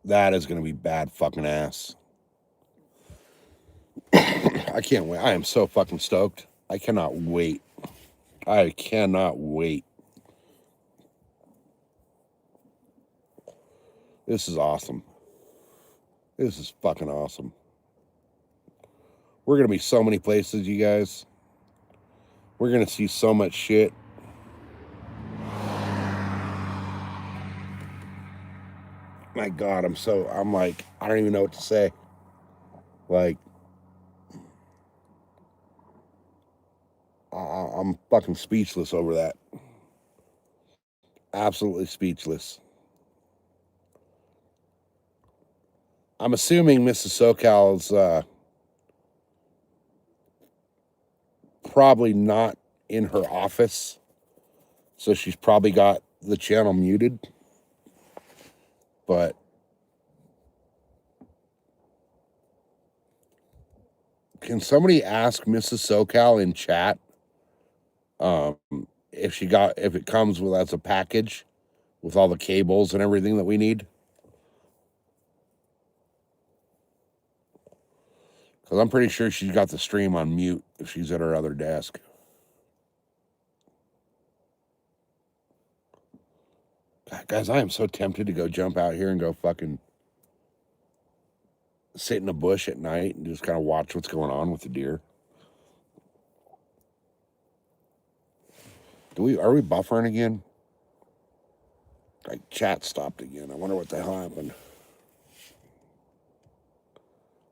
That is gonna be bad fucking ass. I can't wait. I am so fucking stoked. I cannot wait. I cannot wait. This is awesome. This is fucking awesome. We're gonna be so many places, you guys. We're gonna see so much shit. My God, I'm like, I don't even know what to say. Like, I'm fucking speechless over that. Absolutely speechless. I'm assuming Mrs. SoCal's probably not in her office, so she's probably got the channel muted. But can somebody ask Mrs. SoCal in chat if it comes with as a package with all the cables and everything that we need? Because I'm pretty sure she's got the stream on mute if she's at her other desk. God, guys, I am so tempted to go jump out here and go fucking sit in a bush at night and just kind of watch what's going on with the deer. Are we buffering again? Like chat stopped again. I wonder what the hell happened.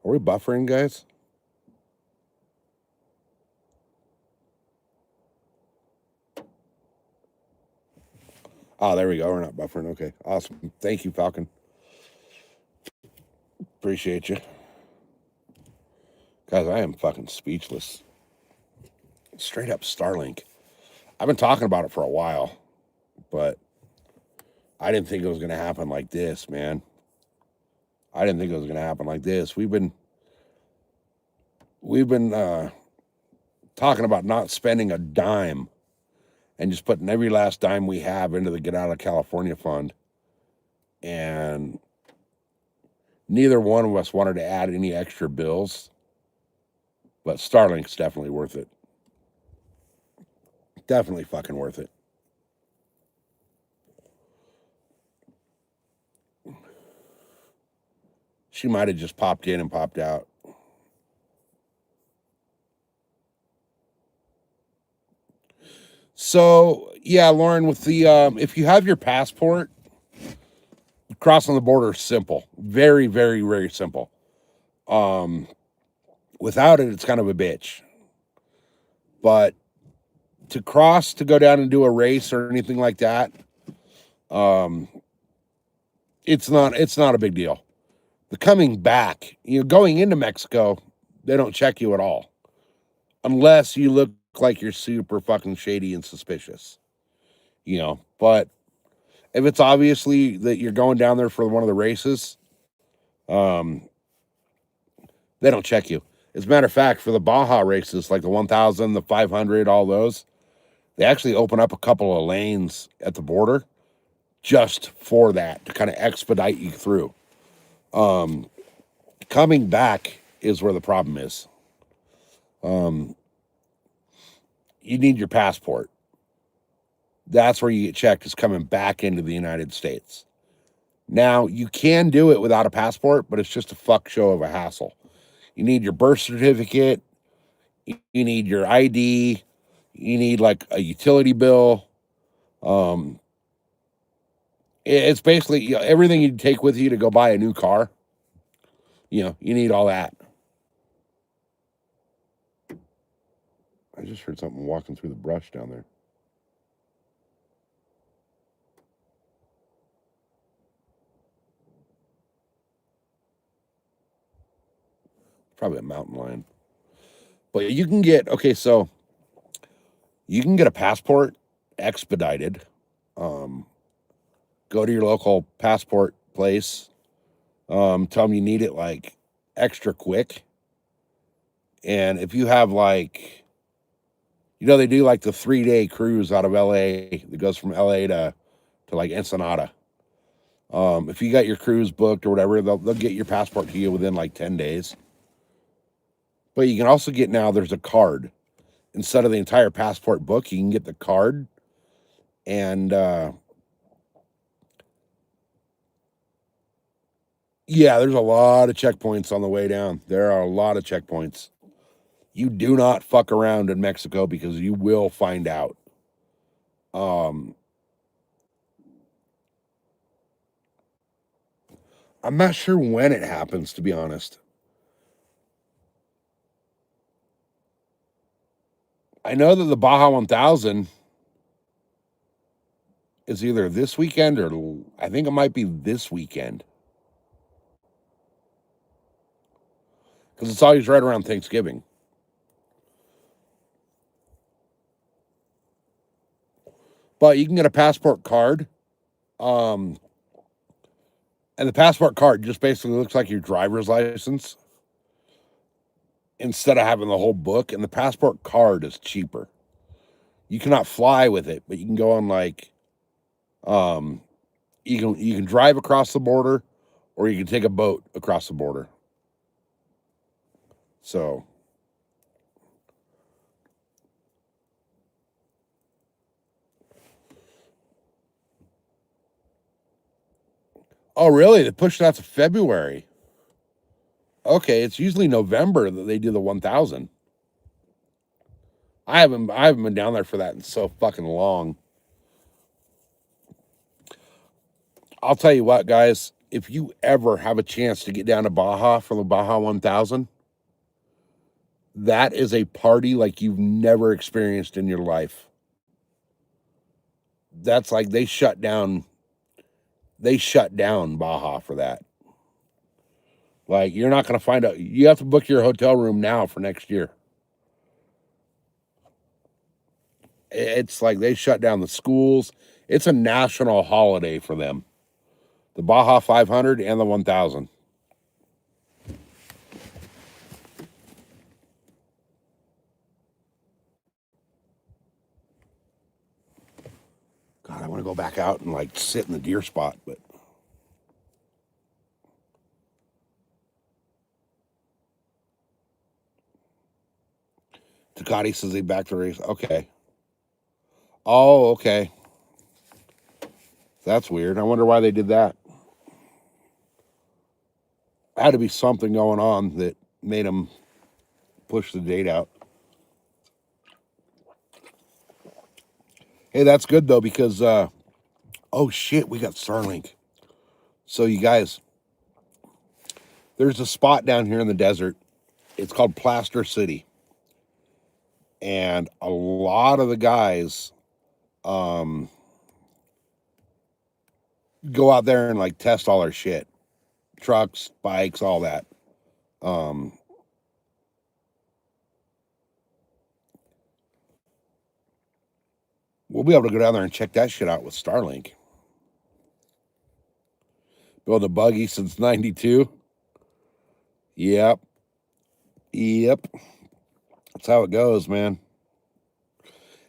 Are we buffering, guys? Oh, there we go. We're not buffering. Okay, awesome. Thank you, Falcon. Appreciate you. Guys, I am fucking speechless. Straight up Starlink. I've been talking about it for a while, but I didn't think it was going to happen like this, man. I didn't think it was going to happen like this. We've been talking about not spending a dime and just putting every last dime we have into the Get Out of California fund. And neither one of us wanted to add any extra bills, but Starlink's definitely worth it. Definitely fucking worth it. She might have just popped in and popped out. So yeah, Lauren, with the if you have your passport, crossing the border is simple. Very, very, very simple. Without it, it's kind of a bitch. But to cross to go down and do a race or anything like that, it's not a big deal. The coming back, going into Mexico, they don't check you at all. Unless you look like you're super fucking shady and suspicious. But if it's obviously that you're going down there for one of the races, they don't check you. As a matter of fact, for the Baja races, like the 1000, the 500, all those, they actually open up a couple of lanes at the border just for that to kind of expedite you through. Coming back is where the problem is. You need your passport. That's where you get checked, is coming back into the United States. Now, you can do it without a passport, but it's just a fuck show of a hassle. You need your birth certificate. You need your ID. You need like a utility bill. It's basically everything you take with you to go buy a new car. You need all that. I just heard something walking through the brush down there. Probably a mountain lion. But you can get, so you can get a passport expedited. Go to your local passport place. Tell them you need it like extra quick. And if you have like, they do like the 3-day cruise out of LA that goes from LA to like Ensenada. If you got your cruise booked or whatever, they'll get your passport to you within like 10 days. But you can also get, now there's a card. Instead of the entire passport book, you can get the card. And yeah, there's a lot of checkpoints on the way down. There are a lot of checkpoints. You do not fuck around in Mexico because you will find out. I'm not sure when it happens, to be honest. I know that the Baja 1000 is either this weekend or I think it might be this weekend. Because it's always right around Thanksgiving. But you can get a passport card. And the passport card just basically looks like your driver's license instead of having the whole book. And the passport card is cheaper. You cannot fly with it, but you can go on like, you can drive across the border, or you can take a boat across the border. So, oh really? They pushed it out to February. Okay, it's usually November that they do the 1000. I haven't been down there for that in so fucking long. I'll tell you what, guys, if you ever have a chance to get down to Baja for the Baja 1000, that is a party like you've never experienced in your life. That's like they shut down Baja for that. Like, you're not going to find out. You have to book your hotel room now for next year. It's like they shut down the schools. It's a national holiday for them. The Baja 500 and the 1000. want to go back out and like sit in the deer spot, but Ducati says they backed the race. Okay. Oh, okay. That's weird. I wonder why they did that. Had to be something going on that made them push the date out. Hey, that's good though because oh shit, we got Starlink. So you guys, there's a spot down here in the desert. It's called Plaster City. And a lot of the guys go out there and like test all our shit. Trucks, bikes, all that. We'll be able to go down there and check that shit out with Starlink. Build a buggy since 92. Yep. That's how it goes, man.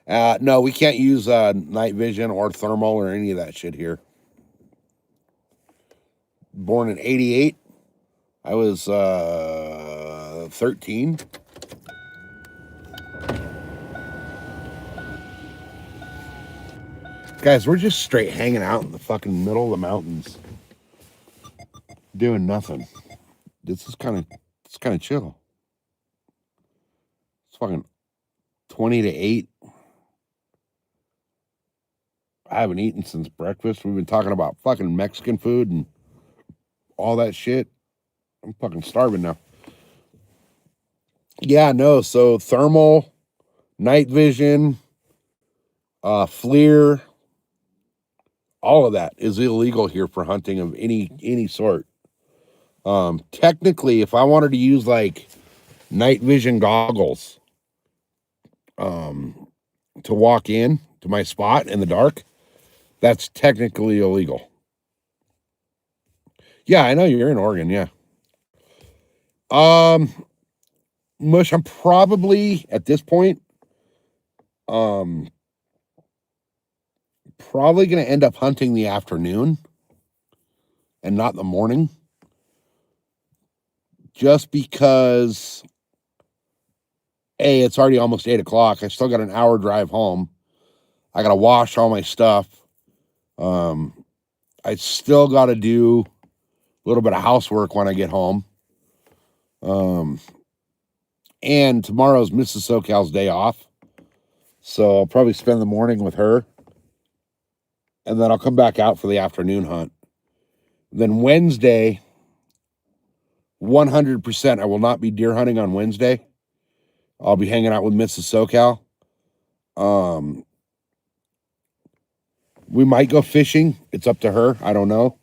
No, we can't use night vision or thermal or any of that shit here. Born in 88. I was 13. Guys, we're just straight hanging out in the fucking middle of the mountains. Doing nothing. It's kind of chill. It's fucking 20 to 8. I haven't eaten since breakfast. We've been talking about fucking Mexican food and all that shit. I'm fucking starving now. Yeah, no. So thermal, night vision, FLIR, all of that is illegal here for hunting of any sort. Technically, if I wanted to use like night vision goggles, to walk in to my spot in the dark, that's technically illegal. Yeah, I know you're in Oregon. Yeah. Mush, I'm probably at this point, probably going to end up hunting the afternoon and not the morning, just because it's already almost 8 o'clock. I still got an hour drive home. I got to wash all my stuff. I still got to do a little bit of housework when I get home. And tomorrow's Mrs. SoCal's day off. So I'll probably spend the morning with her. And then I'll come back out for the afternoon hunt. Then Wednesday, 100%, I will not be deer hunting on Wednesday. I'll be hanging out with Mrs. SoCal. We might go fishing. It's up to her. I don't know.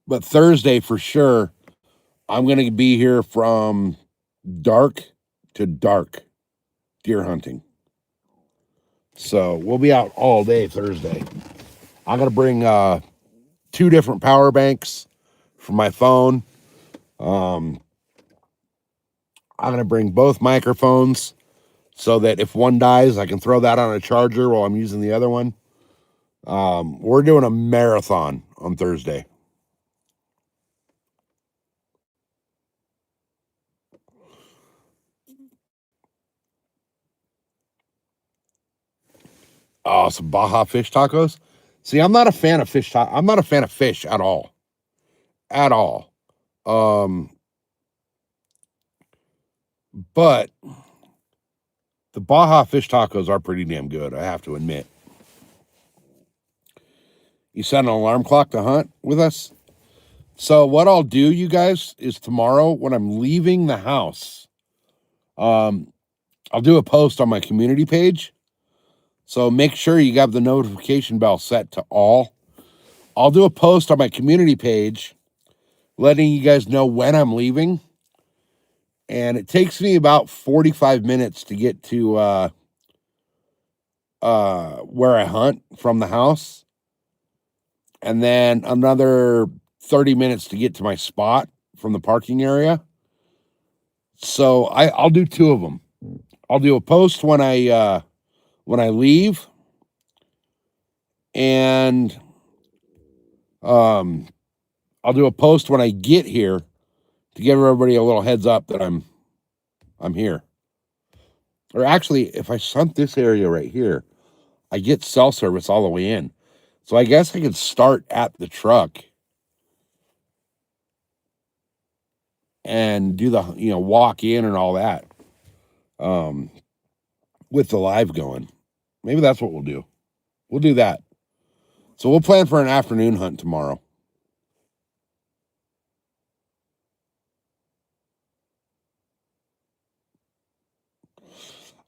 But Thursday for sure, I'm going to be here from dark to dark deer hunting. So we'll be out all day Thursday. I'm going to bring 2 different power banks for my phone. I'm going to bring both microphones so that if one dies, I can throw that on a charger while I'm using the other one. We're doing a marathon on Thursday. Oh, some Baja fish tacos. See, I'm not a fan of fish. I'm not a fan of fish at all. At all. But the Baja fish tacos are pretty damn good, I have to admit. You set an alarm clock to hunt with us? So what I'll do, you guys, is tomorrow when I'm leaving the house, I'll do a post on my community page. So make sure you have the notification bell set to all. I'll do a post on my community page letting you guys know when I'm leaving. And it takes me about 45 minutes to get to where I hunt from the house. And then another 30 minutes to get to my spot from the parking area. So I'll do 2 of them. I'll do a post when I when I leave, and I'll do a post when I get here to give everybody a little heads up that I'm here. Or actually, if I shunt this area right here, I get cell service all the way in. So I guess I could start at the truck and do the walk in and all that um, with the live going. Maybe that's what we'll do. We'll do that. So we'll plan for an afternoon hunt tomorrow.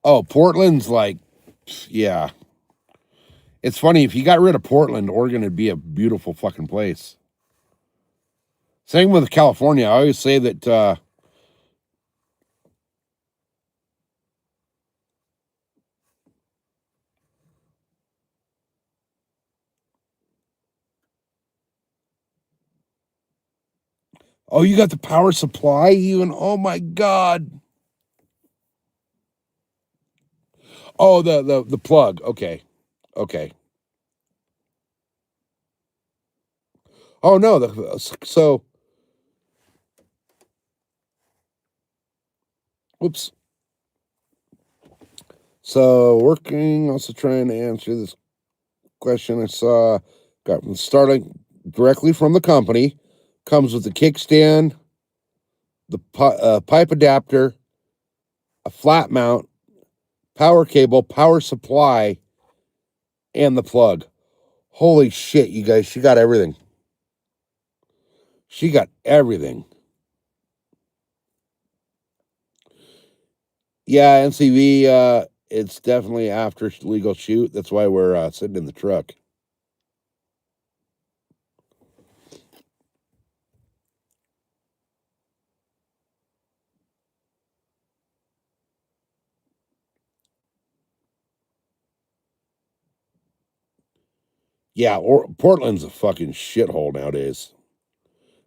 Oh, Portland's like, yeah. It's funny, if you got rid of Portland, Oregon would be a beautiful fucking place. Same with California. I always say that oh, you got the power supply even? Oh my god. Oh, the plug. Okay. Okay. Oh no, so whoops. So working, also trying to answer this question I saw. Got from starting directly from the company. Comes with the kickstand, the pipe adapter, a flat mount, power cable, power supply, and the plug. Holy shit, you guys! She got everything. She got everything. Yeah, NCV. It's definitely after legal shoot. That's why we're sitting in the truck. Yeah, Portland's a fucking shithole nowadays,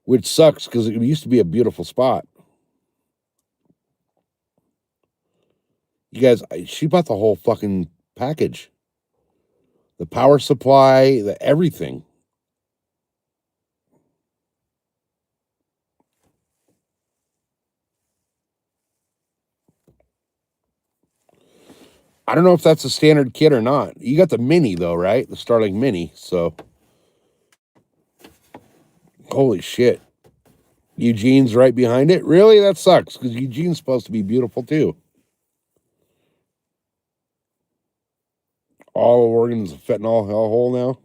which sucks because it used to be a beautiful spot. You guys, she bought the whole fucking package, the power supply, the everything. I don't know if that's a standard kit or not. You got the mini though, right? The Starlink Mini. So, holy shit. Eugene's right behind it. Really? That sucks because Eugene's supposed to be beautiful too. All of Oregon's a fentanyl hellhole now.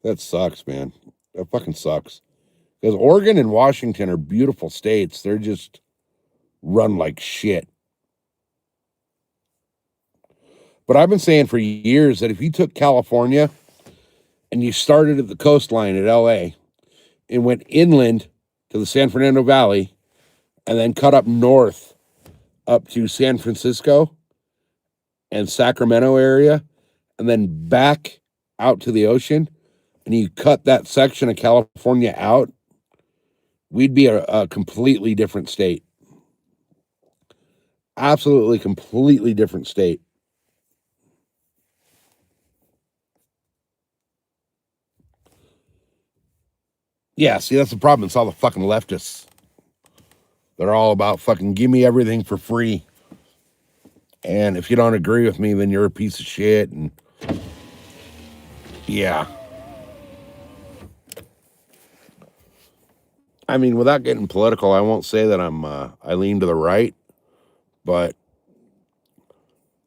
That sucks, man. That fucking sucks. Because Oregon and Washington are beautiful states. They're just run like shit. But I've been saying for years that if you took California and you started at the coastline at LA and went inland to the San Fernando Valley and then cut up north up to San Francisco and Sacramento area and then back out to the ocean and you cut that section of California out, we'd be a completely different state. Absolutely completely different state. Yeah, see, that's the problem. It's all the fucking leftists. They're all about fucking give me everything for free. And if you don't agree with me, then you're a piece of shit. And yeah. I mean, without getting political, I won't say that I lean to the right, but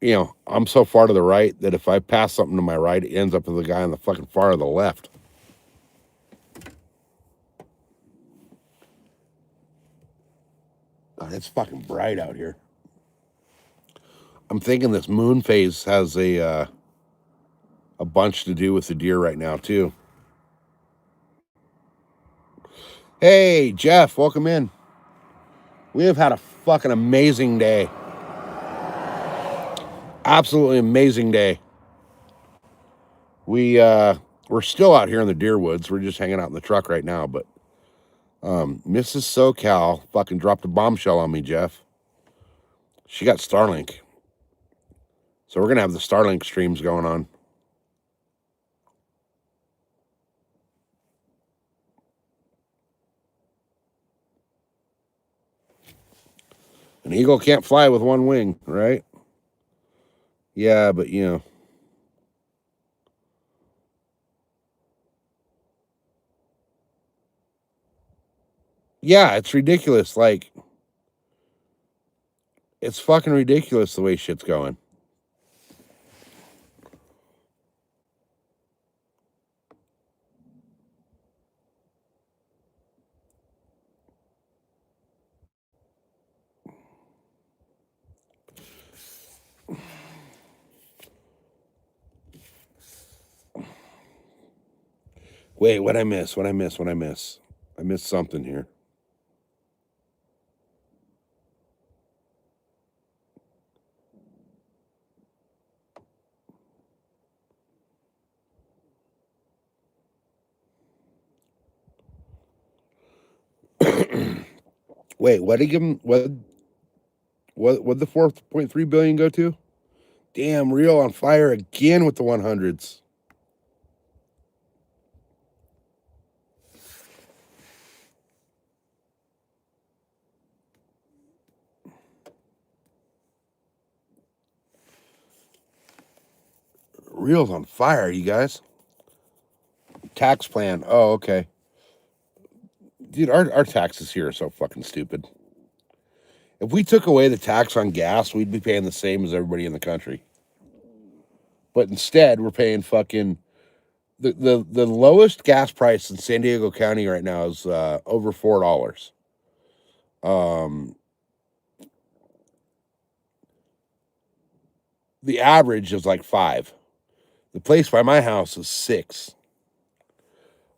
I'm so far to the right that if I pass something to my right, it ends up with the guy on the fucking far to the left. God, it's fucking bright out here. I'm thinking this moon phase has a bunch to do with the deer right now too. Hey, Jeff, welcome in. We have had a fucking amazing day. Absolutely amazing day. We're still out here in the deer woods. We're just hanging out in the truck right now, but Mrs. SoCal fucking dropped a bombshell on me, Jeff. She got Starlink. So we're gonna have the Starlink streams going on. An eagle can't fly with one wing, right? Yeah, but you know. Yeah, it's ridiculous. Like, it's fucking ridiculous the way shit's going. Wait, what I miss? What I miss? What I miss? I missed something here. Wait, what did he give him? What the 4.3 billion go to? Damn, Real on fire again with the 100s. Real's on fire, you guys. Tax plan. Oh, okay. Dude, our taxes here are so fucking stupid. If we took away the tax on gas, we'd be paying the same as everybody in the country. But instead, we're paying fucking the lowest gas price in San Diego County right now is over $4. The average is like 5. The place by my house is 6.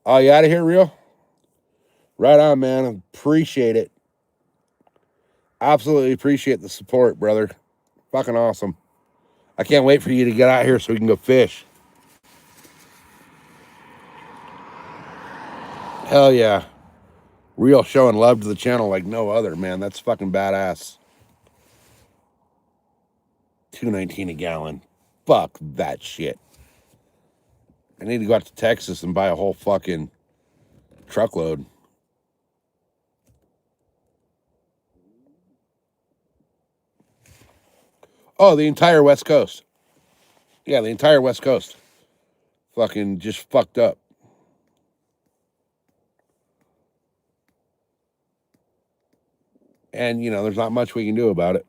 Oh, you out of here, Real? Right on, man. Appreciate it. Absolutely appreciate the support, brother. Fucking awesome. I can't wait for you to get out here so we can go fish. Hell yeah. Real showing love to the channel like no other, man. That's fucking badass. $2.19 a gallon. Fuck that shit. I need to go out to Texas and buy a whole fucking truckload. Oh, the entire West Coast. Yeah, the entire West Coast. Fucking just fucked up. And, you know, there's not much we can do about it.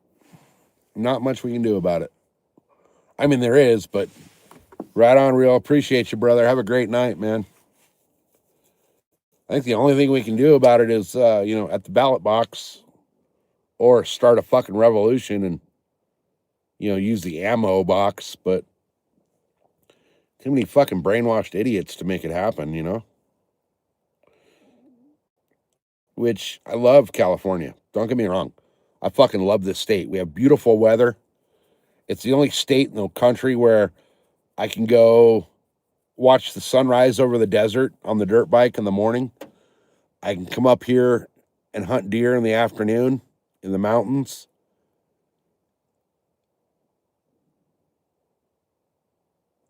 Not much we can do about it. I mean, there is, but right on, Real. Appreciate you, brother. Have a great night, man. I think the only thing we can do about it is, you know, at the ballot box or start a fucking revolution and, you know, use the ammo box. But too many fucking brainwashed idiots to make it happen, you know? Which I love California. Don't get me wrong. I fucking love this state. We have beautiful weather. It's the only state in the country where I can go watch the sunrise over the desert on the dirt bike in the morning. I can come up here and hunt deer in the afternoon in the mountains.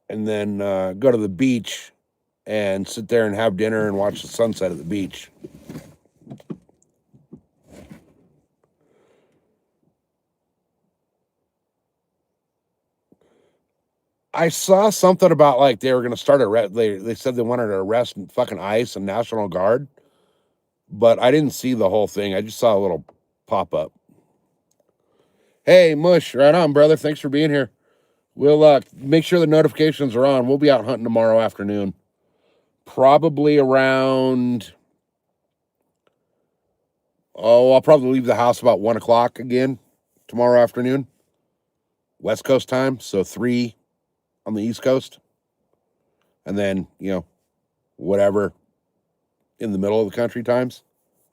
And then go to the beach and sit there and have dinner and watch the sunset at the beach. I saw something about like they were going to start they said they wanted to arrest fucking ICE and National Guard, but I didn't see the whole thing. I just saw a little pop up. Hey, Mush, right on, brother. Thanks for being here. We'll make sure the notifications are on. We'll be out hunting tomorrow afternoon. Probably around, oh, I'll probably leave the house about 1 o'clock again tomorrow afternoon, West Coast time. So 3 on the East Coast. And then, you know, whatever in the middle of the country times,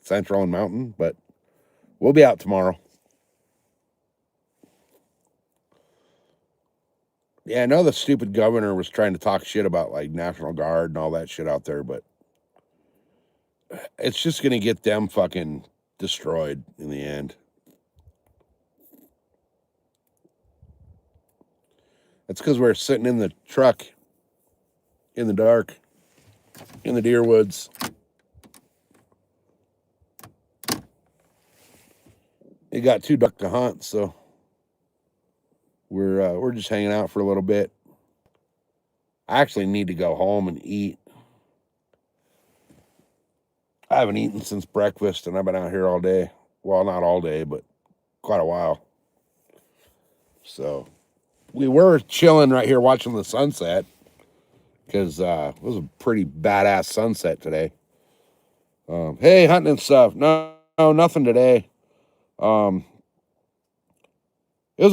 Central and Mountain. But we'll be out tomorrow. Yeah, I know the stupid governor was trying to talk shit about like National Guard and all that shit out there, but it's just going to get them fucking destroyed in the end. That's because we're sitting in the truck in the dark in the deer woods. It got too dark to hunt, so we're just hanging out for a little bit. I actually need to go home and eat. I haven't eaten since breakfast, and I've been out here all day. Well, not all day, but quite a while. So we were chilling right here watching the sunset because it was a pretty badass sunset today. Hey, hunting and stuff. No, nothing today. It was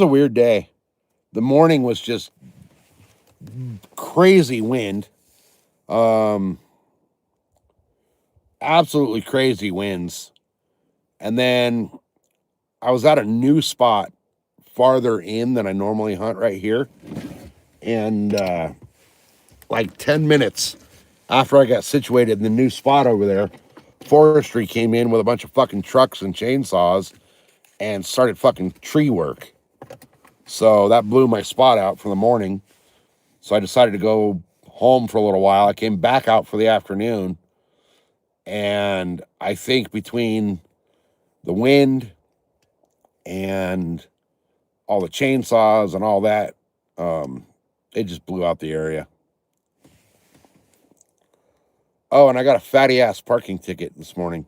a weird day. The morning was just crazy wind. Absolutely crazy winds. And then I was at a new spot farther in than I normally hunt right here. And like 10 minutes after I got situated in the new spot over there, forestry came in with a bunch of fucking trucks and chainsaws and started fucking tree work. So that blew my spot out for the morning. So I decided to go home for a little while. I came back out for the afternoon. And I think between the wind and all the chainsaws and all that, it just blew out the area. Oh, and I got a fatty ass parking ticket this morning.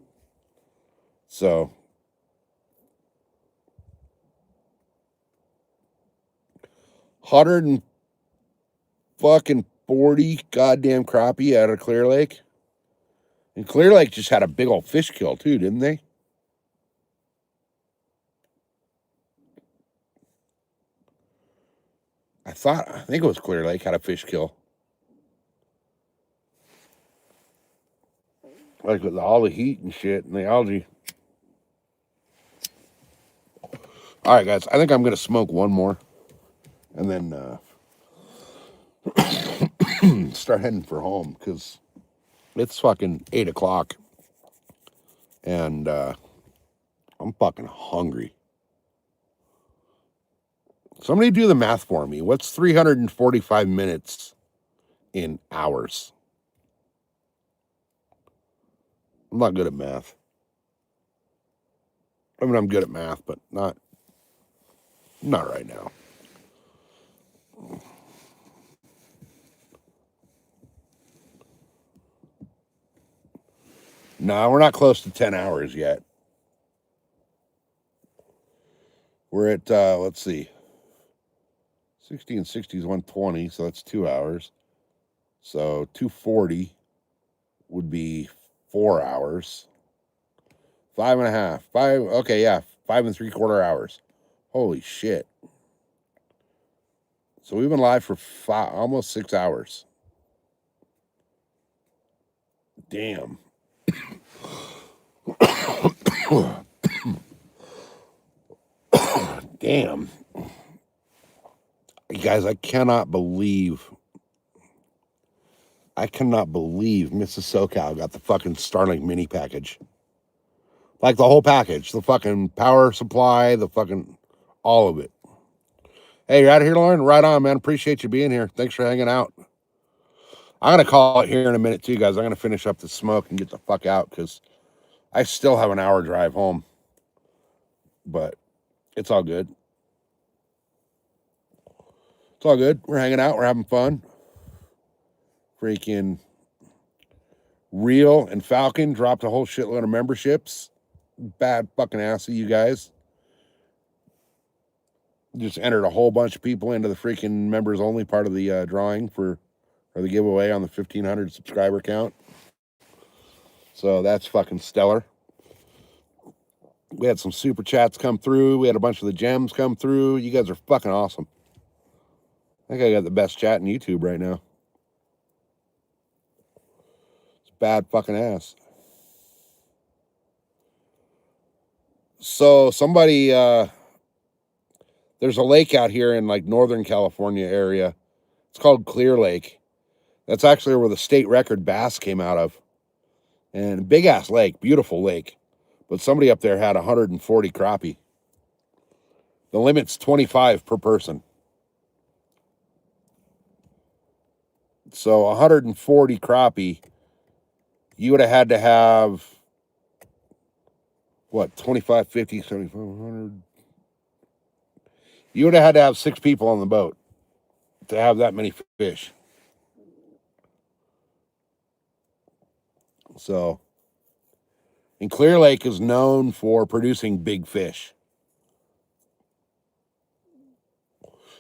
So 140 goddamn crappie out of Clear Lake. And Clear Lake just had a big old fish kill too, didn't they? I think it was Clear Lake had a fish kill. Like with all the heat and shit and the algae. All right, guys, I think I'm going to smoke one more and then start heading for home because it's fucking 8 o'clock and I'm fucking hungry. Somebody do the math for me. What's 345 minutes in hours? I'm not good at math. I mean, I'm good at math, but not right now. No, we're not close to 10 hours yet. We're at, let's see, 60 and 60 is 120, so that's 2 hours. So 240 would be 4 hours. 5.5. Okay, yeah, 5 3/4 hours. Holy shit. So we've been live for almost 6 hours. Damn. Damn. You guys, I cannot believe Mrs. SoCal got the fucking Starlink mini package. Like the whole package. The fucking power supply, the fucking all of it. Hey, you're out of here, Lauren? Right on, man. Appreciate you being here. Thanks for hanging out. I'm going to call it here in a minute, too, guys. I'm going to finish up the smoke and get the fuck out because I still have an hour drive home. But it's all good. It's all good. We're hanging out. We're having fun. Freaking Real and Falcon dropped a whole shitload of memberships. Bad fucking ass of you guys. Just entered a whole bunch of people into the freaking members only part of the drawing or the giveaway on the 1,500 subscriber count. So that's fucking stellar. We had some super chats come through. We had a bunch of the gems come through. You guys are fucking awesome. I think I got the best chat in YouTube right now. It's bad fucking ass. So somebody, there's a lake out here in like Northern California area. It's called Clear Lake. That's actually where the state record bass came out of. And big ass lake, beautiful lake. But somebody up there had 140 crappie. The limit's 25 per person. So 140 crappie, you would have had to have what, 25, 50, 75, 100. You would have had to have 6 people on the boat to have that many fish. So, and Clear Lake is known for producing big fish.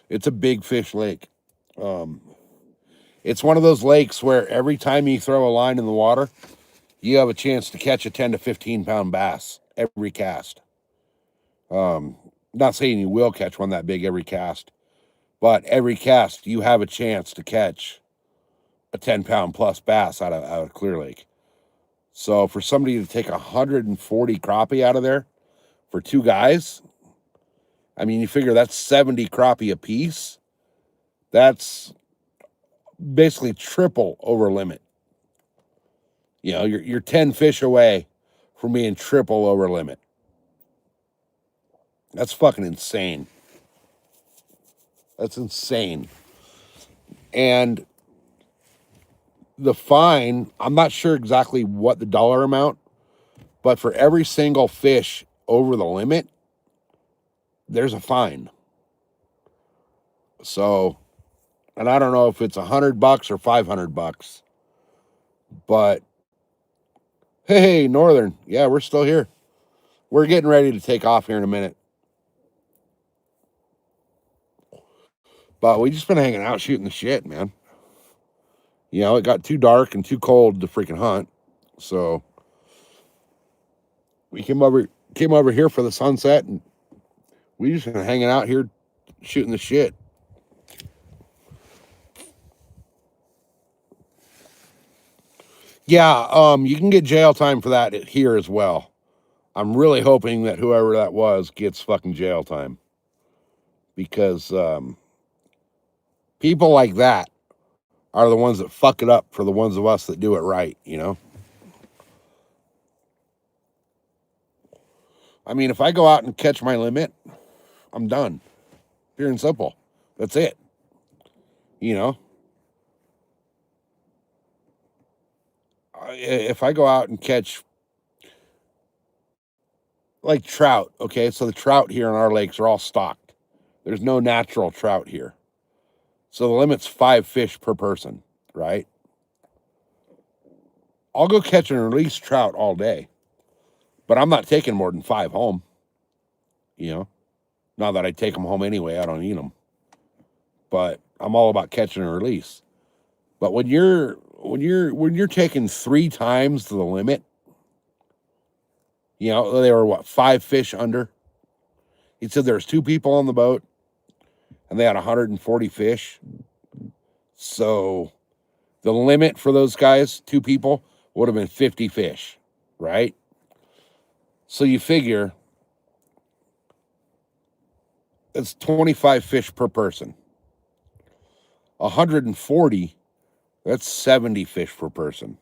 It's a big fish lake. Um, it's one of those lakes where every time you throw a line in the water, you have a chance to catch a 10 to 15 pound bass every cast. Not saying you will catch one that big every cast, but every cast you have a chance to catch a 10-pound plus bass out of Clear Lake. So for somebody to take 140 crappie out of there for 2 guys, I mean, you figure that's 70 crappie a piece. That's basically triple over limit. You know, you're 10 fish away from being triple over limit. That's fucking insane. That's insane. And the fine, I'm not sure exactly what the dollar amount, but for every single fish over the limit, there's a fine. So, and I don't know if it's $100 or $500, but hey, Northern, yeah, we're still here. We're getting ready to take off here in a minute. But we just been hanging out shooting the shit, man. You know, it got too dark and too cold to freaking hunt. So we came over here for the sunset, and we just been hanging out here shooting the shit. Yeah, you can get jail time for that here as well. I'm really hoping that whoever that was gets fucking jail time. Because people like that are the ones that fuck it up for the ones of us that do it right, you know? I mean, if I go out and catch my limit, I'm done. Pure and simple. That's it. You know? If I go out and catch like trout, okay? So the trout here in our lakes are all stocked. There's no natural trout here. So the limit's 5 fish per person, right? I'll go catch and release trout all day, but I'm not taking more than 5 home, you know? Not that I take them home anyway, I don't eat them. But I'm all about catch and release. But when you're taking 3 times the limit, you know, they were what, 5 fish under? He said there's 2 people on the boat and they had 140 fish. So the limit for those guys, 2 people, would have been 50 fish, right? So you figure it's 25 fish per person. 140, that's 70 fish per person.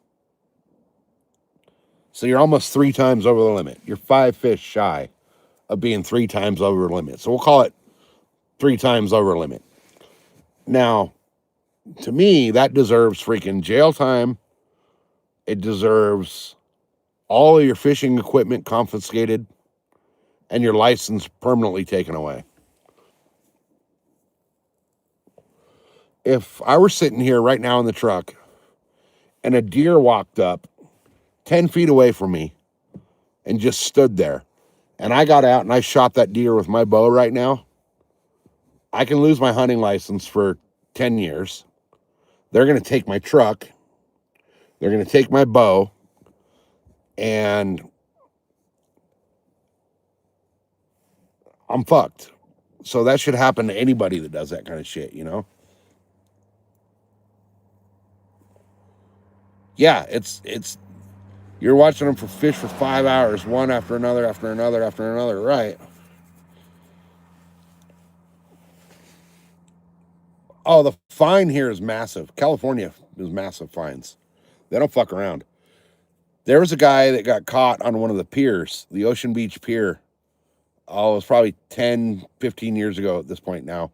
So you're almost 3 times over the limit. You're 5 fish shy of being 3 times over the limit. So we'll call it 3 times over limit. Now, to me, that deserves freaking jail time. It deserves all of your fishing equipment confiscated and your license permanently taken away. If I were sitting here right now in the truck and a deer walked up 10 feet away from me and just stood there, and I got out and I shot that deer with my bow right now, I can lose my hunting license for 10 years. They're going to take my truck. They're going to take my bow. And I'm fucked. So that should happen to anybody that does that kind of shit, you know? Yeah, it's you're watching them for fish for 5 hours, one after another, after another, after another, right? Oh, the fine here is massive. California is massive fines. They don't fuck around. There was a guy that got caught on one of the piers, the Ocean Beach Pier. Oh, it was probably 10, 15 years ago at this point now.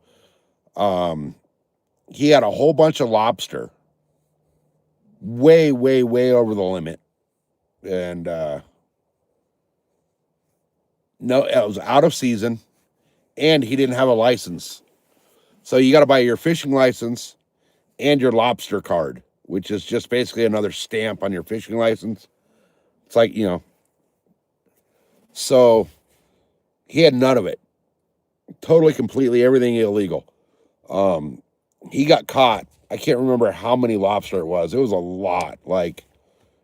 He had a whole bunch of lobster way, way, way over the limit. And no, it was out of season, and he didn't have a license. So you got to buy your fishing license and your lobster card, which is just basically another stamp on your fishing license. It's like, so he had none of it. Totally, completely, everything illegal. He got caught. I can't remember how many lobster it was. It was a lot. Like,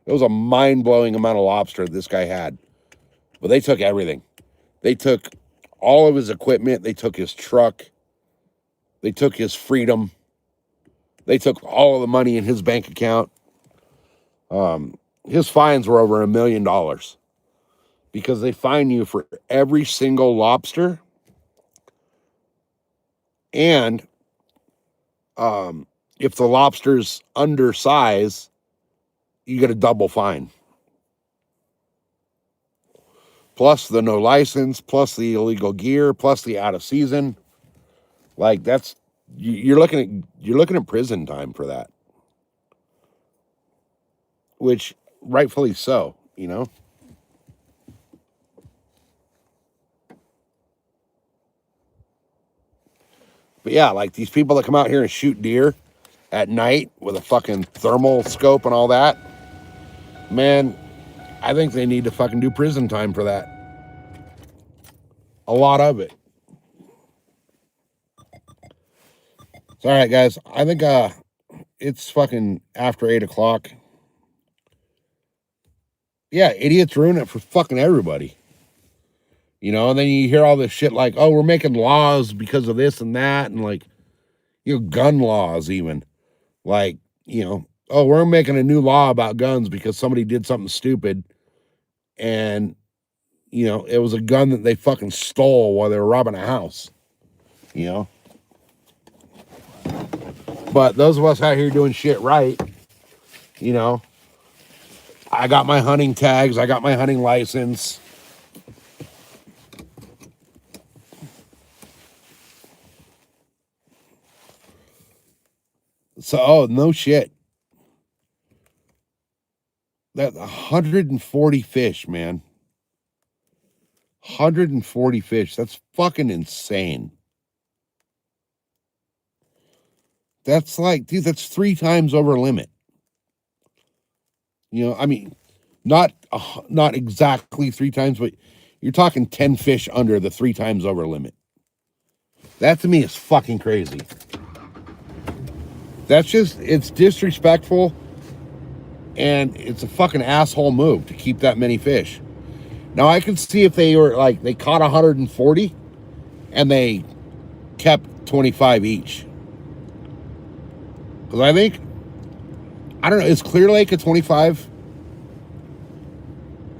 it was a mind-blowing amount of lobster this guy had. But they took everything. They took all of his equipment. They took his truck. They took his freedom. They took all of the money in his bank account. His fines were over $1 million because they fine you for every single lobster. And if the lobster's undersize, you get a double fine. Plus the no license, plus the illegal gear, plus the out of season. Like, that's, you're looking at prison time for that. Which rightfully so, But yeah, like these people that come out here and shoot deer at night with a fucking thermal scope and all that, man, I think they need to fucking do prison time for that. A lot of it. So, all right, guys, I think it's fucking after 8 o'clock. Yeah, idiots ruin it for fucking everybody. And then you hear all this shit like, oh, we're making laws because of this and that, and like, gun laws even. Like, oh, we're making a new law about guns because somebody did something stupid, and it was a gun that they fucking stole while they were robbing a house. But those of us out here doing shit right, I got my hunting tags, I got my hunting license. So, oh, no shit. That 140 fish, man. 140 fish. That's fucking insane. That's like, dude, that's 3 times over limit. I mean, not exactly 3 times, but you're talking 10 fish under the 3 times over limit. That to me is fucking crazy. It's disrespectful, and it's a fucking asshole move to keep that many fish. Now, I could see if they were like, they caught 140 and they kept 25 each. Because I don't know, is Clear Lake at 25?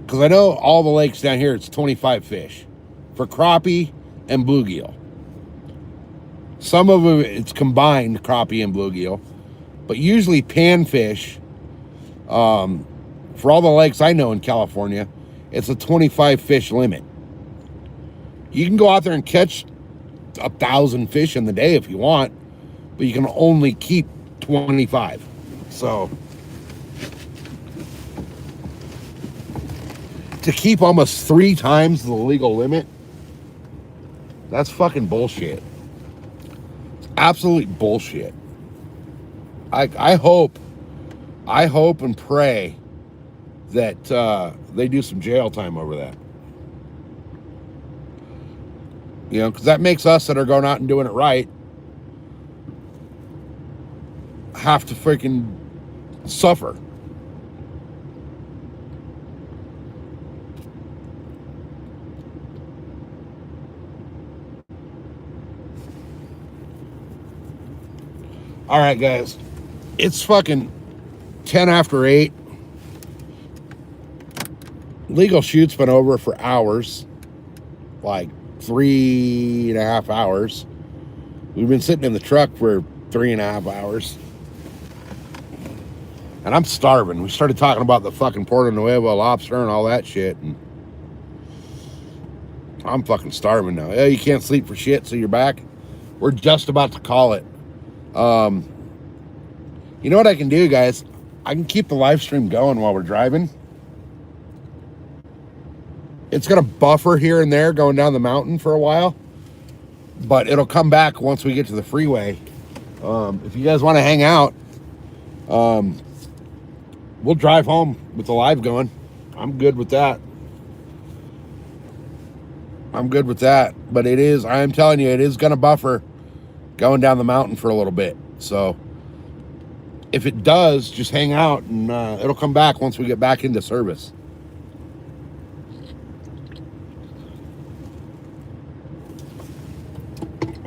Because I know all the lakes down here, it's 25 fish for crappie and bluegill. Some of them, it's combined crappie and bluegill. But usually panfish, for all the lakes I know in California, it's a 25 fish limit. You can go out there and catch 1,000 fish in the day if you want, but you can only keep 25. So to keep almost 3 times the legal limit, that's fucking bullshit. It's absolutely bullshit. I hope and pray that they do some jail time over that. Because that makes us that are going out and doing it right have to freaking suffer. All right, guys. It's fucking 10 after 8. Legal shoot's been over for hours. Like 3.5 hours. We've been sitting in the truck for 3.5 hours. And I'm starving. We started talking about the fucking Porto Nuevo lobster and all that shit. And I'm fucking starving now. Yeah, you can't sleep for shit, so you're back. We're just about to call it. You know what I can do, guys? I can keep the live stream going while we're driving. It's going to buffer here and there going down the mountain for a while, but it'll come back once we get to the freeway. If you guys want to hang out, we'll drive home with the live going. I'm good with that. But I am telling you, it is going to buffer going down the mountain for a little bit. So if it does, just hang out and it'll come back once we get back into service.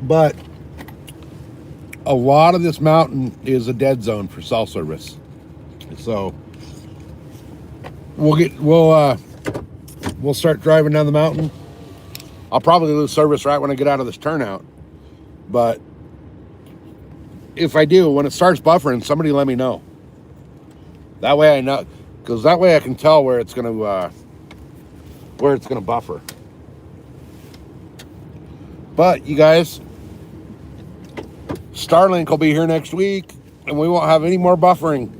But a lot of this mountain is a dead zone for cell service. So we'll start driving down the mountain. I'll probably lose service right when I get out of this turnout. But if I do, when it starts buffering, somebody let me know. That way I know, because that way I can tell where it's gonna buffer. But you guys, Starlink will be here next week, and we won't have any more buffering.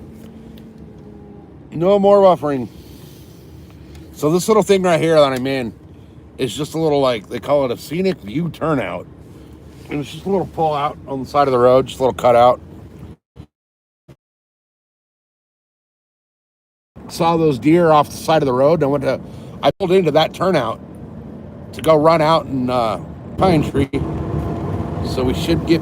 No more buffering. So this little thing right here that I'm in is just a little, like, they call it a scenic view turnout. And it's just a little pull out on the side of the road, just a little cutout. Saw those deer off the side of the road, and I pulled into that turnout to go run out in Pine Tree. So we should get